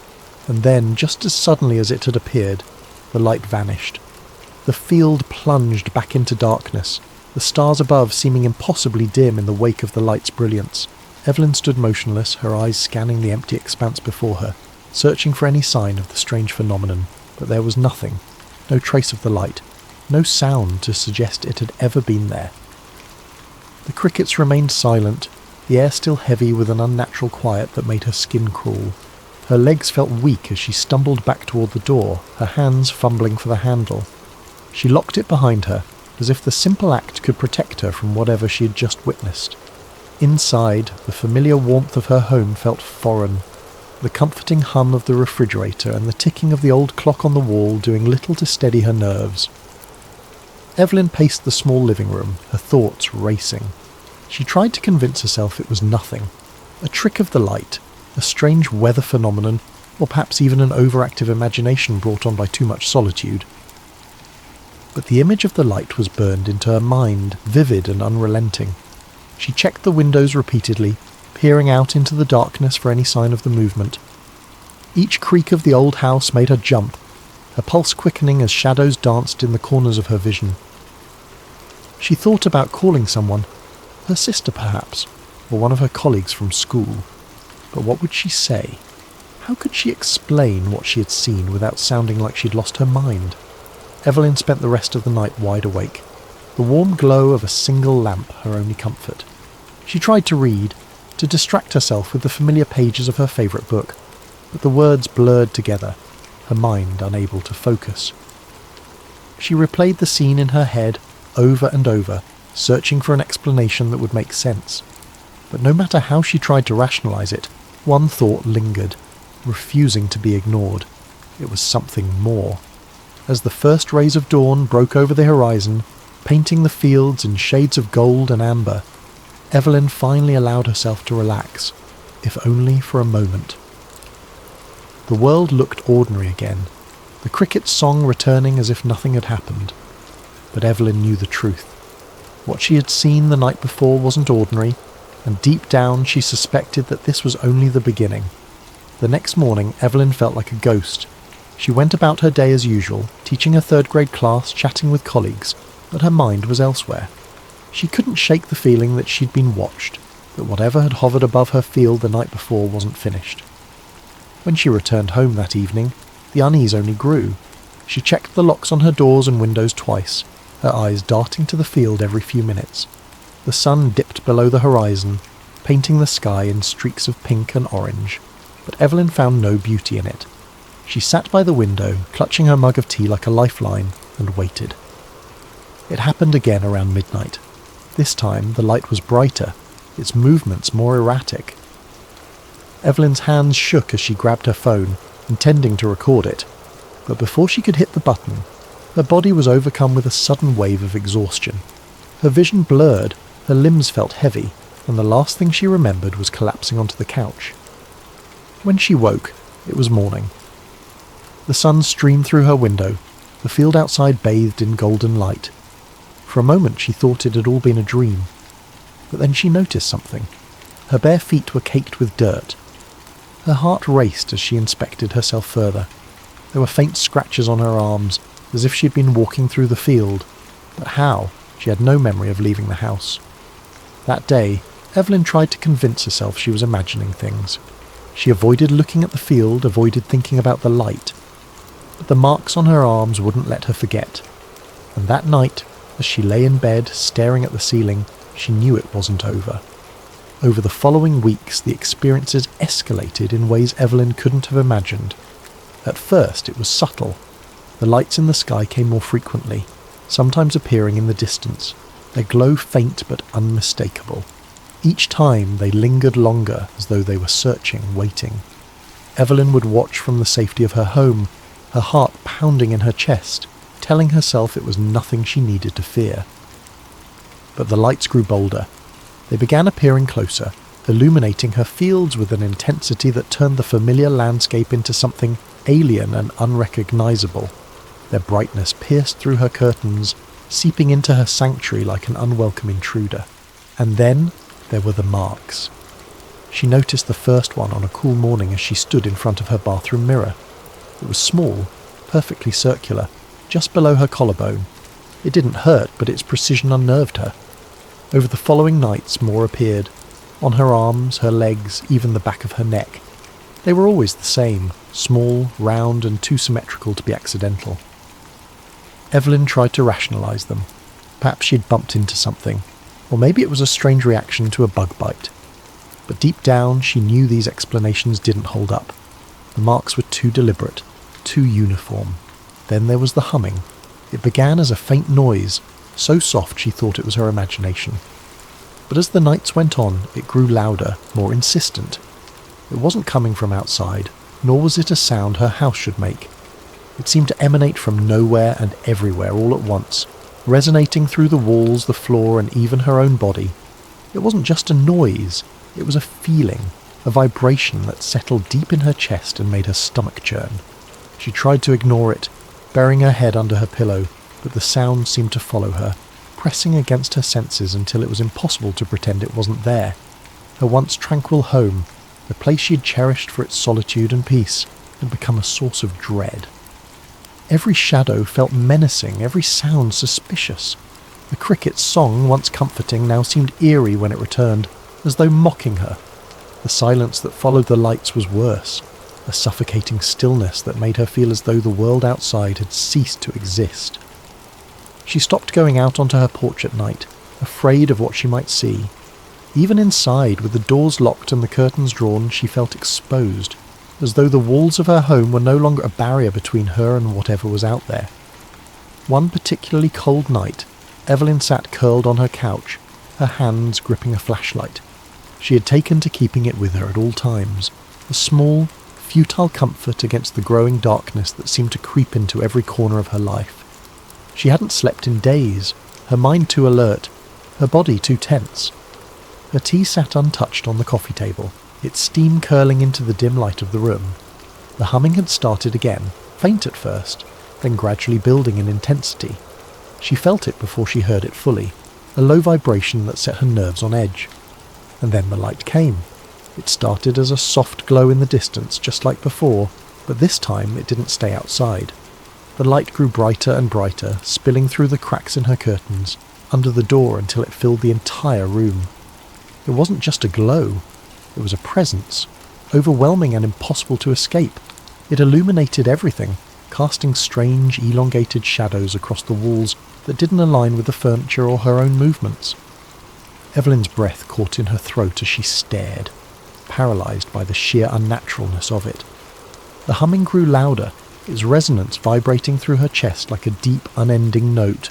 and then, just as suddenly as it had appeared, the light vanished. The field plunged back into darkness, the stars above seeming impossibly dim in the wake of the light's brilliance. Evelyn stood motionless, her eyes scanning the empty expanse before her, searching for any sign of the strange phenomenon, but there was nothing, no trace of the light, no sound to suggest it had ever been there. The crickets remained silent, the air still heavy with an unnatural quiet that made her skin crawl. Her legs felt weak as she stumbled back toward the door, her hands fumbling for the handle. She locked it behind her, as if the simple act could protect her from whatever she had just witnessed. Inside, the familiar warmth of her home felt foreign, the comforting hum of the refrigerator and the ticking of the old clock on the wall doing little to steady her nerves. Evelyn paced the small living room, her thoughts racing. She tried to convince herself it was nothing. A trick of the light, a strange weather phenomenon, or perhaps even an overactive imagination brought on by too much solitude. But the image of the light was burned into her mind, vivid and unrelenting. She checked the windows repeatedly, peering out into the darkness for any sign of the movement. Each creak of the old house made her jump, her pulse quickening as shadows danced in the corners of her vision. She thought about calling someone, her sister perhaps, or one of her colleagues from school. But what would she say? How could she explain what she had seen without sounding like she'd lost her mind? Evelyn spent the rest of the night wide awake, the warm glow of a single lamp her only comfort. She tried to read, to distract herself with the familiar pages of her favourite book, but the words blurred together, her mind unable to focus. She replayed the scene in her head over and over, searching for an explanation that would make sense. But no matter how she tried to rationalise it, one thought lingered, refusing to be ignored. It was something more. As the first rays of dawn broke over the horizon, painting the fields in shades of gold and amber, Evelyn finally allowed herself to relax, if only for a moment. The world looked ordinary again, the cricket's song returning as if nothing had happened. But Evelyn knew the truth. What she had seen the night before wasn't ordinary, and deep down she suspected that this was only the beginning. The next morning, Evelyn felt like a ghost. She went about her day as usual, teaching her third-grade class, chatting with colleagues, but her mind was elsewhere. She couldn't shake the feeling that she'd been watched, that whatever had hovered above her field the night before wasn't finished. When she returned home that evening, the unease only grew. She checked the locks on her doors and windows twice, her eyes darting to the field every few minutes. The sun dipped below the horizon, painting the sky in streaks of pink and orange, but Evelyn found no beauty in it. She sat by the window, clutching her mug of tea like a lifeline, and waited. It happened again around midnight. This time the light was brighter, its movements more erratic. Evelyn's hands shook as she grabbed her phone, intending to record it, but before she could hit the button, her body was overcome with a sudden wave of exhaustion. Her vision blurred, her limbs felt heavy, and the last thing she remembered was collapsing onto the couch. When she woke, it was morning. The sun streamed through her window, the field outside bathed in golden light. For a moment she thought it had all been a dream, but then she noticed something. Her bare feet were caked with dirt. Her heart raced as she inspected herself further. There were faint scratches on her arms, as if she had been walking through the field. But how? She had no memory of leaving the house. That day, Evelyn tried to convince herself she was imagining things. She avoided looking at the field, avoided thinking about the light. But the marks on her arms wouldn't let her forget. And that night, as she lay in bed, staring at the ceiling, she knew it wasn't over. Over the following weeks, the experiences escalated in ways Evelyn couldn't have imagined. At first, it was subtle. The lights in the sky came more frequently, sometimes appearing in the distance, their glow faint but unmistakable. Each time, they lingered longer, as though they were searching, waiting. Evelyn would watch from the safety of her home, her heart pounding in her chest, telling herself it was nothing she needed to fear. But the lights grew bolder. They began appearing closer, illuminating her fields with an intensity that turned the familiar landscape into something alien and unrecognizable. Their brightness pierced through her curtains, seeping into her sanctuary like an unwelcome intruder. And then there were the marks. She noticed the first one on a cool morning as she stood in front of her bathroom mirror. It was small, perfectly circular, just below her collarbone. It didn't hurt, but its precision unnerved her. Over the following nights, more appeared. On her arms, her legs, even the back of her neck. They were always the same, small, round, and too symmetrical to be accidental. Evelyn tried to rationalise them. Perhaps she'd bumped into something, or maybe it was a strange reaction to a bug bite. But deep down, she knew these explanations didn't hold up. The marks were too deliberate, too uniform. Then there was the humming. It began as a faint noise, so soft she thought it was her imagination. But as the nights went on, it grew louder, more insistent. It wasn't coming from outside, nor was it a sound her house should make. It seemed to emanate from nowhere and everywhere all at once, resonating through the walls, the floor, and even her own body. It wasn't just a noise, it was a feeling, a vibration that settled deep in her chest and made her stomach churn. She tried to ignore it, burying her head under her pillow, but the sound seemed to follow her, pressing against her senses until it was impossible to pretend it wasn't there. Her once tranquil home, the place she had cherished for its solitude and peace, had become a source of dread. Every shadow felt menacing, every sound suspicious. The cricket's song, once comforting, now seemed eerie when it returned, as though mocking her. The silence that followed the lights was worse, a suffocating stillness that made her feel as though the world outside had ceased to exist. She stopped going out onto her porch at night, afraid of what she might see. Even inside, with the doors locked and the curtains drawn, she felt exposed, as though the walls of her home were no longer a barrier between her and whatever was out there. One particularly cold night, Evelyn sat curled on her couch, her hands gripping a flashlight. She had taken to keeping it with her at all times, a small, futile comfort against the growing darkness that seemed to creep into every corner of her life. She hadn't slept in days, her mind too alert, her body too tense. Her tea sat untouched on the coffee table, its steam curling into the dim light of the room. The humming had started again, faint at first, then gradually building in intensity. She felt it before she heard it fully, a low vibration that set her nerves on edge. And then the light came. It started as a soft glow in the distance, just like before, but this time it didn't stay outside. The light grew brighter and brighter, spilling through the cracks in her curtains, under the door until it filled the entire room. It wasn't just a glow, it was a presence, overwhelming and impossible to escape. It illuminated everything, casting strange, elongated shadows across the walls that didn't align with the furniture or her own movements. Evelyn's breath caught in her throat as she stared, paralysed by the sheer unnaturalness of it. The humming grew louder, its resonance vibrating through her chest like a deep, unending note.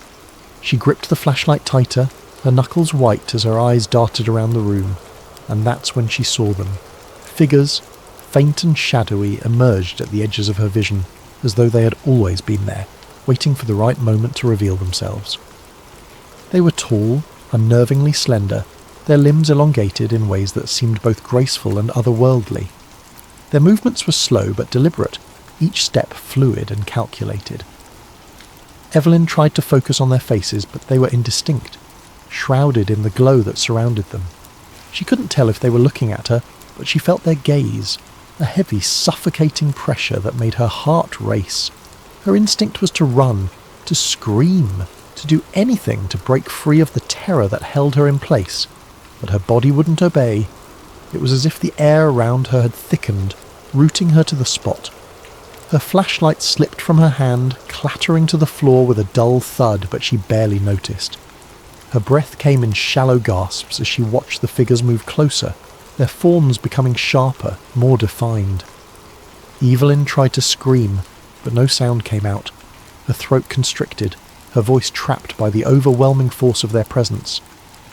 She gripped the flashlight tighter, her knuckles white as her eyes darted around the room, and that's when she saw them. Figures, faint and shadowy, emerged at the edges of her vision, as though they had always been there, waiting for the right moment to reveal themselves. They were tall, unnervingly slender, their limbs elongated in ways that seemed both graceful and otherworldly. Their movements were slow but deliberate, each step fluid and calculated. Evelyn tried to focus on their faces, but they were indistinct, shrouded in the glow that surrounded them. She couldn't tell if they were looking at her, but she felt their gaze, a heavy, suffocating pressure that made her heart race. Her instinct was to run, to scream, to do anything to break free of the terror that held her in place, but her body wouldn't obey. It was as if the air around her had thickened, rooting her to the spot. Her flashlight slipped from her hand, clattering to the floor with a dull thud, but she barely noticed. Her breath came in shallow gasps as she watched the figures move closer, their forms becoming sharper, more defined. Evelyn tried to scream, but no sound came out. Her throat constricted, her voice trapped by the overwhelming force of their presence.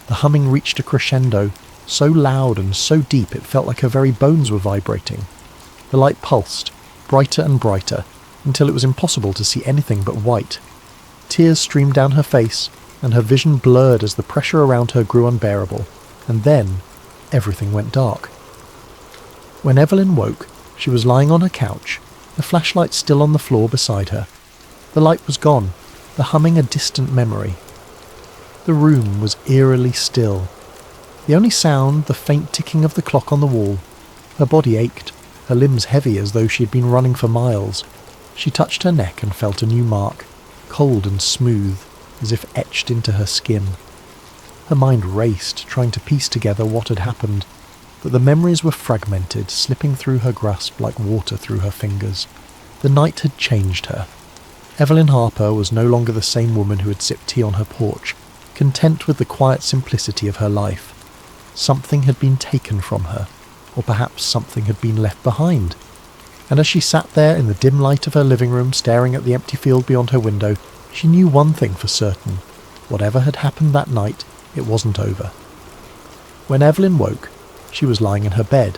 The humming reached a crescendo, so loud and so deep it felt like her very bones were vibrating. The light pulsed, brighter and brighter, until it was impossible to see anything but white. Tears streamed down her face, and her vision blurred as the pressure around her grew unbearable, and then everything went dark. When Evelyn woke, she was lying on her couch, the flashlight still on the floor beside her. The light was gone, the humming a distant memory. The room was eerily still. The only sound, the faint ticking of the clock on the wall. Her body ached, her limbs heavy as though she had been running for miles. She touched her neck and felt a new mark, cold and smooth, as if etched into her skin. Her mind raced, trying to piece together what had happened, but the memories were fragmented, slipping through her grasp like water through her fingers. The night had changed her. Evelyn Harper was no longer the same woman who had sipped tea on her porch, content with the quiet simplicity of her life. Something had been taken from her, or perhaps something had been left behind. And as she sat there in the dim light of her living room, staring at the empty field beyond her window, she knew one thing for certain. Whatever had happened that night, it wasn't over. When Evelyn woke, she was lying in her bed.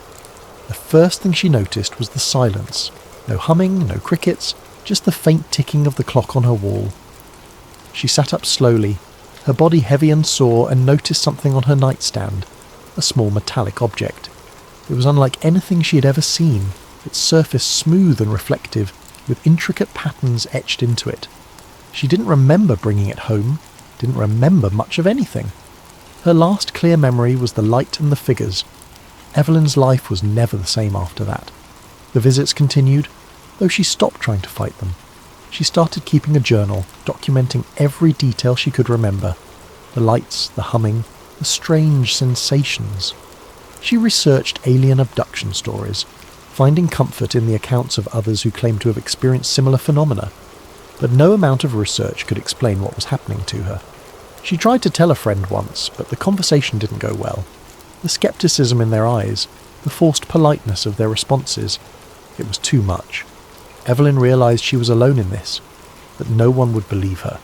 The first thing she noticed was the silence. No humming, no crickets, just the faint ticking of the clock on her wall. She sat up slowly, her body heavy and sore, and noticed something on her nightstand, a small metallic object. It was unlike anything she had ever seen, its surface smooth and reflective, with intricate patterns etched into it. She didn't remember bringing it home, didn't remember much of anything. Her last clear memory was the light and the figures. Evelyn's life was never the same after that. The visits continued, though she stopped trying to fight them. She started keeping a journal, documenting every detail she could remember. The lights, the humming, the strange sensations. She researched alien abduction stories, finding comfort in the accounts of others who claimed to have experienced similar phenomena. But no amount of research could explain what was happening to her. She tried to tell a friend once, but the conversation didn't go well. The skepticism in their eyes, the forced politeness of their responses, it was too much. Evelyn realised she was alone in this, that no one would believe her.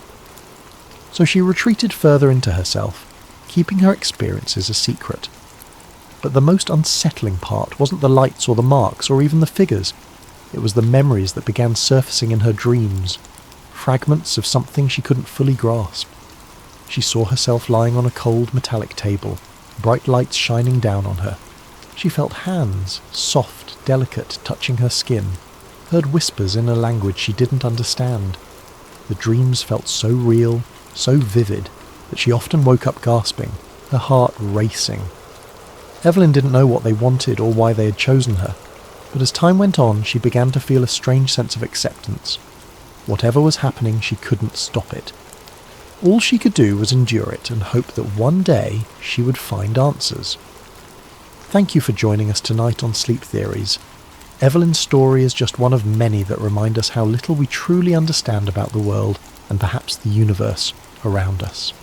So she retreated further into herself, keeping her experiences a secret. But the most unsettling part wasn't the lights or the marks or even the figures. It was the memories that began surfacing in her dreams, fragments of something she couldn't fully grasp. She saw herself lying on a cold metallic table, bright lights shining down on her. She felt hands, soft, delicate, touching her skin, heard whispers in a language she didn't understand. The dreams felt so real, so vivid, that she often woke up gasping, her heart racing. Evelyn didn't know what they wanted or why they had chosen her, but as time went on, she began to feel a strange sense of acceptance. Whatever was happening, she couldn't stop it. All she could do was endure it and hope that one day she would find answers. Thank you for joining us tonight on Sleep Theories. Evelyn's story is just one of many that remind us how little we truly understand about the world and perhaps the universe around us.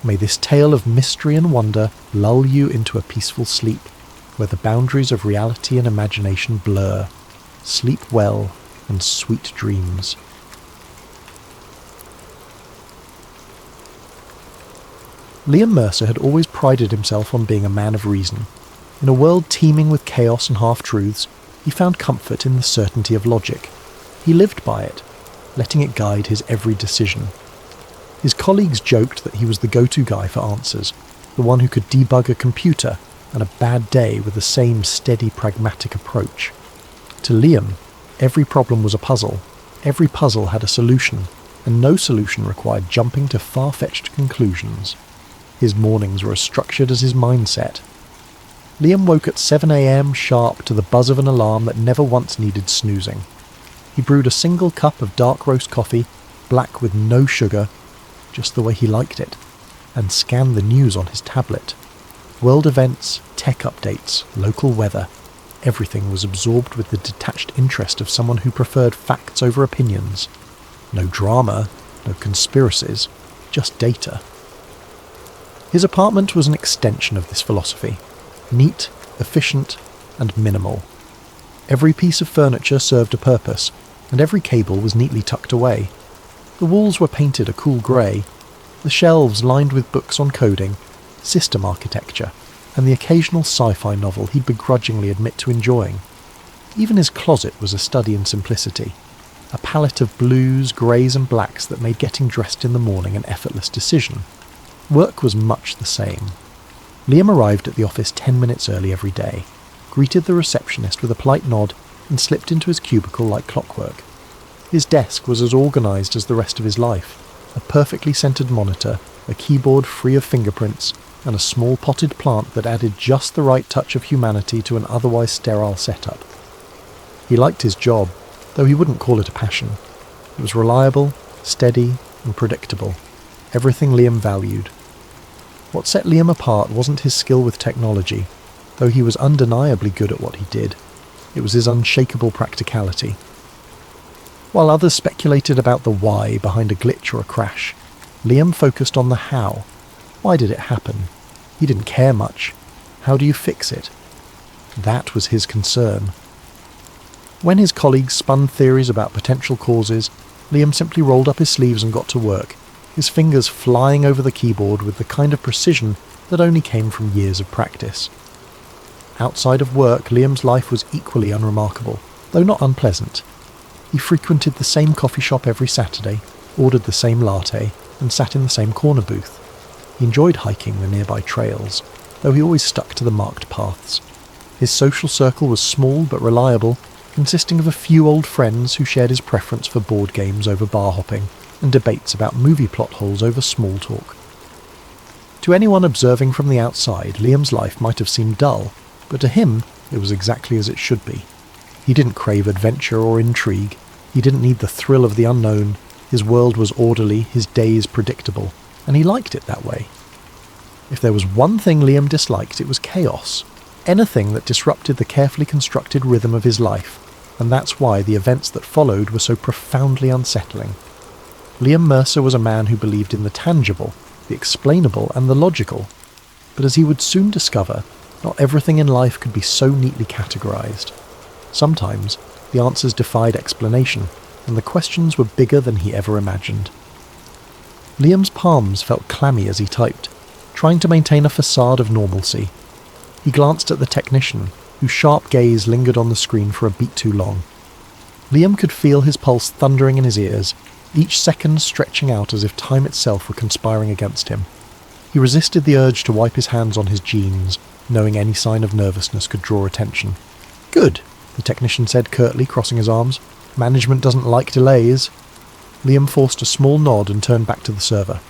May this tale of mystery and wonder lull you into a peaceful sleep, where the boundaries of reality and imagination blur. Sleep well and sweet dreams. Liam Mercer had always prided himself on being a man of reason. In a world teeming with chaos and half-truths, he found comfort in the certainty of logic. He lived by it, letting it guide his every decision. His colleagues joked that he was the go-to guy for answers, the one who could debug a computer and a bad day with the same steady, pragmatic approach. To Liam, every problem was a puzzle. Every puzzle had a solution, and no solution required jumping to far-fetched conclusions. His mornings were as structured as his mindset. Liam woke at 7 a.m. sharp to the buzz of an alarm that never once needed snoozing. He brewed a single cup of dark roast coffee, black with no sugar, just the way he liked it, and scanned the news on his tablet. World events, tech updates, local weather, everything was absorbed with the detached interest of someone who preferred facts over opinions. No drama, no conspiracies, just data. His apartment was an extension of this philosophy. Neat, efficient, and minimal. Every piece of furniture served a purpose, and every cable was neatly tucked away. The walls were painted a cool grey, the shelves lined with books on coding, system architecture, and the occasional sci-fi novel he'd begrudgingly admit to enjoying. Even his closet was a study in simplicity, a palette of blues, greys and blacks that made getting dressed in the morning an effortless decision. Work was much the same. Liam arrived at the office 10 minutes early every day, greeted the receptionist with a polite nod, and slipped into his cubicle like clockwork. His desk was as organised as the rest of his life. A perfectly centred monitor, a keyboard free of fingerprints, and a small potted plant that added just the right touch of humanity to an otherwise sterile setup. He liked his job, though he wouldn't call it a passion. It was reliable, steady, and predictable. Everything Liam valued. What set Liam apart wasn't his skill with technology, though he was undeniably good at what he did. It was his unshakable practicality. While others speculated about the why behind a glitch or a crash, Liam focused on the how. Why did it happen? He didn't care much. How do you fix it? That was his concern. When his colleagues spun theories about potential causes, Liam simply rolled up his sleeves and got to work, his fingers flying over the keyboard with the kind of precision that only came from years of practice. Outside of work, Liam's life was equally unremarkable, though not unpleasant. He frequented the same coffee shop every Saturday, ordered the same latte, and sat in the same corner booth. He enjoyed hiking the nearby trails, though he always stuck to the marked paths. His social circle was small but reliable, consisting of a few old friends who shared his preference for board games over bar hopping, and debates about movie plot holes over small talk. To anyone observing from the outside, Liam's life might have seemed dull, but to him it was exactly as it should be. He didn't crave adventure or intrigue. He didn't need the thrill of the unknown. His world was orderly, his days predictable, and he liked it that way. If there was one thing Liam disliked, it was chaos. Anything that disrupted the carefully constructed rhythm of his life, and that's why the events that followed were so profoundly unsettling. Liam Mercer was a man who believed in the tangible, the explainable, and the logical, but as he would soon discover, not everything in life could be so neatly categorized. Sometimes, the answers defied explanation, and the questions were bigger than he ever imagined. Liam's palms felt clammy as he typed, trying to maintain a facade of normalcy. He glanced at the technician, whose sharp gaze lingered on the screen for a beat too long. Liam could feel his pulse thundering in his ears, each second stretching out as if time itself were conspiring against him. He resisted the urge to wipe his hands on his jeans, knowing any sign of nervousness could draw attention. "Good," the technician said curtly, crossing his arms. "Management doesn't like delays." Liam forced a small nod and turned back to the server.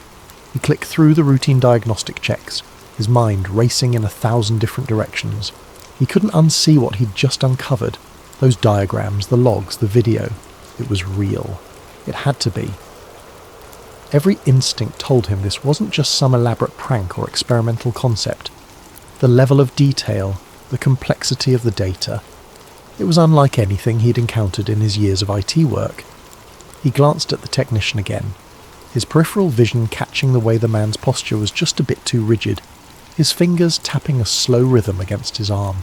He clicked through the routine diagnostic checks, his mind racing in 1,000 different directions. He couldn't unsee what he'd just uncovered. Those diagrams, the logs, the video. It was real. It had to be. Every instinct told him this wasn't just some elaborate prank or experimental concept. The level of detail, the complexity of the data. It was unlike anything he'd encountered in his years of IT work. He glanced at the technician again, his peripheral vision catching the way the man's posture was just a bit too rigid, his fingers tapping a slow rhythm against his arm.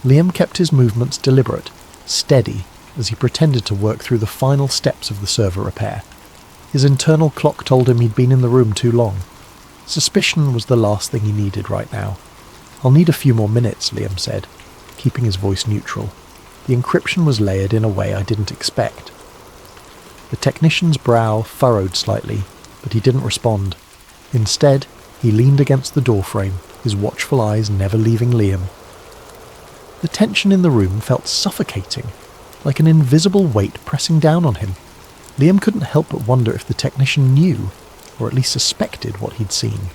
Liam kept his movements deliberate, steady, as he pretended to work through the final steps of the server repair. His internal clock told him he'd been in the room too long. Suspicion was the last thing he needed right now. "I'll need a few more minutes," Liam said, keeping his voice neutral. The encryption was layered in a way I didn't expect. The technician's brow furrowed slightly, but he didn't respond. Instead, he leaned against the doorframe, his watchful eyes never leaving Liam. The tension in the room felt suffocating, like an invisible weight pressing down on him. Liam couldn't help but wonder if the technician knew, or at least suspected, what he'd seen.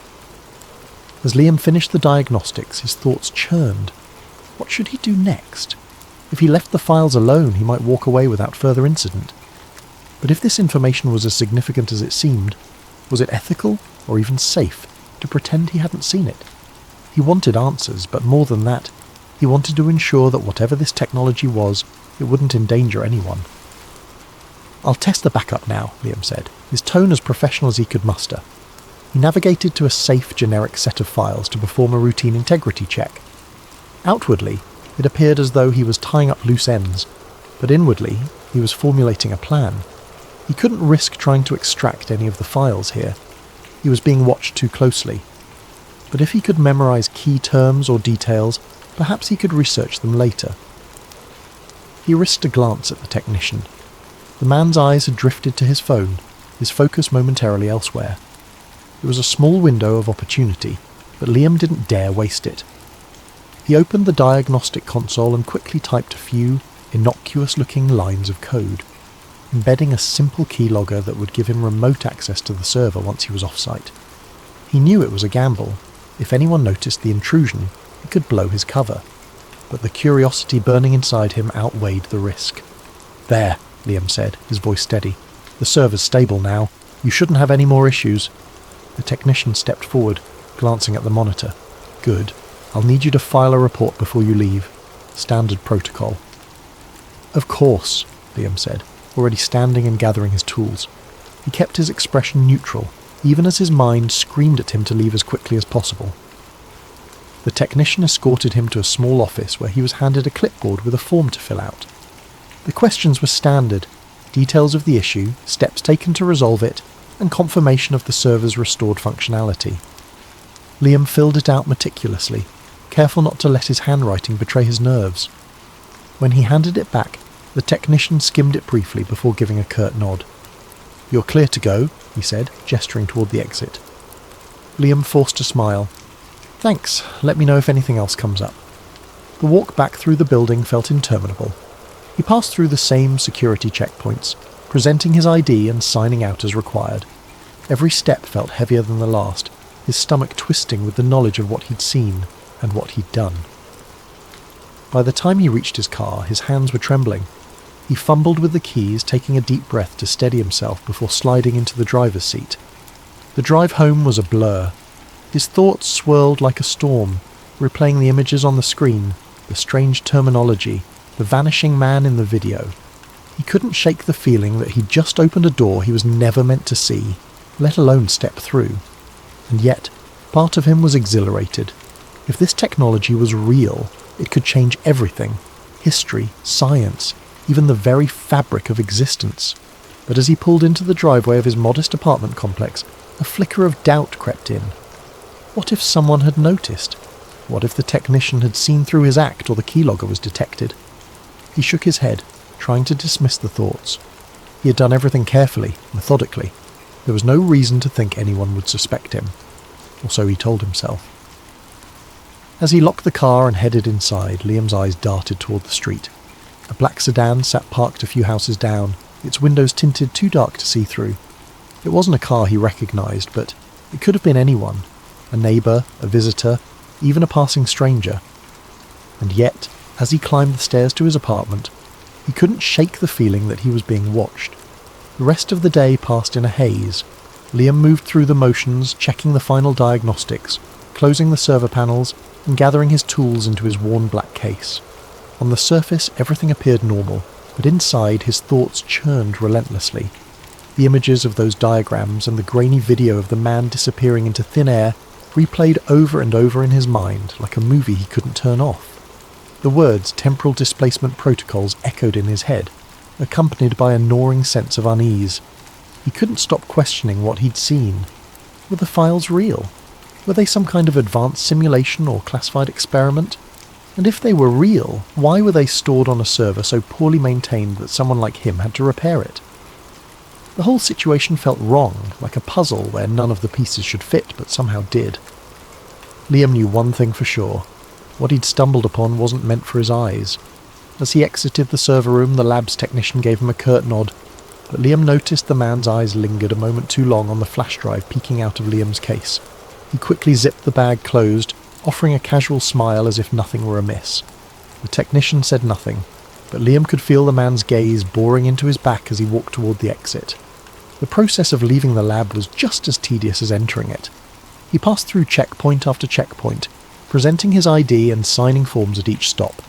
As Liam finished the diagnostics, his thoughts churned. What should he do next? If he left the files alone, he might walk away without further incident. But if this information was as significant as it seemed, was it ethical, or even safe, to pretend he hadn't seen it? He wanted answers, but more than that, he wanted to ensure that whatever this technology was, it wouldn't endanger anyone. "I'll test the backup now," Liam said, his tone as professional as he could muster. He navigated to a safe, generic set of files to perform a routine integrity check. Outwardly, it appeared as though he was tying up loose ends, but inwardly, he was formulating a plan. He couldn't risk trying to extract any of the files here. He was being watched too closely. But if he could memorize key terms or details, perhaps he could research them later. He risked a glance at the technician. The man's eyes had drifted to his phone, his focus momentarily elsewhere. It was a small window of opportunity, but Liam didn't dare waste it. He opened the diagnostic console and quickly typed a few innocuous-looking lines of code, embedding a simple keylogger that would give him remote access to the server once he was off-site. He knew it was a gamble. If anyone noticed the intrusion, it could blow his cover. But the curiosity burning inside him outweighed the risk. "There," Liam said, his voice steady. "The server's stable now. You shouldn't have any more issues." The technician stepped forward, glancing at the monitor. "Good. I'll need you to file a report before you leave. Standard protocol." "Of course," Liam said, already standing and gathering his tools. He kept his expression neutral, even as his mind screamed at him to leave as quickly as possible. The technician escorted him to a small office where he was handed a clipboard with a form to fill out. The questions were standard: details of the issue, steps taken to resolve it, and confirmation of the server's restored functionality. Liam filled it out meticulously, careful not to let his handwriting betray his nerves. When he handed it back, the technician skimmed it briefly before giving a curt nod. "You're clear to go," he said, gesturing toward the exit. Liam forced a smile. "Thanks, let me know if anything else comes up." The walk back through the building felt interminable. He passed through the same security checkpoints, presenting his ID and signing out as required. Every step felt heavier than the last, his stomach twisting with the knowledge of what he'd seen and what he'd done. By the time he reached his car, his hands were trembling. He fumbled with the keys, taking a deep breath to steady himself before sliding into the driver's seat. The drive home was a blur. His thoughts swirled like a storm, replaying the images on the screen, the strange terminology, the vanishing man in the video. He couldn't shake the feeling that he'd just opened a door he was never meant to see, let alone step through. And yet, part of him was exhilarated. If this technology was real, it could change everything. History, science, even the very fabric of existence. But as he pulled into the driveway of his modest apartment complex, a flicker of doubt crept in. What if someone had noticed? What if the technician had seen through his act or the keylogger was detected? He shook his head, trying to dismiss the thoughts. He had done everything carefully, methodically. There was no reason to think anyone would suspect him. Or so he told himself. As he locked the car and headed inside, Liam's eyes darted toward the street. A black sedan sat parked a few houses down, its windows tinted too dark to see through. It wasn't a car he recognised, but it could have been anyone. A neighbour, a visitor, even a passing stranger. And yet, as he climbed the stairs to his apartment, he couldn't shake the feeling that he was being watched. The rest of the day passed in a haze. Liam moved through the motions, checking the final diagnostics, closing the server panels, and gathering his tools into his worn black case. On the surface, everything appeared normal, but inside his thoughts churned relentlessly. The images of those diagrams and the grainy video of the man disappearing into thin air replayed over and over in his mind like a movie he couldn't turn off. The words temporal displacement protocols echoed in his head, accompanied by a gnawing sense of unease. He couldn't stop questioning what he'd seen. Were the files real? Were they some kind of advanced simulation or classified experiment? And if they were real, why were they stored on a server so poorly maintained that someone like him had to repair it? The whole situation felt wrong, like a puzzle where none of the pieces should fit but somehow did. Liam knew one thing for sure. What he'd stumbled upon wasn't meant for his eyes. As he exited the server room, the lab's technician gave him a curt nod, but Liam noticed the man's eyes lingered a moment too long on the flash drive peeking out of Liam's case. He quickly zipped the bag closed, offering a casual smile as if nothing were amiss. The technician said nothing, but Liam could feel the man's gaze boring into his back as he walked toward the exit. The process of leaving the lab was just as tedious as entering it. He passed through checkpoint after checkpoint, presenting his ID and signing forms at each stop.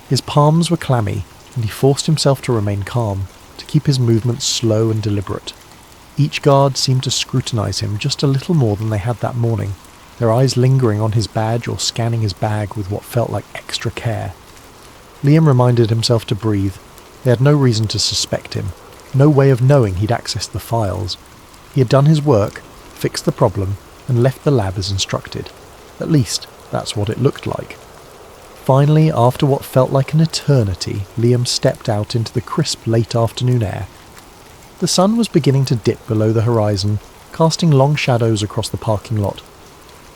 His palms were clammy, and he forced himself to remain calm, to keep his movements slow and deliberate. Each guard seemed to scrutinize him just a little more than they had that morning, their eyes lingering on his badge or scanning his bag with what felt like extra care. Liam reminded himself to breathe. They had no reason to suspect him, no way of knowing he'd accessed the files. He had done his work, fixed the problem, and left the lab as instructed. At least, that's what it looked like. Finally, after what felt like an eternity, Liam stepped out into the crisp late afternoon air. The sun was beginning to dip below the horizon, casting long shadows across the parking lot.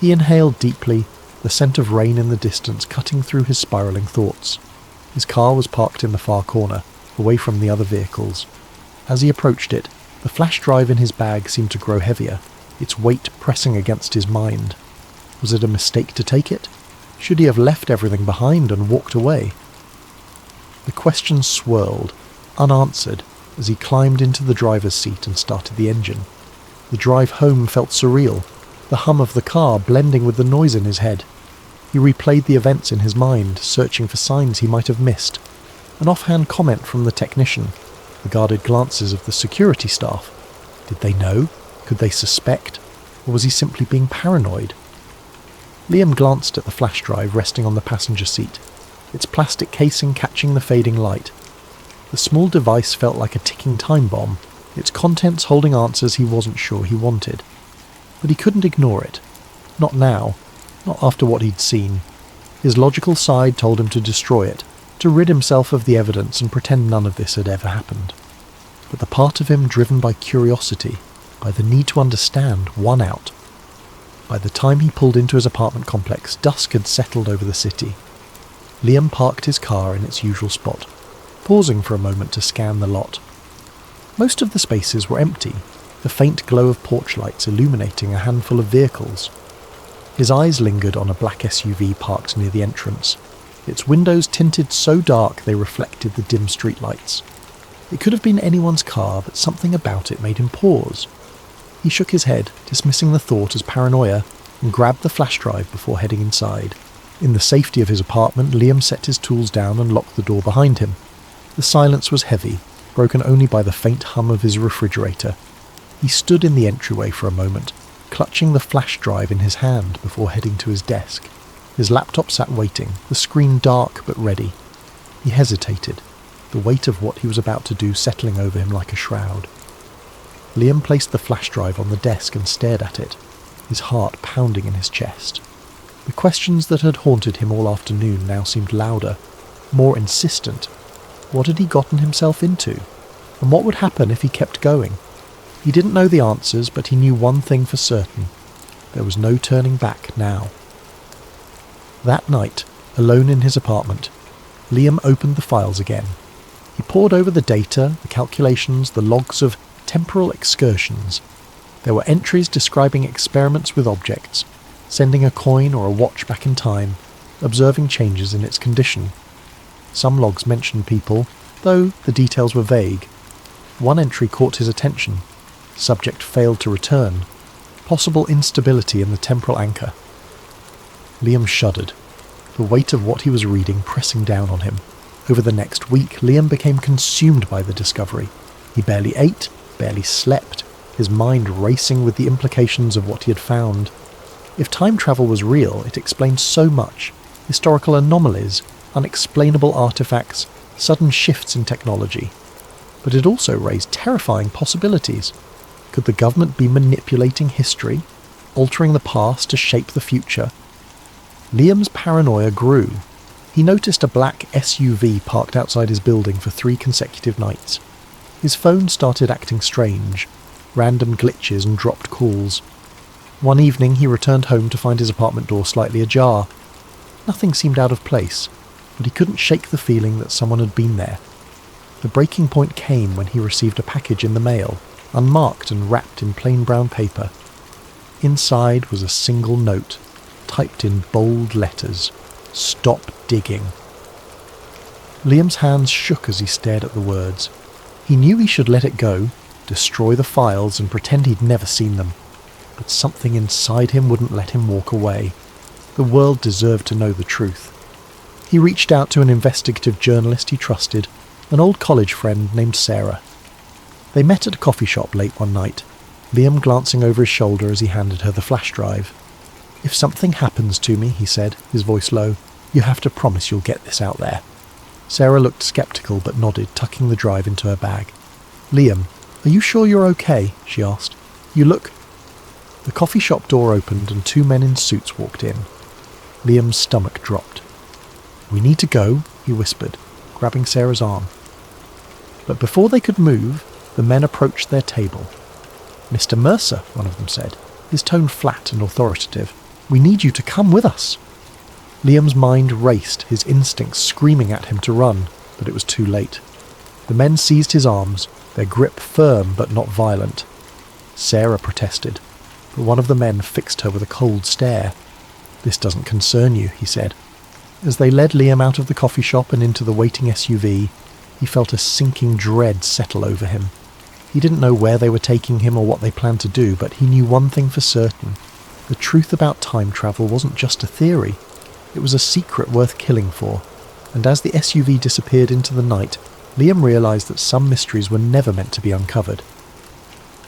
He inhaled deeply, the scent of rain in the distance cutting through his spiralling thoughts. His car was parked in the far corner, away from the other vehicles. As he approached it, the flash drive in his bag seemed to grow heavier, its weight pressing against his mind. Was it a mistake to take it? Should he have left everything behind and walked away? The question swirled, unanswered, as he climbed into the driver's seat and started the engine. The drive home felt surreal, the hum of the car blending with the noise in his head. He replayed the events in his mind, searching for signs he might have missed. An offhand comment from the technician, the guarded glances of the security staff. Did they know? Could they suspect? Or was he simply being paranoid? Liam glanced at the flash drive resting on the passenger seat, its plastic casing catching the fading light. The small device felt like a ticking time bomb, its contents holding answers he wasn't sure he wanted. But he couldn't ignore it. Not now. Not after what he'd seen. His logical side told him to destroy it, to rid himself of the evidence and pretend none of this had ever happened. but the part of him driven by curiosity, by the need to understand, won out. By the time he pulled into his apartment complex, dusk had settled over the city. Liam parked his car in its usual spot, pausing for a moment to scan the lot. Most of the spaces were empty, the faint glow of porch lights illuminating a handful of vehicles. His eyes lingered on a black SUV parked near the entrance, its windows tinted so dark they reflected the dim streetlights. It could have been anyone's car, but something about it made him pause. He shook his head, dismissing the thought as paranoia, and grabbed the flash drive before heading inside. In the safety of his apartment, Liam set his tools down and locked the door behind him. The silence was heavy, broken only by the faint hum of his refrigerator. He stood in the entryway for a moment, clutching the flash drive in his hand before heading to his desk. His laptop sat waiting, the screen dark but ready. He hesitated, the weight of what he was about to do settling over him like a shroud. Liam placed the flash drive on the desk and stared at it, his heart pounding in his chest. The questions that had haunted him all afternoon now seemed louder, more insistent. What had he gotten himself into? And what would happen if he kept going? He didn't know the answers, but he knew one thing for certain. There was no turning back now. That night, alone in his apartment, Liam opened the files again. He pored over the data, the calculations, the logs of temporal excursions. There were entries describing experiments with objects, sending a coin or a watch back in time, observing changes in its condition. Some logs mentioned people, though the details were vague. One entry caught his attention. Subject failed to return. Possible instability in the temporal anchor. Liam shuddered, the weight of what he was reading pressing down on him. Over the next week, Liam became consumed by the discovery. He barely ate, barely slept, his mind racing with the implications of what he had found. If time travel was real, it explained so much. Historical anomalies, unexplainable artifacts, sudden shifts in technology. But it also raised terrifying possibilities. Could the government be manipulating history, altering the past to shape the future? Liam's paranoia grew. He noticed a black SUV parked outside his building for 3 consecutive nights. His phone started acting strange, random glitches and dropped calls. One evening he returned home to find his apartment door slightly ajar. Nothing seemed out of place, but he couldn't shake the feeling that someone had been there. The breaking point came when he received a package in the mail, unmarked and wrapped in plain brown paper. Inside was a single note, typed in bold letters, "Stop digging." Liam's hands shook as he stared at the words. He knew he should let it go, destroy the files and pretend he'd never seen them. But something inside him wouldn't let him walk away. The world deserved to know the truth. He reached out to an investigative journalist he trusted, an old college friend named Sarah. They met at a coffee shop late one night, Liam glancing over his shoulder as he handed her the flash drive. "If something happens to me," he said, his voice low, "you have to promise you'll get this out there." Sarah looked sceptical but nodded, tucking the drive into her bag. "Liam, are you sure you're okay?" she asked. "You look—" The coffee shop door opened and 2 men in suits walked in. Liam's stomach dropped. "We need to go," he whispered, grabbing Sarah's arm. But before they could move, the men approached their table. "Mr. Mercer," one of them said, his tone flat and authoritative, "we need you to come with us." Liam's mind raced, his instincts screaming at him to run, but it was too late. The men seized his arms, their grip firm but not violent. Sarah protested, but one of the men fixed her with a cold stare. "This doesn't concern you," he said. As they led Liam out of the coffee shop and into the waiting SUV, he felt a sinking dread settle over him. He didn't know where they were taking him or what they planned to do, but he knew one thing for certain. The truth about time travel wasn't just a theory. It was a secret worth killing for. And as the SUV disappeared into the night, Liam realised that some mysteries were never meant to be uncovered.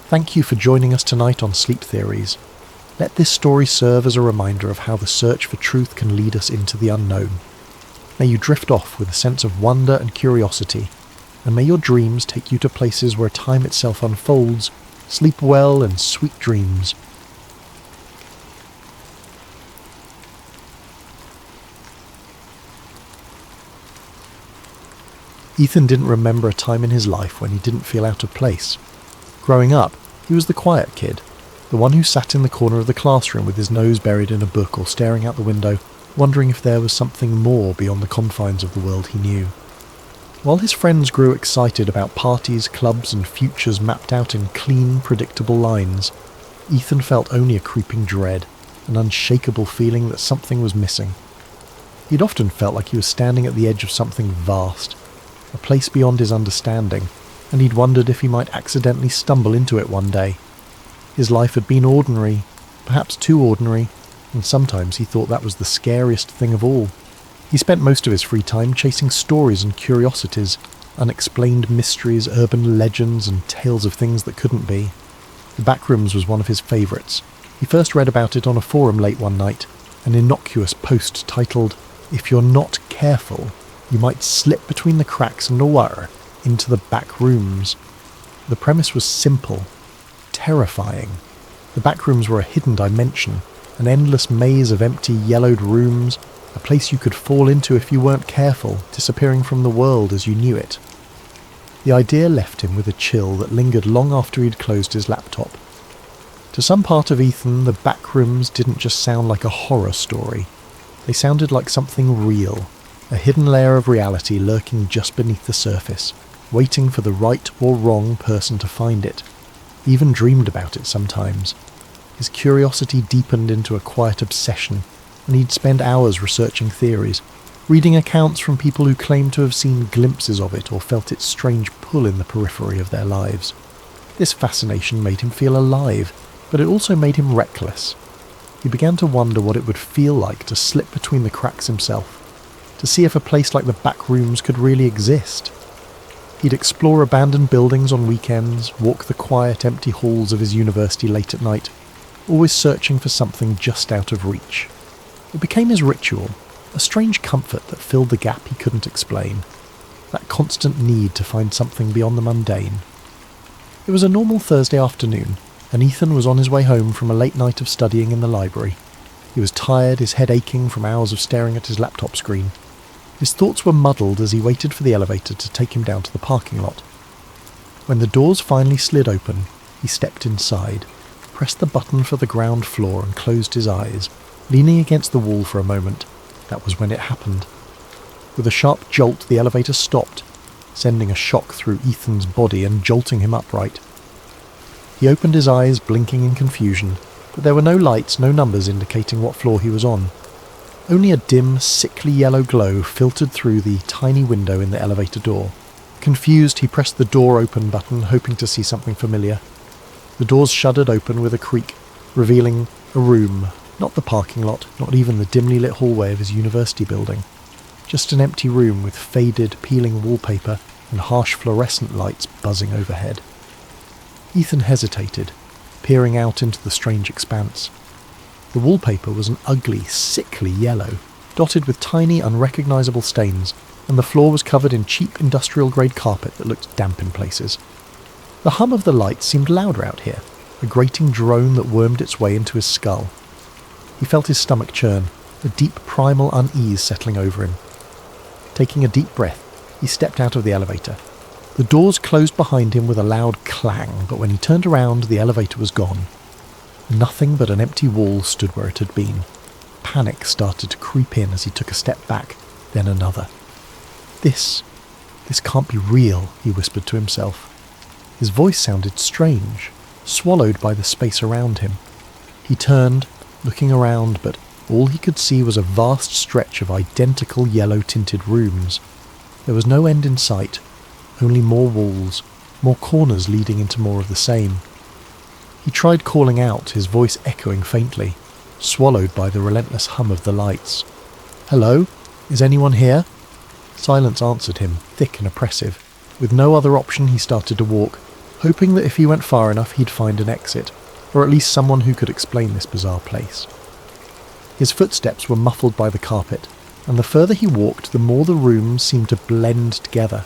Thank you for joining us tonight on Sleep Theories. Let this story serve as a reminder of how the search for truth can lead us into the unknown. May you drift off with a sense of wonder and curiosity, and may your dreams take you to places where time itself unfolds. Sleep well and sweet dreams. Ethan didn't remember a time in his life when he didn't feel out of place. Growing up, he was the quiet kid, the one who sat in the corner of the classroom with his nose buried in a book or staring out the window, wondering if there was something more beyond the confines of the world he knew. While his friends grew excited about parties, clubs, and futures mapped out in clean, predictable lines, Ethan felt only a creeping dread, an unshakable feeling that something was missing. He'd often felt like he was standing at the edge of something vast, a place beyond his understanding, and he'd wondered if he might accidentally stumble into it one day. His life had been ordinary, perhaps too ordinary, and sometimes he thought that was the scariest thing of all. He spent most of his free time chasing stories and curiosities, unexplained mysteries, urban legends, and tales of things that couldn't be. The Backrooms was one of his favourites. He first read about it on a forum late one night, an innocuous post titled, "If you're not careful, you might slip between the cracks in the water into the back rooms." The premise was simple, terrifying. The Backrooms were a hidden dimension, an endless maze of empty, yellowed rooms, a place you could fall into if you weren't careful, disappearing from the world as you knew it. The idea left him with a chill that lingered long after he'd closed his laptop. To some part of Ethan, the Backrooms didn't just sound like a horror story. They sounded like something real, a hidden layer of reality lurking just beneath the surface, waiting for the right or wrong person to find it. He even dreamed about it sometimes. His curiosity deepened into a quiet obsession, and he'd spend hours researching theories, reading accounts from people who claimed to have seen glimpses of it or felt its strange pull in the periphery of their lives. This fascination made him feel alive, but it also made him reckless. He began to wonder what it would feel like to slip between the cracks himself, to see if a place like the Backrooms could really exist. He'd explore abandoned buildings on weekends, walk the quiet, empty halls of his university late at night, always searching for something just out of reach. It became his ritual, a strange comfort that filled the gap he couldn't explain, that constant need to find something beyond the mundane. It was a normal Thursday afternoon, and Ethan was on his way home from a late night of studying in the library. He was tired, his head aching from hours of staring at his laptop screen. His thoughts were muddled as he waited for the elevator to take him down to the parking lot. When the doors finally slid open, he stepped inside, pressed the button for the ground floor and closed his eyes, leaning against the wall for a moment. That was when it happened. With a sharp jolt, the elevator stopped, sending a shock through Ethan's body and jolting him upright. He opened his eyes, blinking in confusion, but there were no lights, no numbers indicating what floor he was on. Only a dim, sickly yellow glow filtered through the tiny window in the elevator door. Confused, he pressed the door open button, hoping to see something familiar. The doors shuddered open with a creak, revealing a room. Not the parking lot, not even the dimly lit hallway of his university building. Just an empty room with faded, peeling wallpaper and harsh fluorescent lights buzzing overhead. Ethan hesitated, peering out into the strange expanse. The wallpaper was an ugly, sickly yellow, dotted with tiny, unrecognisable stains, and the floor was covered in cheap industrial-grade carpet that looked damp in places. The hum of the lights seemed louder out here, a grating drone that wormed its way into his skull. He felt his stomach churn, a deep primal unease settling over him. Taking a deep breath, he stepped out of the elevator. The doors closed behind him with a loud clang, but when he turned around, the elevator was gone. Nothing but an empty wall stood where it had been. Panic started to creep in as he took a step back, then another. This can't be real, he whispered to himself. His voice sounded strange, swallowed by the space around him. He turned, looking around, but all he could see was a vast stretch of identical yellow-tinted rooms. There was no end in sight, only more walls, more corners leading into more of the same. He tried calling out, his voice echoing faintly, swallowed by the relentless hum of the lights. "Hello? Is anyone here?" Silence answered him, thick and oppressive. With no other option, he started to walk, hoping that if he went far enough he'd find an exit, or at least someone who could explain this bizarre place. His footsteps were muffled by the carpet, and the further he walked, the more the rooms seemed to blend together.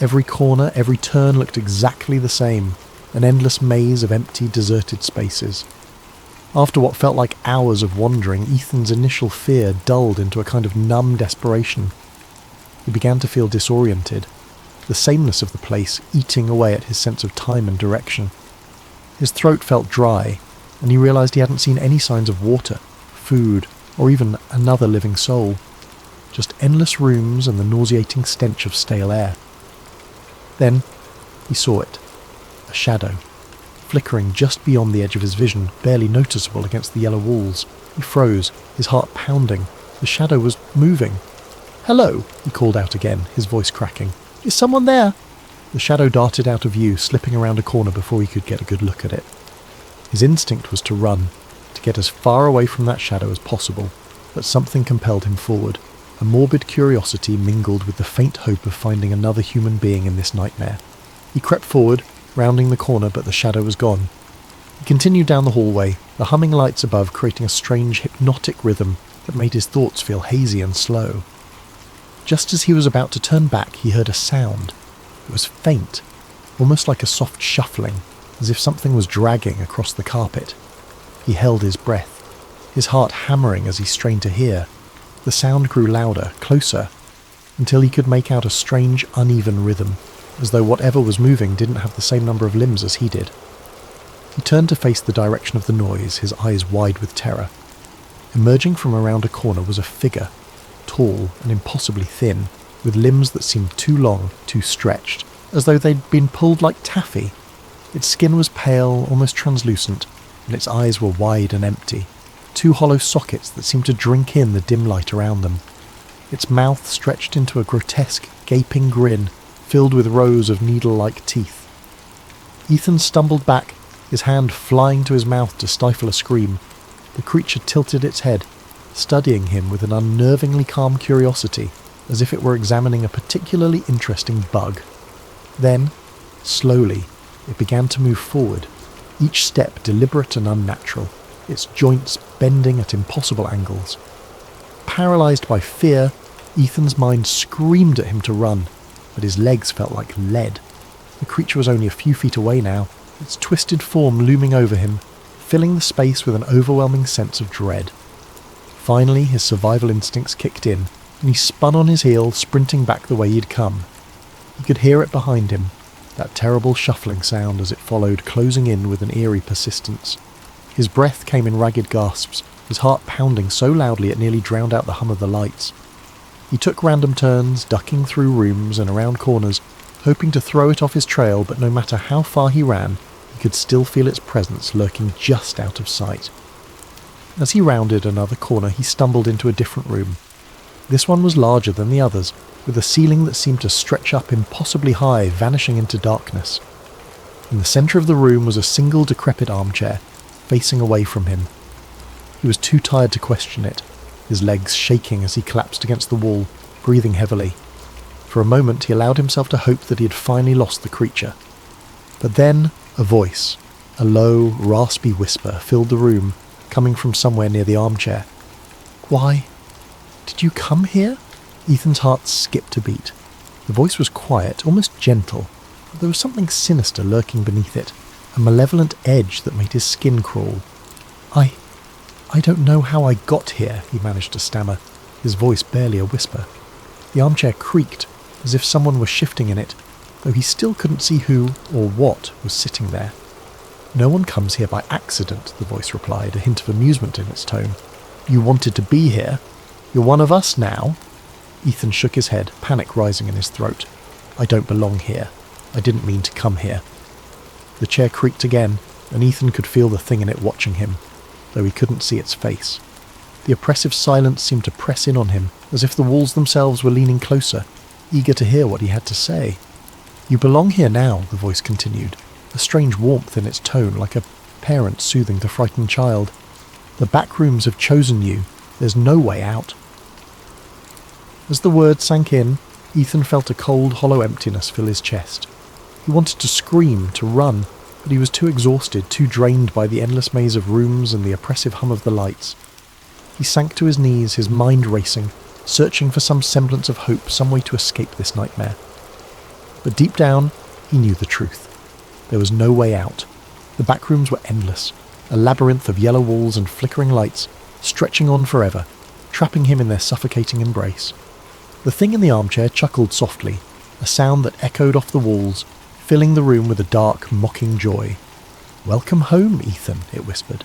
Every corner, every turn looked exactly the same, an endless maze of empty, deserted spaces. After what felt like hours of wandering, Ethan's initial fear dulled into a kind of numb desperation. He began to feel disoriented, the sameness of the place eating away at his sense of time and direction. His throat felt dry, and he realised he hadn't seen any signs of water, food, or even another living soul. Just endless rooms and the nauseating stench of stale air. Then he saw it. A shadow, flickering just beyond the edge of his vision, barely noticeable against the yellow walls. He froze, his heart pounding. The shadow was moving. "Hello," he called out again, his voice cracking. "Is someone there?" The shadow darted out of view, slipping around a corner before he could get a good look at it. His instinct was to run, to get as far away from that shadow as possible, but something compelled him forward. A morbid curiosity mingled with the faint hope of finding another human being in this nightmare. He crept forward, rounding the corner, but the shadow was gone. He continued down the hallway, the humming lights above creating a strange hypnotic rhythm that made his thoughts feel hazy and slow. Just as he was about to turn back, he heard a sound. It was faint, almost like a soft shuffling, as if something was dragging across the carpet. He held his breath, his heart hammering as he strained to hear. The sound grew louder, closer, until he could make out a strange, uneven rhythm, as though whatever was moving didn't have the same number of limbs as he did. He turned to face the direction of the noise, his eyes wide with terror. Emerging from around a corner was a figure, tall and impossibly thin, with limbs that seemed too long, too stretched, as though they'd been pulled like taffy. Its skin was pale, almost translucent, and its eyes were wide and empty, two hollow sockets that seemed to drink in the dim light around them. Its mouth stretched into a grotesque, gaping grin, filled with rows of needle-like teeth. Ethan stumbled back, his hand flying to his mouth to stifle a scream. The creature tilted its head, studying him with an unnervingly calm curiosity, as if it were examining a particularly interesting bug. Then, slowly, it began to move forward, each step deliberate and unnatural, its joints bending at impossible angles. Paralysed by fear, Ethan's mind screamed at him to run, but his legs felt like lead. The creature was only a few feet away now, its twisted form looming over him, filling the space with an overwhelming sense of dread. Finally, his survival instincts kicked in, and he spun on his heel, sprinting back the way he'd come. He could hear it behind him, that terrible shuffling sound as it followed, closing in with an eerie persistence. His breath came in ragged gasps, his heart pounding so loudly it nearly drowned out the hum of the lights. He took random turns, ducking through rooms and around corners, hoping to throw it off his trail, but no matter how far he ran, he could still feel its presence lurking just out of sight. As he rounded another corner, he stumbled into a different room. This one was larger than the others, with a ceiling that seemed to stretch up impossibly high, vanishing into darkness. In the centre of the room was a single decrepit armchair, facing away from him. He was too tired to question it, his legs shaking as he collapsed against the wall, breathing heavily. For a moment he allowed himself to hope that he had finally lost the creature. But then a voice, a low, raspy whisper, filled the room, coming from somewhere near the armchair. "Why? Did you come here?" Ethan's heart skipped a beat. The voice was quiet, almost gentle, but there was something sinister lurking beneath it, a malevolent edge that made his skin crawl. I don't know how I got here," he managed to stammer, his voice barely a whisper. The armchair creaked, as if someone was shifting in it, though he still couldn't see who or what was sitting there. "No one comes here by accident," the voice replied, a hint of amusement in its tone. "You wanted to be here. You're one of us now." Ethan shook his head, panic rising in his throat. "I don't belong here. I didn't mean to come here." The chair creaked again, and Ethan could feel the thing in it watching him, though he couldn't see its face. The oppressive silence seemed to press in on him, as if the walls themselves were leaning closer, eager to hear what he had to say. "You belong here now," the voice continued, a strange warmth in its tone, like a parent soothing the frightened child. "The back rooms have chosen you. There's no way out." As the words sank in, Ethan felt a cold, hollow emptiness fill his chest. He wanted to scream, to run, but he was too exhausted, too drained by the endless maze of rooms and the oppressive hum of the lights. He sank to his knees, his mind racing, searching for some semblance of hope, some way to escape this nightmare. But deep down, he knew the truth. There was no way out. The back rooms were endless, a labyrinth of yellow walls and flickering lights, stretching on forever, trapping him in their suffocating embrace. The thing in the armchair chuckled softly, a sound that echoed off the walls, filling the room with a dark, mocking joy. "Welcome home, Ethan," it whispered.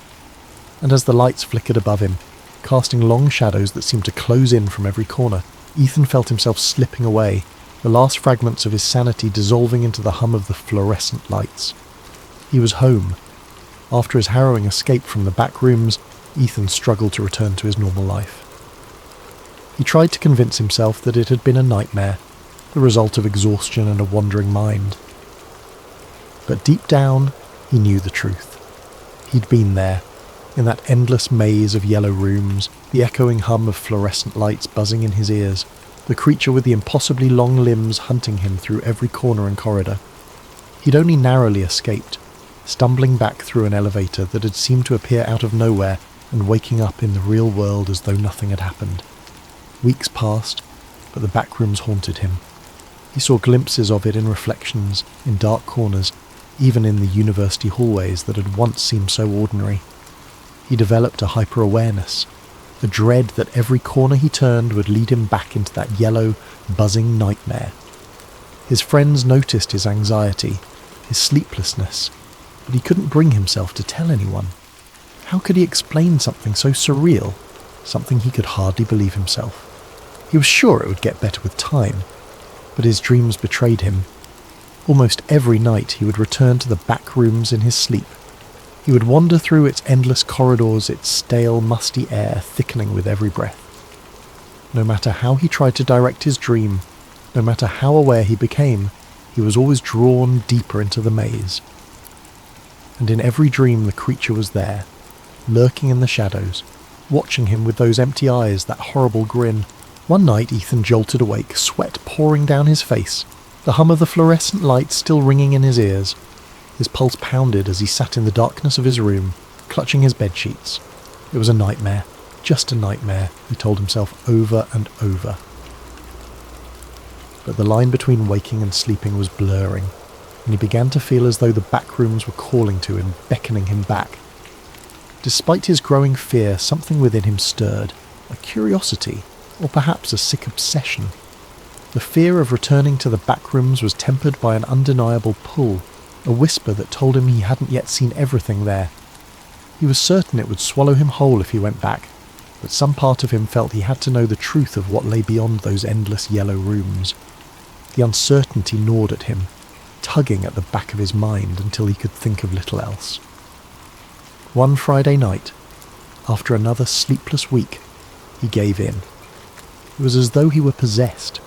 And as the lights flickered above him, casting long shadows that seemed to close in from every corner, Ethan felt himself slipping away, the last fragments of his sanity dissolving into the hum of the fluorescent lights. He was home. After his harrowing escape from the back rooms, Ethan struggled to return to his normal life. He tried to convince himself that it had been a nightmare, the result of exhaustion and a wandering mind. But deep down, he knew the truth. He'd been there, in that endless maze of yellow rooms, the echoing hum of fluorescent lights buzzing in his ears, the creature with the impossibly long limbs hunting him through every corner and corridor. He'd only narrowly escaped, stumbling back through an elevator that had seemed to appear out of nowhere and waking up in the real world as though nothing had happened. Weeks passed, but the back rooms haunted him. He saw glimpses of it in reflections, in dark corners, even in the university hallways that had once seemed so ordinary. He developed a hyper-awareness, a dread that every corner he turned would lead him back into that yellow, buzzing nightmare. His friends noticed his anxiety, his sleeplessness, but he couldn't bring himself to tell anyone. How could he explain something so surreal, something he could hardly believe himself? He was sure it would get better with time, but his dreams betrayed him. Almost every night he would return to the back rooms in his sleep. He would wander through its endless corridors, its stale, musty air thickening with every breath. No matter how he tried to direct his dream, no matter how aware he became, he was always drawn deeper into the maze. And in every dream the creature was there, lurking in the shadows, watching him with those empty eyes, that horrible grin. One night Ethan jolted awake, sweat pouring down his face, the hum of the fluorescent lights still ringing in his ears. His pulse pounded as he sat in the darkness of his room, clutching his bedsheets. It was a nightmare, just a nightmare, he told himself over and over. But the line between waking and sleeping was blurring, and he began to feel as though the back rooms were calling to him, beckoning him back. Despite his growing fear, something within him stirred, a curiosity, or perhaps a sick obsession. The fear of returning to the back rooms was tempered by an undeniable pull, a whisper that told him he hadn't yet seen everything there. He was certain it would swallow him whole if he went back, but some part of him felt he had to know the truth of what lay beyond those endless yellow rooms. The uncertainty gnawed at him, tugging at the back of his mind until he could think of little else. One Friday night, after another sleepless week, he gave in. It was as though he were possessed,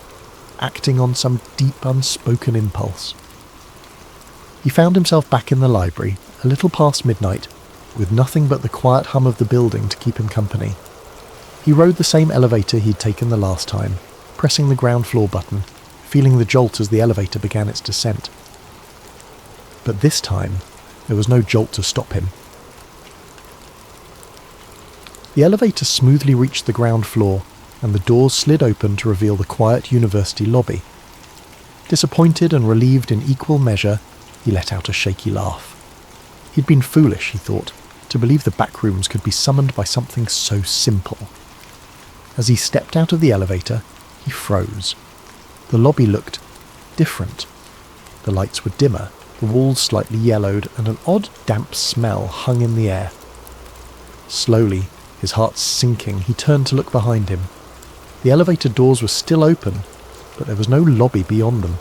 acting on some deep unspoken impulse. He found himself back in the library, a little past midnight, with nothing but the quiet hum of the building to keep him company. He rode the same elevator he'd taken the last time, pressing the ground floor button, feeling the jolt as the elevator began its descent. But this time, there was no jolt to stop him. The elevator smoothly reached the ground floor, and the doors slid open to reveal the quiet university lobby. Disappointed and relieved in equal measure, he let out a shaky laugh. He'd been foolish, he thought, to believe the back rooms could be summoned by something so simple. As he stepped out of the elevator, he froze. The lobby looked different. The lights were dimmer, the walls slightly yellowed, and an odd damp smell hung in the air. Slowly, his heart sinking, he turned to look behind him. The elevator doors were still open, but there was no lobby beyond them.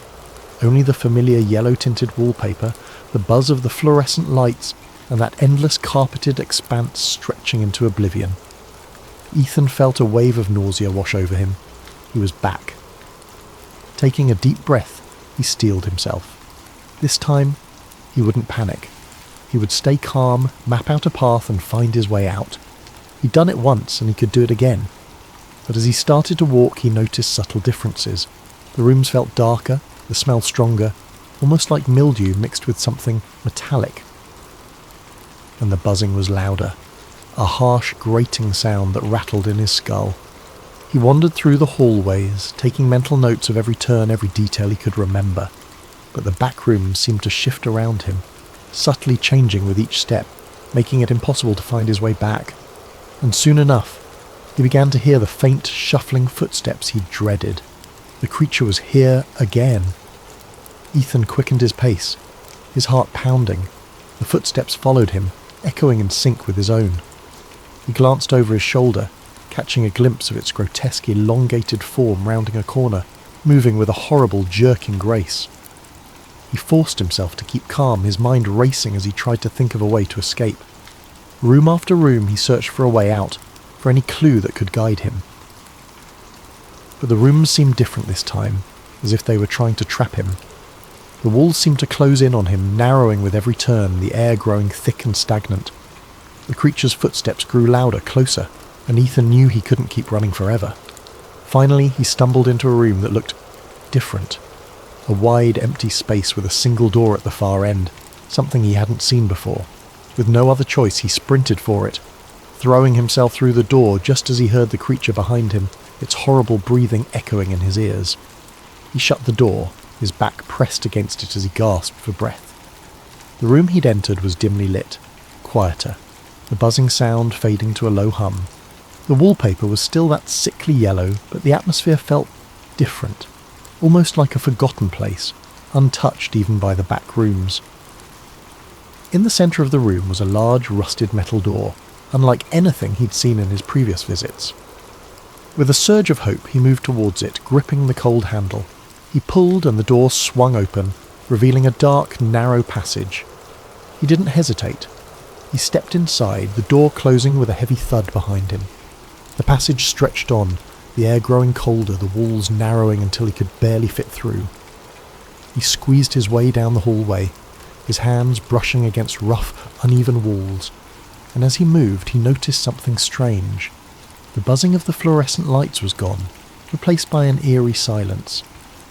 Only the familiar yellow-tinted wallpaper, the buzz of the fluorescent lights, and that endless carpeted expanse stretching into oblivion. Ethan felt a wave of nausea wash over him. He was back. Taking a deep breath, he steeled himself. This time, he wouldn't panic. He would stay calm, map out a path, and find his way out. He'd done it once, and he could do it again. But as he started to walk, he noticed subtle differences. The rooms felt darker, the smell stronger, almost like mildew mixed with something metallic. And the buzzing was louder, a harsh, grating sound that rattled in his skull. He wandered through the hallways, taking mental notes of every turn, every detail he could remember. But the back rooms seemed to shift around him, subtly changing with each step, making it impossible to find his way back. And soon enough, he began to hear the faint, shuffling footsteps he dreaded. The creature was here again. Ethan quickened his pace, his heart pounding. The footsteps followed him, echoing in sync with his own. He glanced over his shoulder, catching a glimpse of its grotesque, elongated form rounding a corner, moving with a horrible, jerking grace. He forced himself to keep calm, his mind racing as he tried to think of a way to escape. Room after room he searched for a way out, for any clue that could guide him. But the rooms seemed different this time, as if they were trying to trap him. The walls seemed to close in on him, narrowing with every turn, the air growing thick and stagnant. The creature's footsteps grew louder, closer, and Ethan knew he couldn't keep running forever. Finally, he stumbled into a room that looked different. A wide, empty space with a single door at the far end, something he hadn't seen before. With no other choice, he sprinted for it, throwing himself through the door just as he heard the creature behind him, its horrible breathing echoing in his ears. He shut the door, his back pressed against it as he gasped for breath. The room he'd entered was dimly lit, quieter, the buzzing sound fading to a low hum. The wallpaper was still that sickly yellow, but the atmosphere felt different, almost like a forgotten place, untouched even by the back rooms. In the centre of the room was a large rusted metal door, unlike anything he'd seen in his previous visits. With a surge of hope, he moved towards it, gripping the cold handle. He pulled and the door swung open, revealing a dark, narrow passage. He didn't hesitate. He stepped inside, the door closing with a heavy thud behind him. The passage stretched on, the air growing colder, the walls narrowing until he could barely fit through. He squeezed his way down the hallway, his hands brushing against rough, uneven walls, and as he moved he noticed something strange. The buzzing of the fluorescent lights was gone, replaced by an eerie silence,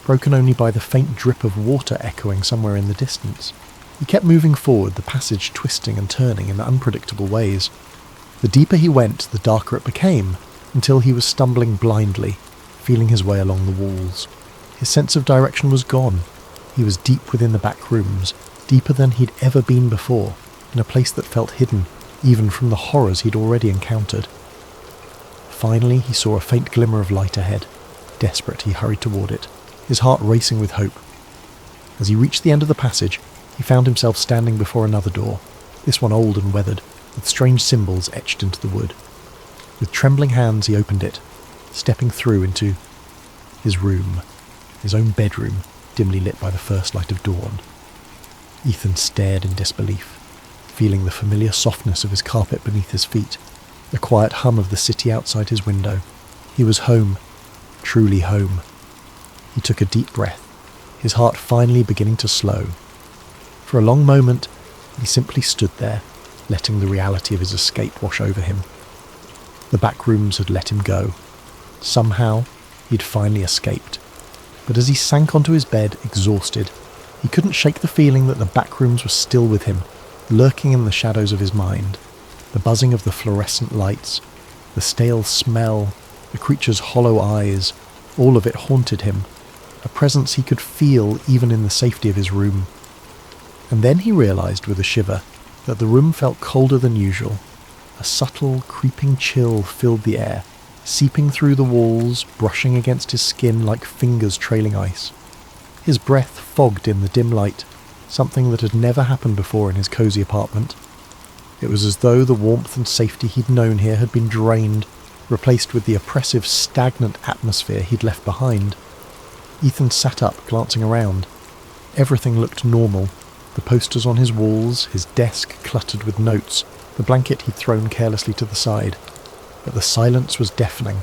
broken only by the faint drip of water echoing somewhere in the distance. He kept moving forward, the passage twisting and turning in unpredictable ways. The deeper he went, the darker it became, until he was stumbling blindly, feeling his way along the walls. His sense of direction was gone. He was deep within the back rooms, deeper than he'd ever been before, in a place that felt hidden, even from the horrors he'd already encountered. Finally, he saw a faint glimmer of light ahead. Desperate, he hurried toward it, his heart racing with hope. As he reached the end of the passage, he found himself standing before another door, this one old and weathered, with strange symbols etched into the wood. With trembling hands he opened it, stepping through into his room, his own bedroom, dimly lit by the first light of dawn. Ethan stared in disbelief, feeling the familiar softness of his carpet beneath his feet, the quiet hum of the city outside his window. He was home, truly home. He took a deep breath, his heart finally beginning to slow. For a long moment, he simply stood there, letting the reality of his escape wash over him. The back rooms had let him go. Somehow, he'd finally escaped. But as he sank onto his bed, exhausted, he couldn't shake the feeling that the back rooms were still with him, lurking in the shadows of his mind. The buzzing of the fluorescent lights, the stale smell, the creature's hollow eyes, all of it haunted him, a presence he could feel even in the safety of his room. And then he realised with a shiver that the room felt colder than usual. A subtle, creeping chill filled the air, seeping through the walls, brushing against his skin like fingers trailing ice. His breath fogged in the dim light, something that had never happened before in his cosy apartment. It was as though the warmth and safety he'd known here had been drained, replaced with the oppressive, stagnant atmosphere he'd left behind. Ethan sat up, glancing around. Everything looked normal. The posters on his walls, his desk cluttered with notes, the blanket he'd thrown carelessly to the side. But the silence was deafening.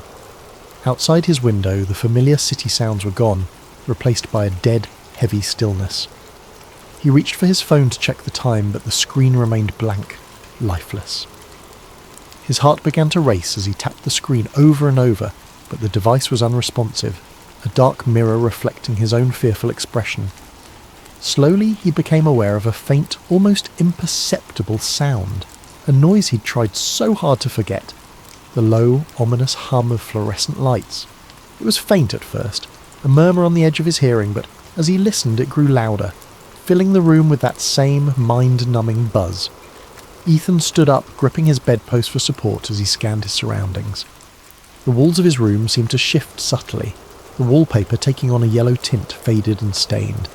Outside his window, the familiar city sounds were gone, replaced by a dead, heavy stillness. He reached for his phone to check the time, but the screen remained blank, lifeless. His heart began to race as he tapped the screen over and over, but the device was unresponsive, a dark mirror reflecting his own fearful expression. Slowly he became aware of a faint, almost imperceptible sound, a noise he'd tried so hard to forget, the low, ominous hum of fluorescent lights. It was faint at first, a murmur on the edge of his hearing, but as he listened it grew louder, filling the room with that same mind-numbing buzz. Ethan stood up, gripping his bedpost for support as he scanned his surroundings. The walls of his room seemed to shift subtly, the wallpaper taking on a yellow tint, faded and stained,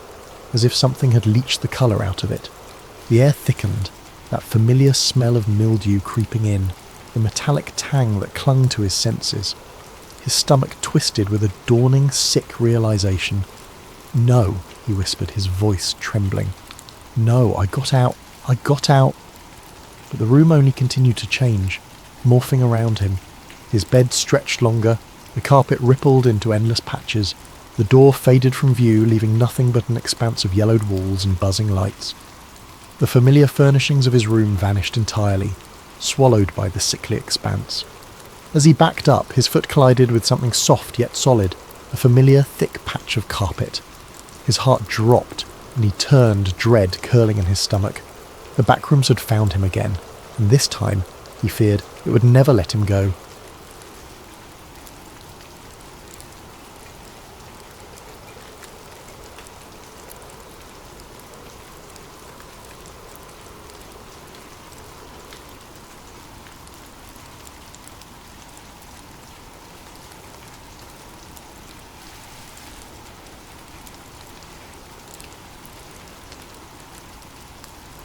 as if something had leached the colour out of it. The air thickened, that familiar smell of mildew creeping in, the metallic tang that clung to his senses. His stomach twisted with a dawning, sick realisation. "No," he whispered, his voice trembling. "No, I got out. But the room only continued to change, morphing around him. His bed stretched longer, the carpet rippled into endless patches, the door faded from view, leaving nothing but an expanse of yellowed walls and buzzing lights. The familiar furnishings of his room vanished entirely, swallowed by the sickly expanse. As he backed up, his foot collided with something soft yet solid, a familiar thick patch of carpet. His heart dropped, and he turned, dread curling in his stomach. The backrooms had found him again, and this time, he feared, it would never let him go.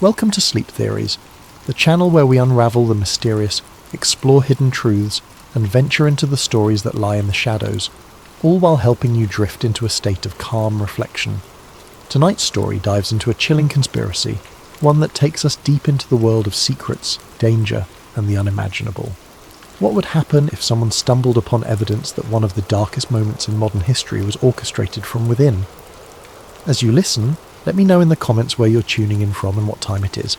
Welcome to Sleep Theories, the channel where we unravel the mysterious, explore hidden truths, and venture into the stories that lie in the shadows, all while helping you drift into a state of calm reflection. Tonight's story dives into a chilling conspiracy, one that takes us deep into the world of secrets, danger, and the unimaginable. What would happen if someone stumbled upon evidence that one of the darkest moments in modern history was orchestrated from within? As you listen, let me know in the comments where you're tuning in from and what time it is.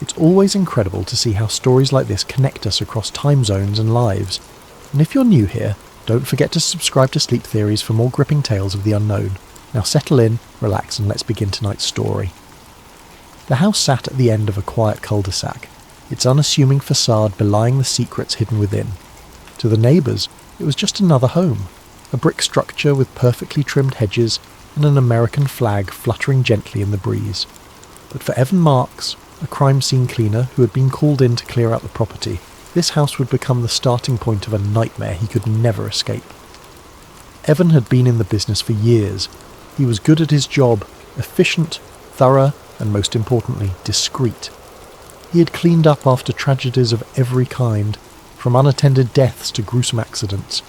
It's always incredible to see how stories like this connect us across time zones and lives. And if you're new here, don't forget to subscribe to Sleep Theories for more gripping tales of the unknown. Now settle in, relax, and let's begin tonight's story. The house sat at the end of a quiet cul-de-sac, its unassuming facade belying the secrets hidden within. To the neighbours, it was just another home, a brick structure with perfectly trimmed hedges and an American flag fluttering gently in the breeze. But for Evan Marks, a crime scene cleaner who had been called in to clear out the property, this house would become the starting point of a nightmare he could never escape. Evan had been in the business for years. He was good at his job, efficient, thorough, and most importantly, discreet. He had cleaned up after tragedies of every kind, from unattended deaths to gruesome accidents.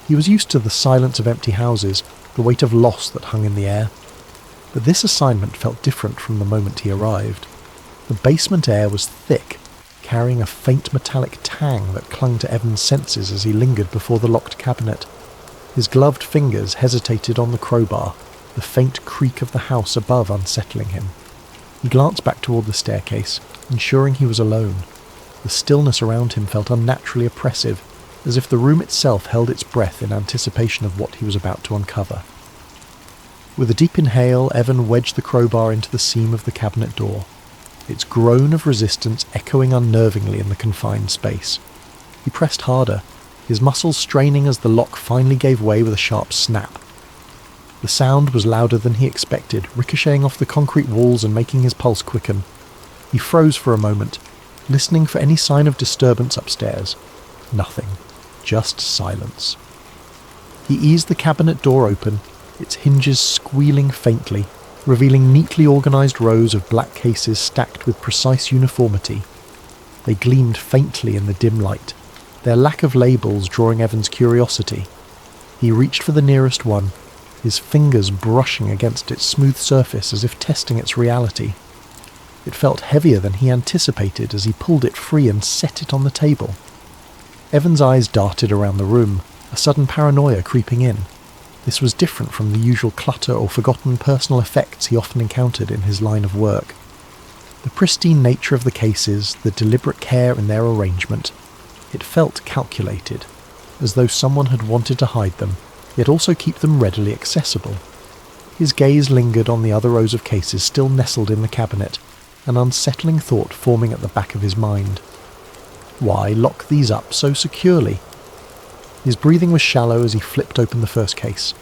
He was used to the silence of empty houses, the weight of loss that hung in the air. But this assignment felt different from the moment he arrived. The basement air was thick, carrying a faint metallic tang that clung to Evan's senses as he lingered before the locked cabinet. His gloved fingers hesitated on the crowbar, the faint creak of the house above unsettling him. He glanced back toward the staircase, ensuring he was alone. The stillness around him felt unnaturally oppressive, as if the room itself held its breath in anticipation of what he was about to uncover. With a deep inhale, Evan wedged the crowbar into the seam of the cabinet door, its groan of resistance echoing unnervingly in the confined space. He pressed harder, his muscles straining as the lock finally gave way with a sharp snap. The sound was louder than he expected, ricocheting off the concrete walls and making his pulse quicken. He froze for a moment, listening for any sign of disturbance upstairs. Nothing. Just silence. He eased the cabinet door open, its hinges squealing faintly, revealing neatly organised rows of black cases stacked with precise uniformity. They gleamed faintly in the dim light, their lack of labels drawing Evan's curiosity. He reached for the nearest one, his fingers brushing against its smooth surface as if testing its reality. It felt heavier than he anticipated as he pulled it free and set it on the table. Evan's eyes darted around the room, a sudden paranoia creeping in. This was different from the usual clutter or forgotten personal effects he often encountered in his line of work. The pristine nature of the cases, the deliberate care in their arrangement, it felt calculated, as though someone had wanted to hide them, yet also keep them readily accessible. His gaze lingered on the other rows of cases still nestled in the cabinet, an unsettling thought forming at the back of his mind. Why lock these up so securely? His breathing was shallow as he flipped open the first case.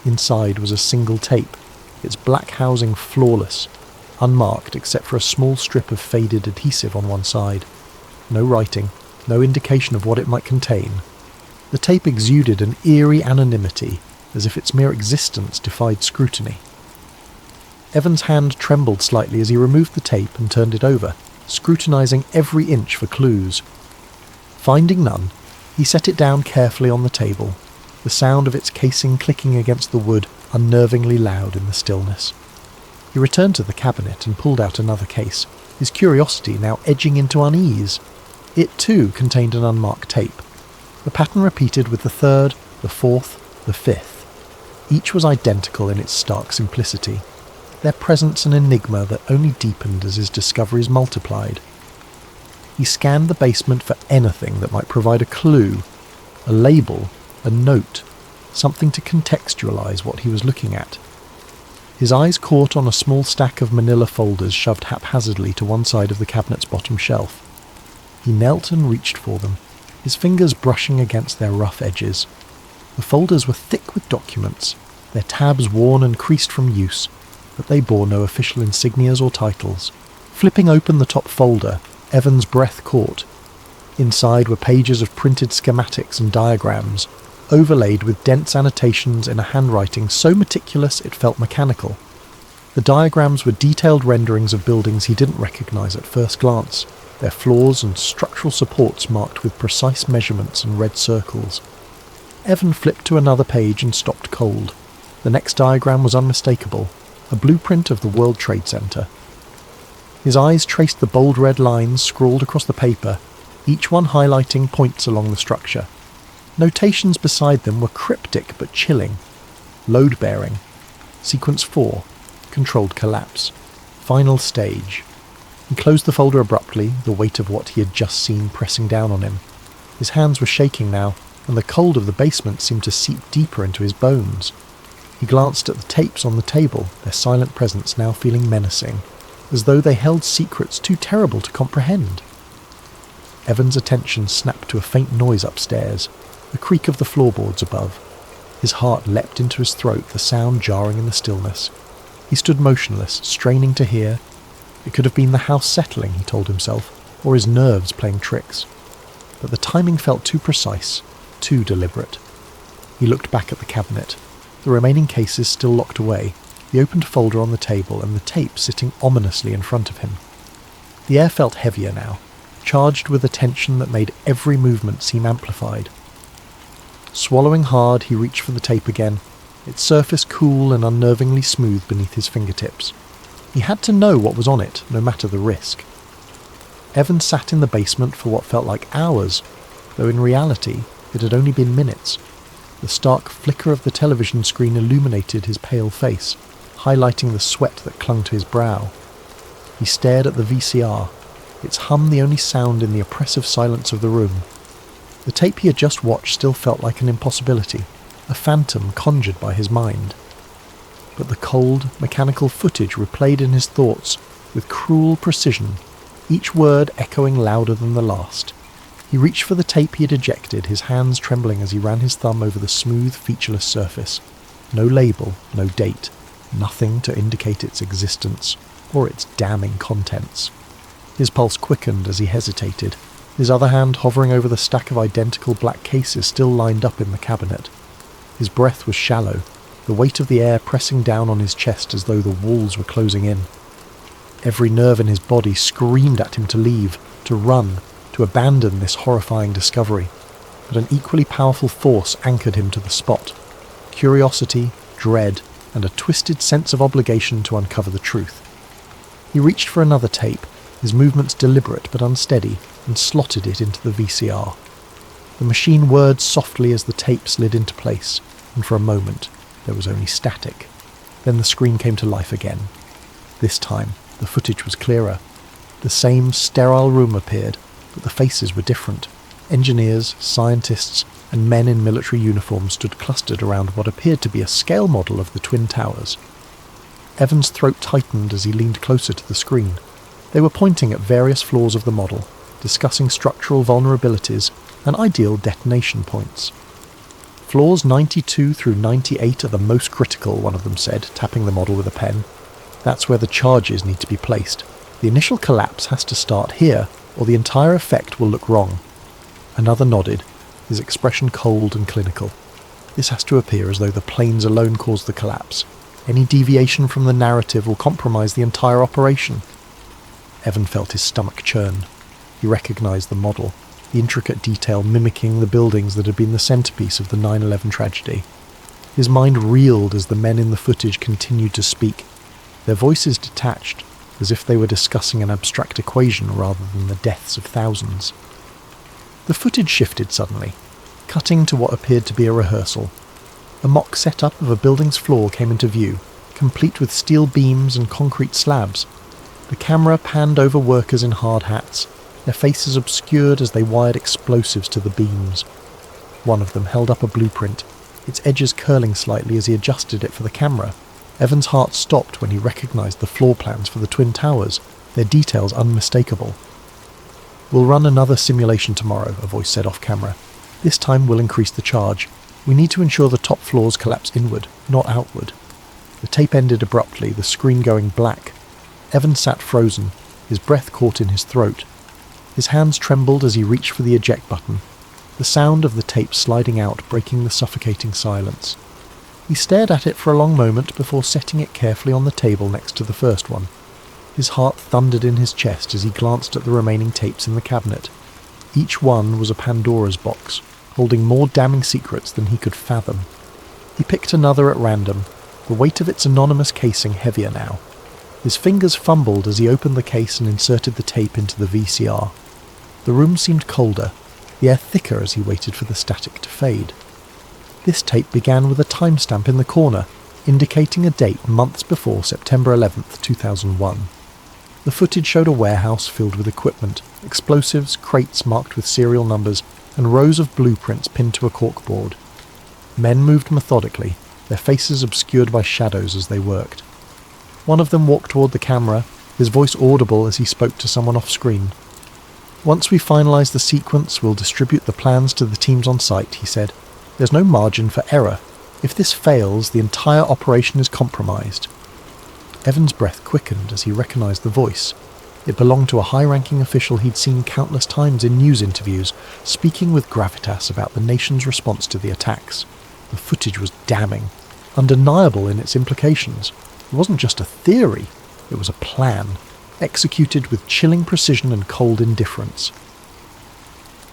Inside was a single tape, its black housing flawless, unmarked except for a small strip of faded adhesive on one side. No writing, no indication of what it might contain. The tape exuded an eerie anonymity, as if its mere existence defied scrutiny. Evan's hand trembled slightly as he removed the tape and turned it over, scrutinizing every inch for clues. Finding none, he set it down carefully on the table, the sound of its casing clicking against the wood unnervingly loud in the stillness. He returned to the cabinet and pulled out another case, his curiosity now edging into unease. It too contained an unmarked tape. The pattern repeated with the third, the fourth, the fifth. Each was identical in its stark simplicity, their presence an enigma that only deepened as his discoveries multiplied. He scanned the basement for anything that might provide a clue, a label, a note, something to contextualize what he was looking at. His eyes caught on a small stack of manila folders shoved haphazardly to one side of the cabinet's bottom shelf. He knelt and reached for them, his fingers brushing against their rough edges. The folders were thick with documents, their tabs worn and creased from use, but they bore no official insignias or titles. Flipping open the top folder, Evan's breath caught. Inside were pages of printed schematics and diagrams, overlaid with dense annotations in a handwriting so meticulous it felt mechanical. The diagrams were detailed renderings of buildings he didn't recognize at first glance, their floors and structural supports marked with precise measurements and red circles. Evan flipped to another page and stopped cold. The next diagram was unmistakable, a blueprint of the World Trade Center. His eyes traced the bold red lines scrawled across the paper, each one highlighting points along the structure. Notations beside them were cryptic but chilling. Load-bearing. Sequence 4. Controlled collapse. Final stage. He closed the folder abruptly, the weight of what he had just seen pressing down on him. His hands were shaking now, and the cold of the basement seemed to seep deeper into his bones. He glanced at the tapes on the table, their silent presence now feeling menacing, as though they held secrets too terrible to comprehend. Evan's attention snapped to a faint noise upstairs, the creak of the floorboards above. His heart leapt into his throat, the sound jarring in the stillness. He stood motionless, straining to hear. It could have been the house settling, he told himself, or his nerves playing tricks. But the timing felt too precise, too deliberate. He looked back at the cabinet, the remaining cases still locked away, the opened folder on the table and the tape sitting ominously in front of him. The air felt heavier now, charged with a tension that made every movement seem amplified. Swallowing hard, he reached for the tape again, its surface cool and unnervingly smooth beneath his fingertips. He had to know what was on it, no matter the risk. Evan sat in the basement for what felt like hours, though in reality it had only been minutes. The stark flicker of the television screen illuminated his pale face, highlighting the sweat that clung to his brow. He stared at the VCR, its hum the only sound in the oppressive silence of the room. The tape he had just watched still felt like an impossibility, a phantom conjured by his mind. But the cold, mechanical footage replayed in his thoughts with cruel precision, each word echoing louder than the last. He reached for the tape he had ejected, his hands trembling as he ran his thumb over the smooth, featureless surface. No label, no date, nothing to indicate its existence or its damning contents. His pulse quickened as he hesitated, his other hand hovering over the stack of identical black cases still lined up in the cabinet. His breath was shallow, the weight of the air pressing down on his chest as though the walls were closing in. Every nerve in his body screamed at him to leave, to run, to abandon this horrifying discovery, but an equally powerful force anchored him to the spot. Curiosity, dread, and a twisted sense of obligation to uncover the truth. He reached for another tape, his movements deliberate but unsteady, and slotted it into the VCR. The machine whirred softly as the tape slid into place, and for a moment there was only static. Then the screen came to life again. This time the footage was clearer. The same sterile room appeared, but the faces were different. Engineers, scientists, and men in military uniforms stood clustered around what appeared to be a scale model of the Twin Towers. Evan's throat tightened as he leaned closer to the screen. They were pointing at various flaws of the model, discussing structural vulnerabilities and ideal detonation points. Floors 92 through 98 are the most critical, one of them said, tapping the model with a pen. That's where the charges need to be placed. The initial collapse has to start here, or the entire effect will look wrong. Another nodded, his expression cold and clinical. This has to appear as though the planes alone caused the collapse. Any deviation from the narrative will compromise the entire operation. Evan felt his stomach churn. He recognised the model, the intricate detail mimicking the buildings that had been the centrepiece of the 9/11 tragedy. His mind reeled as the men in the footage continued to speak, their voices detached, as if they were discussing an abstract equation rather than the deaths of thousands. The footage shifted suddenly, cutting to what appeared to be a rehearsal. A mock setup of a building's floor came into view, complete with steel beams and concrete slabs. The camera panned over workers in hard hats, their faces obscured as they wired explosives to the beams. One of them held up a blueprint, its edges curling slightly as he adjusted it for the camera. Evan's heart stopped when he recognised the floor plans for the Twin Towers, their details unmistakable. "We'll run another simulation tomorrow," a voice said off camera. "This time we'll increase the charge. We need to ensure the top floors collapse inward, not outward." The tape ended abruptly, the screen going black. Evan sat frozen, his breath caught in his throat. His hands trembled as he reached for the eject button, the sound of the tape sliding out breaking the suffocating silence. He stared at it for a long moment before setting it carefully on the table next to the first one. His heart thundered in his chest as he glanced at the remaining tapes in the cabinet. Each one was a Pandora's box, holding more damning secrets than he could fathom. He picked another at random, the weight of its anonymous casing heavier now. His fingers fumbled as he opened the case and inserted the tape into the VCR. The room seemed colder, the air thicker as he waited for the static to fade. This tape began with a timestamp in the corner, indicating a date months before September 11th, 2001. The footage showed a warehouse filled with equipment, explosives, crates marked with serial numbers, and rows of blueprints pinned to a corkboard. Men moved methodically, their faces obscured by shadows as they worked. One of them walked toward the camera, his voice audible as he spoke to someone off-screen. "Once we finalise the sequence, we'll distribute the plans to the teams on site," he said. "There's no margin for error. If this fails, the entire operation is compromised." Evan's breath quickened as he recognised the voice. It belonged to a high-ranking official he'd seen countless times in news interviews, speaking with gravitas about the nation's response to the attacks. The footage was damning, undeniable in its implications. It wasn't just a theory, it was a plan, executed with chilling precision and cold indifference.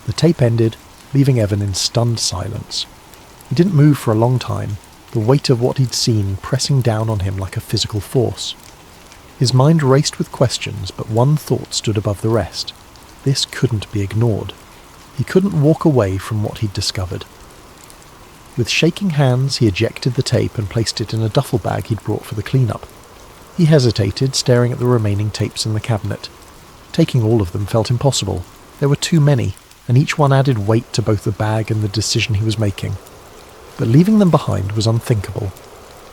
The tape ended, leaving Evan in stunned silence. He didn't move for a long time, the weight of what he'd seen pressing down on him like a physical force. His mind raced with questions, but one thought stood above the rest. This couldn't be ignored. He couldn't walk away from what he'd discovered. With shaking hands, he ejected the tape and placed it in a duffel bag he'd brought for the cleanup. He hesitated, staring at the remaining tapes in the cabinet. Taking all of them felt impossible. There were too many, and each one added weight to both the bag and the decision he was making. But leaving them behind was unthinkable.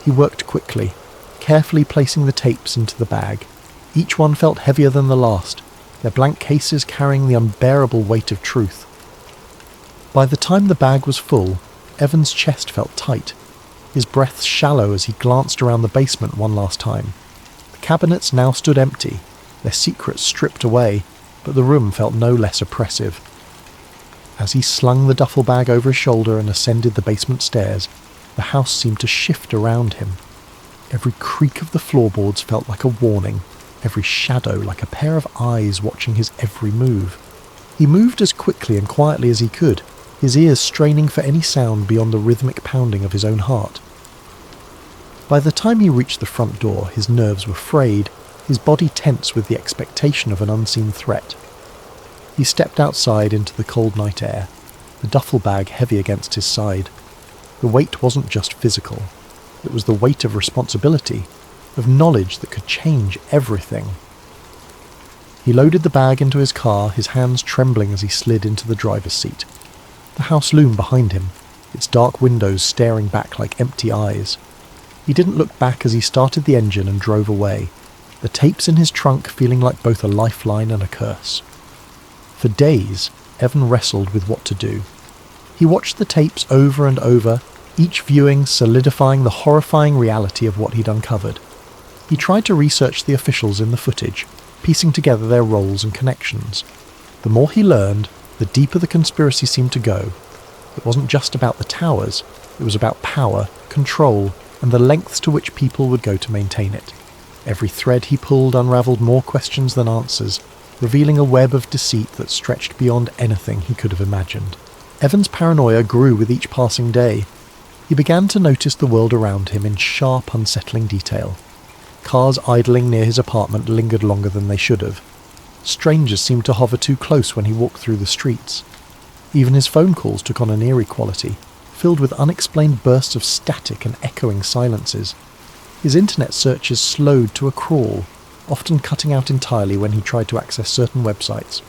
He worked quickly, carefully placing the tapes into the bag. Each one felt heavier than the last, their blank cases carrying the unbearable weight of truth. By the time the bag was full, Evan's chest felt tight, his breath shallow as he glanced around the basement one last time. The cabinets now stood empty, their secrets stripped away, but the room felt no less oppressive. As he slung the duffel bag over his shoulder and ascended the basement stairs, the house seemed to shift around him. Every creak of the floorboards felt like a warning, every shadow like a pair of eyes watching his every move. He moved as quickly and quietly as he could, his ears straining for any sound beyond the rhythmic pounding of his own heart. By the time he reached the front door, his nerves were frayed, his body tense with the expectation of an unseen threat. He stepped outside into the cold night air, the duffel bag heavy against his side. The weight wasn't just physical. It was the weight of responsibility, of knowledge that could change everything. He loaded the bag into his car, his hands trembling as he slid into the driver's seat. The house loomed behind him, its dark windows staring back like empty eyes. He didn't look back as he started the engine and drove away, the tapes in his trunk feeling like both a lifeline and a curse. For days, Evan wrestled with what to do. He watched the tapes over and over, each viewing solidifying the horrifying reality of what he'd uncovered. He tried to research the officials in the footage, piecing together their roles and connections. The more he learned, the deeper the conspiracy seemed to go. It wasn't just about the towers, it was about power, control, and the lengths to which people would go to maintain it. Every thread he pulled unravelled more questions than answers, revealing a web of deceit that stretched beyond anything he could have imagined. Evan's paranoia grew with each passing day. He began to notice the world around him in sharp, unsettling detail. Cars idling near his apartment lingered longer than they should have. Strangers seemed to hover too close when he walked through the streets. Even his phone calls took on an eerie quality, filled with unexplained bursts of static and echoing silences. His internet searches slowed to a crawl, often cutting out entirely when he tried to access certain websites.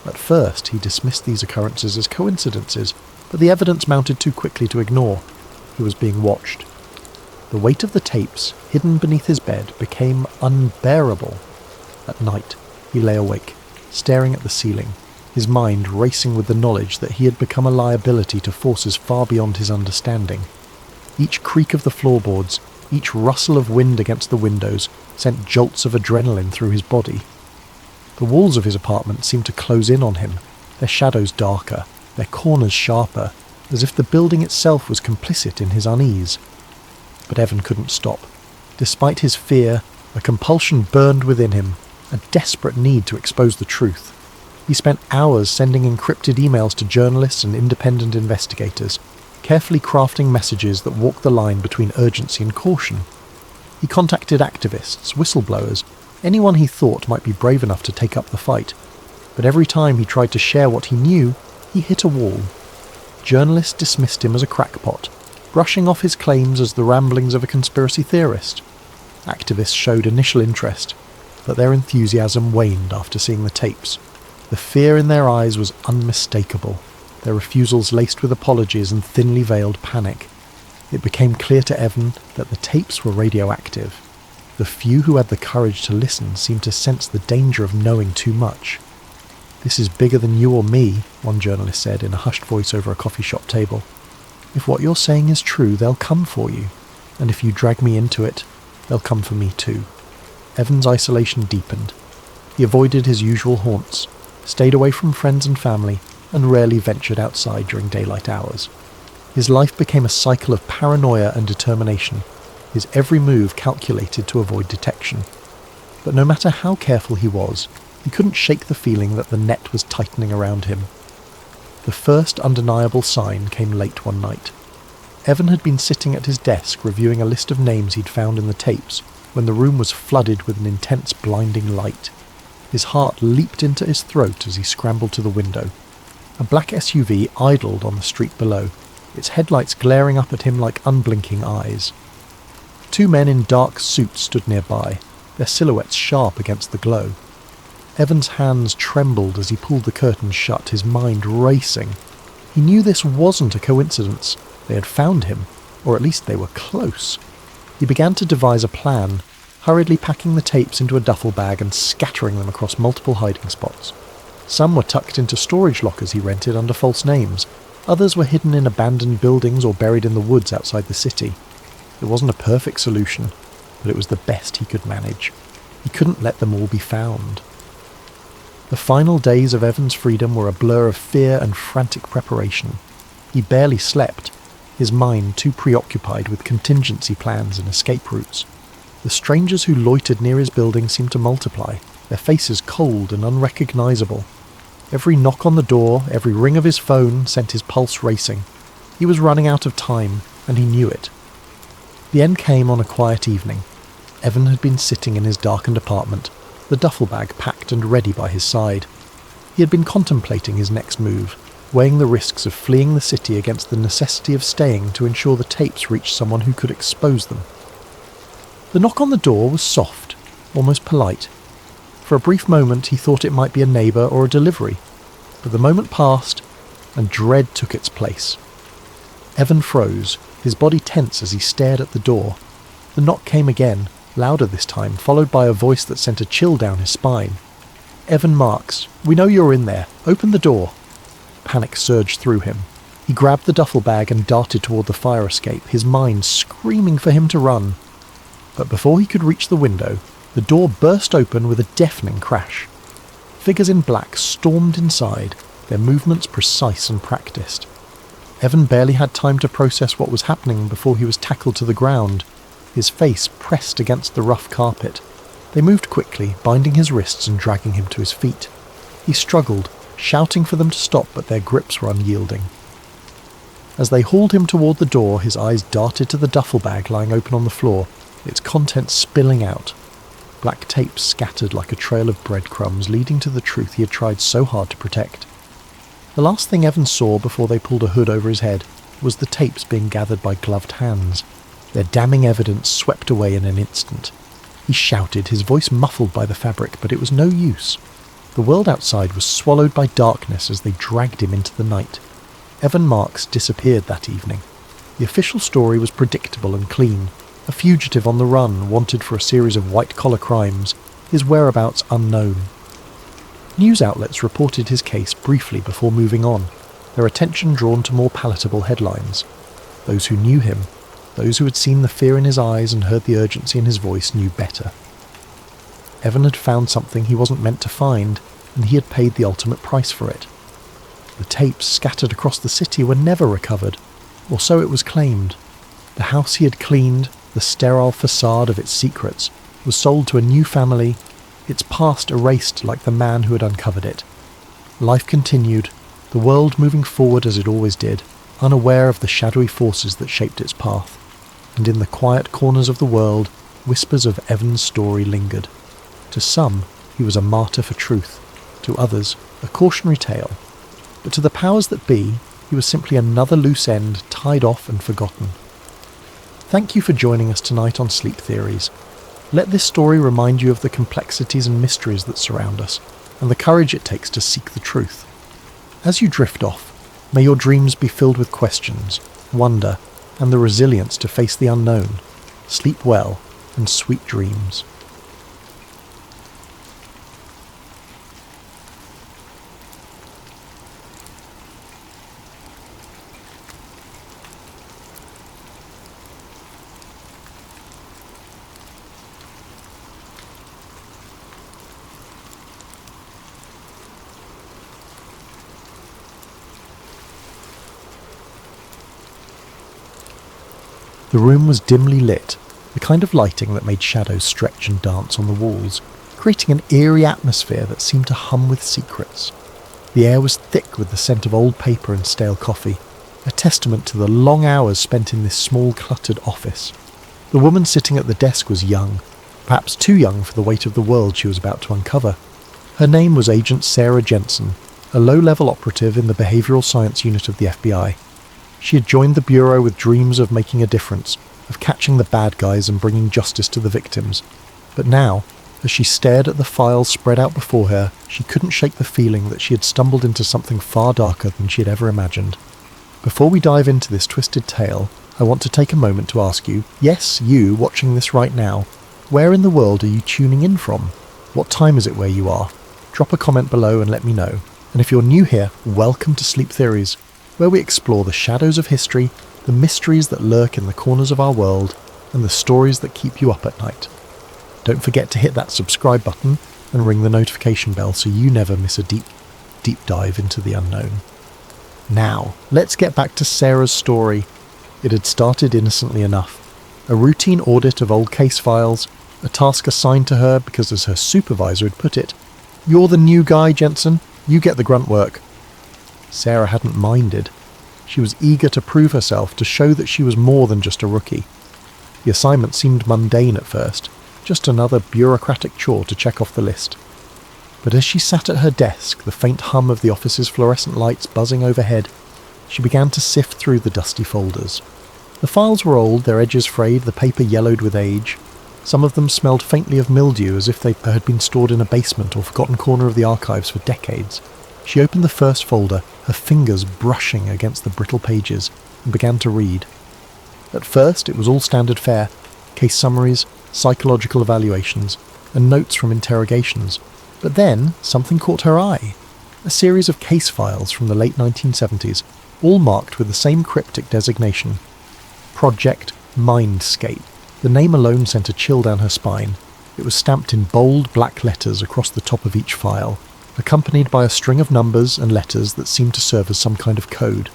At first, he dismissed these occurrences as coincidences, but the evidence mounted too quickly to ignore. He was being watched. The weight of the tapes, hidden beneath his bed, became unbearable. At night, he lay awake, staring at the ceiling, his mind racing with the knowledge that he had become a liability to forces far beyond his understanding. Each creak of the floorboards, each rustle of wind against the windows, sent jolts of adrenaline through his body. The walls of his apartment seemed to close in on him, their shadows darker, their corners sharper, as if the building itself was complicit in his unease. But Evan couldn't stop. Despite his fear, a compulsion burned within him, a desperate need to expose the truth. He spent hours sending encrypted emails to journalists and independent investigators, carefully crafting messages that walked the line between urgency and caution. He contacted activists, whistleblowers, anyone he thought might be brave enough to take up the fight. But every time he tried to share what he knew, he hit a wall. Journalists dismissed him as a crackpot, brushing off his claims as the ramblings of a conspiracy theorist. Activists showed initial interest, but their enthusiasm waned after seeing the tapes. The fear in their eyes was unmistakable, their refusals laced with apologies and thinly veiled panic. It became clear to Evan that the tapes were radioactive. The few who had the courage to listen seemed to sense the danger of knowing too much. "This is bigger than you or me," one journalist said in a hushed voice over a coffee shop table. "If what you're saying is true, they'll come for you. And if you drag me into it, they'll come for me too." Evan's isolation deepened. He avoided his usual haunts, stayed away from friends and family, and rarely ventured outside during daylight hours. His life became a cycle of paranoia and determination, his every move calculated to avoid detection. But no matter how careful he was, he couldn't shake the feeling that the net was tightening around him. The first undeniable sign came late one night. Evan had been sitting at his desk reviewing a list of names he'd found in the tapes when the room was flooded with an intense blinding light. His heart leaped into his throat as he scrambled to the window. A black SUV idled on the street below, its headlights glaring up at him like unblinking eyes. Two men in dark suits stood nearby, their silhouettes sharp against the glow. Evan's hands trembled as he pulled the curtains shut, his mind racing. He knew this wasn't a coincidence. They had found him, or at least they were close. He began to devise a plan, hurriedly packing the tapes into a duffel bag and scattering them across multiple hiding spots. Some were tucked into storage lockers he rented under false names. Others were hidden in abandoned buildings or buried in the woods outside the city. It wasn't a perfect solution, but it was the best he could manage. He couldn't let them all be found. The final days of Evan's freedom were a blur of fear and frantic preparation. He barely slept, his mind too preoccupied with contingency plans and escape routes. The strangers who loitered near his building seemed to multiply, their faces cold and unrecognisable. Every knock on the door, every ring of his phone sent his pulse racing. He was running out of time, and he knew it. The end came on a quiet evening. Evan had been sitting in his darkened apartment, the duffel bag packed and ready by his side. He had been contemplating his next move, weighing the risks of fleeing the city against the necessity of staying to ensure the tapes reached someone who could expose them. The knock on the door was soft, almost polite. For a brief moment he thought it might be a neighbour or a delivery, but the moment passed, and dread took its place. Evan froze, his body tense as he stared at the door. The knock came again, louder this time, followed by a voice that sent a chill down his spine. "Evan Marks, we know you're in there. Open the door." Panic surged through him. He grabbed the duffel bag and darted toward the fire escape, his mind screaming for him to run. But before he could reach the window, the door burst open with a deafening crash. Figures in black stormed inside, their movements precise and practiced. Evan barely had time to process what was happening before he was tackled to the ground, his face pressed against the rough carpet. They moved quickly, binding his wrists and dragging him to his feet. He struggled, shouting for them to stop, but their grips were unyielding. As they hauled him toward the door, his eyes darted to the duffel bag lying open on the floor, its contents spilling out. Black tape scattered like a trail of breadcrumbs, leading to the truth he had tried so hard to protect. The last thing Evan saw before they pulled a hood over his head was the tapes being gathered by gloved hands, their damning evidence swept away in an instant. He shouted, his voice muffled by the fabric, but it was no use. The world outside was swallowed by darkness as they dragged him into the night. Evan Marks disappeared that evening. The official story was predictable and clean. A fugitive on the run, wanted for a series of white-collar crimes, his whereabouts unknown. News outlets reported his case briefly before moving on, their attention drawn to more palatable headlines. Those who knew him, those who had seen the fear in his eyes and heard the urgency in his voice, knew better. Evan had found something he wasn't meant to find, and he had paid the ultimate price for it. The tapes scattered across the city were never recovered, or so it was claimed. The house he had cleaned, the sterile facade of its secrets, was sold to a new family, its past erased like the man who had uncovered it. Life continued, the world moving forward as it always did, unaware of the shadowy forces that shaped its path. And in the quiet corners of the world, whispers of Evan's story lingered. To some, he was a martyr for truth. To others, a cautionary tale. But to the powers that be, he was simply another loose end tied off and forgotten. Thank you for joining us tonight on Sleep Theories. Let this story remind you of the complexities and mysteries that surround us, and the courage it takes to seek the truth. As you drift off, may your dreams be filled with questions, wonder, and the resilience to face the unknown. Sleep well, and sweet dreams. The room was dimly lit, the kind of lighting that made shadows stretch and dance on the walls, creating an eerie atmosphere that seemed to hum with secrets. The air was thick with the scent of old paper and stale coffee, a testament to the long hours spent in this small cluttered office. The woman sitting at the desk was young, perhaps too young for the weight of the world she was about to uncover. Her name was Agent Sarah Jensen, a low-level operative in the behavioral science unit of the FBI. She had joined the Bureau with dreams of making a difference, of catching the bad guys and bringing justice to the victims. But now, as she stared at the files spread out before her, she couldn't shake the feeling that she had stumbled into something far darker than she had ever imagined. Before we dive into this twisted tale, I want to take a moment to ask you, yes, you watching this right now, where in the world are you tuning in from? What time is it where you are? Drop a comment below and let me know. And if you're new here, welcome to Sleep Theories, where we explore the shadows of history, the mysteries that lurk in the corners of our world, and the stories that keep you up at night. Don't forget to hit that subscribe button and ring the notification bell so you never miss a deep dive into the unknown. Now, let's get back to Sarah's story. It had started innocently enough. A routine audit of old case files, a task assigned to her because, as her supervisor had put it, "You're the new guy, Jensen. You get the grunt work." Sarah hadn't minded. She was eager to prove herself, to show that she was more than just a rookie. The assignment seemed mundane at first, just another bureaucratic chore to check off the list. But as she sat at her desk, the faint hum of the office's fluorescent lights buzzing overhead, she began to sift through the dusty folders. The files were old, their edges frayed, the paper yellowed with age. Some of them smelled faintly of mildew, as if they had been stored in a basement or forgotten corner of the archives for decades. She opened the first folder, her fingers brushing against the brittle pages, and began to read. At first, it was all standard fare: case summaries, psychological evaluations, and notes from interrogations. But then, something caught her eye. A series of case files from the late 1970s, all marked with the same cryptic designation: Project Mindscape. The name alone sent a chill down her spine. It was stamped in bold black letters across the top of each file, accompanied by a string of numbers and letters that seemed to serve as some kind of code.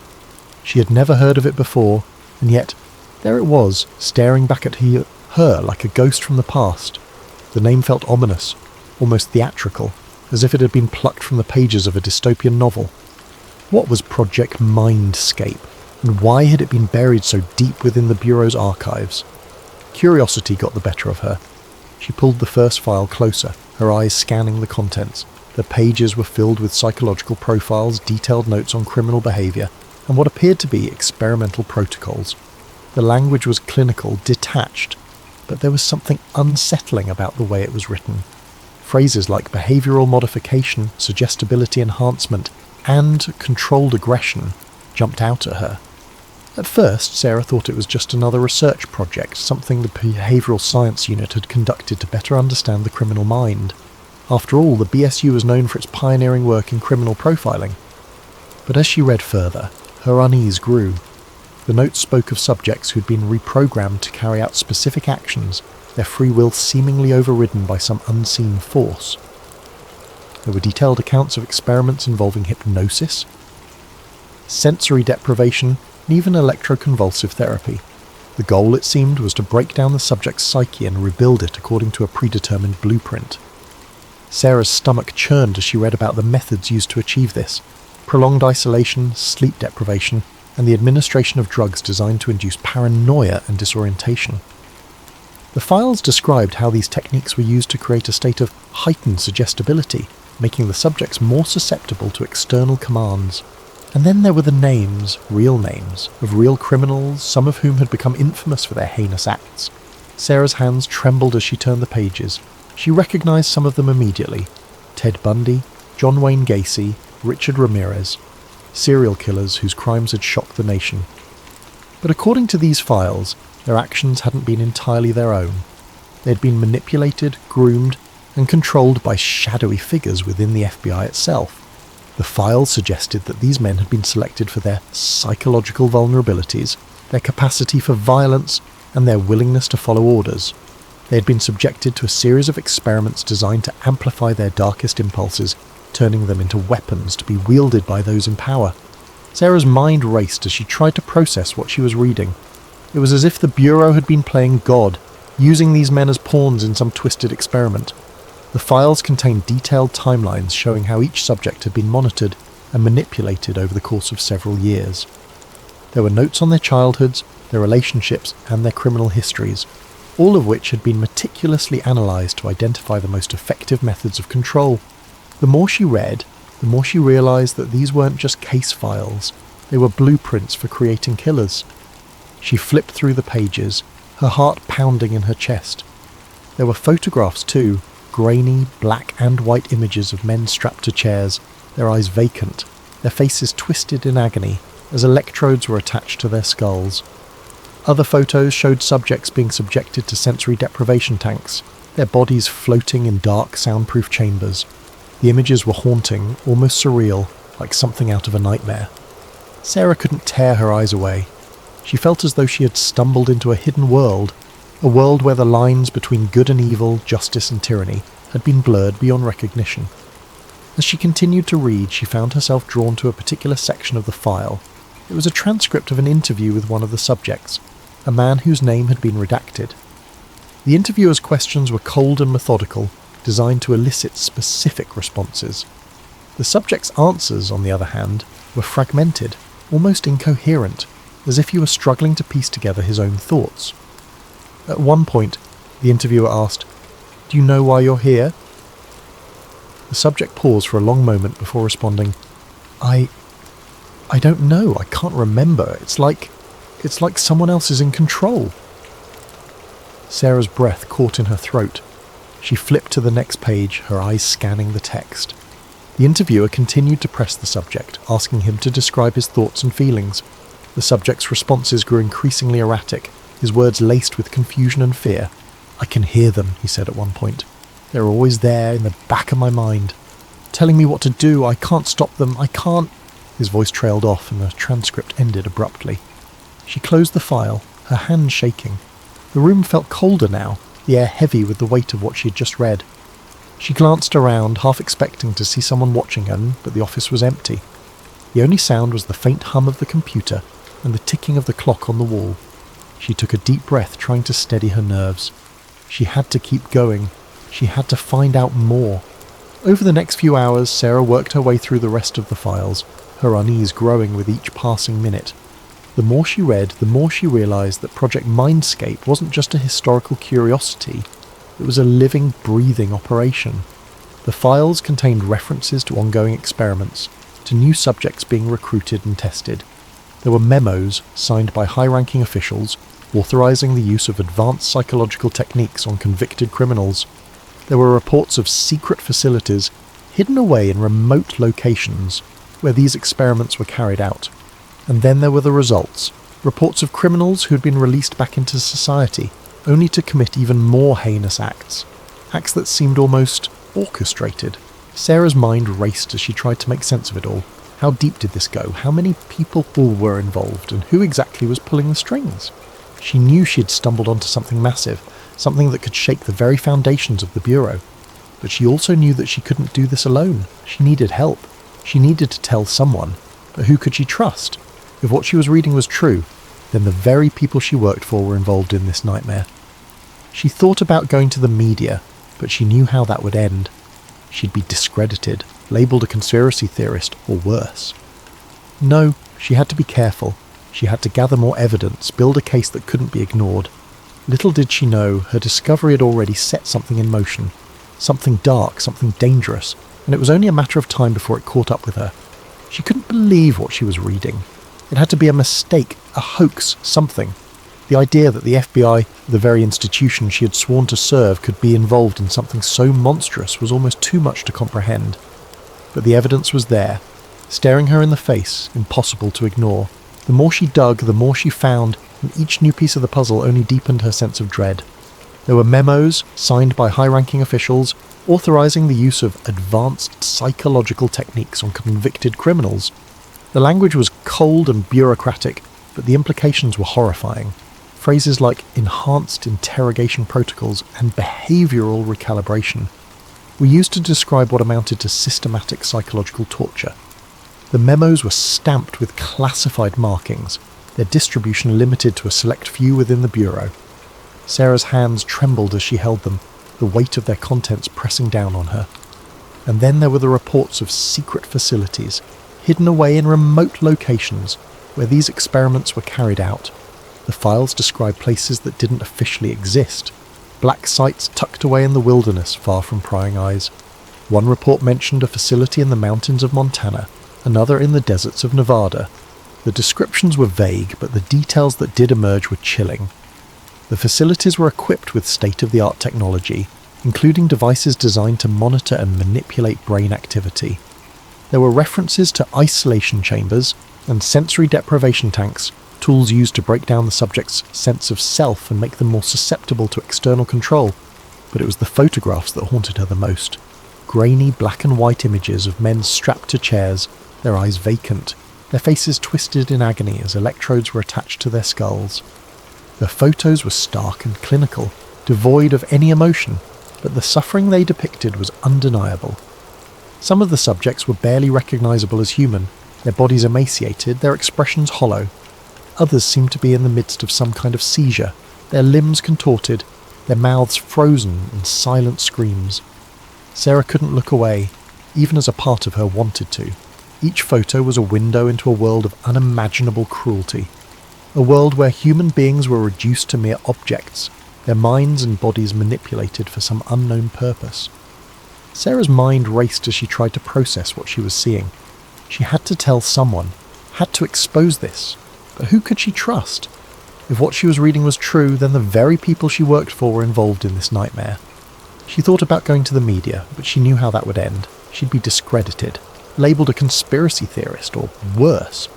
She had never heard of it before, and yet there it was, staring back at her like a ghost from the past. The name felt ominous, almost theatrical, as if it had been plucked from the pages of a dystopian novel. What was Project Mindscape, and why had it been buried so deep within the Bureau's archives? Curiosity got the better of her. She pulled the first file closer, her eyes scanning the contents. The pages were filled with psychological profiles, detailed notes on criminal behaviour, and what appeared to be experimental protocols. The language was clinical, detached, but there was something unsettling about the way it was written. Phrases like behavioural modification, suggestibility enhancement, and controlled aggression jumped out at her. At first, Sarah thought it was just another research project, something the behavioural science unit had conducted to better understand the criminal mind. After all, the BSU was known for its pioneering work in criminal profiling. But as she read further, her unease grew. The notes spoke of subjects who'd been reprogrammed to carry out specific actions, their free will seemingly overridden by some unseen force. There were detailed accounts of experiments involving hypnosis, sensory deprivation, and even electroconvulsive therapy. The goal, it seemed, was to break down the subject's psyche and rebuild it according to a predetermined blueprint. Sarah's stomach churned as she read about the methods used to achieve this: prolonged isolation, sleep deprivation, and the administration of drugs designed to induce paranoia and disorientation. The files described how these techniques were used to create a state of heightened suggestibility, making the subjects more susceptible to external commands. And then there were the names, real names, of real criminals, some of whom had become infamous for their heinous acts. Sarah's hands trembled as she turned the pages. She recognised some of them immediately: Ted Bundy, John Wayne Gacy, Richard Ramirez, serial killers whose crimes had shocked the nation. But according to these files, their actions hadn't been entirely their own. They had been manipulated, groomed, and controlled by shadowy figures within the FBI itself. The files suggested that these men had been selected for their psychological vulnerabilities, their capacity for violence, and their willingness to follow orders. They had been subjected to a series of experiments designed to amplify their darkest impulses, turning them into weapons to be wielded by those in power. Sarah's mind raced as she tried to process what she was reading. It was as if the Bureau had been playing God, using these men as pawns in some twisted experiment. The files contained detailed timelines showing how each subject had been monitored and manipulated over the course of several years. There were notes on their childhoods, their relationships, and their criminal histories, all of which had been meticulously analysed to identify the most effective methods of control. The more she read, the more she realised that these weren't just case files, they were blueprints for creating killers. She flipped through the pages, her heart pounding in her chest. There were photographs too, grainy black and white images of men strapped to chairs, their eyes vacant, their faces twisted in agony as electrodes were attached to their skulls. Other photos showed subjects being subjected to sensory deprivation tanks, their bodies floating in dark soundproof chambers. The images were haunting, almost surreal, like something out of a nightmare. Sarah couldn't tear her eyes away. She felt as though she had stumbled into a hidden world, a world where the lines between good and evil, justice and tyranny, had been blurred beyond recognition. As she continued to read, she found herself drawn to a particular section of the file. It was a transcript of an interview with one of the subjects, a man whose name had been redacted. The interviewer's questions were cold and methodical, designed to elicit specific responses. The subject's answers, on the other hand, were fragmented, almost incoherent, as if he were struggling to piece together his own thoughts. At one point, the interviewer asked, "Do you know why you're here?" The subject paused for a long moment before responding, I don't know, I can't remember. It's like someone else is in control." Sarah's breath caught in her throat. She flipped to the next page, her eyes scanning the text. The interviewer continued to press the subject, asking him to describe his thoughts and feelings. The subject's responses grew increasingly erratic, his words laced with confusion and fear. "I can hear them," he said at one point. "They're always there, in the back of my mind, telling me what to do. I can't stop them, I can't..." His voice trailed off and the transcript ended abruptly. She closed the file, her hands shaking. The room felt colder now, the air heavy with the weight of what she had just read. She glanced around, half expecting to see someone watching her, but the office was empty. The only sound was the faint hum of the computer and the ticking of the clock on the wall. She took a deep breath, trying to steady her nerves. She had to keep going. She had to find out more. Over the next few hours, Sarah worked her way through the rest of the files, her unease growing with each passing minute. The more she read, the more she realised that Project Mindscape wasn't just a historical curiosity, it was a living, breathing operation. The files contained references to ongoing experiments, to new subjects being recruited and tested. There were memos signed by high-ranking officials authorising the use of advanced psychological techniques on convicted criminals. There were reports of secret facilities hidden away in remote locations where these experiments were carried out. And then there were the results, reports of criminals who had been released back into society, only to commit even more heinous acts that seemed almost orchestrated. Sarah's mind raced as she tried to make sense of it all. How deep did this go? How many people all were involved, and who exactly was pulling the strings? She knew she had stumbled onto something massive, something that could shake the very foundations of the Bureau. But she also knew that she couldn't do this alone. She needed help. She needed to tell someone. But who could she trust? If what she was reading was true, then the very people she worked for were involved in this nightmare. She thought about going to the media, but she knew how that would end. She'd be discredited, labelled a conspiracy theorist, or worse. No, she had to be careful. She had to gather more evidence, build a case that couldn't be ignored. Little did she know, her discovery had already set something in motion. Something dark, something dangerous, and it was only a matter of time before it caught up with her. She couldn't believe what she was reading. It had to be a mistake, a hoax, something. The idea that the FBI, the very institution she had sworn to serve, could be involved in something so monstrous was almost too much to comprehend. But the evidence was there, staring her in the face, impossible to ignore. The more she dug, the more she found, and each new piece of the puzzle only deepened her sense of dread. There were memos, signed by high-ranking officials, authorising the use of advanced psychological techniques on convicted criminals. The language was cold and bureaucratic, but the implications were horrifying. Phrases like enhanced interrogation protocols and behavioural recalibration were used to describe what amounted to systematic psychological torture. The memos were stamped with classified markings, their distribution limited to a select few within the Bureau. Sarah's hands trembled as she held them, the weight of their contents pressing down on her. And then there were the reports of secret facilities, hidden away in remote locations where these experiments were carried out. The files described places that didn't officially exist, black sites tucked away in the wilderness far from prying eyes. One report mentioned a facility in the mountains of Montana, another in the deserts of Nevada. The descriptions were vague, but the details that did emerge were chilling. The facilities were equipped with state-of-the-art technology, including devices designed to monitor and manipulate brain activity. There were references to isolation chambers and sensory deprivation tanks, tools used to break down the subject's sense of self and make them more susceptible to external control. But it was the photographs that haunted her the most. Grainy black and white images of men strapped to chairs, their eyes vacant, their faces twisted in agony as electrodes were attached to their skulls. The photos were stark and clinical, devoid of any emotion, but the suffering they depicted was undeniable. Some of the subjects were barely recognisable as human, their bodies emaciated, their expressions hollow. Others seemed to be in the midst of some kind of seizure, their limbs contorted, their mouths frozen in silent screams. Sarah couldn't look away, even as a part of her wanted to. Each photo was a window into a world of unimaginable cruelty. A world where human beings were reduced to mere objects, their minds and bodies manipulated for some unknown purpose. Sarah's mind raced as she tried to process what she was seeing. She had to tell someone, had to expose this, but who could she trust? If what she was reading was true, then the very people she worked for were involved in this nightmare. She thought about going to the media, but she knew how that would end. She'd be discredited, labelled a conspiracy theorist, or worse.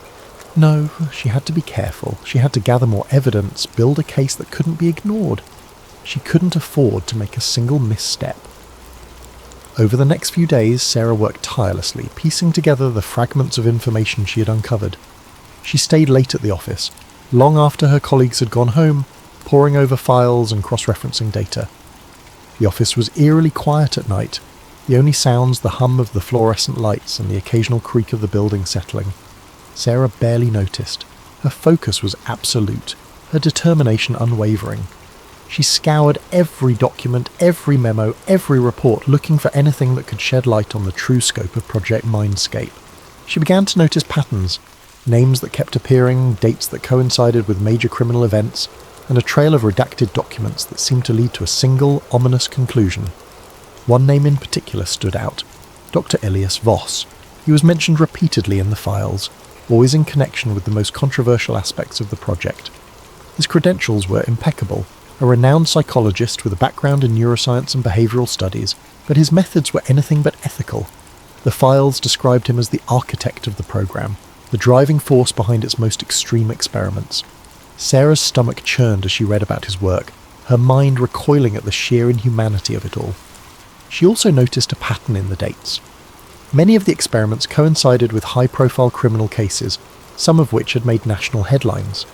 No, she had to be careful. She had to gather more evidence, build a case that couldn't be ignored. She couldn't afford to make a single misstep. Over the next few days, Sarah worked tirelessly, piecing together the fragments of information she had uncovered. She stayed late at the office, long after her colleagues had gone home, poring over files and cross-referencing data. The office was eerily quiet at night, the only sounds the hum of the fluorescent lights and the occasional creak of the building settling. Sarah barely noticed. Her focus was absolute, her determination unwavering. She scoured every document, every memo, every report, looking for anything that could shed light on the true scope of Project Mindscape. She began to notice patterns, names that kept appearing, dates that coincided with major criminal events, and a trail of redacted documents that seemed to lead to a single, ominous conclusion. One name in particular stood out, Dr. Elias Voss. He was mentioned repeatedly in the files, always in connection with the most controversial aspects of the project. His credentials were impeccable, a renowned psychologist with a background in neuroscience and behavioural studies, but his methods were anything but ethical. The files described him as the architect of the program, the driving force behind its most extreme experiments. Sarah's stomach churned as she read about his work, her mind recoiling at the sheer inhumanity of it all. She also noticed a pattern in the dates. Many of the experiments coincided with high-profile criminal cases, some of which had made national headlines.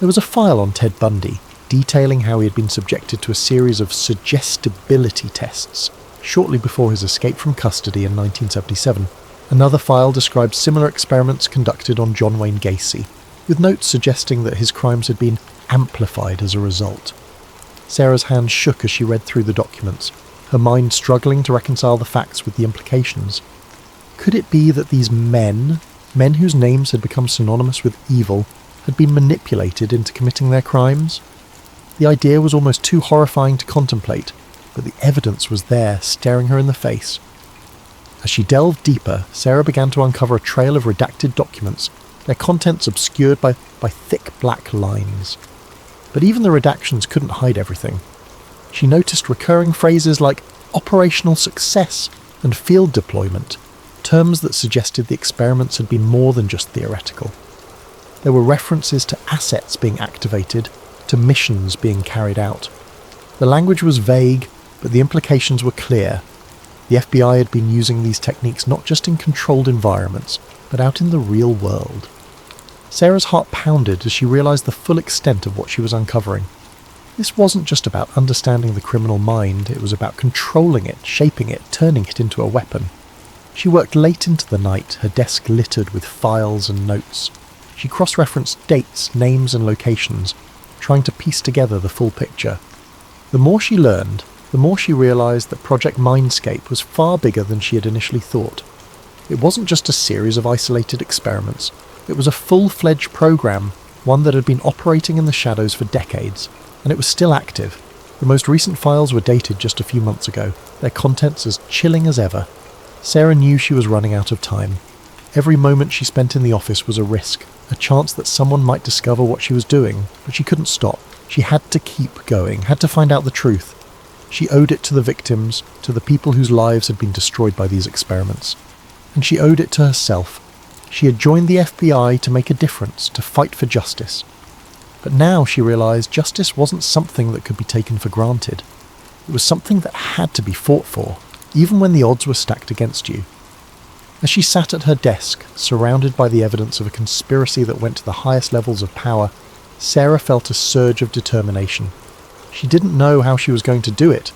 There was a file on Ted Bundy, detailing how he had been subjected to a series of suggestibility tests shortly before his escape from custody in 1977. Another file described similar experiments conducted on John Wayne Gacy, with notes suggesting that his crimes had been amplified as a result. Sarah's hands shook as she read through the documents, her mind struggling to reconcile the facts with the implications. Could it be that these men whose names had become synonymous with evil, had been manipulated into committing their crimes? The idea was almost too horrifying to contemplate, but the evidence was there, staring her in the face. As she delved deeper, Sarah began to uncover a trail of redacted documents, their contents obscured by thick black lines. But even the redactions couldn't hide everything. She noticed recurring phrases like operational success and field deployment, terms that suggested the experiments had been more than just theoretical. There were references to assets being activated, to missions being carried out. The language was vague, but the implications were clear. The FBI had been using these techniques not just in controlled environments, but out in the real world. Sarah's heart pounded as she realised the full extent of what she was uncovering. This wasn't just about understanding the criminal mind, it was about controlling it, shaping it, turning it into a weapon. She worked late into the night, her desk littered with files and notes. She cross-referenced dates, names and locations, trying to piece together the full picture. The more she learned, the more she realised that Project Mindscape was far bigger than she had initially thought. It wasn't just a series of isolated experiments, it was a full-fledged program, one that had been operating in the shadows for decades, and it was still active. The most recent files were dated just a few months ago, their contents as chilling as ever. Sarah knew she was running out of time. Every moment she spent in the office was a risk, a chance that someone might discover what she was doing, but she couldn't stop. She had to keep going, had to find out the truth. She owed it to the victims, to the people whose lives had been destroyed by these experiments. And she owed it to herself. She had joined the FBI to make a difference, to fight for justice. But now she realised justice wasn't something that could be taken for granted. It was something that had to be fought for, even when the odds were stacked against you. As she sat at her desk, surrounded by the evidence of a conspiracy that went to the highest levels of power, Sarah felt a surge of determination. She didn't know how she was going to do it,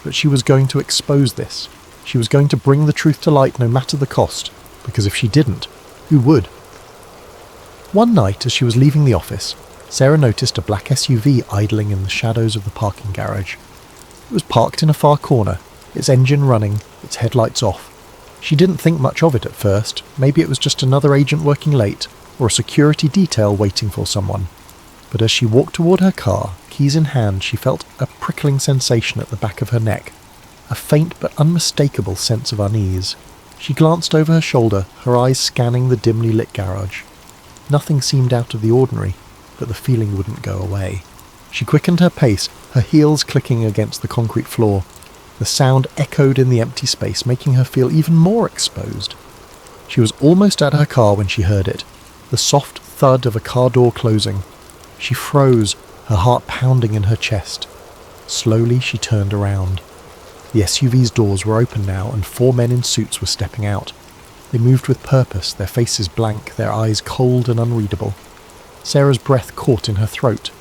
but she was going to expose this. She was going to bring the truth to light no matter the cost, because if she didn't, who would? One night, as she was leaving the office, Sarah noticed a black SUV idling in the shadows of the parking garage. It was parked in a far corner, its engine running, its headlights off. She didn't think much of it at first. Maybe it was just another agent working late, or a security detail waiting for someone. But as she walked toward her car, keys in hand, she felt a prickling sensation at the back of her neck, a faint but unmistakable sense of unease. She glanced over her shoulder, her eyes scanning the dimly lit garage. Nothing seemed out of the ordinary, but the feeling wouldn't go away. She quickened her pace, her heels clicking against the concrete floor. The sound echoed in the empty space, making her feel even more exposed. She was almost at her car when she heard it, the soft thud of a car door closing. She froze, her heart pounding in her chest. Slowly she turned around. The SUV's doors were open now, and 4 men in suits were stepping out. They moved with purpose, their faces blank, their eyes cold and unreadable. Sarah's breath caught in her throat.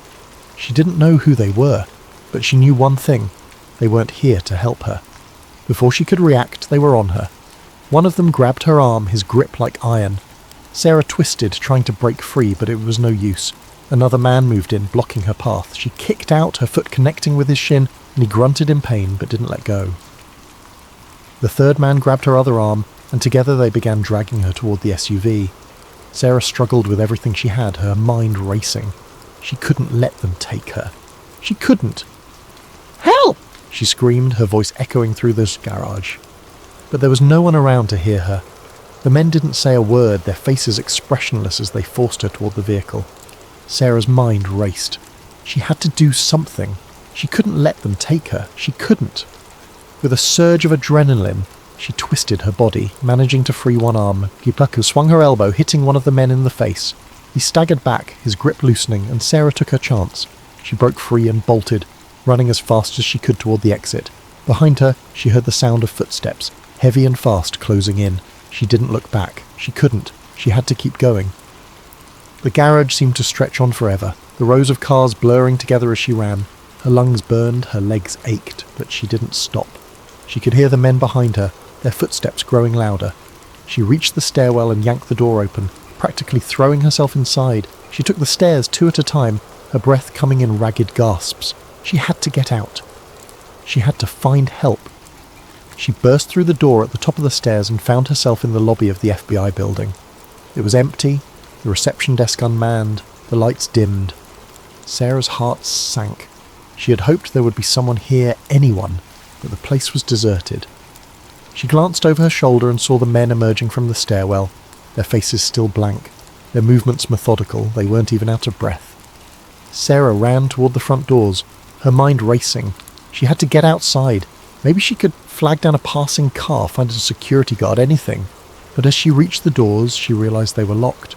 She didn't know who they were, but she knew one thing. They weren't here to help her. Before she could react, they were on her. One of them grabbed her arm, his grip like iron. Sarah twisted, trying to break free, but it was no use. Another man moved in, blocking her path. She kicked out, her foot connecting with his shin, and he grunted in pain, but didn't let go. The third man grabbed her other arm, and together they began dragging her toward the SUV. Sarah struggled with everything she had, her mind racing. She couldn't let them take her. She couldn't. "Help!" she screamed, her voice echoing through the garage. But there was no one around to hear her. The men didn't say a word, their faces expressionless as they forced her toward the vehicle. Sarah's mind raced. She had to do something. She couldn't let them take her. She couldn't. With a surge of adrenaline, she twisted her body, managing to free one arm. Gipaku swung her elbow, hitting one of the men in the face. He staggered back, his grip loosening, and Sarah took her chance. She broke free and bolted, running as fast as she could toward the exit. Behind her, she heard the sound of footsteps, heavy and fast, closing in. She didn't look back. She couldn't. She had to keep going. The garage seemed to stretch on forever, the rows of cars blurring together as she ran. Her lungs burned, her legs ached, but she didn't stop. She could hear the men behind her, their footsteps growing louder. She reached the stairwell and yanked the door open, practically throwing herself inside. She took the stairs 2 at a time, her breath coming in ragged gasps. She had to get out. She had to find help. She burst through the door at the top of the stairs and found herself in the lobby of the FBI building. It was empty, the reception desk unmanned, the lights dimmed. Sarah's heart sank. She had hoped there would be someone here, anyone, but the place was deserted. She glanced over her shoulder and saw the men emerging from the stairwell, their faces still blank, their movements methodical. They weren't even out of breath. Sarah ran toward the front doors, her mind racing. She had to get outside. Maybe she could flag down a passing car, find a security guard, anything. But as she reached the doors, she realized they were locked.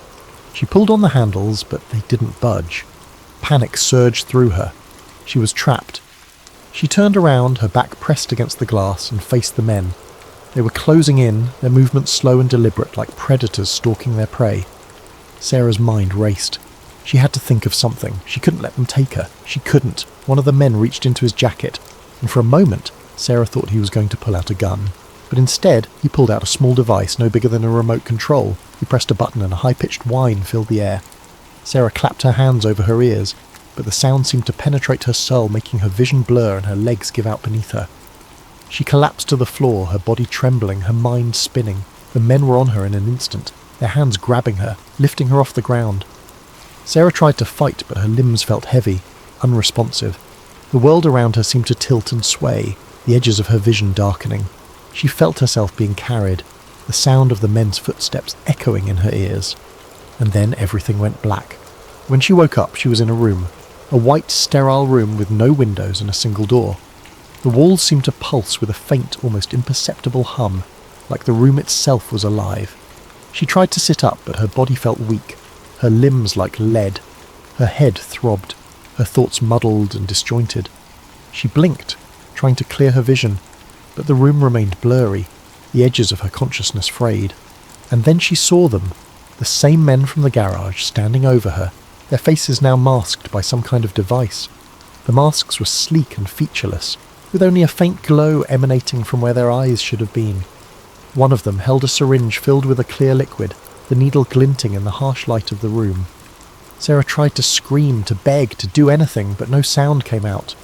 She pulled on the handles, but they didn't budge. Panic surged through her. She was trapped. She turned around, her back pressed against the glass, and faced the men. They were closing in, their movements slow and deliberate, like predators stalking their prey. Sarah's mind raced. She had to think of something. She couldn't let them take her. She couldn't. One of the men reached into his jacket, and for a moment, Sarah thought he was going to pull out a gun. But instead, he pulled out a small device no bigger than a remote control. He pressed a button and a high-pitched whine filled the air. Sarah clapped her hands over her ears, but the sound seemed to penetrate her soul, making her vision blur and her legs give out beneath her. She collapsed to the floor, her body trembling, her mind spinning. The men were on her in an instant, their hands grabbing her, lifting her off the ground. Sarah tried to fight, but her limbs felt heavy, unresponsive. The world around her seemed to tilt and sway, the edges of her vision darkening. She felt herself being carried, the sound of the men's footsteps echoing in her ears. And then everything went black. When she woke up, she was in a room. A white, sterile room with no windows and a single door. The walls seemed to pulse with a faint, almost imperceptible hum, like the room itself was alive. She tried to sit up, but her body felt weak, her limbs like lead. Her head throbbed, her thoughts muddled and disjointed. She blinked, trying to clear her vision, but the room remained blurry, the edges of her consciousness frayed. And then she saw them, the same men from the garage, standing over her, their faces now masked by some kind of device. The masks were sleek and featureless, with only a faint glow emanating from where their eyes should have been. One of them held a syringe filled with a clear liquid, the needle glinting in the harsh light of the room. Sarah tried to scream, to beg, to do anything, but no sound came out.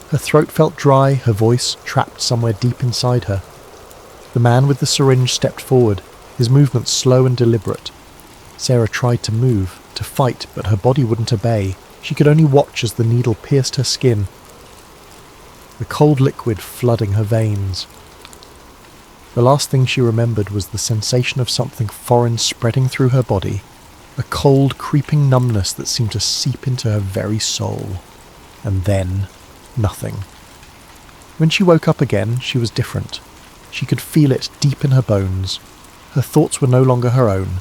Her throat felt dry, her voice trapped somewhere deep inside her. The man with the syringe stepped forward, his movements slow and deliberate. Sarah tried to move, to fight, but her body wouldn't obey. She could only watch as the needle pierced her skin, the cold liquid flooding her veins. The last thing she remembered was the sensation of something foreign spreading through her body, a cold, creeping numbness that seemed to seep into her very soul. And then, nothing. When she woke up again, she was different. She could feel it deep in her bones. Her thoughts were no longer her own.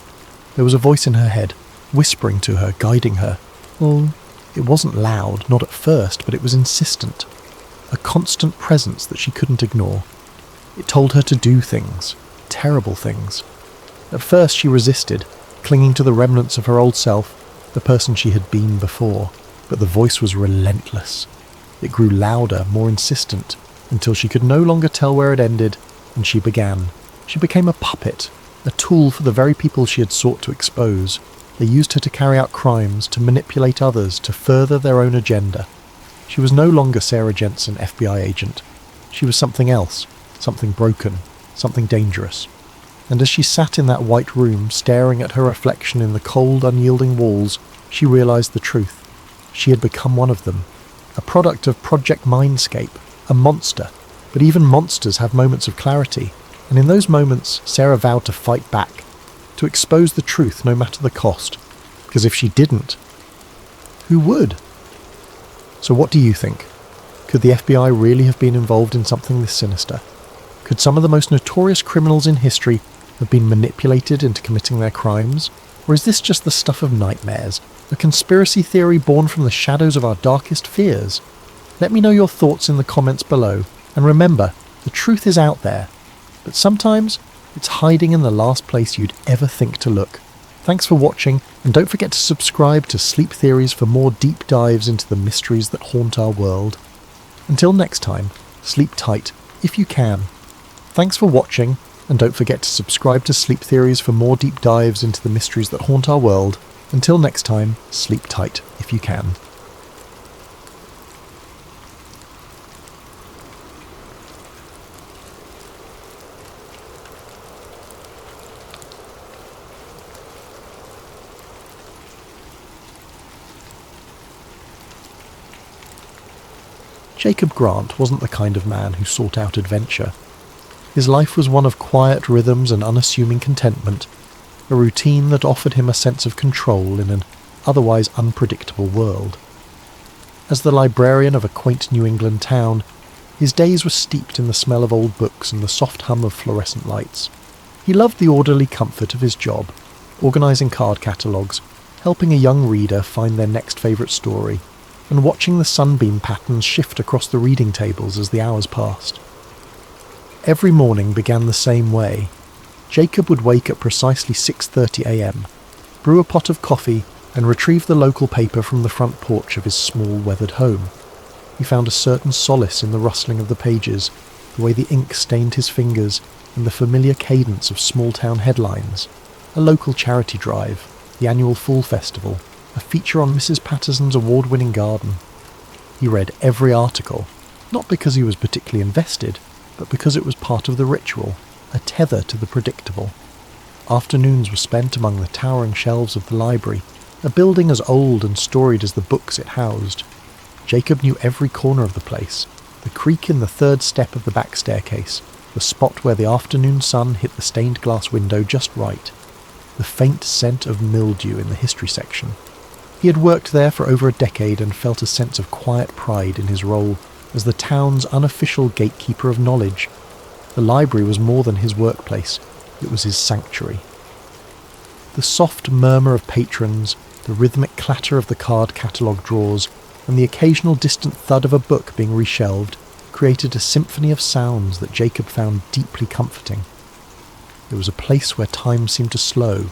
There was a voice in her head, whispering to her, guiding her. Well, it wasn't loud, not at first, but it was insistent. A constant presence that she couldn't ignore. It told her to do things, terrible things. At first she resisted, clinging to the remnants of her old self, the person she had been before. But the voice was relentless. It grew louder, more insistent, until she could no longer tell where it ended, and she began. She became a puppet a tool for the very people she had sought to expose. They used her to carry out crimes, to manipulate others, to further their own agenda. She was no longer Sarah Jensen, FBI agent. She was something else, something broken, something dangerous. And as she sat in that white room, staring at her reflection in the cold, unyielding walls, she realised the truth. She had become one of them, a product of Project Mindscape, a monster. But even monsters have moments of clarity, and in those moments, Sarah vowed to fight back, to expose the truth no matter the cost, because if she didn't, who would? So what do you think? Could the FBI really have been involved in something this sinister? Could some of the most notorious criminals in history have been manipulated into committing their crimes? Or is this just the stuff of nightmares, a conspiracy theory born from the shadows of our darkest fears? Let me know your thoughts in the comments below, and remember, the truth is out there, but sometimes it's hiding in the last place you'd ever think to look. Thanks for watching, and don't forget to subscribe to Sleep Theories for more deep dives into the mysteries that haunt our world. Until next time, sleep tight, if you can. Thanks for watching, and don't forget to subscribe to Sleep Theories for more deep dives into the mysteries that haunt our world. Until next time, sleep tight, if you can. Jacob Grant wasn't the kind of man who sought out adventure. His life was one of quiet rhythms and unassuming contentment, a routine that offered him a sense of control in an otherwise unpredictable world. As the librarian of a quaint New England town, his days were steeped in the smell of old books and the soft hum of fluorescent lights. He loved the orderly comfort of his job, organising card catalogues, helping a young reader find their next favourite story, and watching the sunbeam patterns shift across the reading tables as the hours passed. Every morning began the same way. Jacob would wake at precisely 6:30 a.m, brew a pot of coffee, and retrieve the local paper from the front porch of his small, weathered home. He found a certain solace in the rustling of the pages, the way the ink stained his fingers, and the familiar cadence of small-town headlines. A local charity drive, the annual Fall Festival, a feature on Mrs. Patterson's award-winning garden. He read every article, not because he was particularly invested, but because it was part of the ritual, a tether to the predictable. Afternoons were spent among the towering shelves of the library, a building as old and storied as the books it housed. Jacob knew every corner of the place, the creak in the third step of the back staircase, the spot where the afternoon sun hit the stained glass window just right, the faint scent of mildew in the history section. He had worked there for over a decade and felt a sense of quiet pride in his role as the town's unofficial gatekeeper of knowledge. The library was more than his workplace, it was his sanctuary. The soft murmur of patrons, the rhythmic clatter of the card catalogue drawers, and the occasional distant thud of a book being reshelved created a symphony of sounds that Jacob found deeply comforting. It was a place where time seemed to slow,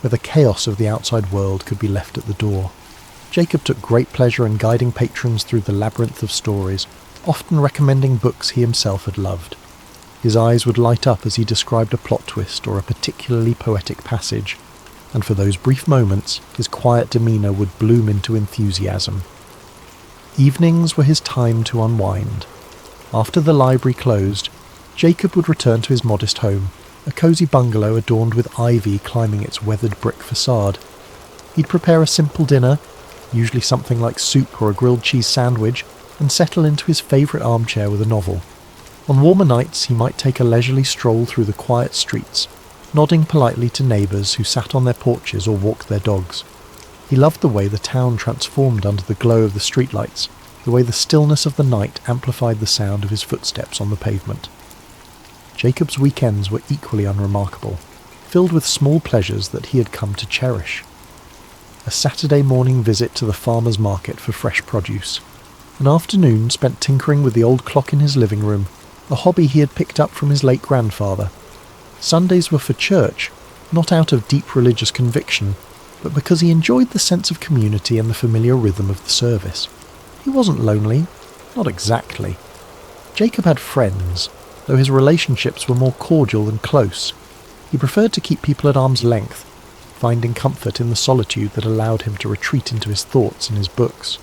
where the chaos of the outside world could be left at the door. Jacob took great pleasure in guiding patrons through the labyrinth of stories, often recommending books he himself had loved. His eyes would light up as he described a plot twist or a particularly poetic passage, and for those brief moments his quiet demeanour would bloom into enthusiasm. Evenings were his time to unwind. After the library closed, Jacob would return to his modest home, a cosy bungalow adorned with ivy climbing its weathered brick facade. He'd prepare a simple dinner, usually something like soup or a grilled cheese sandwich, and settle into his favourite armchair with a novel. On warmer nights he might take a leisurely stroll through the quiet streets, nodding politely to neighbours who sat on their porches or walked their dogs. He loved the way the town transformed under the glow of the streetlights, the way the stillness of the night amplified the sound of his footsteps on the pavement. Jacob's weekends were equally unremarkable, filled with small pleasures that he had come to cherish. A Saturday morning visit to the farmer's market for fresh produce, an afternoon spent tinkering with the old clock in his living room, a hobby he had picked up from his late grandfather. Sundays were for church, not out of deep religious conviction, but because he enjoyed the sense of community and the familiar rhythm of the service. He wasn't lonely, not exactly. Jacob had friends, though his relationships were more cordial than close. He preferred to keep people at arm's length, finding comfort in the solitude that allowed him to retreat into his thoughts and his books.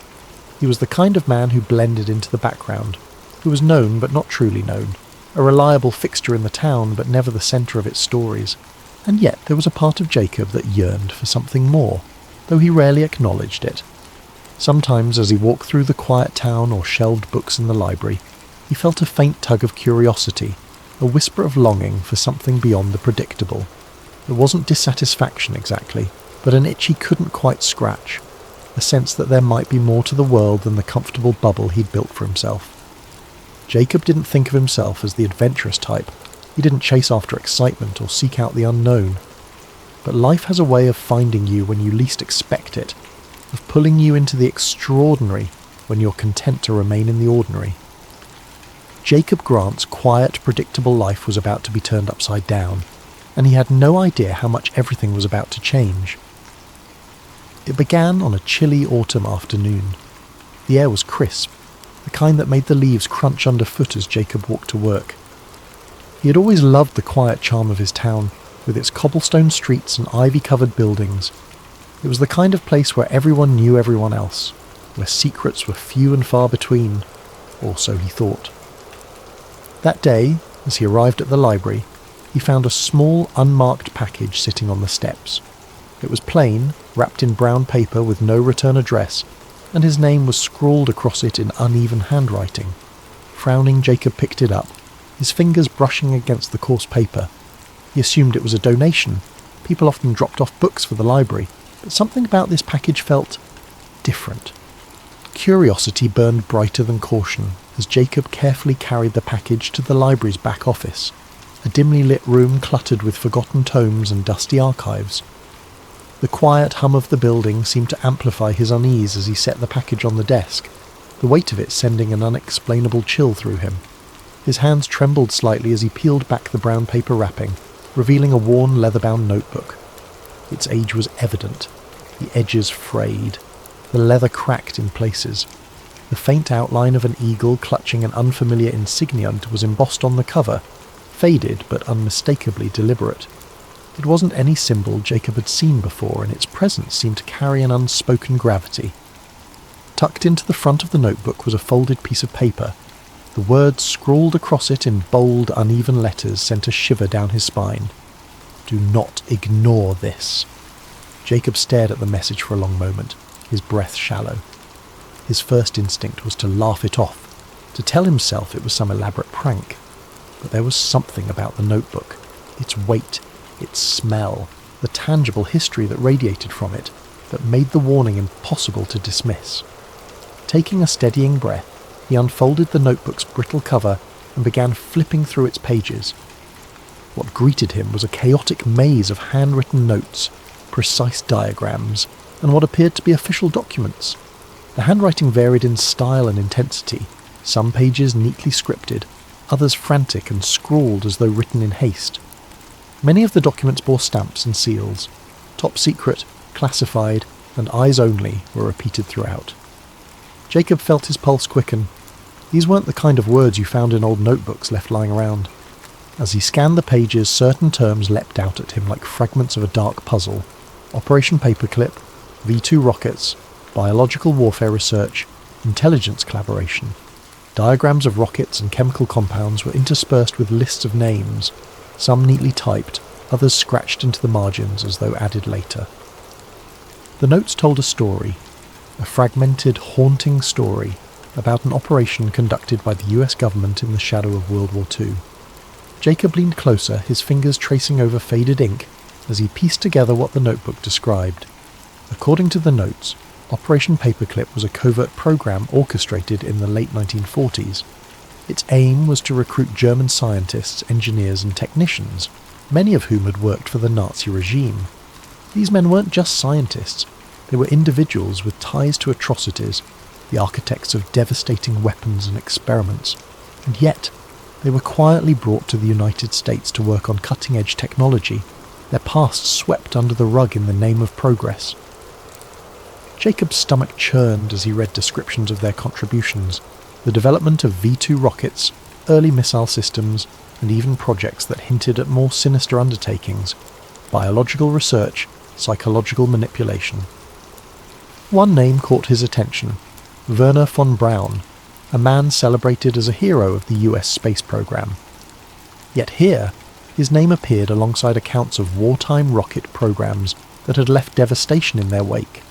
He was the kind of man who blended into the background, who was known but not truly known, a reliable fixture in the town but never the centre of its stories. And yet there was a part of Jacob that yearned for something more, though he rarely acknowledged it. Sometimes as he walked through the quiet town or shelved books in the library, he felt a faint tug of curiosity, a whisper of longing for something beyond the predictable. It wasn't dissatisfaction exactly, but an itch he couldn't quite scratch, a sense that there might be more to the world than the comfortable bubble he'd built for himself. Jacob didn't think of himself as the adventurous type. He didn't chase after excitement or seek out the unknown. But life has a way of finding you when you least expect it, of pulling you into the extraordinary when you're content to remain in the ordinary. Jacob Grant's quiet, predictable life was about to be turned upside down, and he had no idea how much everything was about to change. It began on a chilly autumn afternoon. The air was crisp, the kind that made the leaves crunch underfoot as Jacob walked to work. He had always loved the quiet charm of his town, with its cobblestone streets and ivy-covered buildings. It was the kind of place where everyone knew everyone else, where secrets were few and far between, or so he thought. That day, as he arrived at the library, he found a small, unmarked package sitting on the steps. It was plain, wrapped in brown paper with no return address, and his name was scrawled across it in uneven handwriting. Frowning, Jacob picked it up, his fingers brushing against the coarse paper. He assumed it was a donation. People often dropped off books for the library, but something about this package felt different. Curiosity burned brighter than caution as Jacob carefully carried the package to the library's back office, a dimly lit room cluttered with forgotten tomes and dusty archives. The quiet hum of the building seemed to amplify his unease as he set the package on the desk, the weight of it sending an unexplainable chill through him. His hands trembled slightly as he peeled back the brown paper wrapping, revealing a worn leather-bound notebook. Its age was evident, the edges frayed, the leather cracked in places. The faint outline of an eagle clutching an unfamiliar insignia was embossed on the cover, faded but unmistakably deliberate. It wasn't any symbol Jacob had seen before, and its presence seemed to carry an unspoken gravity. Tucked into the front of the notebook was a folded piece of paper. The words scrawled across it in bold, uneven letters sent a shiver down his spine. "Do not ignore this." Jacob stared at the message for a long moment, his breath shallow. His first instinct was to laugh it off, to tell himself it was some elaborate prank. But there was something about the notebook, its weight, its smell, the tangible history that radiated from it, that made the warning impossible to dismiss. Taking a steadying breath, he unfolded the notebook's brittle cover and began flipping through its pages. What greeted him was a chaotic maze of handwritten notes, precise diagrams, and what appeared to be official documents. The handwriting varied in style and intensity, some pages neatly scripted, others frantic and scrawled as though written in haste. Many of the documents bore stamps and seals. Top secret, classified, and eyes only were repeated throughout. Jacob felt his pulse quicken. These weren't the kind of words you found in old notebooks left lying around. As he scanned the pages, certain terms leapt out at him like fragments of a dark puzzle. Operation Paperclip, V2 rockets, biological warfare research, intelligence collaboration. Diagrams of rockets and chemical compounds were interspersed with lists of names, some neatly typed, others scratched into the margins as though added later. The notes told a story, a fragmented, haunting story about an operation conducted by the US government in the shadow of World War II. Jacob leaned closer, his fingers tracing over faded ink as he pieced together what the notebook described. According to the notes, Operation Paperclip was a covert program orchestrated in the late 1940s. Its aim was to recruit German scientists, engineers and technicians, many of whom had worked for the Nazi regime. These men weren't just scientists, they were individuals with ties to atrocities, the architects of devastating weapons and experiments, and yet they were quietly brought to the United States to work on cutting-edge technology, their pasts swept under the rug in the name of progress. Jacob's stomach churned as he read descriptions of their contributions, the development of V2 rockets, early missile systems, and even projects that hinted at more sinister undertakings: biological research, psychological manipulation. One name caught his attention: Wernher von Braun, a man celebrated as a hero of the US space program. Yet here, his name appeared alongside accounts of wartime rocket programs that had left devastation in their wake.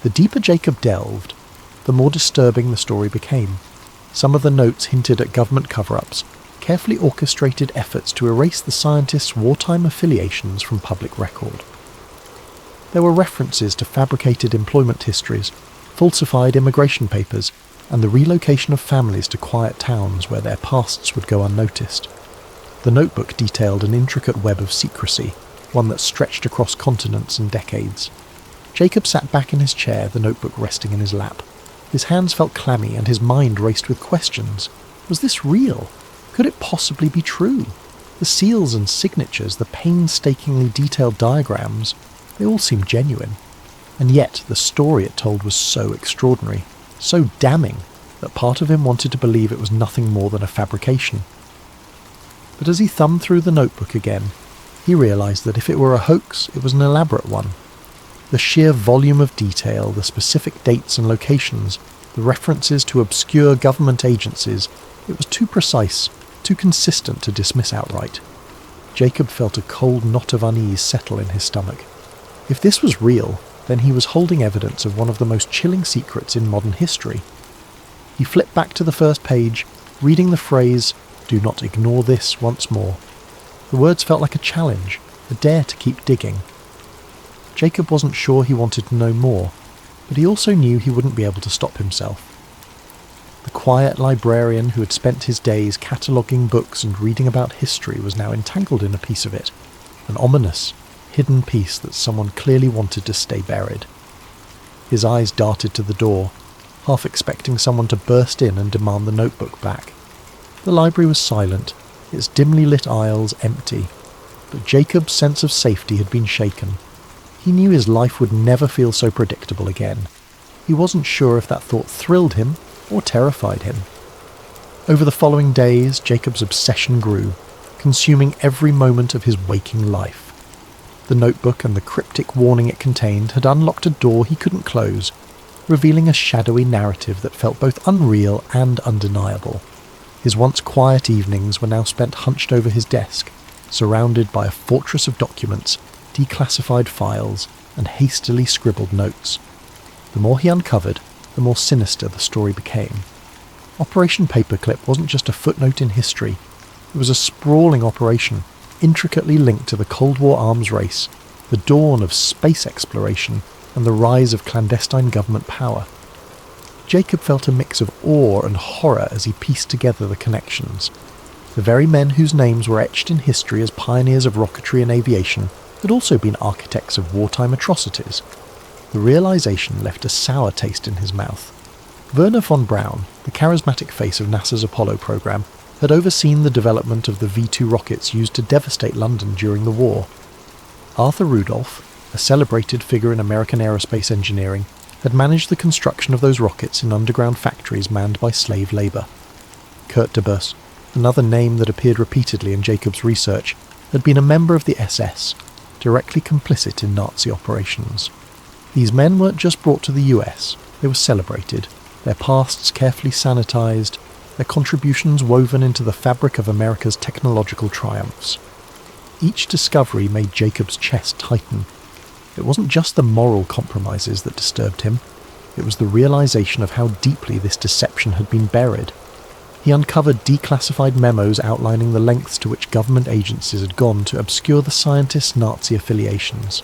The deeper Jacob delved, the more disturbing the story became. Some of the notes hinted at government cover-ups, carefully orchestrated efforts to erase the scientists' wartime affiliations from public record. There were references to fabricated employment histories, falsified immigration papers, and the relocation of families to quiet towns where their pasts would go unnoticed. The notebook detailed an intricate web of secrecy, one that stretched across continents and decades. Jacob sat back in his chair, the notebook resting in his lap. His hands felt clammy and his mind raced with questions. Was this real? Could it possibly be true? The seals and signatures, the painstakingly detailed diagrams, they all seemed genuine. And yet the story it told was so extraordinary, so damning, that part of him wanted to believe it was nothing more than a fabrication. But as he thumbed through the notebook again, he realised that if it were a hoax, it was an elaborate one. The sheer volume of detail, the specific dates and locations, the references to obscure government agencies, it was too precise, too consistent to dismiss outright. Jacob felt a cold knot of unease settle in his stomach. If this was real, then he was holding evidence of one of the most chilling secrets in modern history. He flipped back to the first page, reading the phrase, "Do not ignore this," once more. The words felt like a challenge, a dare to keep digging. Jacob wasn't sure he wanted to know more, but he also knew he wouldn't be able to stop himself. The quiet librarian who had spent his days cataloguing books and reading about history was now entangled in a piece of it, an ominous, hidden piece that someone clearly wanted to stay buried. His eyes darted to the door, half expecting someone to burst in and demand the notebook back. The library was silent, its dimly lit aisles empty, but Jacob's sense of safety had been shaken. He knew his life would never feel so predictable again. He wasn't sure if that thought thrilled him or terrified him. Over the following days, Jacob's obsession grew, consuming every moment of his waking life. The notebook and the cryptic warning it contained had unlocked a door he couldn't close, revealing a shadowy narrative that felt both unreal and undeniable. His once quiet evenings were now spent hunched over his desk, surrounded by a fortress of documents, declassified files, and hastily scribbled notes. The more he uncovered, the more sinister the story became. Operation Paperclip wasn't just a footnote in history. It was a sprawling operation, intricately linked to the Cold War arms race, the dawn of space exploration, and the rise of clandestine government power. Jacob felt a mix of awe and horror as he pieced together the connections. The very men whose names were etched in history as pioneers of rocketry and aviation had also been architects of wartime atrocities. The realization left a sour taste in his mouth. Wernher von Braun, the charismatic face of NASA's Apollo program, had overseen the development of the V-2 rockets used to devastate London during the war. Arthur Rudolph, a celebrated figure in American aerospace engineering, had managed the construction of those rockets in underground factories manned by slave labour. Kurt de Bus, another name that appeared repeatedly in Jacob's research, had been a member of the SS, directly complicit in Nazi operations. These men weren't just brought to the US, they were celebrated, their pasts carefully sanitised, their contributions woven into the fabric of America's technological triumphs. Each discovery made Jacob's chest tighten. It wasn't just the moral compromises that disturbed him, it was the realisation of how deeply this deception had been buried. He uncovered declassified memos outlining the lengths to which government agencies had gone to obscure the scientists' Nazi affiliations.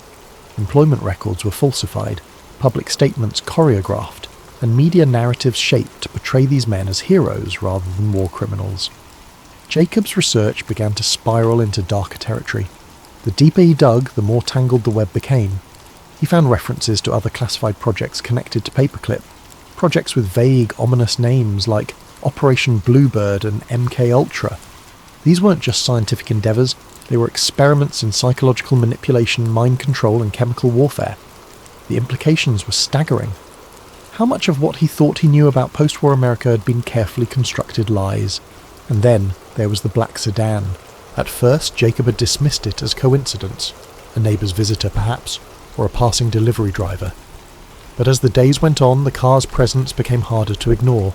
Employment records were falsified, public statements choreographed, and media narratives shaped to portray these men as heroes rather than war criminals. Jacob's research began to spiral into darker territory. The deeper he dug, the more tangled the web became. He found references to other classified projects connected to Paperclip, projects with vague, ominous names like Operation Bluebird and MK Ultra. These weren't just scientific endeavours, they were experiments in psychological manipulation, mind control and chemical warfare. The implications were staggering. How much of what he thought he knew about post-war America had been carefully constructed lies? And then there was the black sedan. At first, Jacob had dismissed it as coincidence, a neighbour's visitor perhaps, or a passing delivery driver. But as the days went on, the car's presence became harder to ignore.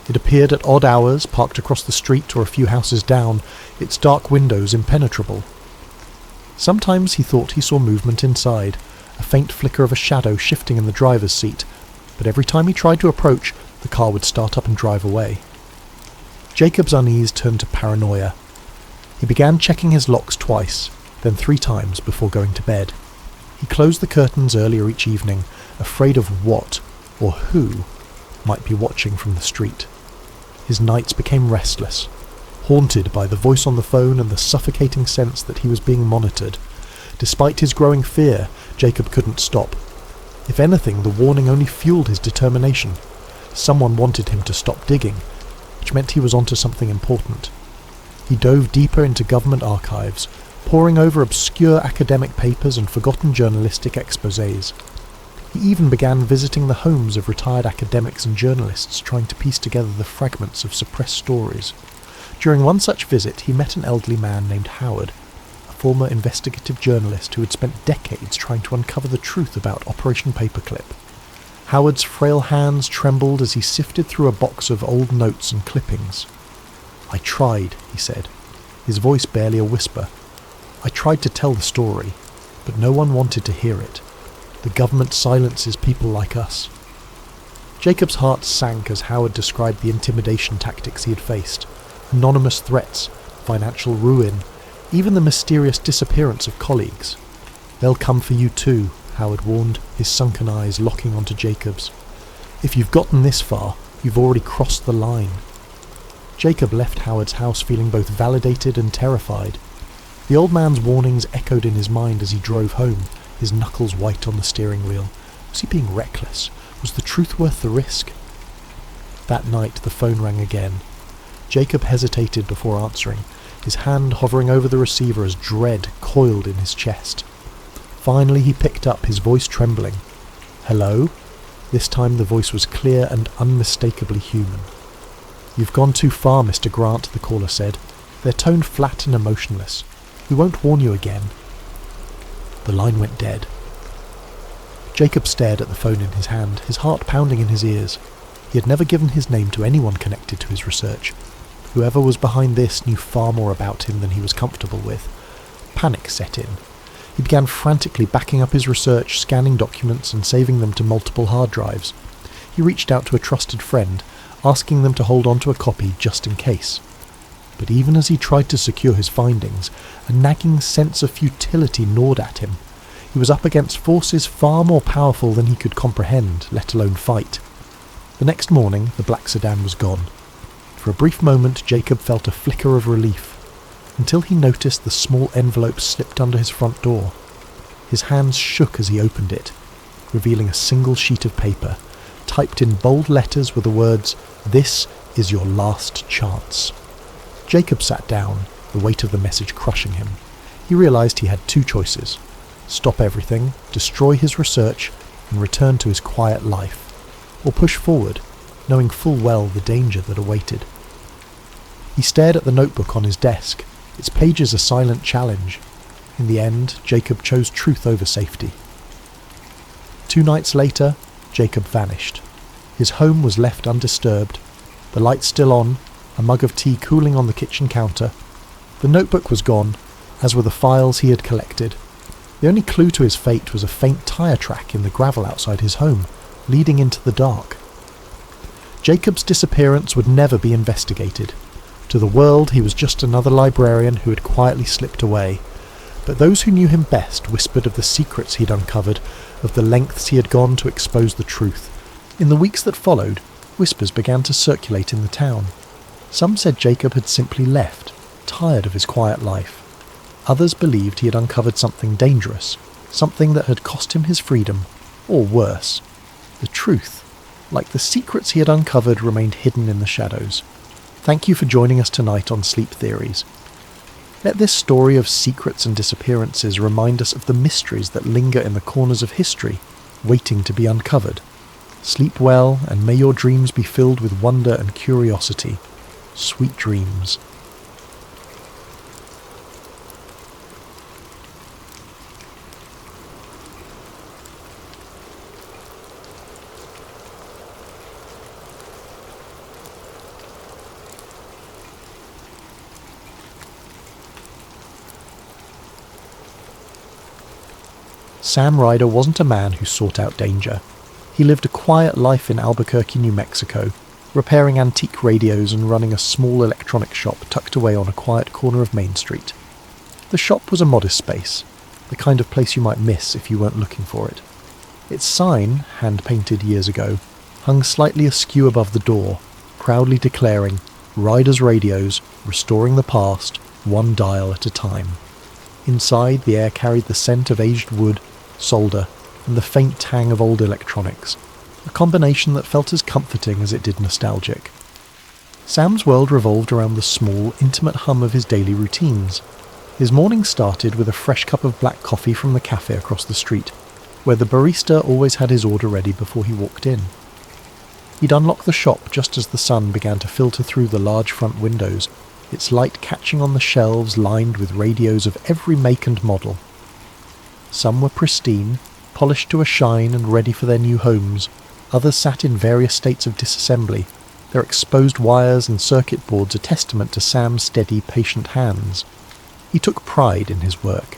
It appeared at odd hours, parked across the street or a few houses down, its dark windows impenetrable. Sometimes he thought he saw movement inside, a faint flicker of a shadow shifting in the driver's seat, but every time he tried to approach, the car would start up and drive away. Jacob's unease turned to paranoia. He began checking his locks twice, then 3 times before going to bed. He closed the curtains earlier each evening, afraid of what, or who, might be watching from the street. His nights became restless, haunted by the voice on the phone and the suffocating sense that he was being monitored. Despite his growing fear, Jacob couldn't stop. If anything, the warning only fueled his determination. Someone wanted him to stop digging, which meant he was onto something important. He dove deeper into government archives, poring over obscure academic papers and forgotten journalistic exposés. He even began visiting the homes of retired academics and journalists, trying to piece together the fragments of suppressed stories. During one such visit, he met an elderly man named Howard, a former investigative journalist who had spent decades trying to uncover the truth about Operation Paperclip. Howard's frail hands trembled as he sifted through a box of old notes and clippings. "I tried," he said, his voice barely a whisper. "I tried to tell the story, but no one wanted to hear it. The government silences people like us." Jacob's heart sank as Howard described the intimidation tactics he had faced. Anonymous threats, financial ruin, even the mysterious disappearance of colleagues. "They'll come for you too," Howard warned, his sunken eyes locking onto Jacob's. "If you've gotten this far, you've already crossed the line." Jacob left Howard's house feeling both validated and terrified. The old man's warnings echoed in his mind as he drove home, his knuckles white on the steering wheel. Was he being reckless? Was the truth worth the risk? That night the phone rang again. Jacob hesitated before answering, his hand hovering over the receiver as dread coiled in his chest. Finally he picked up, his voice trembling. "Hello?" This time the voice was clear and unmistakably human. "You've gone too far, Mr. Grant," the caller said, their tone flat and emotionless. "We won't warn you again." The line went dead. Jacob stared at the phone in his hand, his heart pounding in his ears. He had never given his name to anyone connected to his research. Whoever was behind this knew far more about him than he was comfortable with. Panic set in. He began frantically backing up his research, scanning documents and saving them to multiple hard drives. He reached out to a trusted friend, asking them to hold on to a copy just in case. But even as he tried to secure his findings, a nagging sense of futility gnawed at him. He was up against forces far more powerful than he could comprehend, let alone fight. The next morning, the black sedan was gone. For a brief moment, Jacob felt a flicker of relief, until he noticed the small envelope slipped under his front door. His hands shook as he opened it, revealing a single sheet of paper, typed in bold letters with the words, "This is your last chance." Jacob sat down, the weight of the message crushing him. He realized he had 2 choices: stop everything, destroy his research, and return to his quiet life, or push forward, knowing full well the danger that awaited. He stared at the notebook on his desk, its pages a silent challenge. In the end, Jacob chose truth over safety. 2 nights later, Jacob vanished. His home was left undisturbed, the lights still on, a mug of tea cooling on the kitchen counter. The notebook was gone, as were the files he had collected. The only clue to his fate was a faint tyre track in the gravel outside his home, leading into the dark. Jacob's disappearance would never be investigated. To the world, he was just another librarian who had quietly slipped away. But those who knew him best whispered of the secrets he'd uncovered, of the lengths he had gone to expose the truth. In the weeks that followed, whispers began to circulate in the town. Some said Jacob had simply left, tired of his quiet life. Others believed he had uncovered something dangerous, something that had cost him his freedom, or worse. The truth, like the secrets he had uncovered, remained hidden in the shadows. Thank you for joining us tonight on Sleep Theories. Let this story of secrets and disappearances remind us of the mysteries that linger in the corners of history, waiting to be uncovered. Sleep well, and may your dreams be filled with wonder and curiosity. Sweet dreams. Sam Ryder wasn't a man who sought out danger. He lived a quiet life in Albuquerque, New Mexico, repairing antique radios and running a small electronics shop tucked away on a quiet corner of Main Street. The shop was a modest space, the kind of place you might miss if you weren't looking for it. Its sign, hand-painted years ago, hung slightly askew above the door, proudly declaring, "Ryder's Radios, restoring the past, one dial at a time." Inside, the air carried the scent of aged wood, solder, and the faint tang of old electronics, a combination that felt as comforting as it did nostalgic. Sam's world revolved around the small, intimate hum of his daily routines. His morning started with a fresh cup of black coffee from the cafe across the street, where the barista always had his order ready before he walked in. He'd unlock the shop just as the sun began to filter through the large front windows, its light catching on the shelves lined with radios of every make and model. Some were pristine, polished to a shine and ready for their new homes. Others sat in various states of disassembly, their exposed wires and circuit boards a testament to Sam's steady, patient hands. He took pride in his work.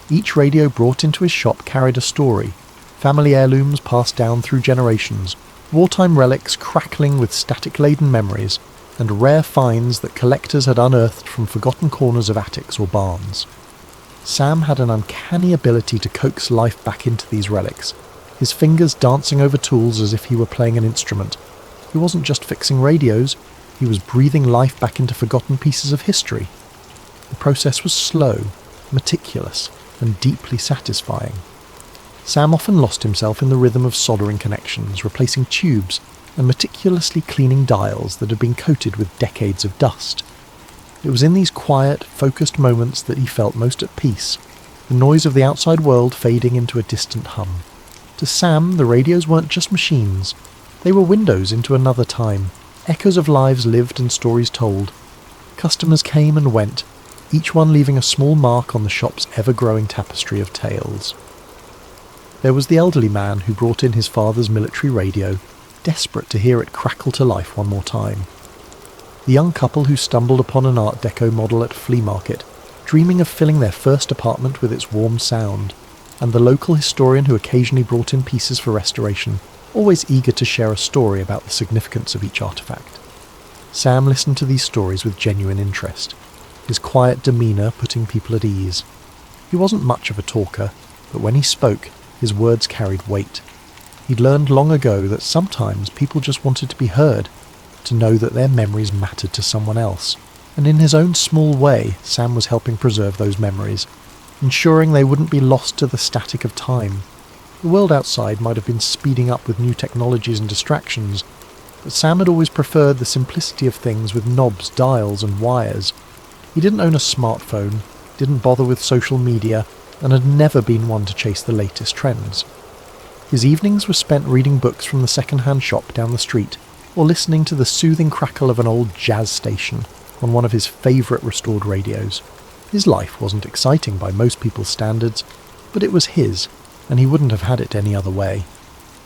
Each radio brought into his shop carried a story, family heirlooms passed down through generations, wartime relics crackling with static-laden memories, and rare finds that collectors had unearthed from forgotten corners of attics or barns. Sam had an uncanny ability to coax life back into these relics, his fingers dancing over tools as if he were playing an instrument. He wasn't just fixing radios, he was breathing life back into forgotten pieces of history. The process was slow, meticulous, and deeply satisfying. Sam often lost himself in the rhythm of soldering connections, replacing tubes, and meticulously cleaning dials that had been coated with decades of dust. It was in these quiet, focused moments that he felt most at peace, the noise of the outside world fading into a distant hum. To Sam, the radios weren't just machines. They were windows into another time, echoes of lives lived and stories told. Customers came and went, each one leaving a small mark on the shop's ever-growing tapestry of tales. There was the elderly man who brought in his father's military radio, desperate to hear it crackle to life one more time. The young couple who stumbled upon an Art Deco model at a flea market, dreaming of filling their first apartment with its warm sound, and the local historian who occasionally brought in pieces for restoration, always eager to share a story about the significance of each artifact. Sam listened to these stories with genuine interest, his quiet demeanour putting people at ease. He wasn't much of a talker, but when he spoke, his words carried weight. He'd learned long ago that sometimes people just wanted to be heard, to know that their memories mattered to someone else, and in his own small way, Sam was helping preserve those memories, ensuring they wouldn't be lost to the static of time. The world outside might have been speeding up with new technologies and distractions, but Sam had always preferred the simplicity of things with knobs, dials, and wires. He didn't own a smartphone, didn't bother with social media, and had never been one to chase the latest trends. His evenings were spent reading books from the second-hand shop down the street, or listening to the soothing crackle of an old jazz station on one of his favourite restored radios. His life wasn't exciting by most people's standards, but it was his, and he wouldn't have had it any other way.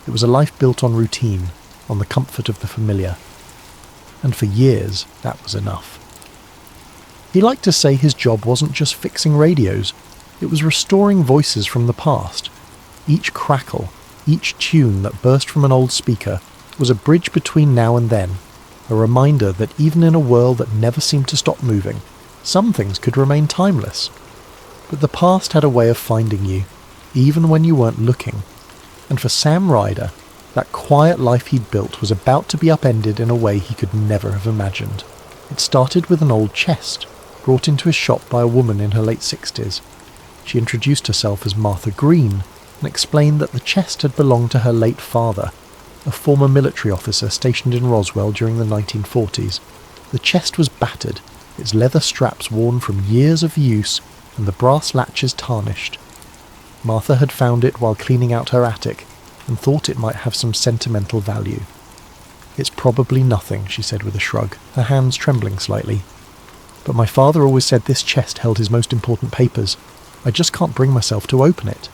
It was a life built on routine, on the comfort of the familiar. And for years, that was enough. He liked to say his job wasn't just fixing radios, it was restoring voices from the past. Each crackle, each tune that burst from an old speaker was a bridge between now and then, a reminder that even in a world that never seemed to stop moving, some things could remain timeless. But the past had a way of finding you, even when you weren't looking. And for Sam Ryder, that quiet life he'd built was about to be upended in a way he could never have imagined. It started with an old chest, brought into his shop by a woman in her late 60s. She introduced herself as Martha Green, and explained that the chest had belonged to her late father, a former military officer stationed in Roswell during the 1940s. The chest was battered, its leather straps worn from years of use, and the brass latches tarnished. Martha had found it while cleaning out her attic, and thought it might have some sentimental value. "It's probably nothing," she said with a shrug, her hands trembling slightly. "But my father always said this chest held his most important papers. I just can't bring myself to open it."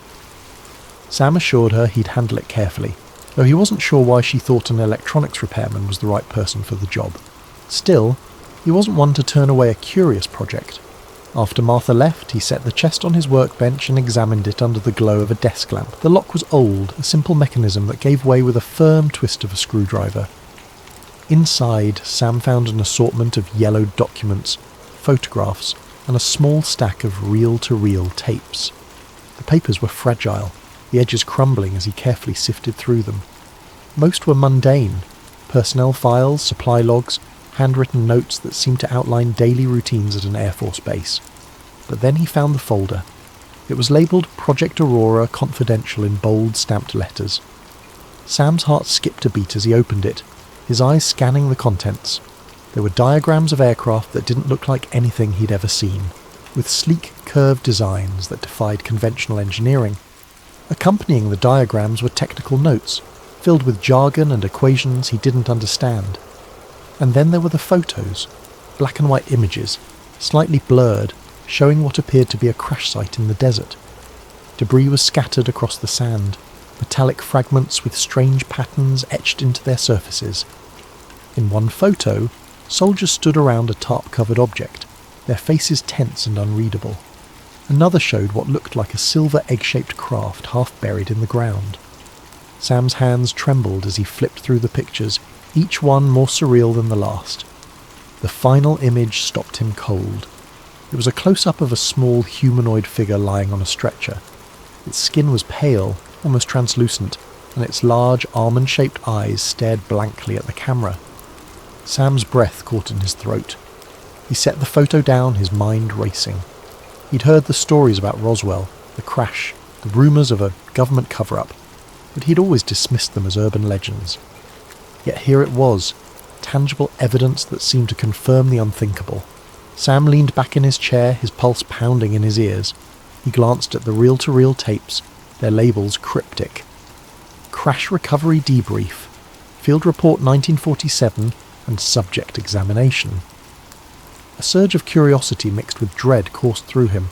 Sam assured her he'd handle it carefully, though he wasn't sure why she thought an electronics repairman was the right person for the job. Still, he wasn't one to turn away a curious project. After Martha left, he set the chest on his workbench and examined it under the glow of a desk lamp. The lock was old, a simple mechanism that gave way with a firm twist of a screwdriver. Inside, Sam found an assortment of yellowed documents, photographs, and a small stack of reel-to-reel tapes. The papers were fragile, the edges crumbling as he carefully sifted through them. Most were mundane: personnel files, supply logs, handwritten notes that seemed to outline daily routines at an Air Force base. But then he found the folder. It was labelled Project Aurora Confidential in bold stamped letters. Sam's heart skipped a beat as he opened it, his eyes scanning the contents. There were diagrams of aircraft that didn't look like anything he'd ever seen, with sleek, curved designs that defied conventional engineering. Accompanying the diagrams were technical notes, filled with jargon and equations he didn't understand. And then there were the photos, black and white images, slightly blurred, showing what appeared to be a crash site in the desert. Debris was scattered across the sand, metallic fragments with strange patterns etched into their surfaces. In one photo, soldiers stood around a tarp-covered object, their faces tense and unreadable. Another showed what looked like a silver egg-shaped craft half buried in the ground. Sam's hands trembled as he flipped through the pictures, each one more surreal than the last. The final image stopped him cold. It was a close-up of a small humanoid figure lying on a stretcher. Its skin was pale, almost translucent, and its large almond-shaped eyes stared blankly at the camera. Sam's breath caught in his throat. He set the photo down, his mind racing. He'd heard the stories about Roswell, the crash, the rumours of a government cover-up, but he'd always dismissed them as urban legends. Yet here it was, tangible evidence that seemed to confirm the unthinkable. Sam leaned back in his chair, his pulse pounding in his ears. He glanced at the reel-to-reel tapes, their labels cryptic. Crash Recovery Debrief, Field Report 1947, and Subject Examination. A surge of curiosity mixed with dread coursed through him.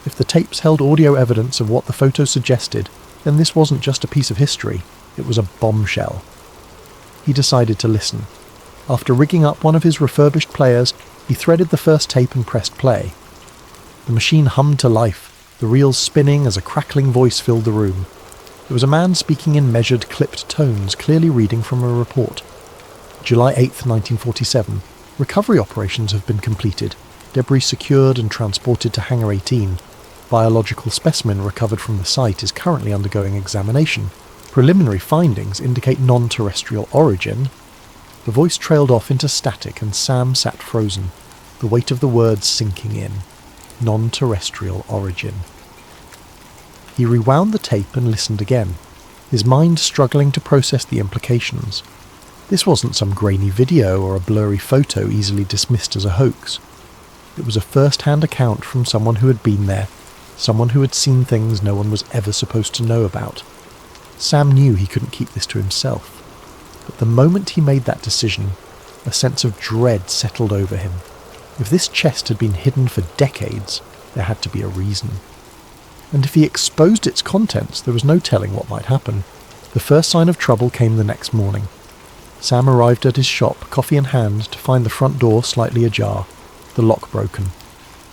If the tapes held audio evidence of what the photos suggested, then this wasn't just a piece of history, it was a bombshell. He decided to listen. After rigging up one of his refurbished players, he threaded the first tape and pressed play. The machine hummed to life, the reels spinning as a crackling voice filled the room. It was a man speaking in measured, clipped tones, clearly reading from a report. July 8th, 1947. Recovery operations have been completed. Debris secured and transported to Hangar 18. Biological specimen recovered from the site is currently undergoing examination. Preliminary findings indicate non-terrestrial origin. The voice trailed off into static and Sam sat frozen, the weight of the words sinking in. Non-terrestrial origin. He rewound the tape and listened again, his mind struggling to process the implications. This wasn't some grainy video or a blurry photo easily dismissed as a hoax. It was a first-hand account from someone who had been there, someone who had seen things no one was ever supposed to know about. Sam knew he couldn't keep this to himself. But the moment he made that decision, a sense of dread settled over him. If this chest had been hidden for decades, there had to be a reason. And if he exposed its contents, there was no telling what might happen. The first sign of trouble came the next morning. Sam arrived at his shop, coffee in hand, to find the front door slightly ajar, the lock broken.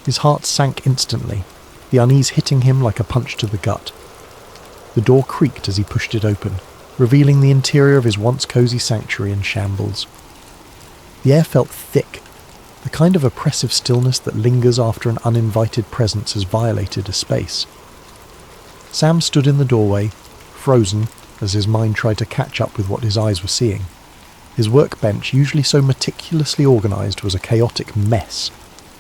His heart sank instantly, the unease hitting him like a punch to the gut. The door creaked as he pushed it open, revealing the interior of his once cosy sanctuary in shambles. The air felt thick, the kind of oppressive stillness that lingers after an uninvited presence has violated a space. Sam stood in the doorway, frozen, as his mind tried to catch up with what his eyes were seeing. His workbench, usually so meticulously organised, was a chaotic mess.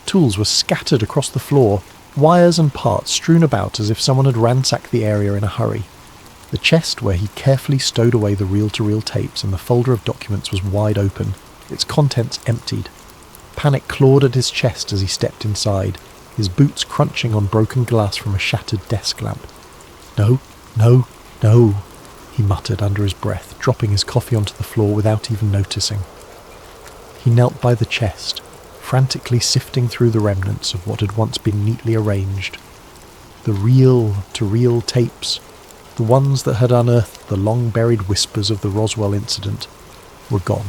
Tools were scattered across the floor, wires and parts strewn about as if someone had ransacked the area in a hurry. The chest where he carefully stowed away the reel-to-reel tapes and the folder of documents was wide open, its contents emptied. Panic clawed at his chest as he stepped inside, his boots crunching on broken glass from a shattered desk lamp. No, no, no. he muttered under his breath, dropping his coffee onto the floor without even noticing. He knelt by the chest, frantically sifting through the remnants of what had once been neatly arranged. The reel-to-reel tapes, the ones that had unearthed the long-buried whispers of the Roswell incident, were gone.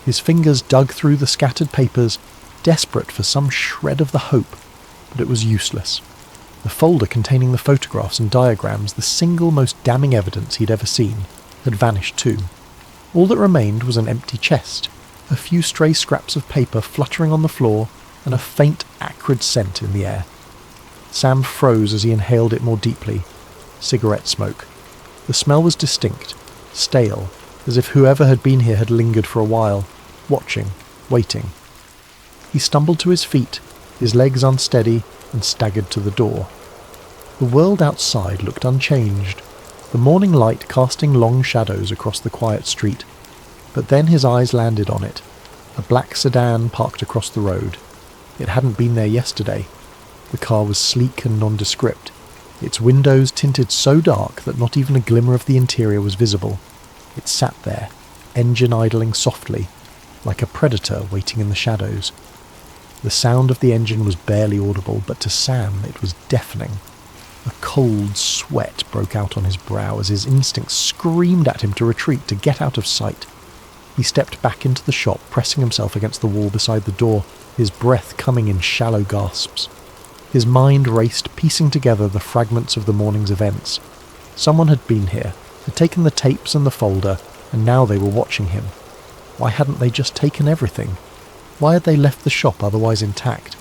His fingers dug through the scattered papers, desperate for some shred of the hope, but it was useless. The folder containing the photographs and diagrams, the single most damning evidence he'd ever seen, had vanished too. All that remained was an empty chest, a few stray scraps of paper fluttering on the floor, and a faint, acrid scent in the air. Sam froze as he inhaled it more deeply. Cigarette smoke. The smell was distinct, stale, as if whoever had been here had lingered for a while, watching, waiting. He stumbled to his feet, his legs unsteady, and staggered to the door. The world outside looked unchanged, the morning light casting long shadows across the quiet street. But then his eyes landed on it, a black sedan parked across the road. It hadn't been there yesterday. The car was sleek and nondescript, its windows tinted so dark that not even a glimmer of the interior was visible. It sat there, engine idling softly, like a predator waiting in the shadows. The sound of the engine was barely audible, but to Sam it was deafening. A cold sweat broke out on his brow as his instincts screamed at him to retreat, to get out of sight. He stepped back into the shop, pressing himself against the wall beside the door, his breath coming in shallow gasps. His mind raced, piecing together the fragments of the morning's events. Someone had been here, had taken the tapes and the folder, and now they were watching him. Why hadn't they just taken everything? Why had they left the shop otherwise intact?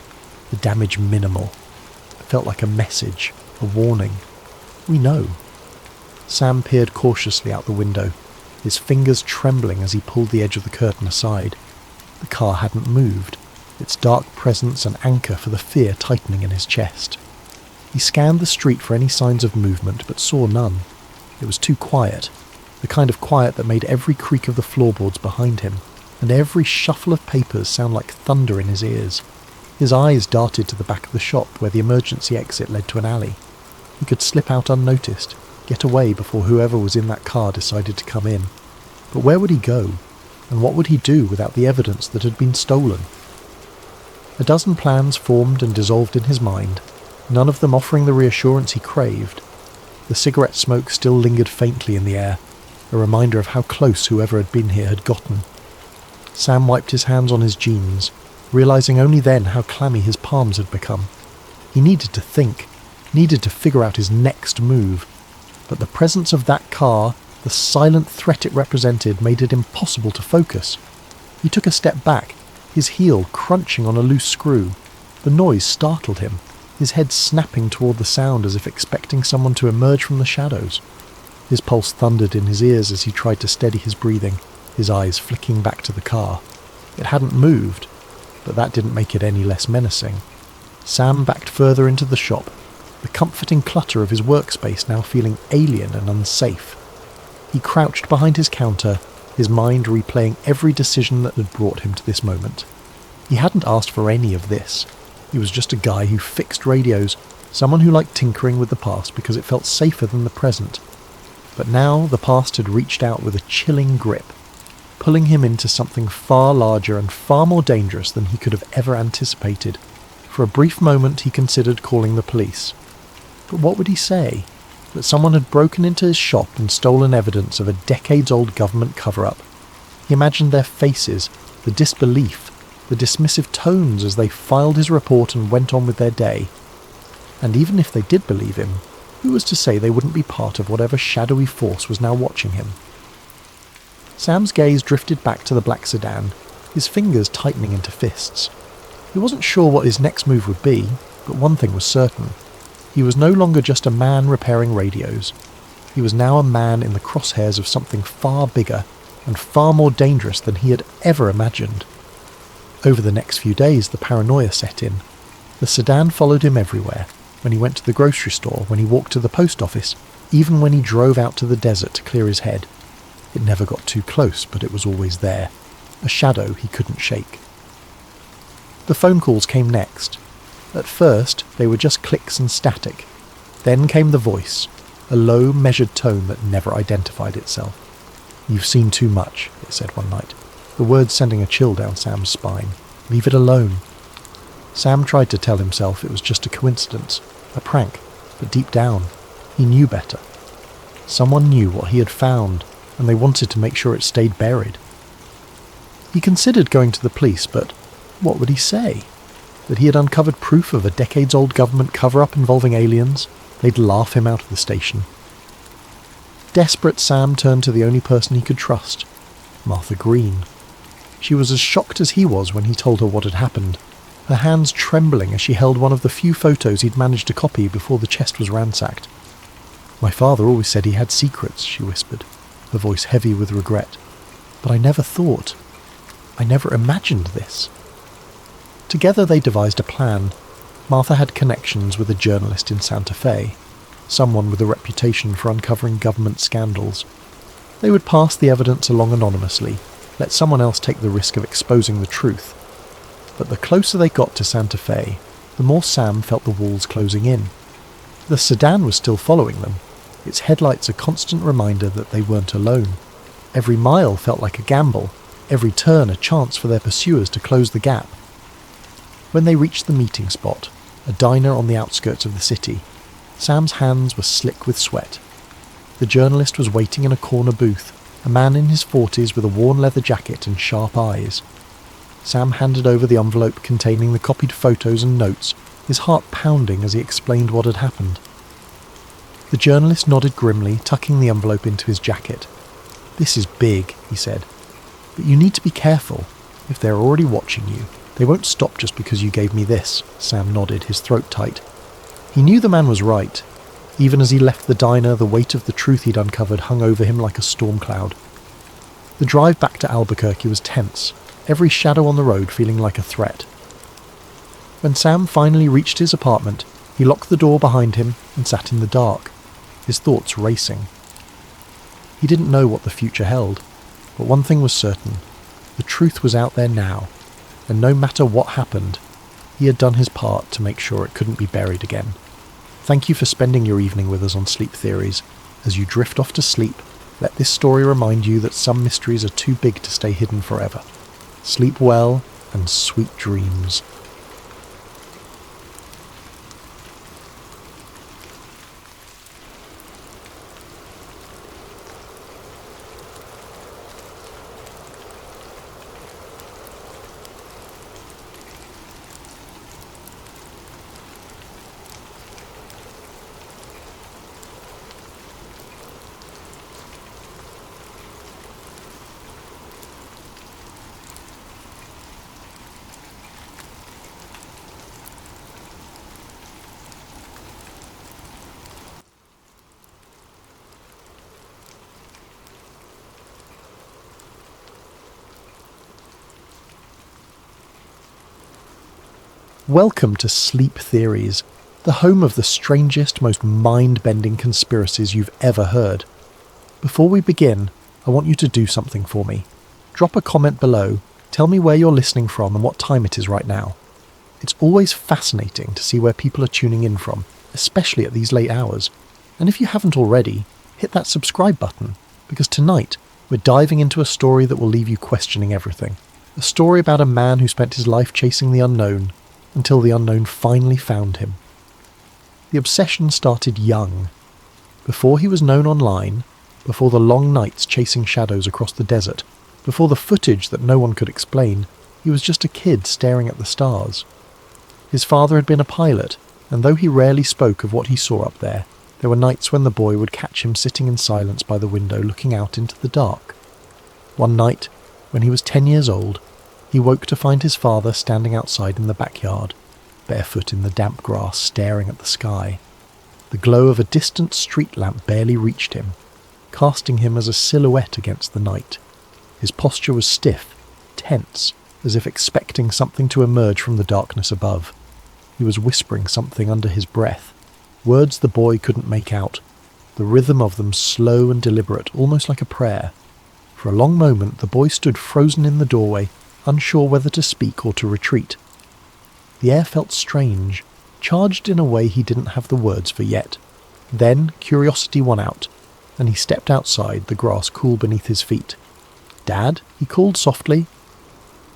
The damage minimal. It felt like a message, a warning. We know. Sam peered cautiously out the window, his fingers trembling as he pulled the edge of the curtain aside. The car hadn't moved, its dark presence an anchor for the fear tightening in his chest. He scanned the street for any signs of movement, but saw none. It was too quiet, the kind of quiet that made every creak of the floorboards behind him, and every shuffle of papers sound like thunder in his ears. His eyes darted to the back of the shop, where the emergency exit led to an alley. He could slip out unnoticed, get away before whoever was in that car decided to come in. But where would he go? And what would he do without the evidence that had been stolen? A dozen plans formed and dissolved in his mind, none of them offering the reassurance he craved. The cigarette smoke still lingered faintly in the air, a reminder of how close whoever had been here had gotten. Sam wiped his hands on his jeans, realizing only then how clammy his palms had become. He needed to think, needed to figure out his next move, but the presence of that car, the silent threat it represented, made it impossible to focus. He took a step back, his heel crunching on a loose screw. The noise startled him, his head snapping toward the sound as if expecting someone to emerge from the shadows. His pulse thundered in his ears as he tried to steady his breathing, his eyes flicking back to the car. It hadn't moved, but that didn't make it any less menacing. Sam backed further into the shop, the comforting clutter of his workspace now feeling alien and unsafe. He crouched behind his counter, his mind replaying every decision that had brought him to this moment. He hadn't asked for any of this. He was just a guy who fixed radios, someone who liked tinkering with the past because it felt safer than the present. But now the past had reached out with a chilling grip, pulling him into something far larger and far more dangerous than he could have ever anticipated. For a brief moment he considered calling the police. But what would he say? That someone had broken into his shop and stolen evidence of a decades-old government cover-up. He imagined their faces, the disbelief, the dismissive tones as they filed his report and went on with their day. And even if they did believe him, who was to say they wouldn't be part of whatever shadowy force was now watching him? Sam's gaze drifted back to the black sedan, his fingers tightening into fists. He wasn't sure what his next move would be, but one thing was certain. He was no longer just a man repairing radios. He was now a man in the crosshairs of something far bigger and far more dangerous than he had ever imagined. Over the next few days, the paranoia set in. The sedan followed him everywhere, when he went to the grocery store, when he walked to the post office, even when he drove out to the desert to clear his head. It never got too close, but it was always there, a shadow he couldn't shake. The phone calls came next. At first, they were just clicks and static. Then came the voice, a low, measured tone that never identified itself. "You've seen too much," it said one night, the words sending a chill down Sam's spine. "Leave it alone." Sam tried to tell himself it was just a coincidence, a prank, but deep down, he knew better. Someone knew what he had found, and they wanted to make sure it stayed buried. He considered going to the police, but what would he say? That he had uncovered proof of a decades-old government cover-up involving aliens? They'd laugh him out of the station. Desperate, Sam turned to the only person he could trust, Martha Green. She was as shocked as he was when he told her what had happened, her hands trembling as she held one of the few photos he'd managed to copy before the chest was ransacked. "My father always said he had secrets," she whispered, her voice heavy with regret. "But I never imagined this." Together they devised a plan. Martha had connections with a journalist in Santa Fe, someone with a reputation for uncovering government scandals. They would pass the evidence along anonymously, let someone else take the risk of exposing the truth. But the closer they got to Santa Fe, the more Sam felt the walls closing in. The sedan was still following them, its headlights a constant reminder that they weren't alone. Every mile felt like a gamble, every turn a chance for their pursuers to close the gap. When they reached the meeting spot, a diner on the outskirts of the city, Sam's hands were slick with sweat. The journalist was waiting in a corner booth, a man in his 40s with a worn leather jacket and sharp eyes. Sam handed over the envelope containing the copied photos and notes, his heart pounding as he explained what had happened. The journalist nodded grimly, tucking the envelope into his jacket. "This is big," he said. "But you need to be careful. If they're already watching you, they won't stop just because you gave me this." Sam nodded, his throat tight. He knew the man was right. Even as he left the diner, the weight of the truth he'd uncovered hung over him like a storm cloud. The drive back to Albuquerque was tense, every shadow on the road feeling like a threat. When Sam finally reached his apartment, he locked the door behind him and sat in the dark, his thoughts racing. He didn't know what the future held, but one thing was certain: the truth was out there now, and no matter what happened, he had done his part to make sure it couldn't be buried again. Thank you for spending your evening with us on Sleep Theories. As you drift off to sleep, let this story remind you that some mysteries are too big to stay hidden forever. Sleep well, and sweet dreams. Welcome to Sleep Theories, the home of the strangest, most mind-bending conspiracies you've ever heard. Before we begin, I want you to do something for me. Drop a comment below, tell me where you're listening from and what time it is right now. It's always fascinating to see where people are tuning in from, especially at these late hours. And if you haven't already, hit that subscribe button, because tonight we're diving into a story that will leave you questioning everything. A story about a man who spent his life chasing the unknown, until the unknown finally found him. The obsession started young. Before he was known online, before the long nights chasing shadows across the desert, before the footage that no one could explain, he was just a kid staring at the stars. His father had been a pilot, and though he rarely spoke of what he saw up there were nights when the boy would catch him sitting in silence by the window looking out into the dark. One night, when he was 10 years old, he woke to find his father standing outside in the backyard, barefoot in the damp grass, staring at the sky. The glow of a distant street lamp barely reached him, casting him as a silhouette against the night. His posture was stiff, tense, as if expecting something to emerge from the darkness above. He was whispering something under his breath, words the boy couldn't make out, the rhythm of them slow and deliberate, almost like a prayer. For a long moment the boy stood frozen in the doorway, unsure whether to speak or to retreat. The air felt strange, charged in a way he didn't have the words for yet. Then curiosity won out, and he stepped outside, the grass cool beneath his feet. "Dad?" he called softly.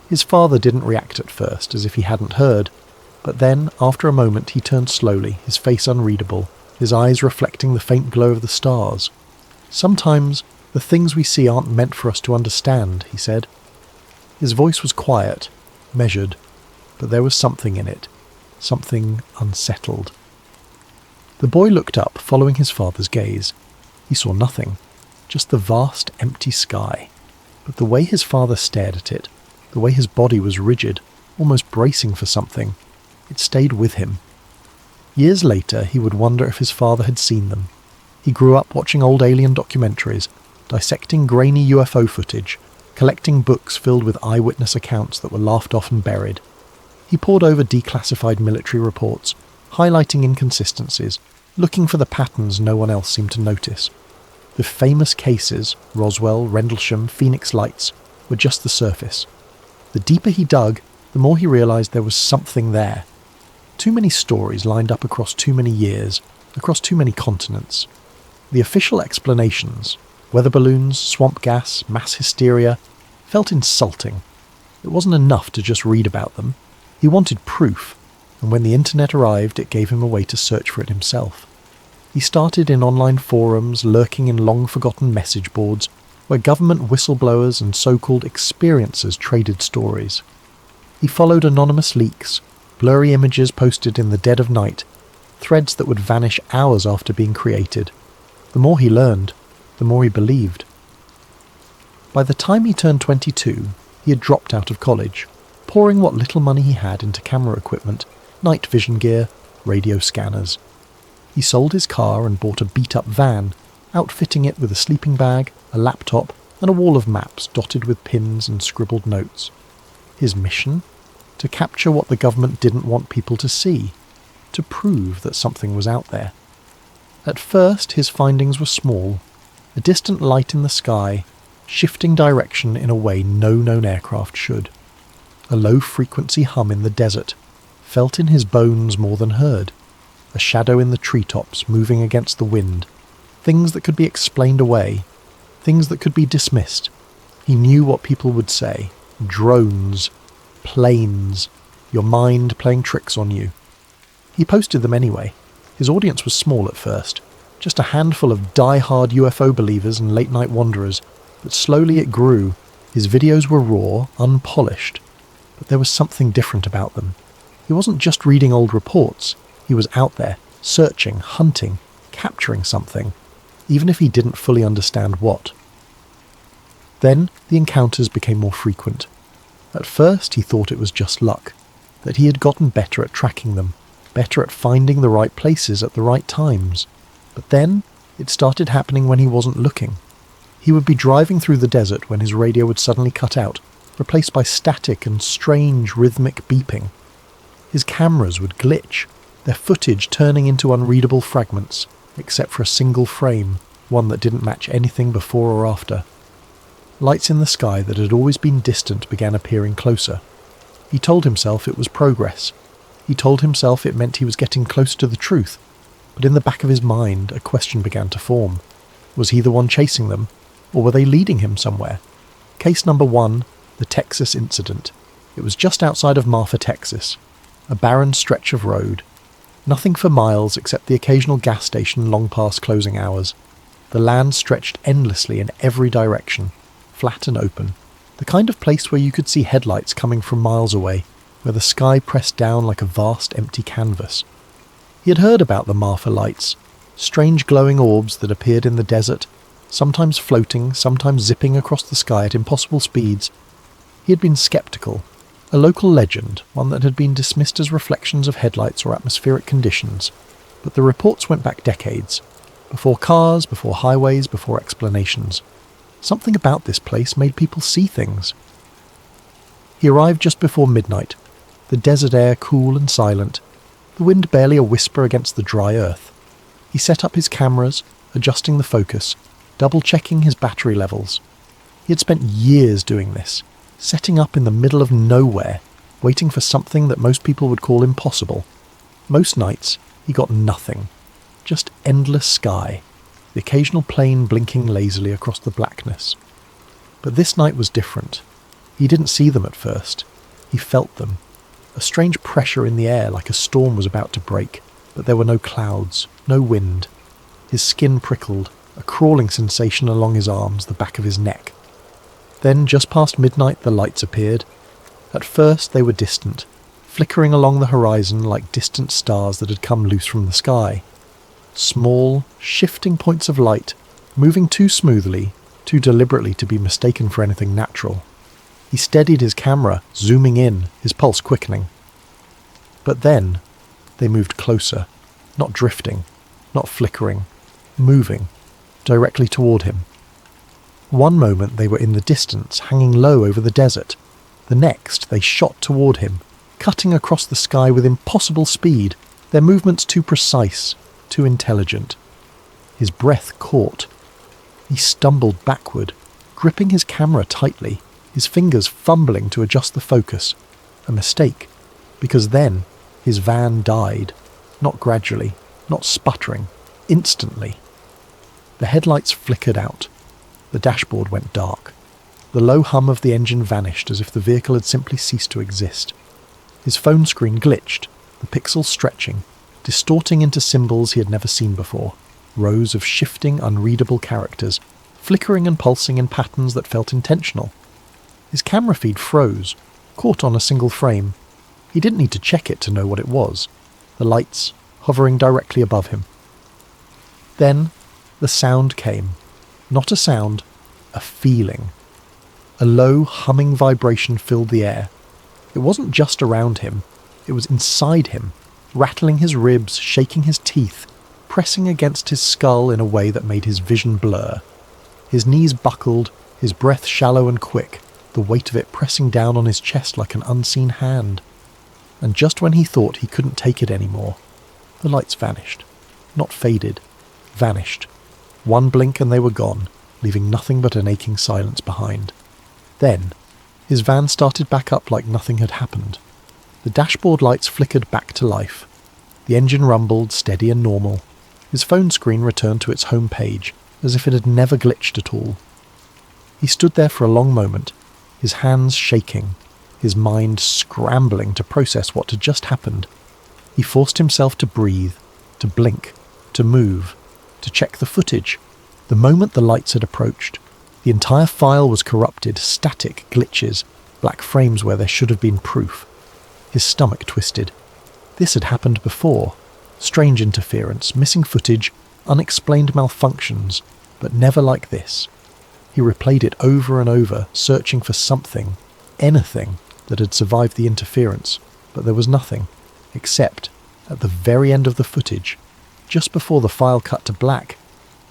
His father didn't react at first, as if he hadn't heard, but then, after a moment, he turned slowly, his face unreadable, his eyes reflecting the faint glow of the stars. "Sometimes the things we see aren't meant for us to understand," he said. His voice was quiet, measured, but there was something in it, something unsettled. The boy looked up, following his father's gaze. He saw nothing, just the vast, empty sky. But the way his father stared at it, the way his body was rigid, almost bracing for something, it stayed with him. Years later, he would wonder if his father had seen them. He grew up watching old alien documentaries, dissecting grainy UFO footage, collecting books filled with eyewitness accounts that were laughed off and buried. He pored over declassified military reports, highlighting inconsistencies, looking for the patterns no one else seemed to notice. The famous cases, Roswell, Rendlesham, Phoenix Lights, were just the surface. The deeper he dug, the more he realized there was something there. Too many stories lined up across too many years, across too many continents. The official explanations, weather balloons, swamp gas, mass hysteria, felt insulting. It wasn't enough to just read about them. He wanted proof, and when the internet arrived, it gave him a way to search for it himself. He started in online forums, lurking in long-forgotten message boards, where government whistleblowers and so-called experiencers traded stories. He followed anonymous leaks, blurry images posted in the dead of night, threads that would vanish hours after being created. The more he learned, the more he believed. By the time he turned 22, he had dropped out of college, pouring what little money he had into camera equipment, night vision gear, radio scanners. He sold his car and bought a beat-up van, outfitting it with a sleeping bag, a laptop, and a wall of maps dotted with pins and scribbled notes. His mission? To capture what the government didn't want people to see, to prove that something was out there. At first, his findings were small, a distant light in the sky, shifting direction in a way no known aircraft should. A low-frequency hum in the desert, felt in his bones more than heard. A shadow in the treetops moving against the wind. Things that could be explained away. Things that could be dismissed. He knew what people would say. Drones. Planes. Your mind playing tricks on you. He posted them anyway. His audience was small at first. Just a handful of die-hard UFO believers and late-night wanderers. But slowly it grew. His videos were raw, unpolished. But there was something different about them. He wasn't just reading old reports. He was out there, searching, hunting, capturing something, even if he didn't fully understand what. Then the encounters became more frequent. At first he thought it was just luck, that he had gotten better at tracking them, better at finding the right places at the right times. But then it started happening when he wasn't looking. He would be driving through the desert when his radio would suddenly cut out, replaced by static and strange rhythmic beeping. His cameras would glitch, their footage turning into unreadable fragments, except for a single frame, one that didn't match anything before or after. Lights in the sky that had always been distant began appearing closer. He told himself it was progress. He told himself it meant he was getting closer to the truth, but in the back of his mind a question began to form. Was he the one chasing them, or were they leading him somewhere? Case number 1, the Texas incident. It was just outside of Marfa, Texas. A barren stretch of road. Nothing for miles except the occasional gas station long past closing hours. The land stretched endlessly in every direction, flat and open. The kind of place where you could see headlights coming from miles away, where the sky pressed down like a vast empty canvas. He had heard about the Marfa lights, strange glowing orbs that appeared in the desert, sometimes floating, sometimes zipping across the sky at impossible speeds. He had been sceptical. A local legend, one that had been dismissed as reflections of headlights or atmospheric conditions, but the reports went back decades, before cars, before highways, before explanations. Something about this place made people see things. He arrived just before midnight, the desert air cool and silent, the wind barely a whisper against the dry earth. He set up his cameras, adjusting the focus, double-checking his battery levels. He had spent years doing this, setting up in the middle of nowhere, waiting for something that most people would call impossible. Most nights, he got nothing. Just endless sky, the occasional plane blinking lazily across the blackness. But this night was different. He didn't see them at first. He felt them. A strange pressure in the air, like a storm was about to break, but there were no clouds, no wind. His skin prickled, a crawling sensation along his arms, the back of his neck. Then, just past midnight, the lights appeared. At first they were distant, flickering along the horizon like distant stars that had come loose from the sky. Small, shifting points of light, moving too smoothly, too deliberately to be mistaken for anything natural. He steadied his camera, zooming in, his pulse quickening. But then, they moved closer, not drifting, not flickering, moving, directly toward him. One moment they were in the distance, hanging low over the desert. The next, they shot toward him, cutting across the sky with impossible speed, their movements too precise, too intelligent. His breath caught. He stumbled backward, gripping his camera tightly, his fingers fumbling to adjust the focus. A mistake, because then his van died, not gradually, not sputtering, instantly. The headlights flickered out. The dashboard went dark. The low hum of the engine vanished as if the vehicle had simply ceased to exist. His phone screen glitched, the pixels stretching, distorting into symbols he had never seen before, rows of shifting, unreadable characters, flickering and pulsing in patterns that felt intentional. His camera feed froze, caught on a single frame. He didn't need to check it to know what it was. The lights hovering directly above him. Then the sound came. Not a sound, a feeling. A low, humming vibration filled the air. It wasn't just around him, it was inside him, rattling his ribs, shaking his teeth, pressing against his skull in a way that made his vision blur. His knees buckled, his breath shallow and quick, the weight of it pressing down on his chest like an unseen hand. And just when he thought he couldn't take it anymore, the lights vanished. Not faded, vanished. One blink and they were gone, leaving nothing but an aching silence behind. Then, his van started back up like nothing had happened. The dashboard lights flickered back to life. The engine rumbled, steady and normal. His phone screen returned to its home page, as if it had never glitched at all. He stood there for a long moment, his hands shaking, his mind scrambling to process what had just happened. He forced himself to breathe, to blink, to move, to check the footage. The moment the lights had approached, the entire file was corrupted, static glitches, black frames where there should have been proof. His stomach twisted. This had happened before. Strange interference, missing footage, unexplained malfunctions, but never like this. He replayed it over and over, searching for something, anything, that had survived the interference, but there was nothing, except, at the very end of the footage, just before the file cut to black,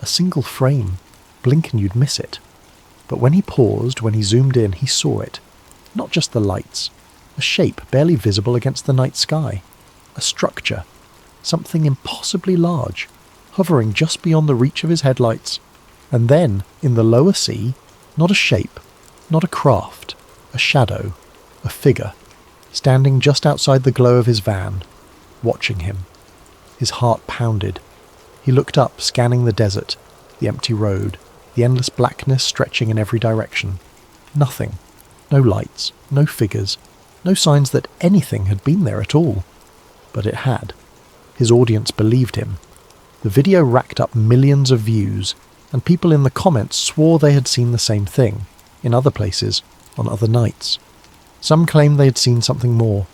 a single frame. Blink and you'd miss it. But when he paused, when he zoomed in, he saw it. Not just the lights. A shape barely visible against the night sky. A structure. Something impossibly large, hovering just beyond the reach of his headlights. And then, in the lower sea, not a shape, not a craft, a shadow, a figure, standing just outside the glow of his van, watching him. His heart pounded. He looked up, scanning the desert, the empty road, the endless blackness stretching in every direction. Nothing. No lights, no figures, no signs that anything had been there at all. But it had. His audience believed him. The video racked up millions of views, and people in the comments swore they had seen the same thing, in other places, on other nights. Some claimed they had seen something more.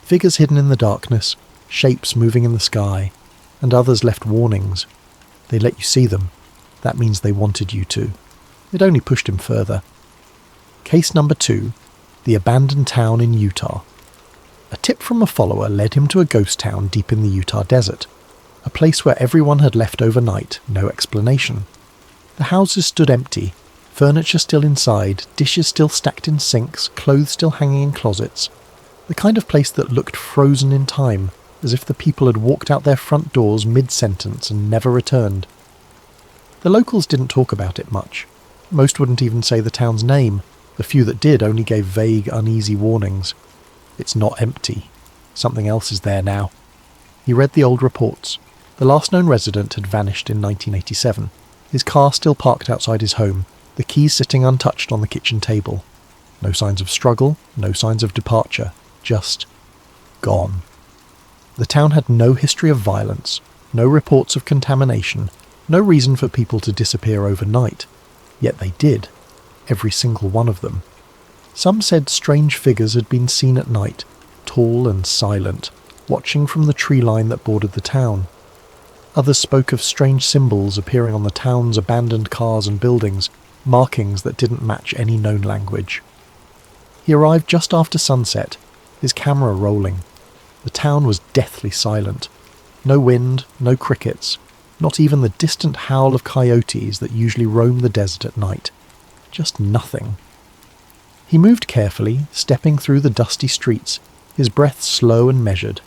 Figures hidden in the darkness, shapes moving in the sky, and others left warnings. They let you see them. That means they wanted you to. It only pushed him further. Case number 2, the abandoned town in Utah. A tip from a follower led him to a ghost town deep in the Utah desert, a place where everyone had left overnight, no explanation. The houses stood empty, furniture still inside, dishes still stacked in sinks, clothes still hanging in closets. The kind of place that looked frozen in time, as if the people had walked out their front doors mid-sentence and never returned. The locals didn't talk about it much. Most wouldn't even say the town's name. The few that did only gave vague, uneasy warnings. It's not empty. Something else is there now. He read the old reports. The last known resident had vanished in 1987. His car still parked outside his home, the keys sitting untouched on the kitchen table. No signs of struggle, no signs of departure, just gone. The town had no history of violence, no reports of contamination, no reason for people to disappear overnight. Yet they did, every single one of them. Some said strange figures had been seen at night, tall and silent, watching from the tree line that bordered the town. Others spoke of strange symbols appearing on the town's abandoned cars and buildings, markings that didn't match any known language. He arrived just after sunset, his camera rolling. The town was deathly silent. No wind, no crickets, not even the distant howl of coyotes that usually roam the desert at night. Just nothing. He moved carefully, stepping through the dusty streets, his breath slow and measured.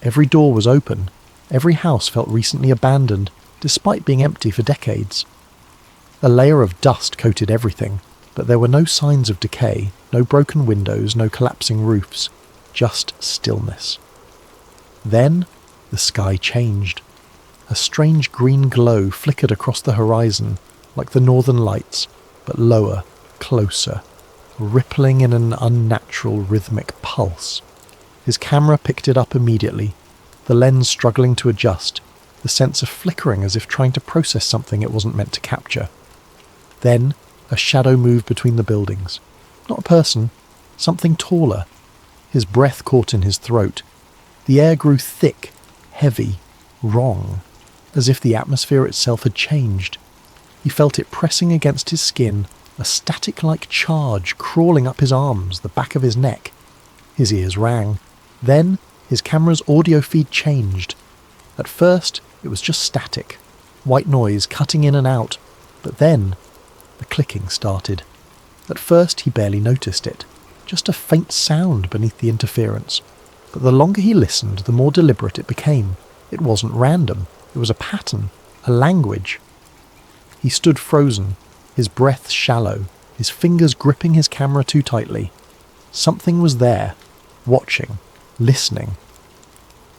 Every door was open. Every house felt recently abandoned, despite being empty for decades. A layer of dust coated everything, but there were no signs of decay, no broken windows, no collapsing roofs, just stillness. Then, the sky changed. A strange green glow flickered across the horizon, like the northern lights, but lower, closer, rippling in an unnatural rhythmic pulse. His camera picked it up immediately, the lens struggling to adjust, the sensor flickering as if trying to process something it wasn't meant to capture. Then, a shadow moved between the buildings. Not a person, something taller. His breath caught in his throat. The air grew thick, heavy, wrong, as if the atmosphere itself had changed. He felt it pressing against his skin, a static-like charge crawling up his arms, the back of his neck. His ears rang. Then, his camera's audio feed changed. At first, it was just static, white noise cutting in and out, but then, the clicking started. At first, he barely noticed it, just a faint sound beneath the interference. But the longer he listened, the more deliberate it became. It wasn't random. It was a pattern, a language. He stood frozen, his breath shallow, his fingers gripping his camera too tightly. Something was there, watching, listening.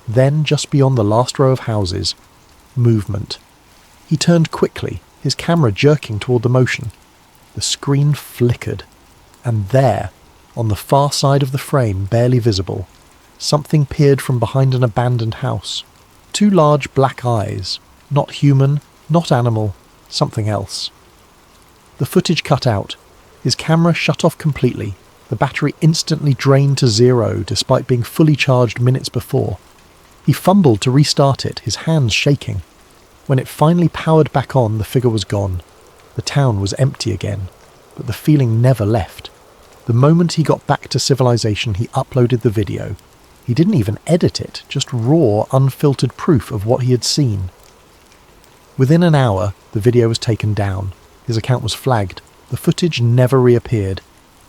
Then, just beyond the last row of houses, movement. He turned quickly, his camera jerking toward the motion. The screen flickered, and there, on the far side of the frame, barely visible, something peered from behind an abandoned house. Two large black eyes, not human, not animal, something else. The footage cut out. His camera shut off completely, the battery instantly drained to zero despite being fully charged minutes before. He fumbled to restart it, his hands shaking. When it finally powered back on, the figure was gone. The town was empty again, but the feeling never left. The moment he got back to civilization, he uploaded the video. He didn't even edit it, just raw, unfiltered proof of what he had seen. Within an hour, the video was taken down. His account was flagged. The footage never reappeared.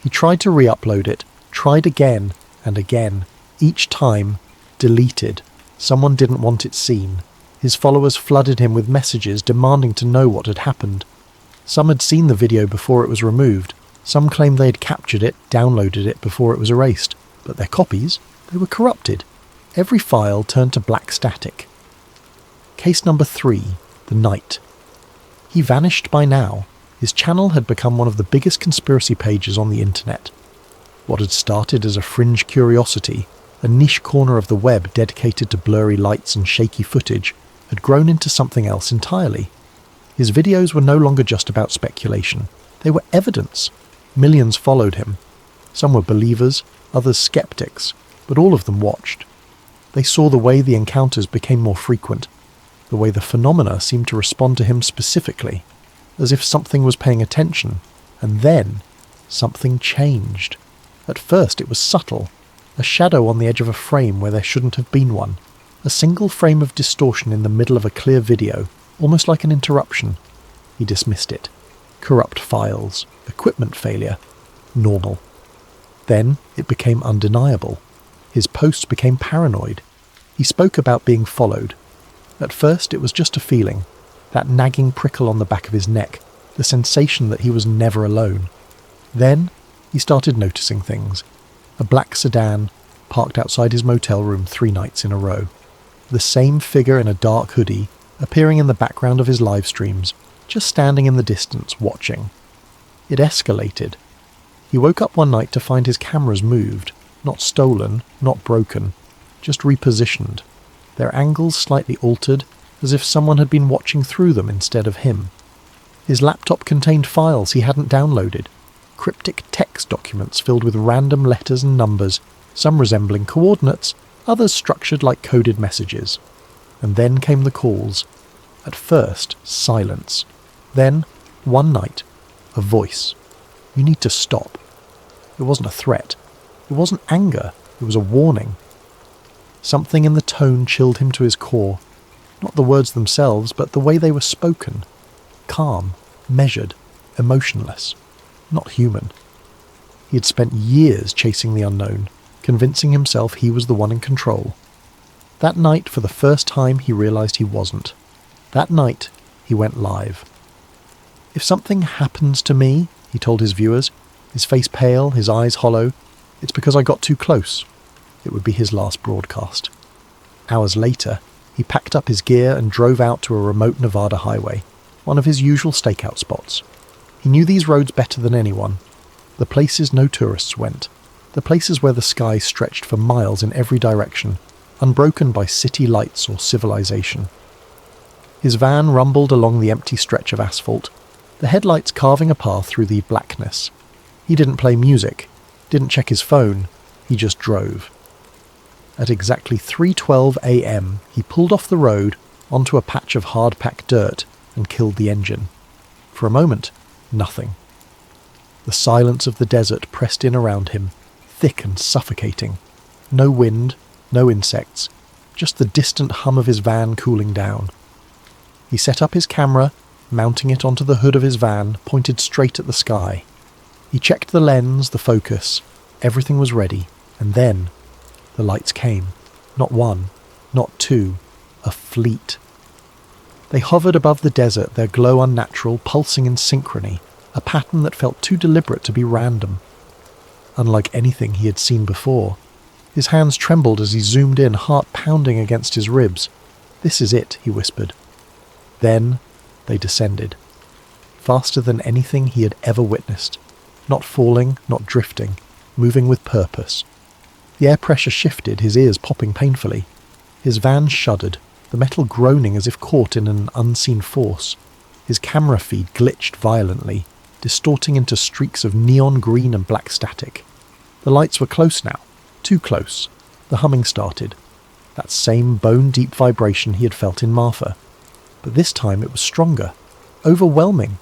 He tried to re-upload it, tried again and again. Each time, deleted. Someone didn't want it seen. His followers flooded him with messages demanding to know what had happened. Some had seen the video before it was removed. Some claimed they had captured it, downloaded it before it was erased. But their copies, they were corrupted. Every file turned to black static. Case number 3, the night. He vanished by now. His channel had become one of the biggest conspiracy pages on the internet. What had started as a fringe curiosity, a niche corner of the web dedicated to blurry lights and shaky footage, had grown into something else entirely. His videos were no longer just about speculation. They were evidence. Millions followed him. Some were believers, others skeptics, but all of them watched. They saw the way the encounters became more frequent, the way the phenomena seemed to respond to him specifically, as if something was paying attention, and then something changed. At first it was subtle, a shadow on the edge of a frame where there shouldn't have been one, a single frame of distortion in the middle of a clear video, almost like an interruption. He dismissed it. Corrupt files, equipment failure, normal. Then it became undeniable. His posts became paranoid. He spoke about being followed. At first it was just a feeling, that nagging prickle on the back of his neck, the sensation that he was never alone. Then he started noticing things. A black sedan parked outside his motel room 3 nights in a row. The same figure in a dark hoodie, appearing in the background of his live streams, just standing in the distance, watching. It escalated. He woke up one night to find his cameras moved, not stolen, not broken, just repositioned, their angles slightly altered, as if someone had been watching through them instead of him. His laptop contained files he hadn't downloaded, cryptic text documents filled with random letters and numbers, some resembling coordinates, others structured like coded messages. And then came the calls. At first, silence. Then, one night, a voice. You need to stop. It wasn't a threat. It wasn't anger. It was a warning. Something in the tone chilled him to his core. Not the words themselves, but the way they were spoken. Calm, measured, emotionless. Not human. He had spent years chasing the unknown, convincing himself he was the one in control. That night, for the first time, he realized he wasn't. That night, he went live. If something happens to me, he told his viewers, his face pale, his eyes hollow, it's because I got too close. It would be his last broadcast. Hours later, he packed up his gear and drove out to a remote Nevada highway, one of his usual stakeout spots. He knew these roads better than anyone. The places no tourists went. The places where the sky stretched for miles in every direction, unbroken by city lights or civilization. His van rumbled along the empty stretch of asphalt, the headlights carving a path through the blackness. He didn't play music, didn't check his phone, he just drove. At exactly 3:12 a.m, he pulled off the road onto a patch of hard-packed dirt and killed the engine. For a moment, nothing. The silence of the desert pressed in around him, thick and suffocating. No wind, no insects, just the distant hum of his van cooling down. He set up his camera, mounting it onto the hood of his van, pointed straight at the sky. He checked the lens, the focus. Everything was ready. And then, the lights came. Not one, not two, a fleet. They hovered above the desert, their glow unnatural, pulsing in synchrony, a pattern that felt too deliberate to be random. Unlike anything he had seen before. His hands trembled as he zoomed in, heart pounding against his ribs. "This is it," he whispered. Then they descended. Faster than anything he had ever witnessed. Not falling, not drifting, moving with purpose. The air pressure shifted, his ears popping painfully. His van shuddered, the metal groaning as if caught in an unseen force. His camera feed glitched violently, distorting into streaks of neon green and black static. The lights were close now, too close. The humming started. That same bone-deep vibration he had felt in Marfa. But this time it was stronger, overwhelming.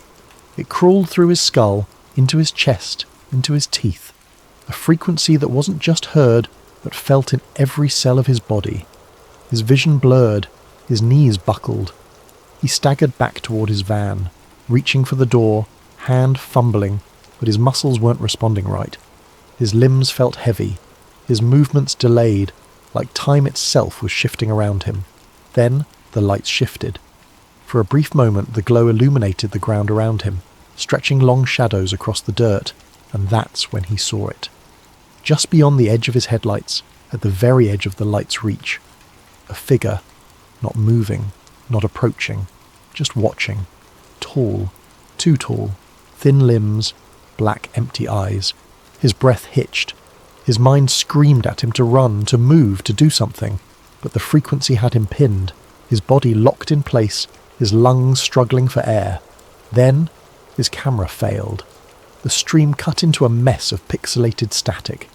It crawled through his skull, into his chest, into his teeth. A frequency that wasn't just heard, but felt in every cell of his body. His vision blurred, his knees buckled. He staggered back toward his van, reaching for the door, hand fumbling, but his muscles weren't responding right. His limbs felt heavy, his movements delayed, like time itself was shifting around him. Then the lights shifted. For a brief moment the glow illuminated the ground around him, stretching long shadows across the dirt, and that's when he saw it. Just beyond the edge of his headlights, at the very edge of the light's reach. A figure, not moving, not approaching, just watching. Tall, too tall, thin limbs, black empty eyes. His breath hitched. His mind screamed at him to run, to move, to do something, but the frequency had him pinned, his body locked in place, his lungs struggling for air. Then, his camera failed. The stream cut into a mess of pixelated static.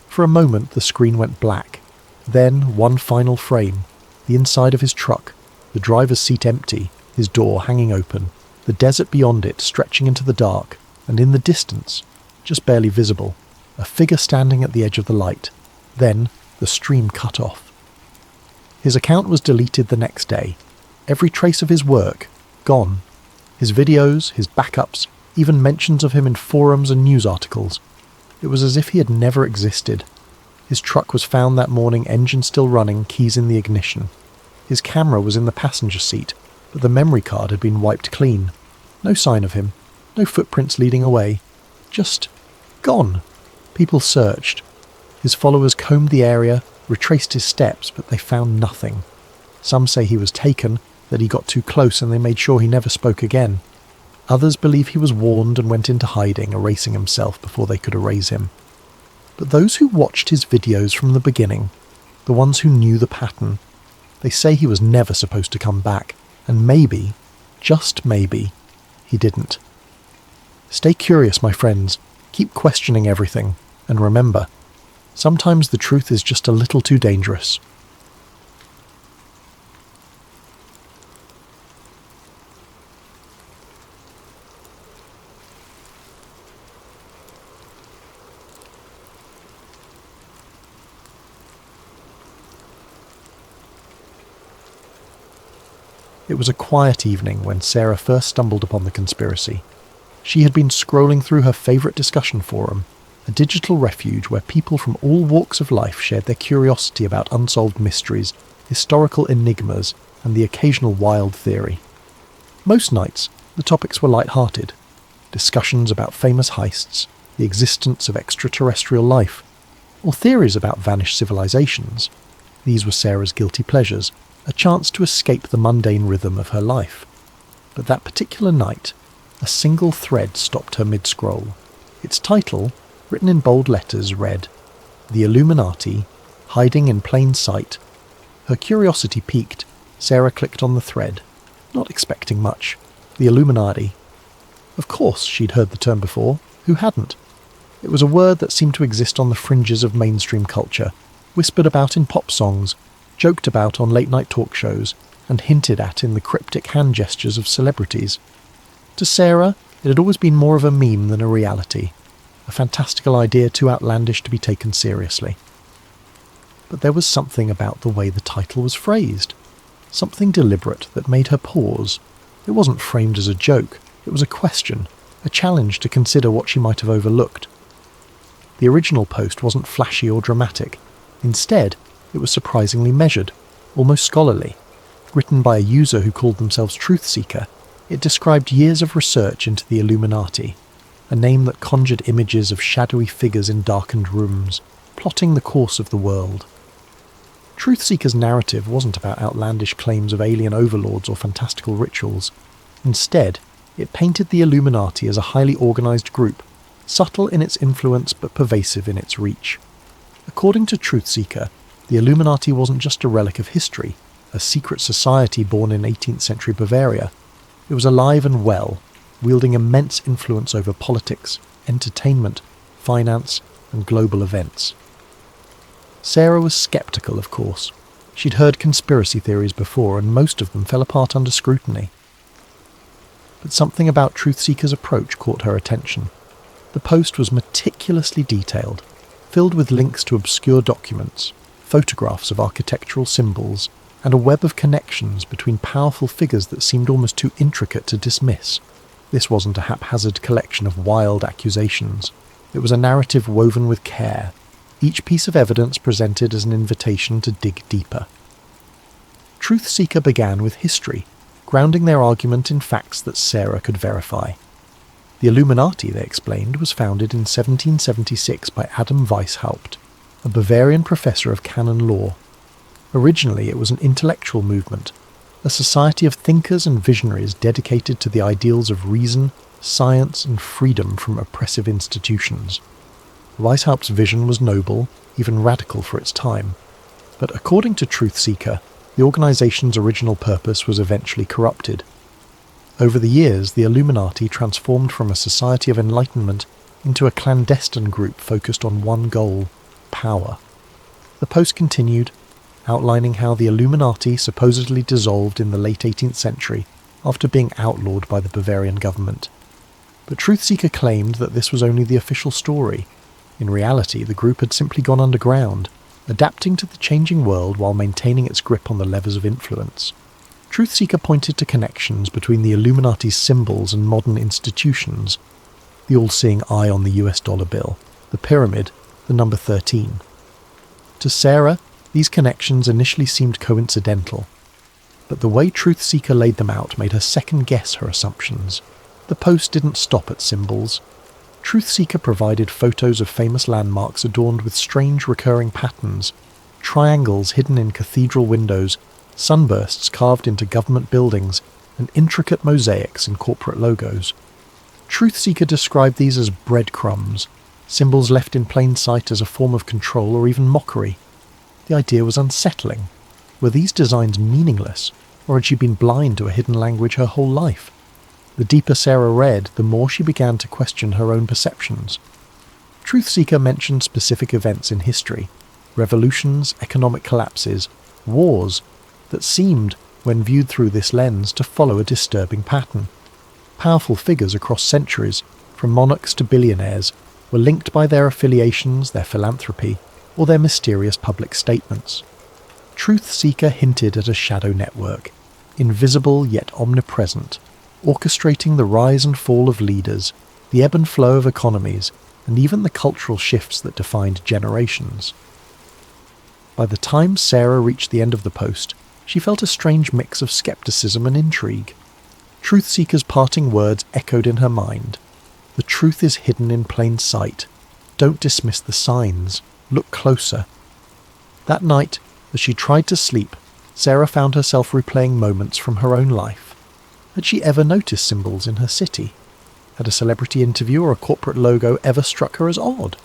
For a moment the screen went black. Then, one final frame, the inside of his truck, the driver's seat empty, his door hanging open, the desert beyond it stretching into the dark, and in the distance, just barely visible, a figure standing at the edge of the light. Then, the stream cut off. His account was deleted the next day. Every trace of his work, gone. His videos, his backups, even mentions of him in forums and news articles. It was as if he had never existed. His truck was found that morning, engine still running, keys in the ignition. His camera was in the passenger seat, but the memory card had been wiped clean. No sign of him, no footprints leading away. Just gone. People searched. His followers combed the area, retraced his steps, but they found nothing. Some say he was taken, that he got too close and they made sure he never spoke again. Others believe he was warned and went into hiding, erasing himself before they could erase him. But those who watched his videos from the beginning, the ones who knew the pattern, they say he was never supposed to come back, and maybe, just maybe, he didn't. Stay curious, my friends. Keep questioning everything, and remember, sometimes the truth is just a little too dangerous. It was a quiet evening when Sarah first stumbled upon the conspiracy. She had been scrolling through her favourite discussion forum, a digital refuge where people from all walks of life shared their curiosity about unsolved mysteries, historical enigmas, and the occasional wild theory. Most nights, the topics were light-hearted. Discussions about famous heists, the existence of extraterrestrial life, or theories about vanished civilizations. These were Sarah's guilty pleasures, a chance to escape the mundane rhythm of her life. But that particular night, a single thread stopped her mid-scroll. Its title, written in bold letters, read, "The Illuminati, Hiding in Plain Sight." Her curiosity piqued. Sarah clicked on the thread, not expecting much. The Illuminati. Of course, she'd heard the term before. Who hadn't? It was a word that seemed to exist on the fringes of mainstream culture, whispered about in pop songs, joked about on late-night talk shows, and hinted at in the cryptic hand gestures of celebrities. To Sarah, it had always been more of a meme than a reality, a fantastical idea too outlandish to be taken seriously. But there was something about the way the title was phrased, something deliberate that made her pause. It wasn't framed as a joke, it was a question, a challenge to consider what she might have overlooked. The original post wasn't flashy or dramatic. Instead, it was surprisingly measured, almost scholarly. Written by a user who called themselves Truth Seeker, it described years of research into the Illuminati, a name that conjured images of shadowy figures in darkened rooms, plotting the course of the world. Truth Seeker's narrative wasn't about outlandish claims of alien overlords or fantastical rituals. Instead, it painted the Illuminati as a highly organised group, subtle in its influence but pervasive in its reach. According to Truth Seeker, the Illuminati wasn't just a relic of history, a secret society born in 18th century Bavaria. It was alive and well, wielding immense influence over politics, entertainment, finance, and global events. Sarah was sceptical, of course. She'd heard conspiracy theories before, and most of them fell apart under scrutiny. But something about Truth Seeker's approach caught her attention. The post was meticulously detailed, filled with links to obscure documents, photographs of architectural symbols, and a web of connections between powerful figures that seemed almost too intricate to dismiss. This wasn't a haphazard collection of wild accusations. It was a narrative woven with care, each piece of evidence presented as an invitation to dig deeper. Truth Seeker began with history, grounding their argument in facts that Sarah could verify. The Illuminati, they explained, was founded in 1776 by Adam Weishaupt, a Bavarian professor of canon law. Originally, it was an intellectual movement, a society of thinkers and visionaries dedicated to the ideals of reason, science, and freedom from oppressive institutions. Weishaupt's vision was noble, even radical for its time. But according to Truth Seeker, the organization's original purpose was eventually corrupted. Over the years, the Illuminati transformed from a society of enlightenment into a clandestine group focused on one goal: power. The post continued, outlining how the Illuminati supposedly dissolved in the late 18th century after being outlawed by the Bavarian government. But Truth Seeker claimed that this was only the official story. In reality, the group had simply gone underground, adapting to the changing world while maintaining its grip on the levers of influence. Truth Seeker pointed to connections between the Illuminati's symbols and modern institutions: the all-seeing eye on the US dollar bill, the pyramid, the number 13. To Sarah, these connections initially seemed coincidental, but the way Truth Seeker laid them out made her second-guess her assumptions. The post didn't stop at symbols. Truth Seeker provided photos of famous landmarks adorned with strange recurring patterns, triangles hidden in cathedral windows, sunbursts carved into government buildings, and intricate mosaics in corporate logos. Truthseeker described these as breadcrumbs, symbols left in plain sight as a form of control or even mockery. The idea was unsettling. Were these designs meaningless, or had she been blind to a hidden language her whole life? The deeper Sarah read, the more she began to question her own perceptions. Truthseeker mentioned specific events in history, revolutions, economic collapses, wars, that seemed, when viewed through this lens, to follow a disturbing pattern. Powerful figures across centuries, from monarchs to billionaires, were linked by their affiliations, their philanthropy, or their mysterious public statements. Truthseeker hinted at a shadow network, invisible yet omnipresent, orchestrating the rise and fall of leaders, the ebb and flow of economies, and even the cultural shifts that defined generations. By the time Sarah reached the end of the post, she felt a strange mix of skepticism and intrigue. Truthseeker's parting words echoed in her mind. The truth is hidden in plain sight. Don't dismiss the signs. Look closer. That night, as she tried to sleep, Sarah found herself replaying moments from her own life. Had she ever noticed symbols in her city? Had a celebrity interview or a corporate logo ever struck her as odd?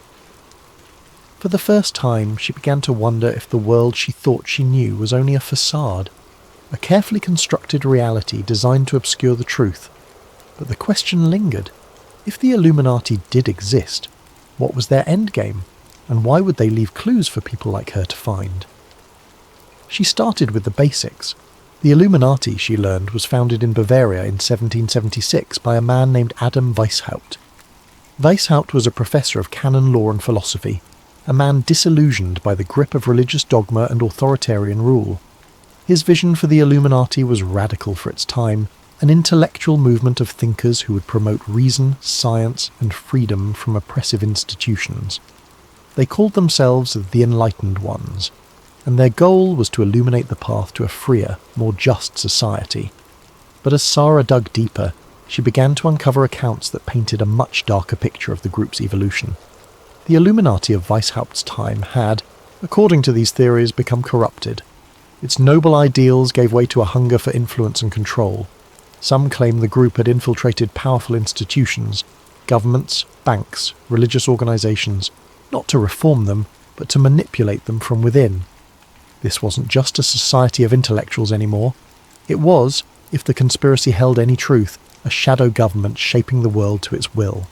For the first time, she began to wonder if the world she thought she knew was only a facade, a carefully constructed reality designed to obscure the truth. But the question lingered. If the Illuminati did exist, what was their endgame, and why would they leave clues for people like her to find? She started with the basics. The Illuminati, she learned, was founded in Bavaria in 1776 by a man named Adam Weishaupt. Weishaupt was a professor of canon law and philosophy, a man disillusioned by the grip of religious dogma and authoritarian rule. His vision for the Illuminati was radical for its time, an intellectual movement of thinkers who would promote reason, science, and freedom from oppressive institutions. They called themselves the Enlightened Ones, and their goal was to illuminate the path to a freer, more just society. But as Sarah dug deeper, she began to uncover accounts that painted a much darker picture of the group's evolution. The Illuminati of Weishaupt's time had, according to these theories, become corrupted. Its noble ideals gave way to a hunger for influence and control. Some claim the group had infiltrated powerful institutions, governments, banks, religious organizations, not to reform them, but to manipulate them from within. This wasn't just a society of intellectuals anymore. It was, if the conspiracy held any truth, a shadow government shaping the world to its will.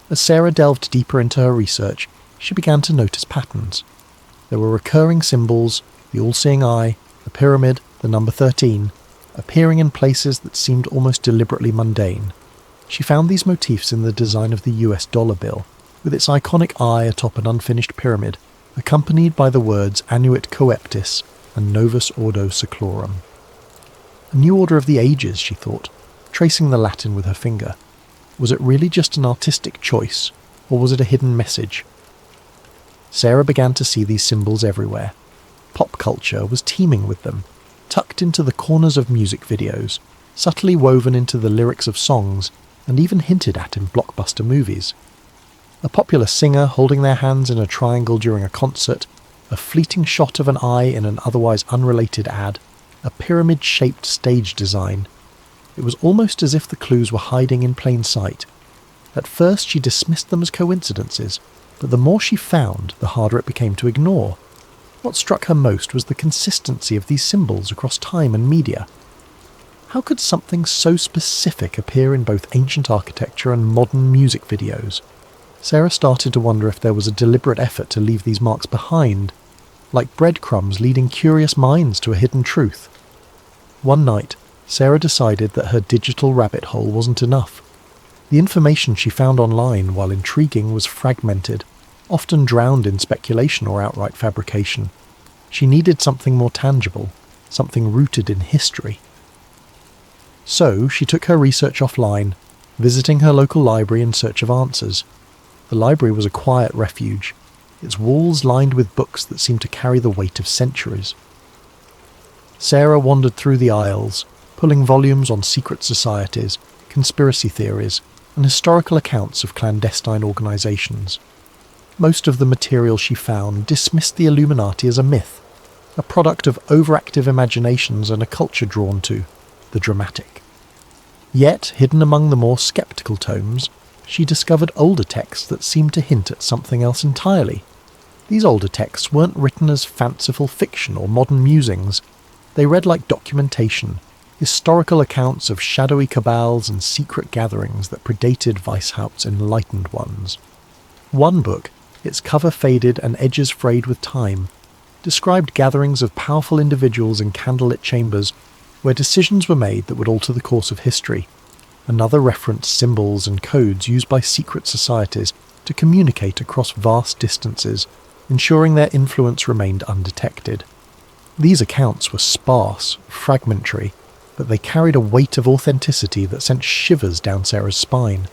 As Sarah delved deeper into her research, she began to notice patterns. There were recurring symbols, the all-seeing eye, the pyramid, the number 13, appearing in places that seemed almost deliberately mundane. She found these motifs in the design of the US dollar bill, with its iconic eye atop an unfinished pyramid, accompanied by the words Annuit Coeptis and Novus Ordo Seclorum. A new order of the ages, she thought, tracing the Latin with her finger. Was it really just an artistic choice, or was it a hidden message? Sarah began to see these symbols everywhere. Pop culture was teeming with them, tucked into the corners of music videos, subtly woven into the lyrics of songs, and even hinted at in blockbuster movies. A popular singer holding their hands in a triangle during a concert, a fleeting shot of an eye in an otherwise unrelated ad, a pyramid-shaped stage design. It was almost as if the clues were hiding in plain sight. At first she dismissed them as coincidences, but the more she found, the harder it became to ignore. What struck her most was the consistency of these symbols across time and media. How could something so specific appear in both ancient architecture and modern music videos? Sarah started to wonder if there was a deliberate effort to leave these marks behind, like breadcrumbs leading curious minds to a hidden truth. One night, Sarah decided that her digital rabbit hole wasn't enough. The information she found online, while intriguing, was fragmented, often drowned in speculation or outright fabrication. She needed something more tangible, something rooted in history. So she took her research offline, visiting her local library in search of answers. The library was a quiet refuge, its walls lined with books that seemed to carry the weight of centuries. Sarah wandered through the aisles, pulling volumes on secret societies, conspiracy theories, and historical accounts of clandestine organizations. Most of the material she found dismissed the Illuminati as a myth. a product of overactive imaginations and a culture drawn to the dramatic. Yet, hidden among the more sceptical tomes, she discovered older texts that seemed to hint at something else entirely. These older texts weren't written as fanciful fiction or modern musings. They read like documentation, historical accounts of shadowy cabals and secret gatherings that predated Weishaupt's enlightened ones. One book, its cover faded and edges frayed with time, described gatherings of powerful individuals in candlelit chambers where decisions were made that would alter the course of history. Another referenced symbols and codes used by secret societies to communicate across vast distances, ensuring their influence remained undetected. These accounts were sparse, fragmentary, but they carried a weight of authenticity that sent shivers down Sarah's spine.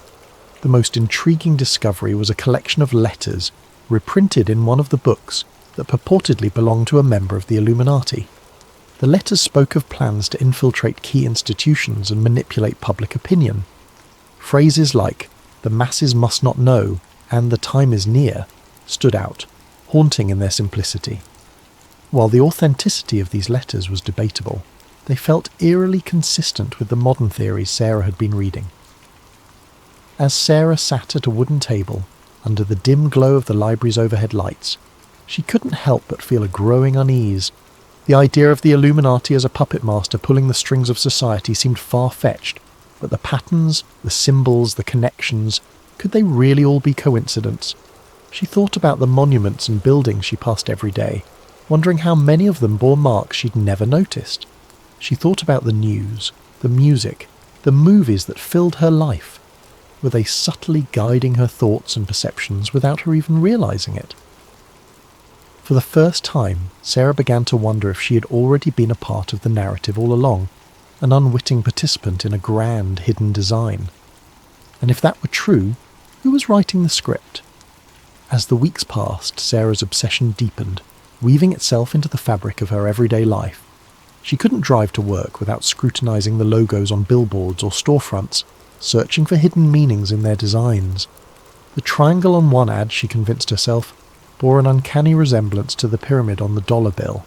The most intriguing discovery was a collection of letters, reprinted in one of the books, that purportedly belonged to a member of the Illuminati. The letters spoke of plans to infiltrate key institutions and manipulate public opinion. Phrases like, "the masses must not know," and "the time is near," stood out, haunting in their simplicity. While the authenticity of these letters was debatable, they felt eerily consistent with the modern theories Sarah had been reading. As Sarah sat at a wooden table, under the dim glow of the library's overhead lights, she couldn't help but feel a growing unease. The idea of the Illuminati as a puppet master pulling the strings of society seemed far-fetched, but the patterns, the symbols, the connections, could they really all be coincidence? She thought about the monuments and buildings she passed every day, wondering how many of them bore marks she'd never noticed. She thought about the news, the music, the movies that filled her life. Were they subtly guiding her thoughts and perceptions without her even realizing it? For the first time, Sarah began to wonder if she had already been a part of the narrative all along, an unwitting participant in a grand hidden design. And if that were true, who was writing the script? As the weeks passed, Sarah's obsession deepened, weaving itself into the fabric of her everyday life. She couldn't drive to work without scrutinizing the logos on billboards or storefronts, searching for hidden meanings in their designs. The triangle on one ad, she convinced herself, bore an uncanny resemblance to the pyramid on the dollar bill.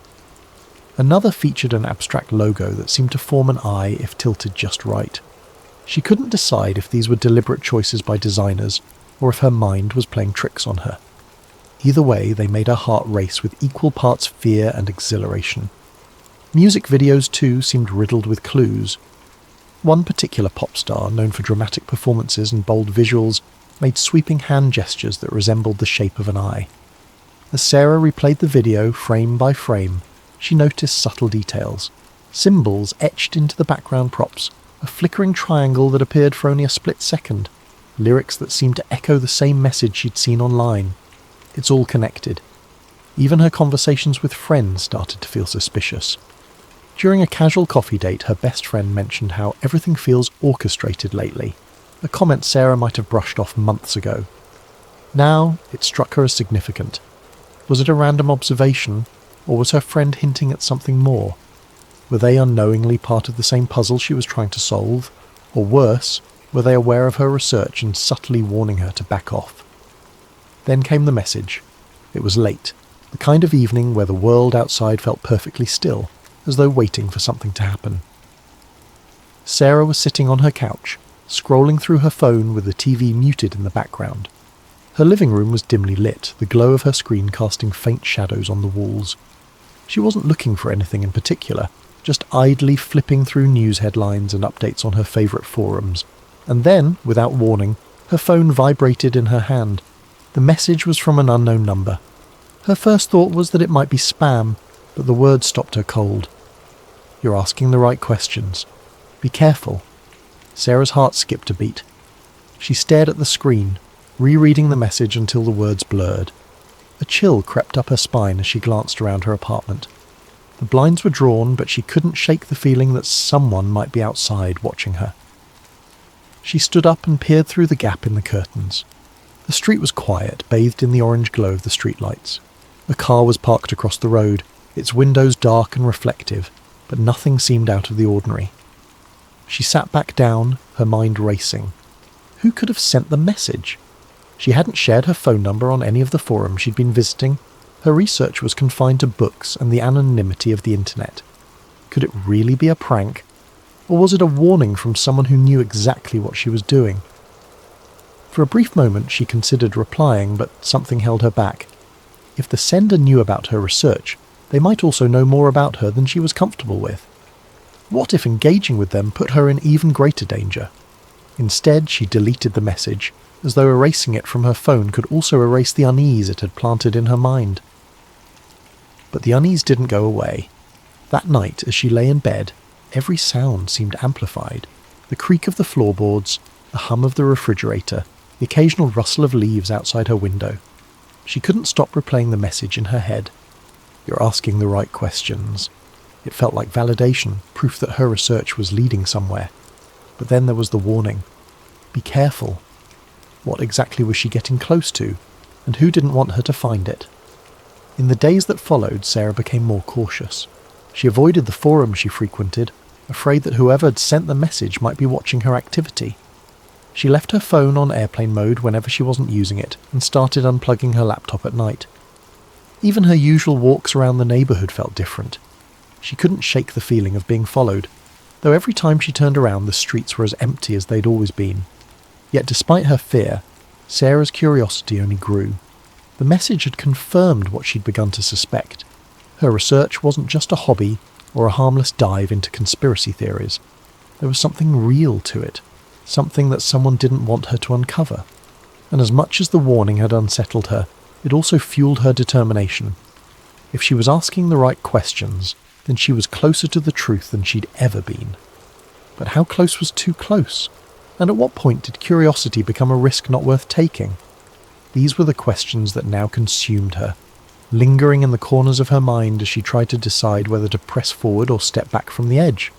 Another featured an abstract logo that seemed to form an eye if tilted just right. She couldn't decide if these were deliberate choices by designers, or if her mind was playing tricks on her. Either way, they made her heart race with equal parts fear and exhilaration. Music videos, too, seemed riddled with clues. One particular pop star, known for dramatic performances and bold visuals, made sweeping hand gestures that resembled the shape of an eye. As Sarah replayed the video frame by frame, she noticed subtle details. Symbols etched into the background props, a flickering triangle that appeared for only a split second, lyrics that seemed to echo the same message she'd seen online. It's all connected. Even her conversations with friends started to feel suspicious. During a casual coffee date, her best friend mentioned how everything feels orchestrated lately, a comment Sarah might have brushed off months ago. Now, it struck her as significant. Was it a random observation, or was her friend hinting at something more? Were they unknowingly part of the same puzzle she was trying to solve? Or worse, were they aware of her research and subtly warning her to back off? Then came the message. It was late, the kind of evening where the world outside felt perfectly still, as though waiting for something to happen. Sarah was sitting on her couch, scrolling through her phone with the TV muted in the background. Her living room was dimly lit, the glow of her screen casting faint shadows on the walls. She wasn't looking for anything in particular, just idly flipping through news headlines and updates on her favourite forums. And then, without warning, her phone vibrated in her hand. The message was from an unknown number. Her first thought was that it might be spam, but the words stopped her cold. "You're asking the right questions. Be careful." Sarah's heart skipped a beat. She stared at the screen, rereading the message until the words blurred. A chill crept up her spine as she glanced around her apartment. The blinds were drawn, but she couldn't shake the feeling that someone might be outside watching her. She stood up and peered through the gap in the curtains. The street was quiet, bathed in the orange glow of the streetlights. A car was parked across the road, its windows dark and reflective, but nothing seemed out of the ordinary. She sat back down, her mind racing. Who could have sent the message? She hadn't shared her phone number on any of the forums she'd been visiting. Her research was confined to books and the anonymity of the internet. Could it really be a prank? Or was it a warning from someone who knew exactly what she was doing? For a brief moment she considered replying, but something held her back. If the sender knew about her research, they might also know more about her than she was comfortable with. What if engaging with them put her in even greater danger? Instead, she deleted the message, as though erasing it from her phone could also erase the unease it had planted in her mind. But the unease didn't go away. That night, as she lay in bed, every sound seemed amplified. The creak of the floorboards, the hum of the refrigerator, the occasional rustle of leaves outside her window. She couldn't stop replaying the message in her head. You're asking the right questions. It felt like validation, proof that her research was leading somewhere. But then there was the warning. Be careful. What exactly was she getting close to, and who didn't want her to find it? In the days that followed, Sarah became more cautious. She avoided the forums she frequented, afraid that whoever had sent the message might be watching her activity. She left her phone on airplane mode whenever she wasn't using it and started unplugging her laptop at night. Even her usual walks around the neighbourhood felt different. She couldn't shake the feeling of being followed, though every time she turned around the streets were as empty as they'd always been. Yet despite her fear, Sarah's curiosity only grew. The message had confirmed what she'd begun to suspect. Her research wasn't just a hobby or a harmless dive into conspiracy theories. There was something real to it, something that someone didn't want her to uncover. And as much as the warning had unsettled her, it also fueled her determination. If she was asking the right questions, then she was closer to the truth than she'd ever been. But how close was too close? And at what point did curiosity become a risk not worth taking? These were the questions that now consumed her, lingering in the corners of her mind as she tried to decide whether to press forward or step back from the edge.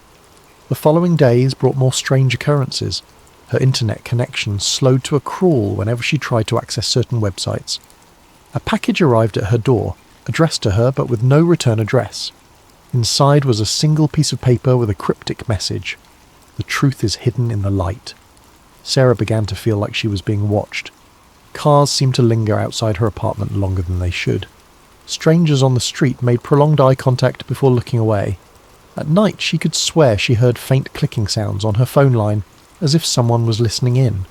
The following days brought more strange occurrences. Her internet connection slowed to a crawl whenever she tried to access certain websites. A package arrived at her door, addressed to her but with no return address. Inside was a single piece of paper with a cryptic message. The truth is hidden in the light. Sarah began to feel like she was being watched. Cars seemed to linger outside her apartment longer than they should. Strangers on the street made prolonged eye contact before looking away. At night she could swear she heard faint clicking sounds on her phone line, as if someone was listening in.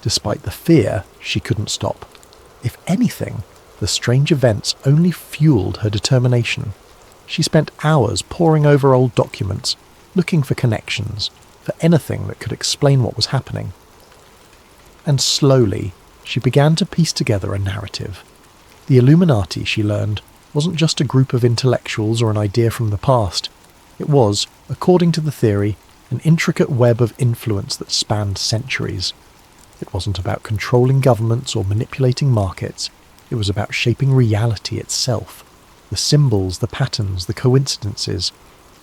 Despite the fear, she couldn't stop. If anything, the strange events only fueled her determination. She spent hours poring over old documents, looking for connections, for anything that could explain what was happening. And slowly, she began to piece together a narrative. The Illuminati, she learned, wasn't just a group of intellectuals or an idea from the past. It was, according to the theory, an intricate web of influence that spanned centuries. It wasn't about controlling governments or manipulating markets. It was about shaping reality itself. The symbols, the patterns, the coincidences.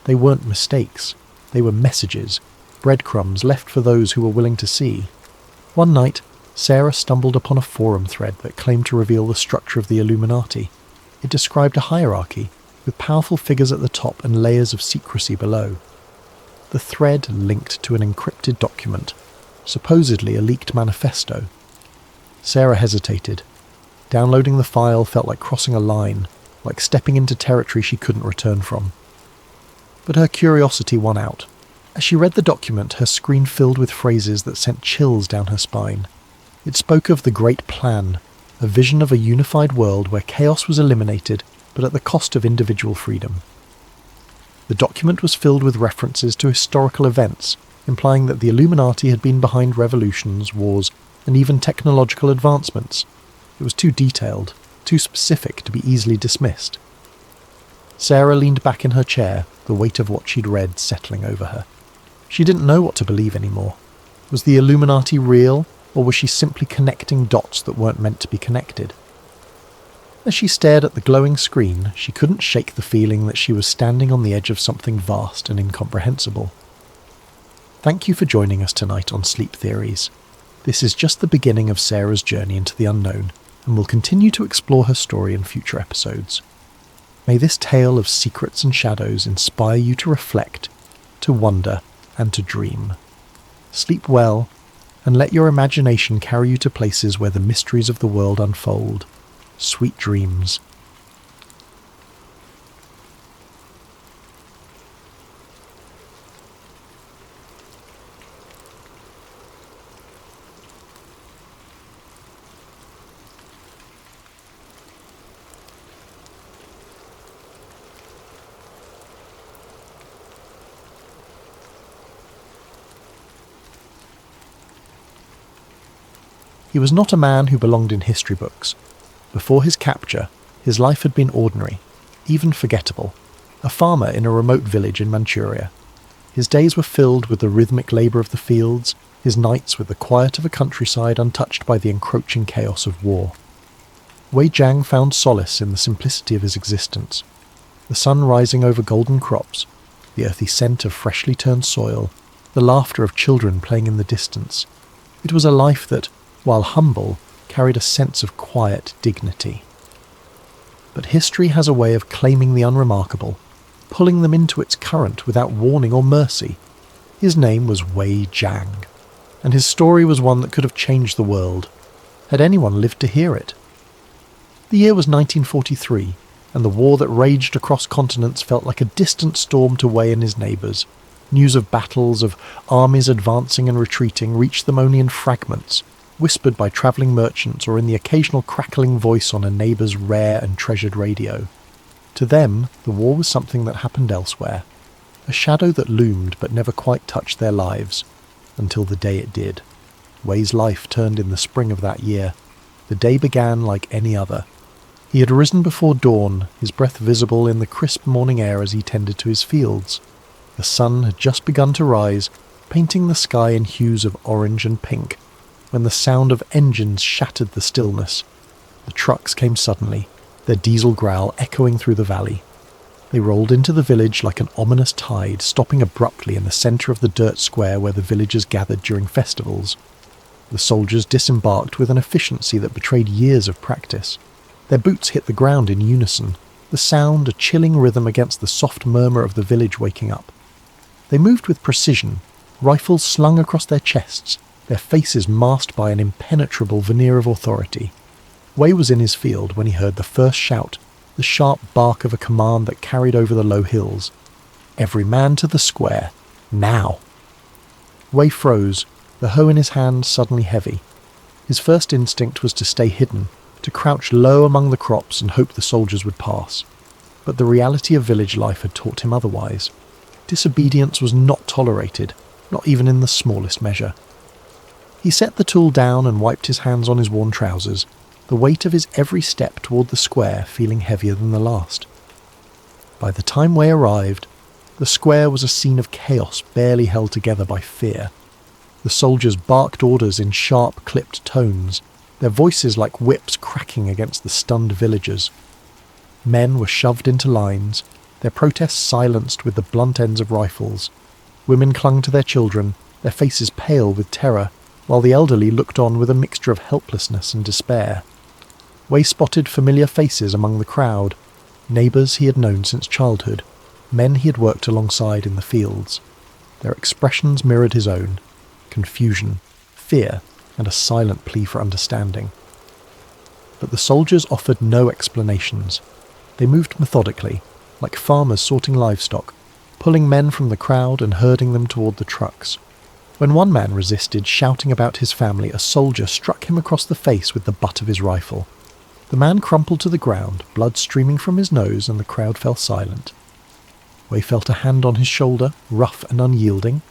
They weren't mistakes. They were messages, breadcrumbs left for those who were willing to see. One night, Sarah stumbled upon a forum thread that claimed to reveal the structure of the Illuminati. It described a hierarchy, with powerful figures at the top and layers of secrecy below. The thread linked to an encrypted document, supposedly a leaked manifesto. Sarah hesitated. Downloading the file felt like crossing a line, like stepping into territory she couldn't return from. But her curiosity won out. As she read the document, her screen filled with phrases that sent chills down her spine. It spoke of the Great Plan, a vision of a unified world where chaos was eliminated, but at the cost of individual freedom. The document was filled with references to historical events, implying that the Illuminati had been behind revolutions, wars, and even technological advancements. It was too detailed, too specific to be easily dismissed. Sarah leaned back in her chair, the weight of what she'd read settling over her. She didn't know what to believe anymore. Was the Illuminati real, or was she simply connecting dots that weren't meant to be connected? As she stared at the glowing screen, she couldn't shake the feeling that she was standing on the edge of something vast and incomprehensible. Thank you for joining us tonight on Sleep Theories. This is just the beginning of Sarah's journey into the unknown, and we'll continue to explore her story in future episodes. May this tale of secrets and shadows inspire you to reflect, to wonder, and to dream. Sleep well, and let your imagination carry you to places where the mysteries of the world unfold. Sweet dreams. He was not a man who belonged in history books. Before his capture, his life had been ordinary, even forgettable, a farmer in a remote village in Manchuria. His days were filled with the rhythmic labour of the fields, his nights with the quiet of a countryside untouched by the encroaching chaos of war. Wei Jiang found solace in the simplicity of his existence. The sun rising over golden crops, the earthy scent of freshly turned soil, the laughter of children playing in the distance. It was a life that, while humble, carried a sense of quiet dignity. But history has a way of claiming the unremarkable, pulling them into its current without warning or mercy. His name was Wei Jiang, and his story was one that could have changed the world, had anyone lived to hear it. The year was 1943, and the war that raged across continents felt like a distant storm to Wei and his neighbours. News of battles, of armies advancing and retreating, reached them only in fragments, whispered by travelling merchants or in the occasional crackling voice on a neighbour's rare and treasured radio. To them, the war was something that happened elsewhere, a shadow that loomed but never quite touched their lives, until the day it did. Wei's life turned in the spring of that year. The day began like any other. He had risen before dawn, his breath visible in the crisp morning air as he tended to his fields. The sun had just begun to rise, painting the sky in hues of orange and pink, when the sound of engines shattered the stillness. The trucks came suddenly, their diesel growl echoing through the valley. They rolled into the village like an ominous tide, stopping abruptly in the centre of the dirt square where the villagers gathered during festivals. The soldiers disembarked with an efficiency that betrayed years of practice. Their boots hit the ground in unison, the sound a chilling rhythm against the soft murmur of the village waking up. They moved with precision, rifles slung across their chests, their faces masked by an impenetrable veneer of authority. Wei was in his field when he heard the first shout, the sharp bark of a command that carried over the low hills. Every man to the square, now! Wei froze, the hoe in his hand suddenly heavy. His first instinct was to stay hidden, to crouch low among the crops and hope the soldiers would pass. But the reality of village life had taught him otherwise. Disobedience was not tolerated, not even in the smallest measure. He set the tool down and wiped his hands on his worn trousers, the weight of his every step toward the square feeling heavier than the last. By the time Wei arrived, the square was a scene of chaos barely held together by fear. The soldiers barked orders in sharp, clipped tones, their voices like whips cracking against the stunned villagers. Men were shoved into lines, their protests silenced with the blunt ends of rifles. Women clung to their children, their faces pale with terror, while the elderly looked on with a mixture of helplessness and despair. Wei spotted familiar faces among the crowd, neighbours he had known since childhood, men he had worked alongside in the fields. Their expressions mirrored his own: confusion, fear, and a silent plea for understanding. But the soldiers offered no explanations. They moved methodically, like farmers sorting livestock, pulling men from the crowd and herding them toward the trucks. When one man resisted, shouting about his family, a soldier struck him across the face with the butt of his rifle. The man crumpled to the ground, blood streaming from his nose, and the crowd fell silent. Wei felt a hand on his shoulder, rough and unyielding.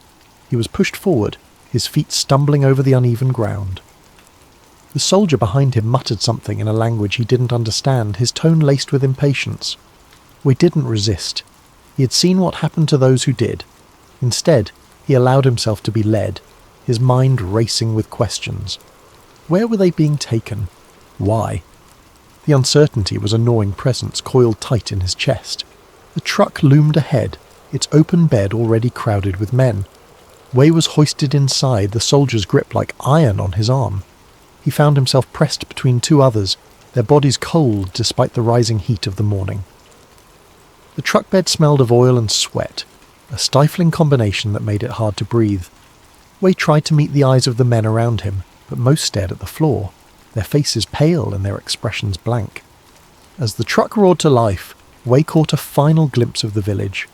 He was pushed forward, his feet stumbling over the uneven ground. The soldier behind him muttered something in a language he didn't understand, his tone laced with impatience. Wei didn't resist. He had seen what happened to those who did. Instead, he allowed himself to be led, his mind racing with questions. Where were they being taken? Why? The uncertainty was a gnawing presence coiled tight in his chest. The truck loomed ahead, its open bed already crowded with men. Wei was hoisted inside, the soldier's grip like iron on his arm. He found himself pressed between two others, their bodies cold despite the rising heat of the morning. The truck bed smelled of oil and sweat, a stifling combination that made it hard to breathe. Wei tried to meet the eyes of the men around him, but most stared at the floor, their faces pale and their expressions blank. As the truck roared to life, Wei caught a final glimpse of the village.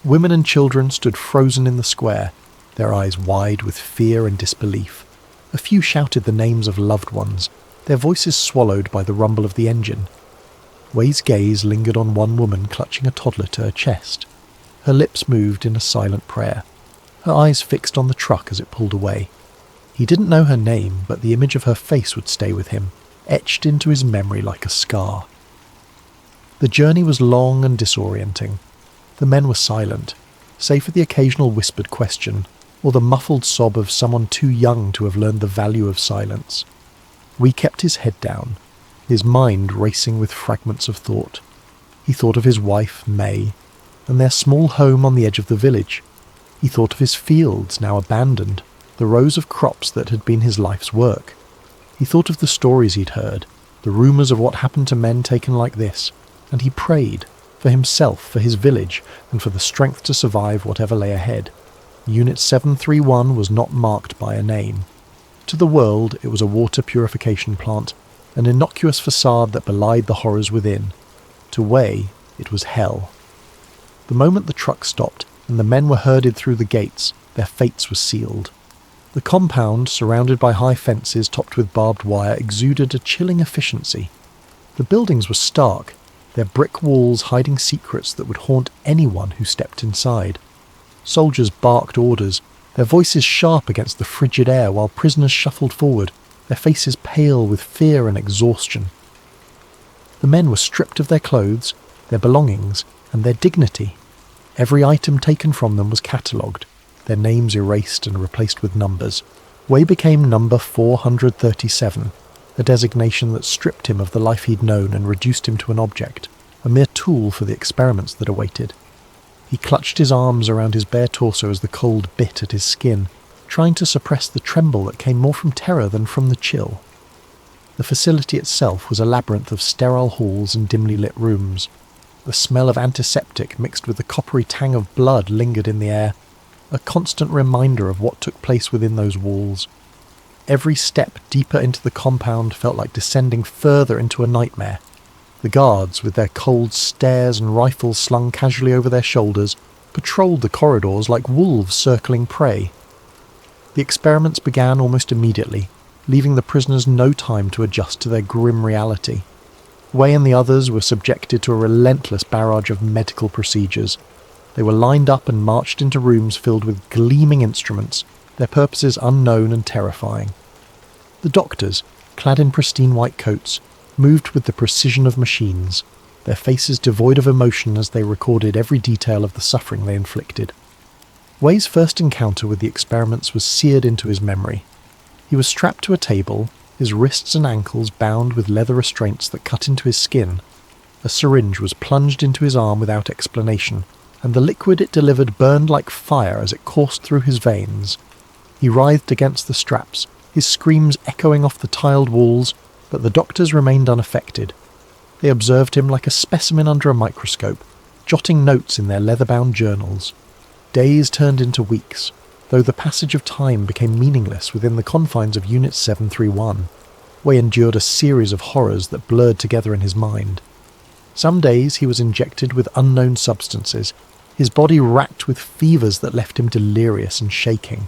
Women and children stood frozen in the square, their eyes wide with fear and disbelief. A few shouted the names of loved ones, their voices swallowed by the rumble of the engine. Wei's gaze lingered on one woman clutching a toddler to her chest. Her lips moved in a silent prayer, her eyes fixed on the truck as it pulled away. He didn't know her name, but the image of her face would stay with him, etched into his memory like a scar. The journey was long and disorienting. The men were silent, save for the occasional whispered question, or the muffled sob of someone too young to have learned the value of silence. We kept his head down, his mind racing with fragments of thought. He thought of his wife, May, and their small home on the edge of the village. He thought of his fields, now abandoned, the rows of crops that had been his life's work. He thought of the stories he'd heard, the rumours of what happened to men taken like this, and he prayed, for himself, for his village, and for the strength to survive whatever lay ahead. Unit 731 was not marked by a name. To the world, it was a water purification plant, an innocuous facade that belied the horrors within. To Wei, it was hell. The moment the truck stopped and the men were herded through the gates, their fates were sealed. The compound, surrounded by high fences topped with barbed wire, exuded a chilling efficiency. The buildings were stark, their brick walls hiding secrets that would haunt anyone who stepped inside. Soldiers barked orders, their voices sharp against the frigid air while prisoners shuffled forward, their faces pale with fear and exhaustion. The men were stripped of their clothes, their belongings, and their dignity. Every item taken from them was catalogued, their names erased and replaced with numbers. Wei became number 437, a designation that stripped him of the life he'd known and reduced him to an object, a mere tool for the experiments that awaited. He clutched his arms around his bare torso as the cold bit at his skin, trying to suppress the tremble that came more from terror than from the chill. The facility itself was a labyrinth of sterile halls and dimly lit rooms. The smell of antiseptic mixed with the coppery tang of blood lingered in the air, a constant reminder of what took place within those walls. Every step deeper into the compound felt like descending further into a nightmare. The guards, with their cold stares and rifles slung casually over their shoulders, patrolled the corridors like wolves circling prey. The experiments began almost immediately, leaving the prisoners no time to adjust to their grim reality. Wei and the others were subjected to a relentless barrage of medical procedures. They were lined up and marched into rooms filled with gleaming instruments, their purposes unknown and terrifying. The doctors, clad in pristine white coats, moved with the precision of machines, their faces devoid of emotion as they recorded every detail of the suffering they inflicted. Wei's first encounter with the experiments was seared into his memory. He was strapped to a table, his wrists and ankles bound with leather restraints that cut into his skin. A syringe was plunged into his arm without explanation, and the liquid it delivered burned like fire as it coursed through his veins. He writhed against the straps, his screams echoing off the tiled walls, but the doctors remained unaffected. They observed him like a specimen under a microscope, jotting notes in their leather-bound journals. Days turned into weeks, though the passage of time became meaningless within the confines of Unit 731. Wei endured a series of horrors that blurred together in his mind. Some days he was injected with unknown substances, his body racked with fevers that left him delirious and shaking.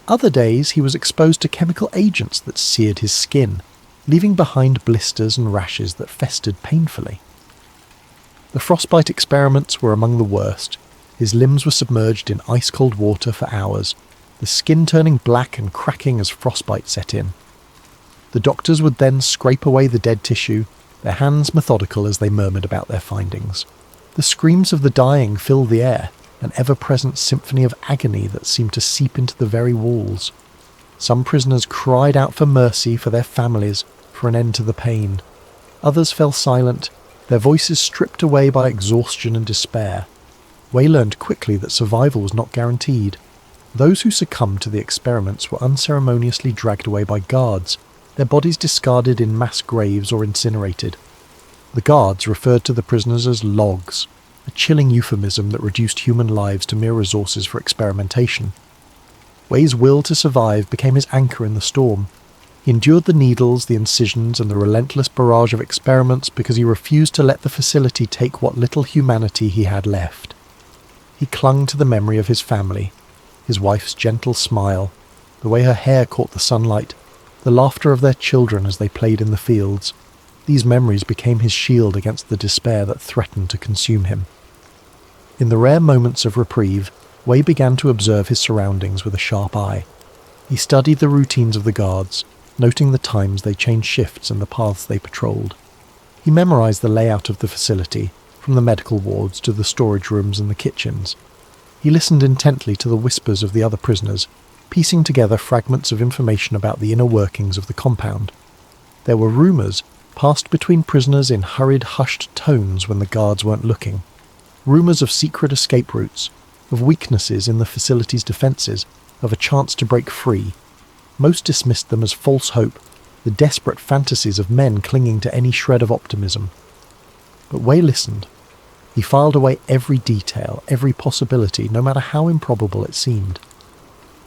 Other days he was exposed to chemical agents that seared his skin, leaving behind blisters and rashes that festered painfully. The frostbite experiments were among the worst. His limbs were submerged in ice-cold water for hours, the skin turning black and cracking as frostbite set in. The doctors would then scrape away the dead tissue, their hands methodical as they murmured about their findings. The screams of the dying filled the air, an ever-present symphony of agony that seemed to seep into the very walls. Some prisoners cried out for mercy for their families, for an end to the pain. Others fell silent, their voices stripped away by exhaustion and despair. Wei learned quickly that survival was not guaranteed. Those who succumbed to the experiments were unceremoniously dragged away by guards, their bodies discarded in mass graves or incinerated. The guards referred to the prisoners as logs, a chilling euphemism that reduced human lives to mere resources for experimentation. Wei's will to survive became his anchor in the storm. He endured the needles, the incisions, and the relentless barrage of experiments because he refused to let the facility take what little humanity he had left. He clung to the memory of his family, his wife's gentle smile, the way her hair caught the sunlight, the laughter of their children as they played in the fields. These memories became his shield against the despair that threatened to consume him. In the rare moments of reprieve, Wei began to observe his surroundings with a sharp eye. He studied the routines of the guards, noting the times they changed shifts and the paths they patrolled. He memorized the layout of the facility, from the medical wards to the storage rooms and the kitchens. He listened intently to the whispers of the other prisoners, piecing together fragments of information about the inner workings of the compound. There were rumours passed between prisoners in hurried, hushed tones when the guards weren't looking. Rumours of secret escape routes, of weaknesses in the facility's defences, of a chance to break free. Most dismissed them as false hope, the desperate fantasies of men clinging to any shred of optimism. But Wei listened. He filed away every detail, every possibility, no matter how improbable it seemed.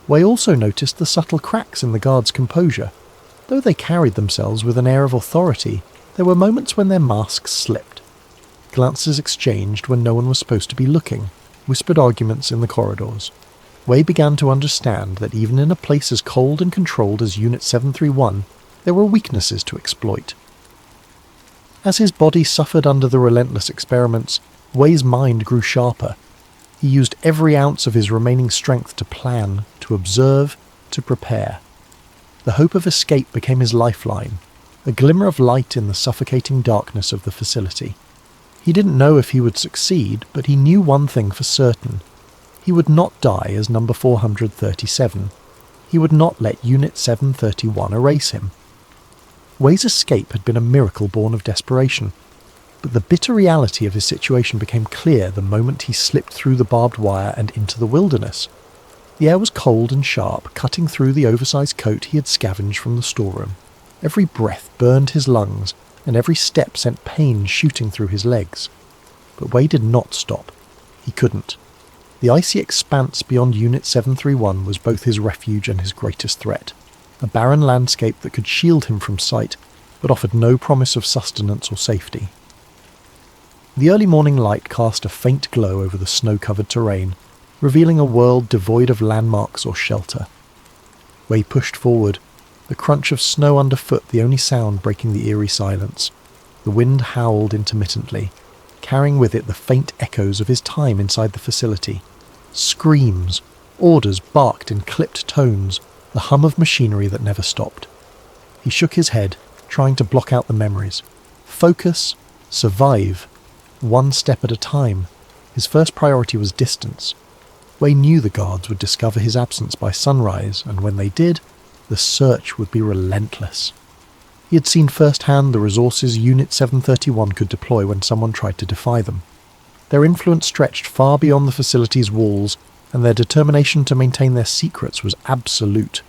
Wei also noticed the subtle cracks in the guards' composure. Though they carried themselves with an air of authority, there were moments when their masks slipped. Glances exchanged when no one was supposed to be looking, whispered arguments in the corridors. Wei began to understand that even in a place as cold and controlled as Unit 731, there were weaknesses to exploit. As his body suffered under the relentless experiments, Wei's mind grew sharper. He used every ounce of his remaining strength to plan, to observe, to prepare. The hope of escape became his lifeline, a glimmer of light in the suffocating darkness of the facility. He didn't know if he would succeed, but he knew one thing for certain. He would not die as number 437. He would not let Unit 731 erase him. Wei's escape had been a miracle born of desperation, but the bitter reality of his situation became clear the moment he slipped through the barbed wire and into the wilderness. The air was cold and sharp, cutting through the oversized coat he had scavenged from the storeroom. Every breath burned his lungs, and every step sent pain shooting through his legs. But Wei did not stop. He couldn't. The icy expanse beyond Unit 731 was both his refuge and his greatest threat. A barren landscape that could shield him from sight, but offered no promise of sustenance or safety. The early morning light cast a faint glow over the snow-covered terrain, revealing a world devoid of landmarks or shelter. Wei pushed forward, the crunch of snow underfoot the only sound breaking the eerie silence. The wind howled intermittently, carrying with it the faint echoes of his time inside the facility. Screams, orders barked in clipped tones, the hum of machinery that never stopped. He shook his head, trying to block out the memories. Focus, survive, one step at a time. His first priority was distance. Wei knew the guards would discover his absence by sunrise, and when they did, the search would be relentless. He had seen firsthand the resources Unit 731 could deploy when someone tried to defy them. Their influence stretched far beyond the facility's walls, and their determination to maintain their secrets was absolute.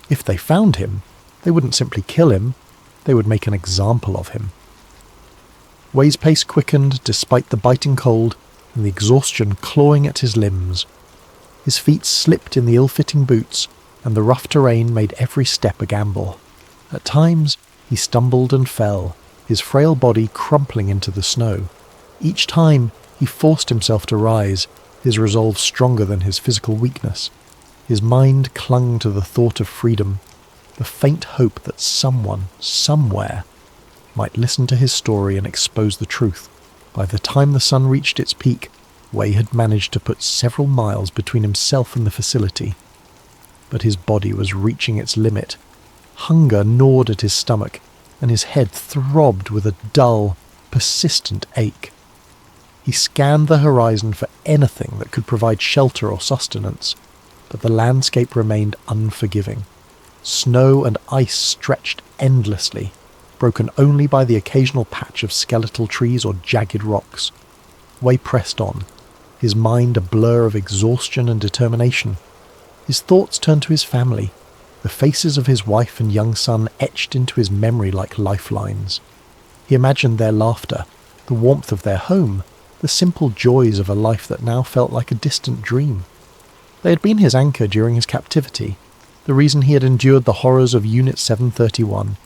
If they found him, they wouldn't simply kill him, they would make an example of him. Wei's pace quickened despite the biting cold and the exhaustion clawing at his limbs. His feet slipped in the ill-fitting boots, and the rough terrain made every step a gamble. At times, he stumbled and fell, his frail body crumpling into the snow. Each time, he forced himself to rise, his resolve stronger than his physical weakness. His mind clung to the thought of freedom, the faint hope that someone, somewhere, might listen to his story and expose the truth. By the time the sun reached its peak, Wei had managed to put several miles between himself and the facility. But his body was reaching its limit. Hunger gnawed at his stomach, and his head throbbed with a dull, persistent ache. He scanned the horizon for anything that could provide shelter or sustenance, but the landscape remained unforgiving. Snow and ice stretched endlessly, broken only by the occasional patch of skeletal trees or jagged rocks. Wei pressed on, his mind a blur of exhaustion and determination. His thoughts turned to his family, the faces of his wife and young son etched into his memory like lifelines. He imagined their laughter, the warmth of their home, the simple joys of a life that now felt like a distant dream. They had been his anchor during his captivity, the reason he had endured the horrors of Unit 731.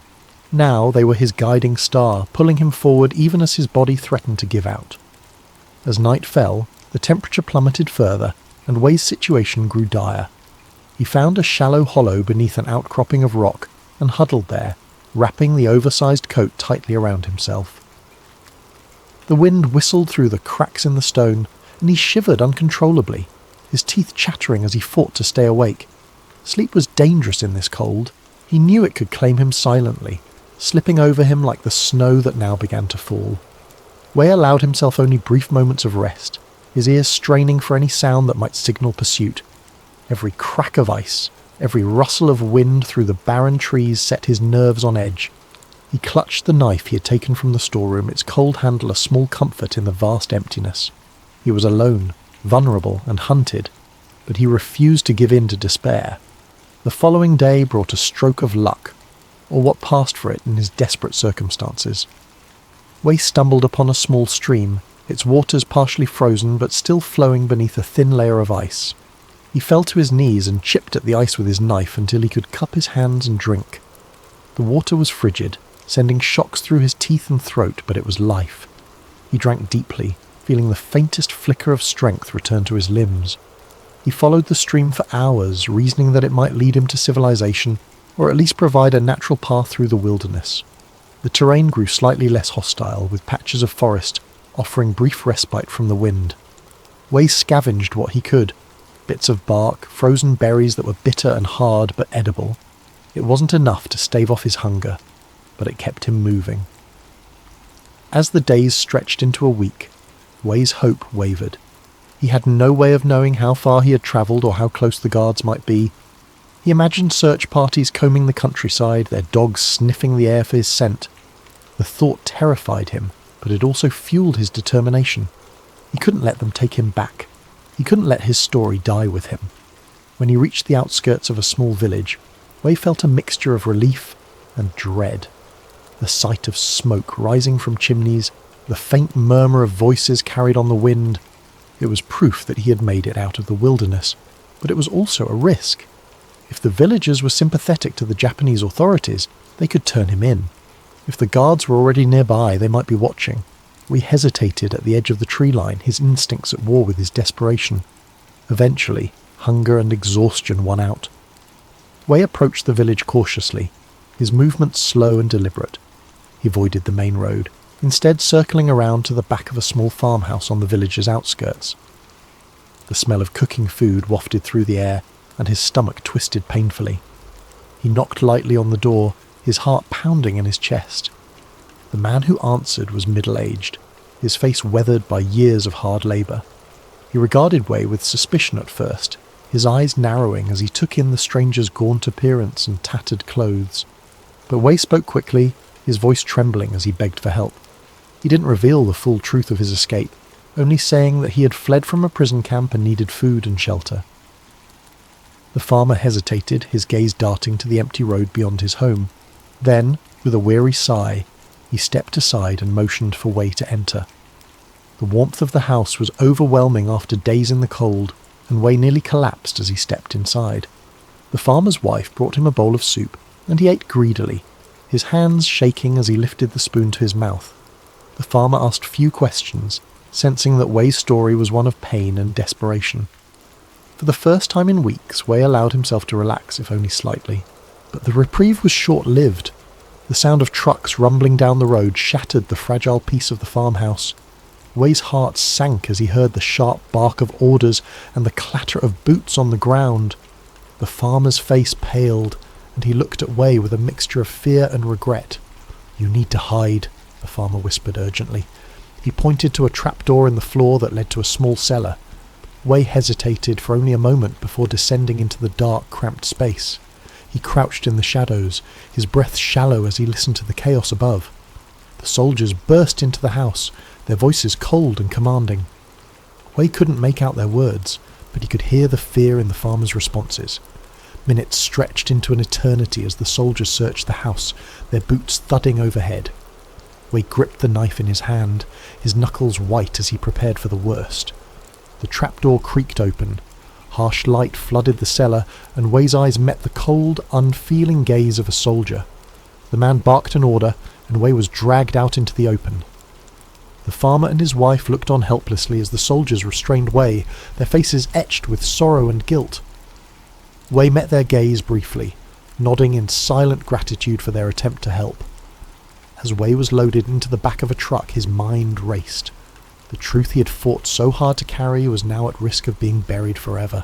Now they were his guiding star, pulling him forward even as his body threatened to give out. As night fell, the temperature plummeted further, and Wei's situation grew dire. He found a shallow hollow beneath an outcropping of rock and huddled there, wrapping the oversized coat tightly around himself. The wind whistled through the cracks in the stone, and he shivered uncontrollably, his teeth chattering as he fought to stay awake. Sleep was dangerous in this cold. He knew it could claim him silently, slipping over him like the snow that now began to fall. Wei allowed himself only brief moments of rest, his ears straining for any sound that might signal pursuit. Every crack of ice, every rustle of wind through the barren trees set his nerves on edge. He clutched the knife he had taken from the storeroom, its cold handle a small comfort in the vast emptiness. He was alone, vulnerable and hunted, but he refused to give in to despair. The following day brought a stroke of luck, or what passed for it in his desperate circumstances. Wei stumbled upon a small stream, its waters partially frozen but still flowing beneath a thin layer of ice. He fell to his knees and chipped at the ice with his knife until he could cup his hands and drink. The water was frigid, sending shocks through his teeth and throat, but it was life. He drank deeply, feeling the faintest flicker of strength return to his limbs. He followed the stream for hours, reasoning that it might lead him to civilization, or at least provide a natural path through the wilderness. The terrain grew slightly less hostile, with patches of forest offering brief respite from the wind. Wei scavenged what he could, bits of bark, frozen berries that were bitter and hard but edible. It wasn't enough to stave off his hunger, but it kept him moving. As the days stretched into a week, Wei's hope wavered. He had no way of knowing how far he had travelled or how close the guards might be. He imagined search parties combing the countryside, their dogs sniffing the air for his scent. The thought terrified him, but it also fueled his determination. He couldn't let them take him back. He couldn't let his story die with him. When he reached the outskirts of a small village, Wei felt a mixture of relief and dread. The sight of smoke rising from chimneys, the faint murmur of voices carried on the wind. It was proof that he had made it out of the wilderness, but it was also a risk. If the villagers were sympathetic to the Japanese authorities, they could turn him in. If the guards were already nearby, they might be watching. Wei hesitated at the edge of the tree line, his instincts at war with his desperation. Eventually, hunger and exhaustion won out. Wei approached the village cautiously, his movements slow and deliberate. He avoided the main road, instead circling around to the back of a small farmhouse on the village's outskirts. The smell of cooking food wafted through the air, and his stomach twisted painfully. He knocked lightly on the door, his heart pounding in his chest. The man who answered was middle-aged, his face weathered by years of hard labour. He regarded Wei with suspicion at first, his eyes narrowing as he took in the stranger's gaunt appearance and tattered clothes. But Wei spoke quickly, his voice trembling as he begged for help. He didn't reveal the full truth of his escape, only saying that he had fled from a prison camp and needed food and shelter. The farmer hesitated, his gaze darting to the empty road beyond his home. Then, with a weary sigh, he stepped aside and motioned for Wei to enter. The warmth of the house was overwhelming after days in the cold, and Wei nearly collapsed as he stepped inside. The farmer's wife brought him a bowl of soup, and he ate greedily, his hands shaking as he lifted the spoon to his mouth. The farmer asked few questions, sensing that Wei's story was one of pain and desperation. For the first time in weeks, Wei allowed himself to relax, if only slightly. But the reprieve was short-lived. The sound of trucks rumbling down the road shattered the fragile peace of the farmhouse. Wei's heart sank as he heard the sharp bark of orders and the clatter of boots on the ground. The farmer's face paled, and he looked at Wei with a mixture of fear and regret. "You need to hide," the farmer whispered urgently. He pointed to a trapdoor in the floor that led to a small cellar. Wei hesitated for only a moment before descending into the dark, cramped space. He crouched in the shadows, his breath shallow as he listened to the chaos above. The soldiers burst into the house, their voices cold and commanding. Wei couldn't make out their words, but he could hear the fear in the farmer's responses. Minutes stretched into an eternity as the soldiers searched the house, their boots thudding overhead. Wei gripped the knife in his hand, his knuckles white as he prepared for the worst. The trapdoor creaked open. Harsh light flooded the cellar, and Wei's eyes met the cold, unfeeling gaze of a soldier. The man barked an order, and Wei was dragged out into the open. The farmer and his wife looked on helplessly as the soldiers restrained Wei, their faces etched with sorrow and guilt. Wei met their gaze briefly, nodding in silent gratitude for their attempt to help. As Wei was loaded into the back of a truck, his mind raced. The truth he had fought so hard to carry was now at risk of being buried forever.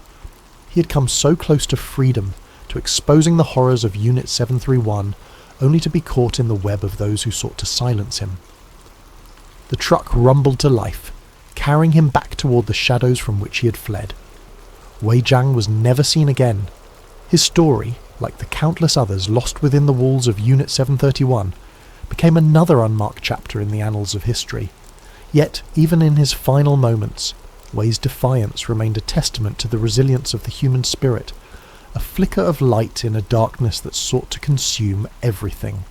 He had come so close to freedom, to exposing the horrors of Unit 731, only to be caught in the web of those who sought to silence him. The truck rumbled to life, carrying him back toward the shadows from which he had fled. Wei Jiang was never seen again. His story, like the countless others lost within the walls of Unit 731, became another unmarked chapter in the annals of history. Yet, even in his final moments, Wei's defiance remained a testament to the resilience of the human spirit, a flicker of light in a darkness that sought to consume everything.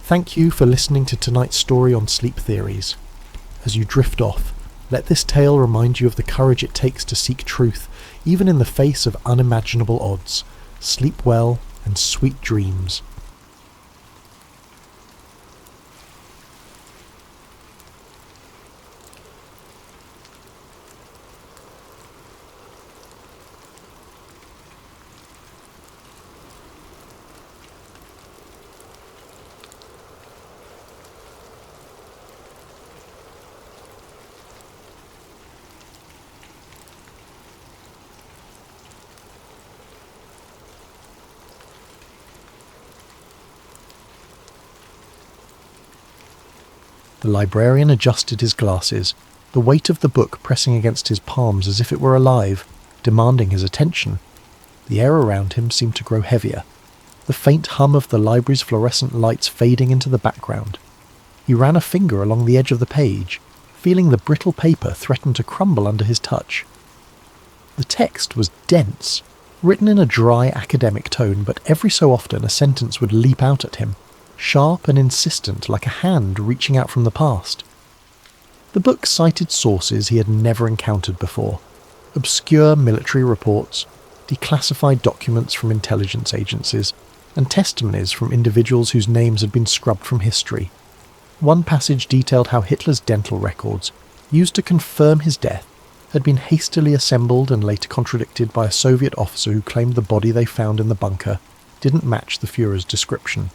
Thank you for listening to tonight's story on sleep theories. As you drift off, let this tale remind you of the courage it takes to seek truth, even in the face of unimaginable odds. Sleep well and sweet dreams. The librarian adjusted his glasses, the weight of the book pressing against his palms as if it were alive, demanding his attention. The air around him seemed to grow heavier, the faint hum of the library's fluorescent lights fading into the background. He ran a finger along the edge of the page, feeling the brittle paper threaten to crumble under his touch. The text was dense, written in a dry academic tone, but every so often a sentence would leap out at him, sharp and insistent like a hand reaching out from the past. The book cited sources he had never encountered before, obscure military reports, declassified documents from intelligence agencies, and testimonies from individuals whose names had been scrubbed from history. One passage detailed how Hitler's dental records, used to confirm his death, had been hastily assembled and later contradicted by a Soviet officer who claimed the body they found in the bunker didn't match the Führer's description.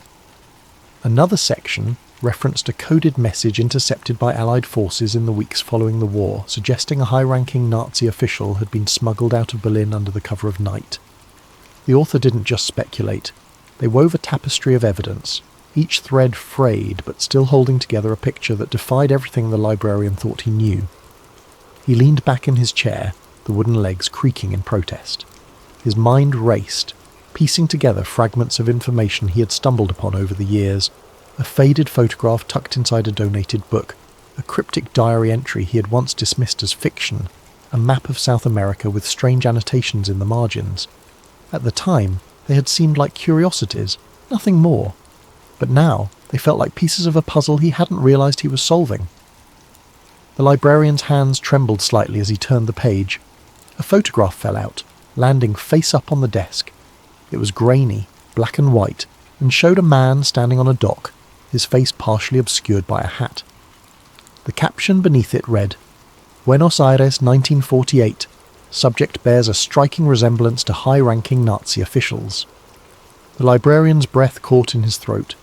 Another section referenced a coded message intercepted by Allied forces in the weeks following the war, suggesting a high-ranking Nazi official had been smuggled out of Berlin under the cover of night. The author didn't just speculate. They wove a tapestry of evidence, each thread frayed but still holding together a picture that defied everything the librarian thought he knew. He leaned back in his chair, the wooden legs creaking in protest. His mind raced, piecing together fragments of information he had stumbled upon over the years, a faded photograph tucked inside a donated book, a cryptic diary entry he had once dismissed as fiction, a map of South America with strange annotations in the margins. At the time, they had seemed like curiosities, nothing more, but now they felt like pieces of a puzzle he hadn't realized he was solving. The librarian's hands trembled slightly as he turned the page. A photograph fell out, landing face up on the desk. It was grainy, black and white, and showed a man standing on a dock, his face partially obscured by a hat. The caption beneath it read, "Buenos Aires, 1948. Subject bears a striking resemblance to high-ranking Nazi officials." The librarian's breath caught in his throat.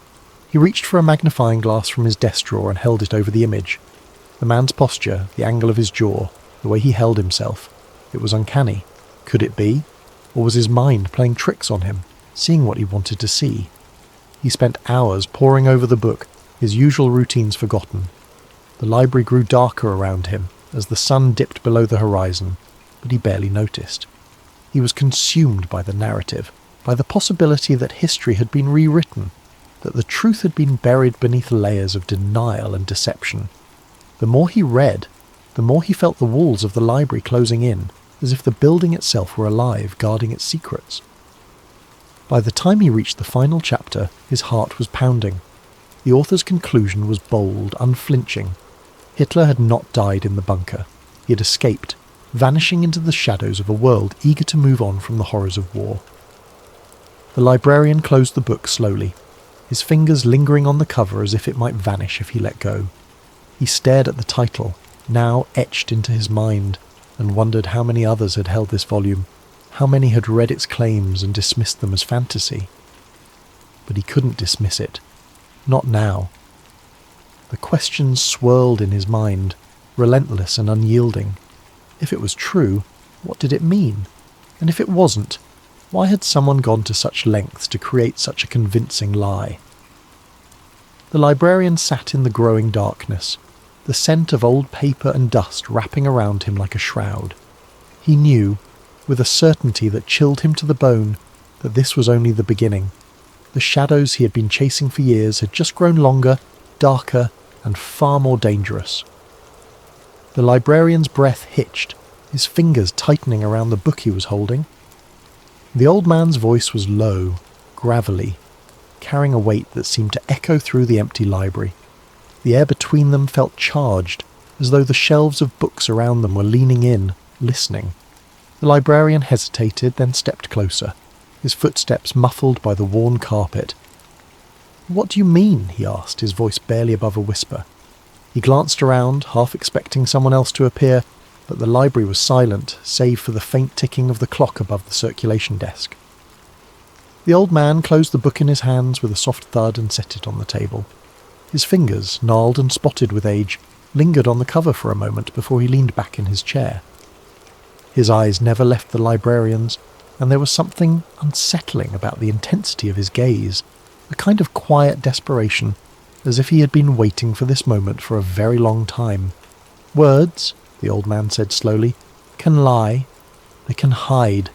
He reached for a magnifying glass from his desk drawer and held it over the image. The man's posture, the angle of his jaw, the way he held himself, it was uncanny. Could it be? Or was his mind playing tricks on him, seeing what he wanted to see? He spent hours poring over the book, his usual routines forgotten. The library grew darker around him as the sun dipped below the horizon, but he barely noticed. He was consumed by the narrative, by the possibility that history had been rewritten, that the truth had been buried beneath layers of denial and deception. The more he read, the more he felt the walls of the library closing in, as if the building itself were alive, guarding its secrets. By the time he reached the final chapter, his heart was pounding. The author's conclusion was bold, unflinching. Hitler had not died in the bunker. He had escaped, vanishing into the shadows of a world eager to move on from the horrors of war. The librarian closed the book slowly, his fingers lingering on the cover as if it might vanish if he let go. He stared at the title, now etched into his mind, and wondered how many others had held this volume, how many had read its claims and dismissed them as fantasy. But he couldn't dismiss it. Not now. The questions swirled in his mind, relentless and unyielding. If it was true, what did it mean? And if it wasn't, Why had someone gone to such lengths to create such a convincing lie? The librarian sat in the growing darkness, the scent of old paper and dust wrapping around him like a shroud. He knew, with a certainty that chilled him to the bone, that this was only the beginning. The shadows he had been chasing for years had just grown longer, darker, and far more dangerous. The librarian's breath hitched, his fingers tightening around the book he was holding. The old man's voice was low, gravelly, carrying a weight that seemed to echo through the empty library. The air between them felt charged, as though the shelves of books around them were leaning in, listening. The librarian hesitated, then stepped closer, his footsteps muffled by the worn carpet. "What do you mean?" he asked, his voice barely above a whisper. He glanced around, half expecting someone else to appear, but the library was silent, save for the faint ticking of the clock above the circulation desk. The old man closed the book in his hands with a soft thud and set it on the table. His fingers, gnarled and spotted with age, lingered on the cover for a moment before he leaned back in his chair. His eyes never left the librarian's, and there was something unsettling about the intensity of his gaze, a kind of quiet desperation, as if he had been waiting for this moment for a very long time. "Words," the old man said slowly, "can lie. They can hide.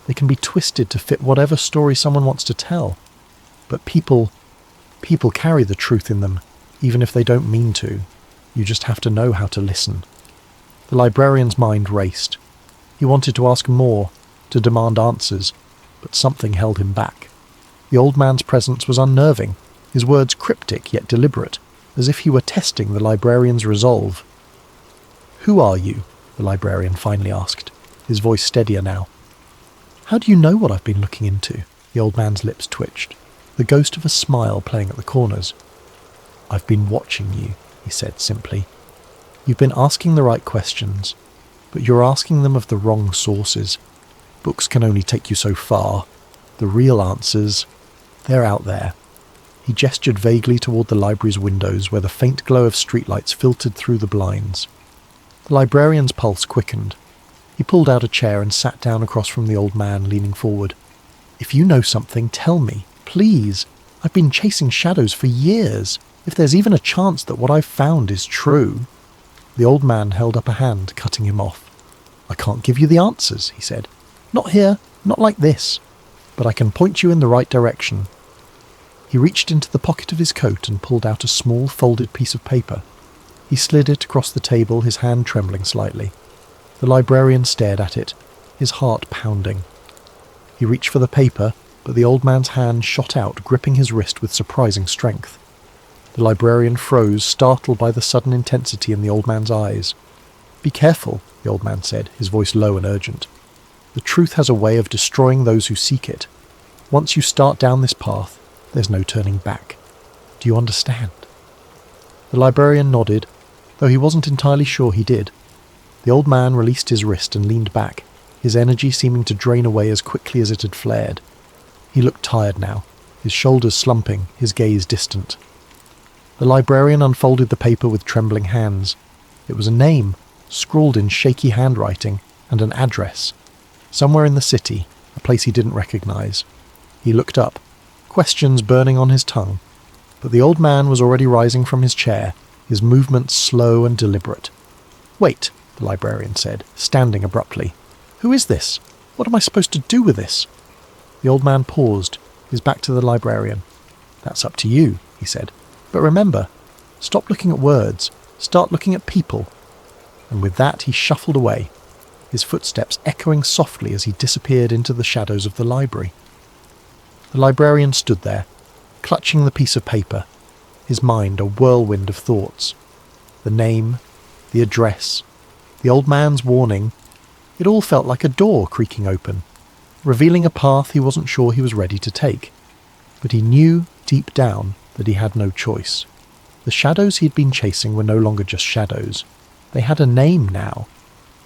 They can be twisted to fit whatever story someone wants to tell. But people carry the truth in them, even if they don't mean to. You just have to know how to listen." The librarian's mind raced. He wanted to ask more, to demand answers, but something held him back. The old man's presence was unnerving, his words cryptic yet deliberate, as if he were testing the librarian's resolve. "Who are you?" the librarian finally asked, his voice steadier now. "How do you know what I've been looking into?" The old man's lips twitched, the ghost of a smile playing at the corners. "I've been watching you," he said simply. "You've been asking the right questions, but you're asking them of the wrong sources. Books can only take you so far. The real answers, they're out there." He gestured vaguely toward the library's windows where the faint glow of streetlights filtered through the blinds. The librarian's pulse quickened. He pulled out a chair and sat down across from the old man, leaning forward. "If you know something, tell me, please. I've been chasing shadows for years. If there's even a chance that what I've found is true." The old man held up a hand, cutting him off. "I can't give you the answers," he said. "Not here, not like this. But I can point you in the right direction." He reached into the pocket of his coat and pulled out a small folded piece of paper. He slid it across the table, his hand trembling slightly. The librarian stared at it, his heart pounding. He reached for the paper, but the old man's hand shot out, gripping his wrist with surprising strength. The librarian froze, startled by the sudden intensity in the old man's eyes. "Be careful," the old man said, his voice low and urgent. "The truth has a way of destroying those who seek it. Once you start down this path, there's no turning back. Do you understand?" The librarian nodded, though he wasn't entirely sure he did. The old man released his wrist and leaned back, his energy seeming to drain away as quickly as it had flared. He looked tired now, his shoulders slumping, his gaze distant. The librarian unfolded the paper with trembling hands. It was a name, scrawled in shaky handwriting, and an address. Somewhere in the city, a place he didn't recognize. He looked up, questions burning on his tongue, but the old man was already rising from his chair, his movements slow and deliberate. "Wait," the librarian said, standing abruptly. "Who is this? What am I supposed to do with this?" The old man paused, his back to the librarian. "That's up to you," he said. "But remember, stop looking at words, start looking at people." And with that he shuffled away, his footsteps echoing softly as he disappeared into the shadows of the library. The librarian stood there, clutching the piece of paper, his mind a whirlwind of thoughts. The name, the address, the old man's warning, it all felt like a door creaking open, revealing a path he wasn't sure he was ready to take. But he knew, deep down, that he had no choice. The shadows he'd been chasing were no longer just shadows. They had a name now,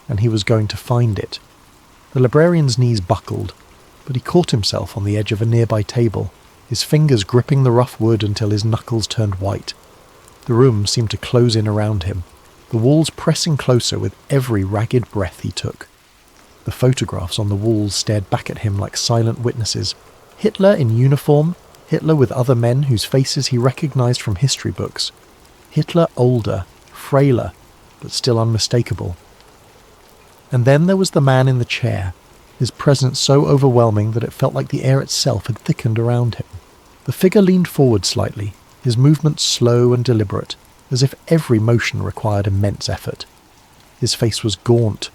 and he was going to find it. The librarian's knees buckled, but he caught himself on the edge of a nearby table, his fingers gripping the rough wood until his knuckles turned white. The room seemed to close in around him, the walls pressing closer with every ragged breath he took. The photographs on the walls stared back at him like silent witnesses. Hitler in uniform, Hitler with other men whose faces he recognized from history books. Hitler older, frailer, but still unmistakable. And then there was the man in the chair, his presence so overwhelming that it felt like the air itself had thickened around him. The figure leaned forward slightly, his movements slow and deliberate, as if every motion required immense effort. His face was gaunt,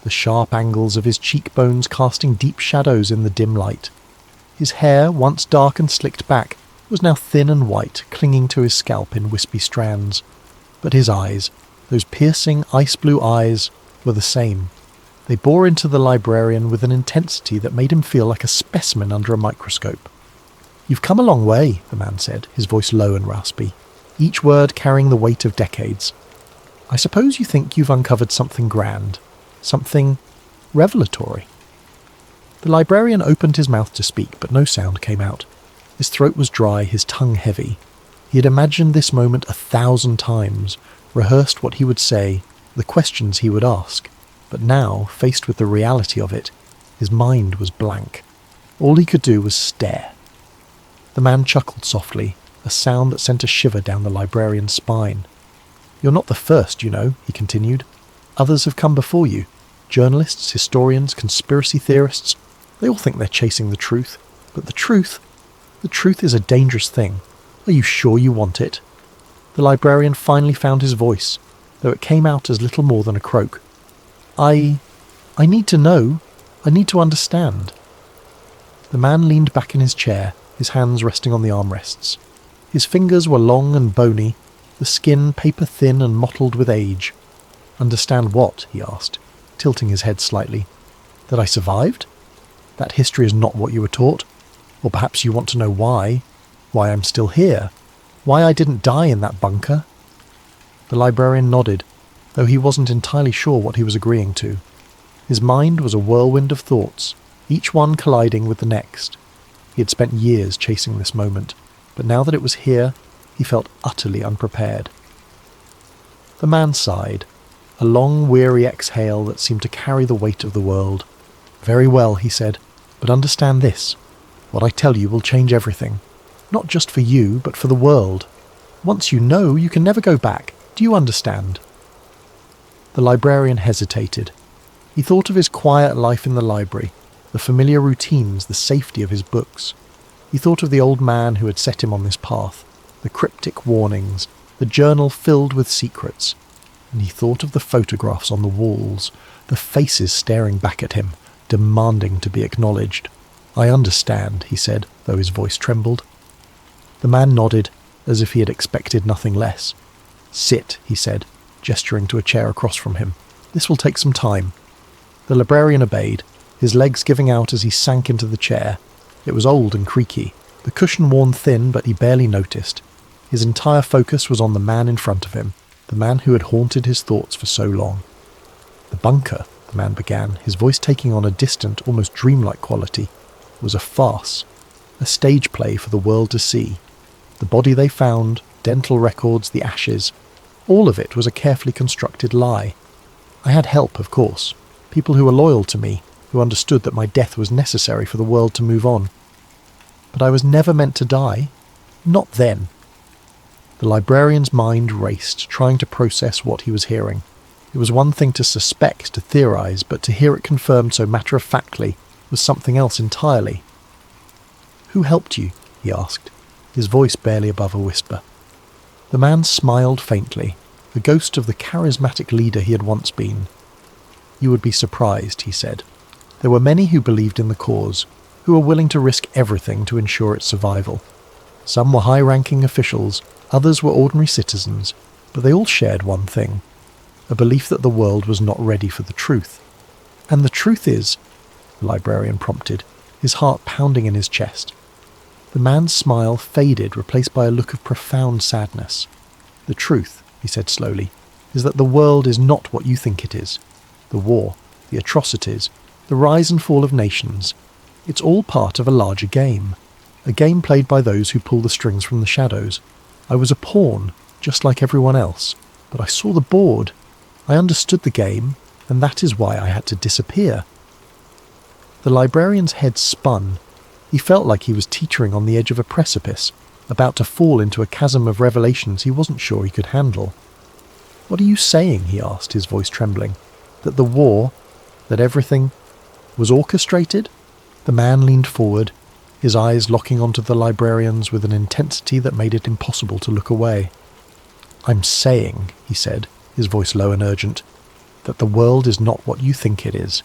the sharp angles of his cheekbones casting deep shadows in the dim light. His hair, once dark and slicked back, was now thin and white, clinging to his scalp in wispy strands. But his eyes, those piercing ice-blue eyes, were the same. They bore into the librarian with an intensity that made him feel like a specimen under a microscope. "You've come a long way," the man said, his voice low and raspy, each word carrying the weight of decades. "I suppose you think you've uncovered something grand, something revelatory." The librarian opened his mouth to speak, but no sound came out. His throat was dry, his tongue heavy. He had imagined this moment 1,000 times, rehearsed what he would say, the questions he would ask. But now, faced with the reality of it, his mind was blank. All he could do was stare. The man chuckled softly, a sound that sent a shiver down the librarian's spine. "You're not the first, you know," he continued. "Others have come before you. Journalists, historians, conspiracy theorists. They all think they're chasing the truth. But the truth is a dangerous thing. Are you sure you want it?" The librarian finally found his voice, though it came out as little more than a croak. I need to know. I need to understand." The man leaned back in his chair, his hands resting on the armrests. His fingers were long and bony, the skin paper-thin and mottled with age. "Understand what?" he asked, tilting his head slightly. "That I survived? That history is not what you were taught? Or perhaps you want to know why I'm still here? Why I didn't die in that bunker?" The librarian nodded, though he wasn't entirely sure what he was agreeing to. His mind was a whirlwind of thoughts, each one colliding with the next. He had spent years chasing this moment, but now that it was here, he felt utterly unprepared. The man sighed, a long, weary exhale that seemed to carry the weight of the world. "Very well," he said, "but understand this. What I tell you will change everything. Not just for you, but for the world. Once you know, you can never go back. Do you understand?" The librarian hesitated. He thought of his quiet life in the library, the familiar routines, the safety of his books. He thought of the old man who had set him on this path, the cryptic warnings, the journal filled with secrets. And he thought of the photographs on the walls, the faces staring back at him, demanding to be acknowledged. "I understand," he said, though his voice trembled. The man nodded, as if he had expected nothing less. "Sit," he said, gesturing to a chair across from him. "This will take some time." The librarian obeyed, his legs giving out as he sank into the chair. It was old and creaky, the cushion worn thin, but he barely noticed. His entire focus was on the man in front of him, the man who had haunted his thoughts for so long. "The bunker," the man began, his voice taking on a distant, almost dreamlike quality, was a farce, a stage play for the world to see. The body they found, dental records, the ashes, all of it was a carefully constructed lie. I had help, of course, people who were loyal to me, who understood that my death was necessary for the world to move on. But I was never meant to die. Not then. The librarian's mind raced, trying to process what he was hearing. It was one thing to suspect, to theorize, but to hear it confirmed so matter-of-factly was something else entirely. "Who helped you?" he asked, his voice barely above a whisper. The man smiled faintly, the ghost of the charismatic leader he had once been. "You would be surprised," he said. "There were many who believed in the cause, who were willing to risk everything to ensure its survival. Some were high-ranking officials, others were ordinary citizens, but they all shared one thing, a belief that the world was not ready for the truth. And the truth is," the librarian prompted, his heart pounding in his chest. The man's smile faded, replaced by a look of profound sadness. "The truth," he said slowly, "is that the world is not what you think it is. The war, the atrocities, the rise and fall of nations, it's all part of a larger game. A game played by those who pull the strings from the shadows. I was a pawn, just like everyone else, but I saw the board. I understood the game, and that is why I had to disappear. The librarian's head spun. He felt like he was teetering on the edge of a precipice, about to fall into a chasm of revelations he wasn't sure he could handle. "What are you saying?" he asked, his voice trembling. "That the war, that everything, was orchestrated?" The man leaned forward, his eyes locking onto the librarian's with an intensity that made it impossible to look away. "I'm saying," he said, his voice low and urgent, "that the world is not what you think it is.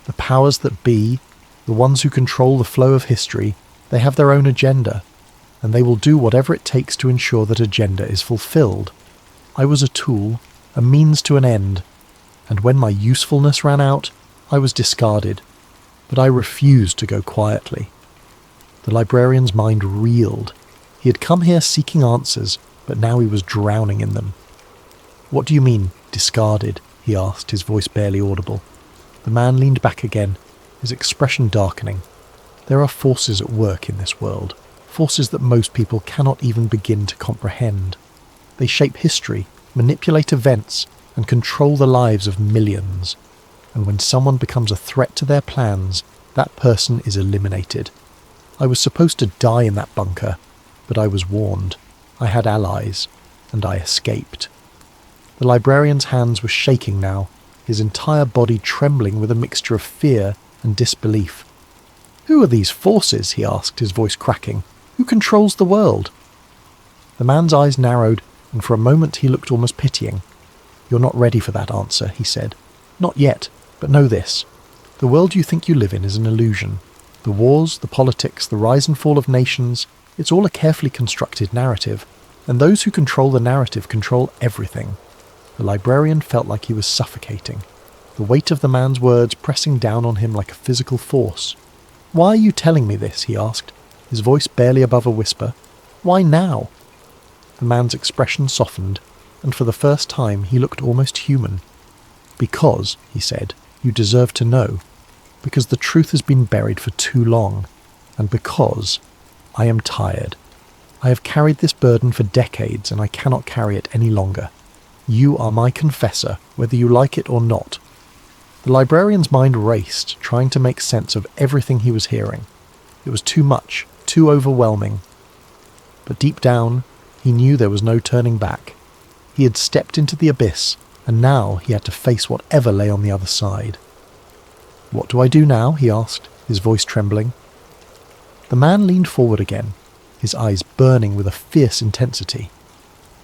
The powers that be, the ones who control the flow of history, they have their own agenda, and they will do whatever it takes to ensure that agenda is fulfilled. I was a tool, a means to an end, and when my usefulness ran out, I was discarded. But I refused to go quietly." The librarian's mind reeled. He had come here seeking answers, but now he was drowning in them. "What do you mean, discarded?" he asked, his voice barely audible. The man leaned back again, his expression darkening. "There are forces at work in this world, forces that most people cannot even begin to comprehend. They shape history, manipulate events, and control the lives of millions. And when someone becomes a threat to their plans, that person is eliminated. I was supposed to die in that bunker, but I was warned. I had allies, and I escaped." The librarian's hands were shaking now, his entire body trembling with a mixture of fear and disbelief. "Who are these forces?" he asked, his voice cracking. "Who controls the world?" The man's eyes narrowed, and for a moment he looked almost pitying. "You're not ready for that answer," he said. "Not yet, but know this. The world you think you live in is an illusion. The wars, the politics, the rise and fall of nations, it's all a carefully constructed narrative, and those who control the narrative control everything." The librarian felt like he was suffocating, the weight of the man's words pressing down on him like a physical force. "Why are you telling me this?" he asked, his voice barely above a whisper. "Why now?" The man's expression softened, and for the first time he looked almost human. "Because," he said, "you deserve to know. Because the truth has been buried for too long. And because I am tired. I have carried this burden for decades, and I cannot carry it any longer. You are my confessor, whether you like it or not." The librarian's mind raced, trying to make sense of everything he was hearing. It was too much, too overwhelming. But deep down, he knew there was no turning back. He had stepped into the abyss, and now he had to face whatever lay on the other side. "What do I do now?" he asked, his voice trembling. The man leaned forward again, his eyes burning with a fierce intensity.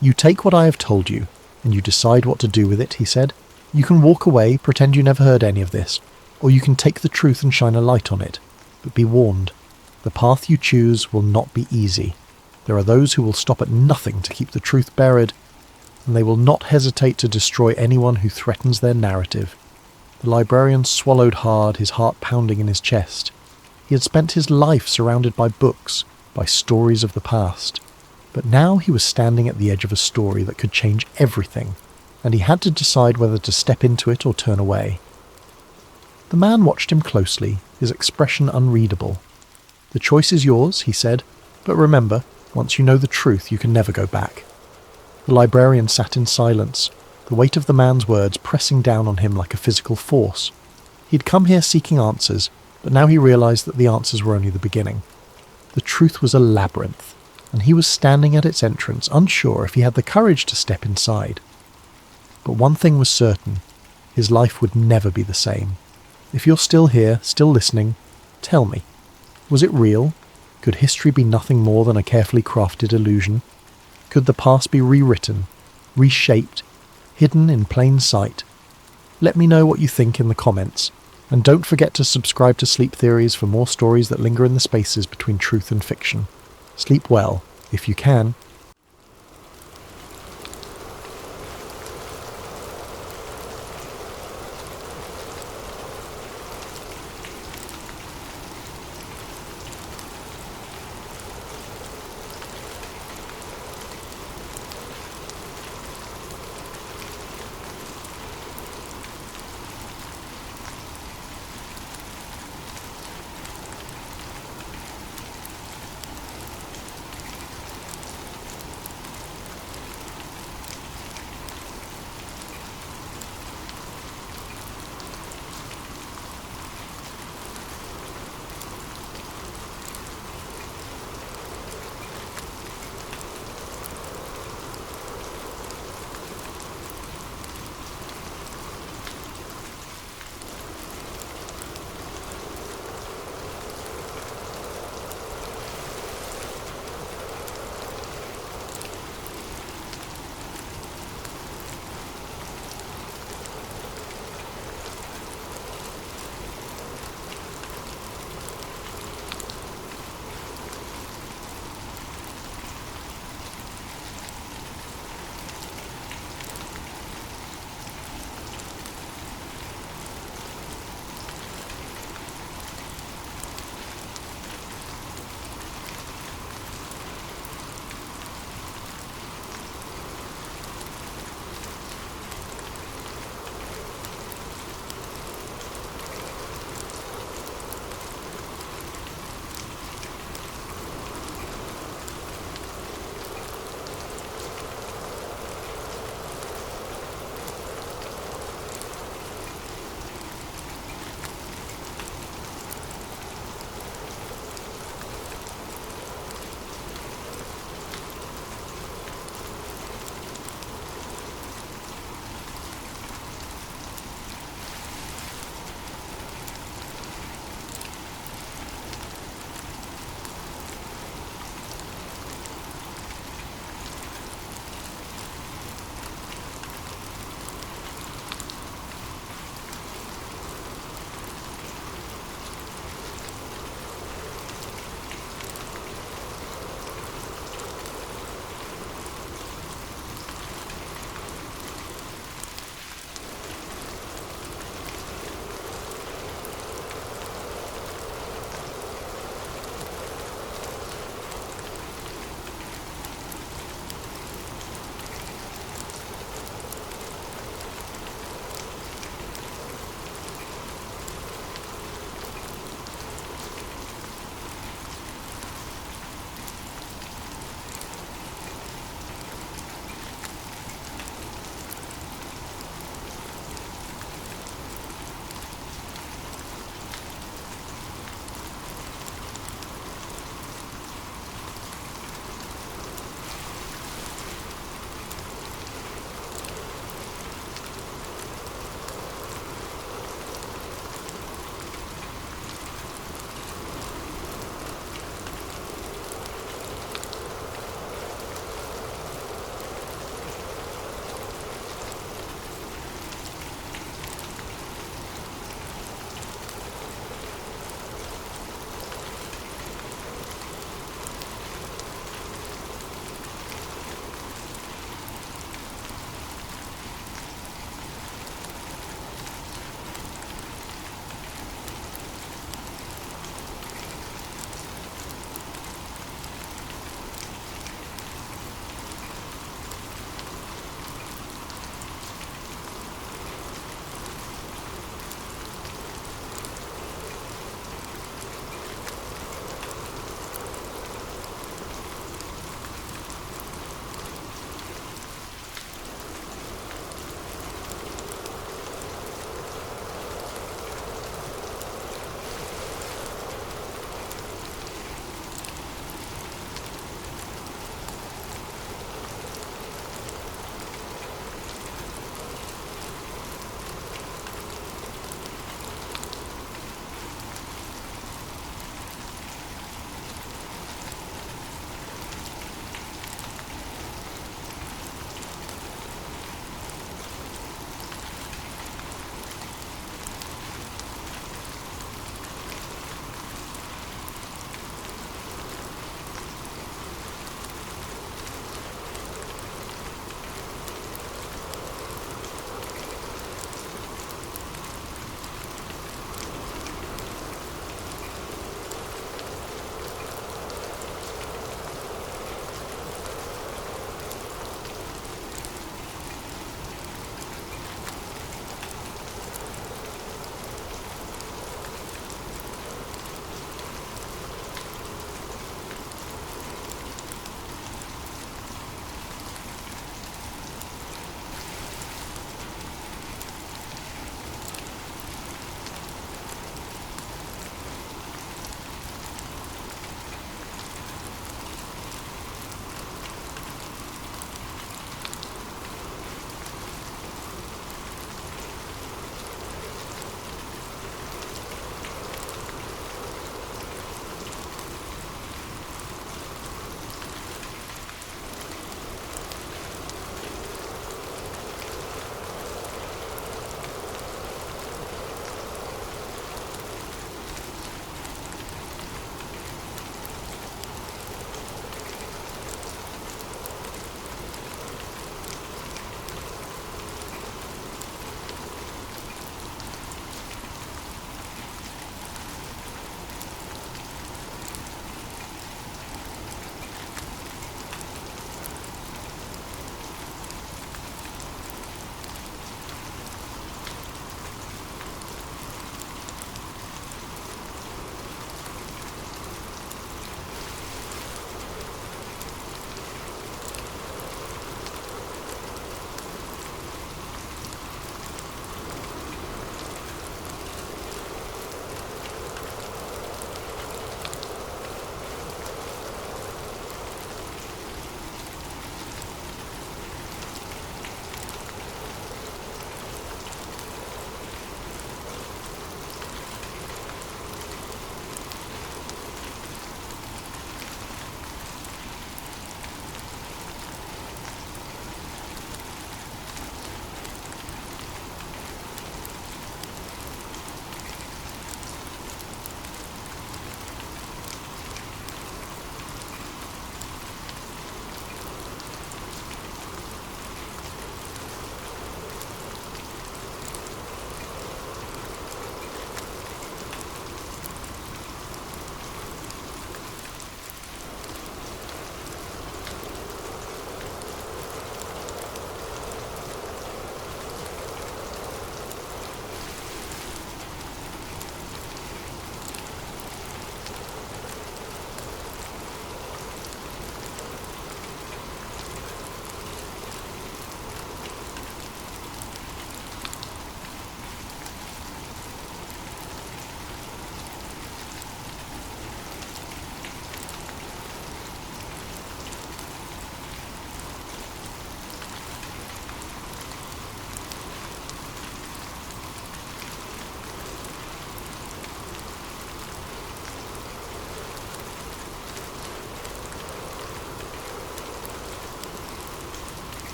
"You take what I have told you, and you decide what to do with it," he said. "You can walk away, pretend you never heard any of this, or you can take the truth and shine a light on it. But be warned, the path you choose will not be easy. There are those who will stop at nothing to keep the truth buried, and they will not hesitate to destroy anyone who threatens their narrative." The librarian swallowed hard, his heart pounding in his chest. He had spent his life surrounded by books, by stories of the past. But now he was standing at the edge of a story that could change everything, and he had to decide whether to step into it or turn away. The man watched him closely, his expression unreadable. "The choice is yours," he said, "but remember, once you know the truth, you can never go back." The librarian sat in silence, the weight of the man's words pressing down on him like a physical force. He'd come here seeking answers, but now he realized that the answers were only the beginning. The truth was a labyrinth, and he was standing at its entrance, unsure if he had the courage to step inside. But one thing was certain, his life would never be the same. If you're still here, still listening, tell me, was it real? Could history be nothing more than a carefully crafted illusion? Could the past be rewritten, reshaped, hidden in plain sight? Let me know what you think in the comments, and don't forget to subscribe to Sleep Theories for more stories that linger in the spaces between truth and fiction. Sleep well, if you can.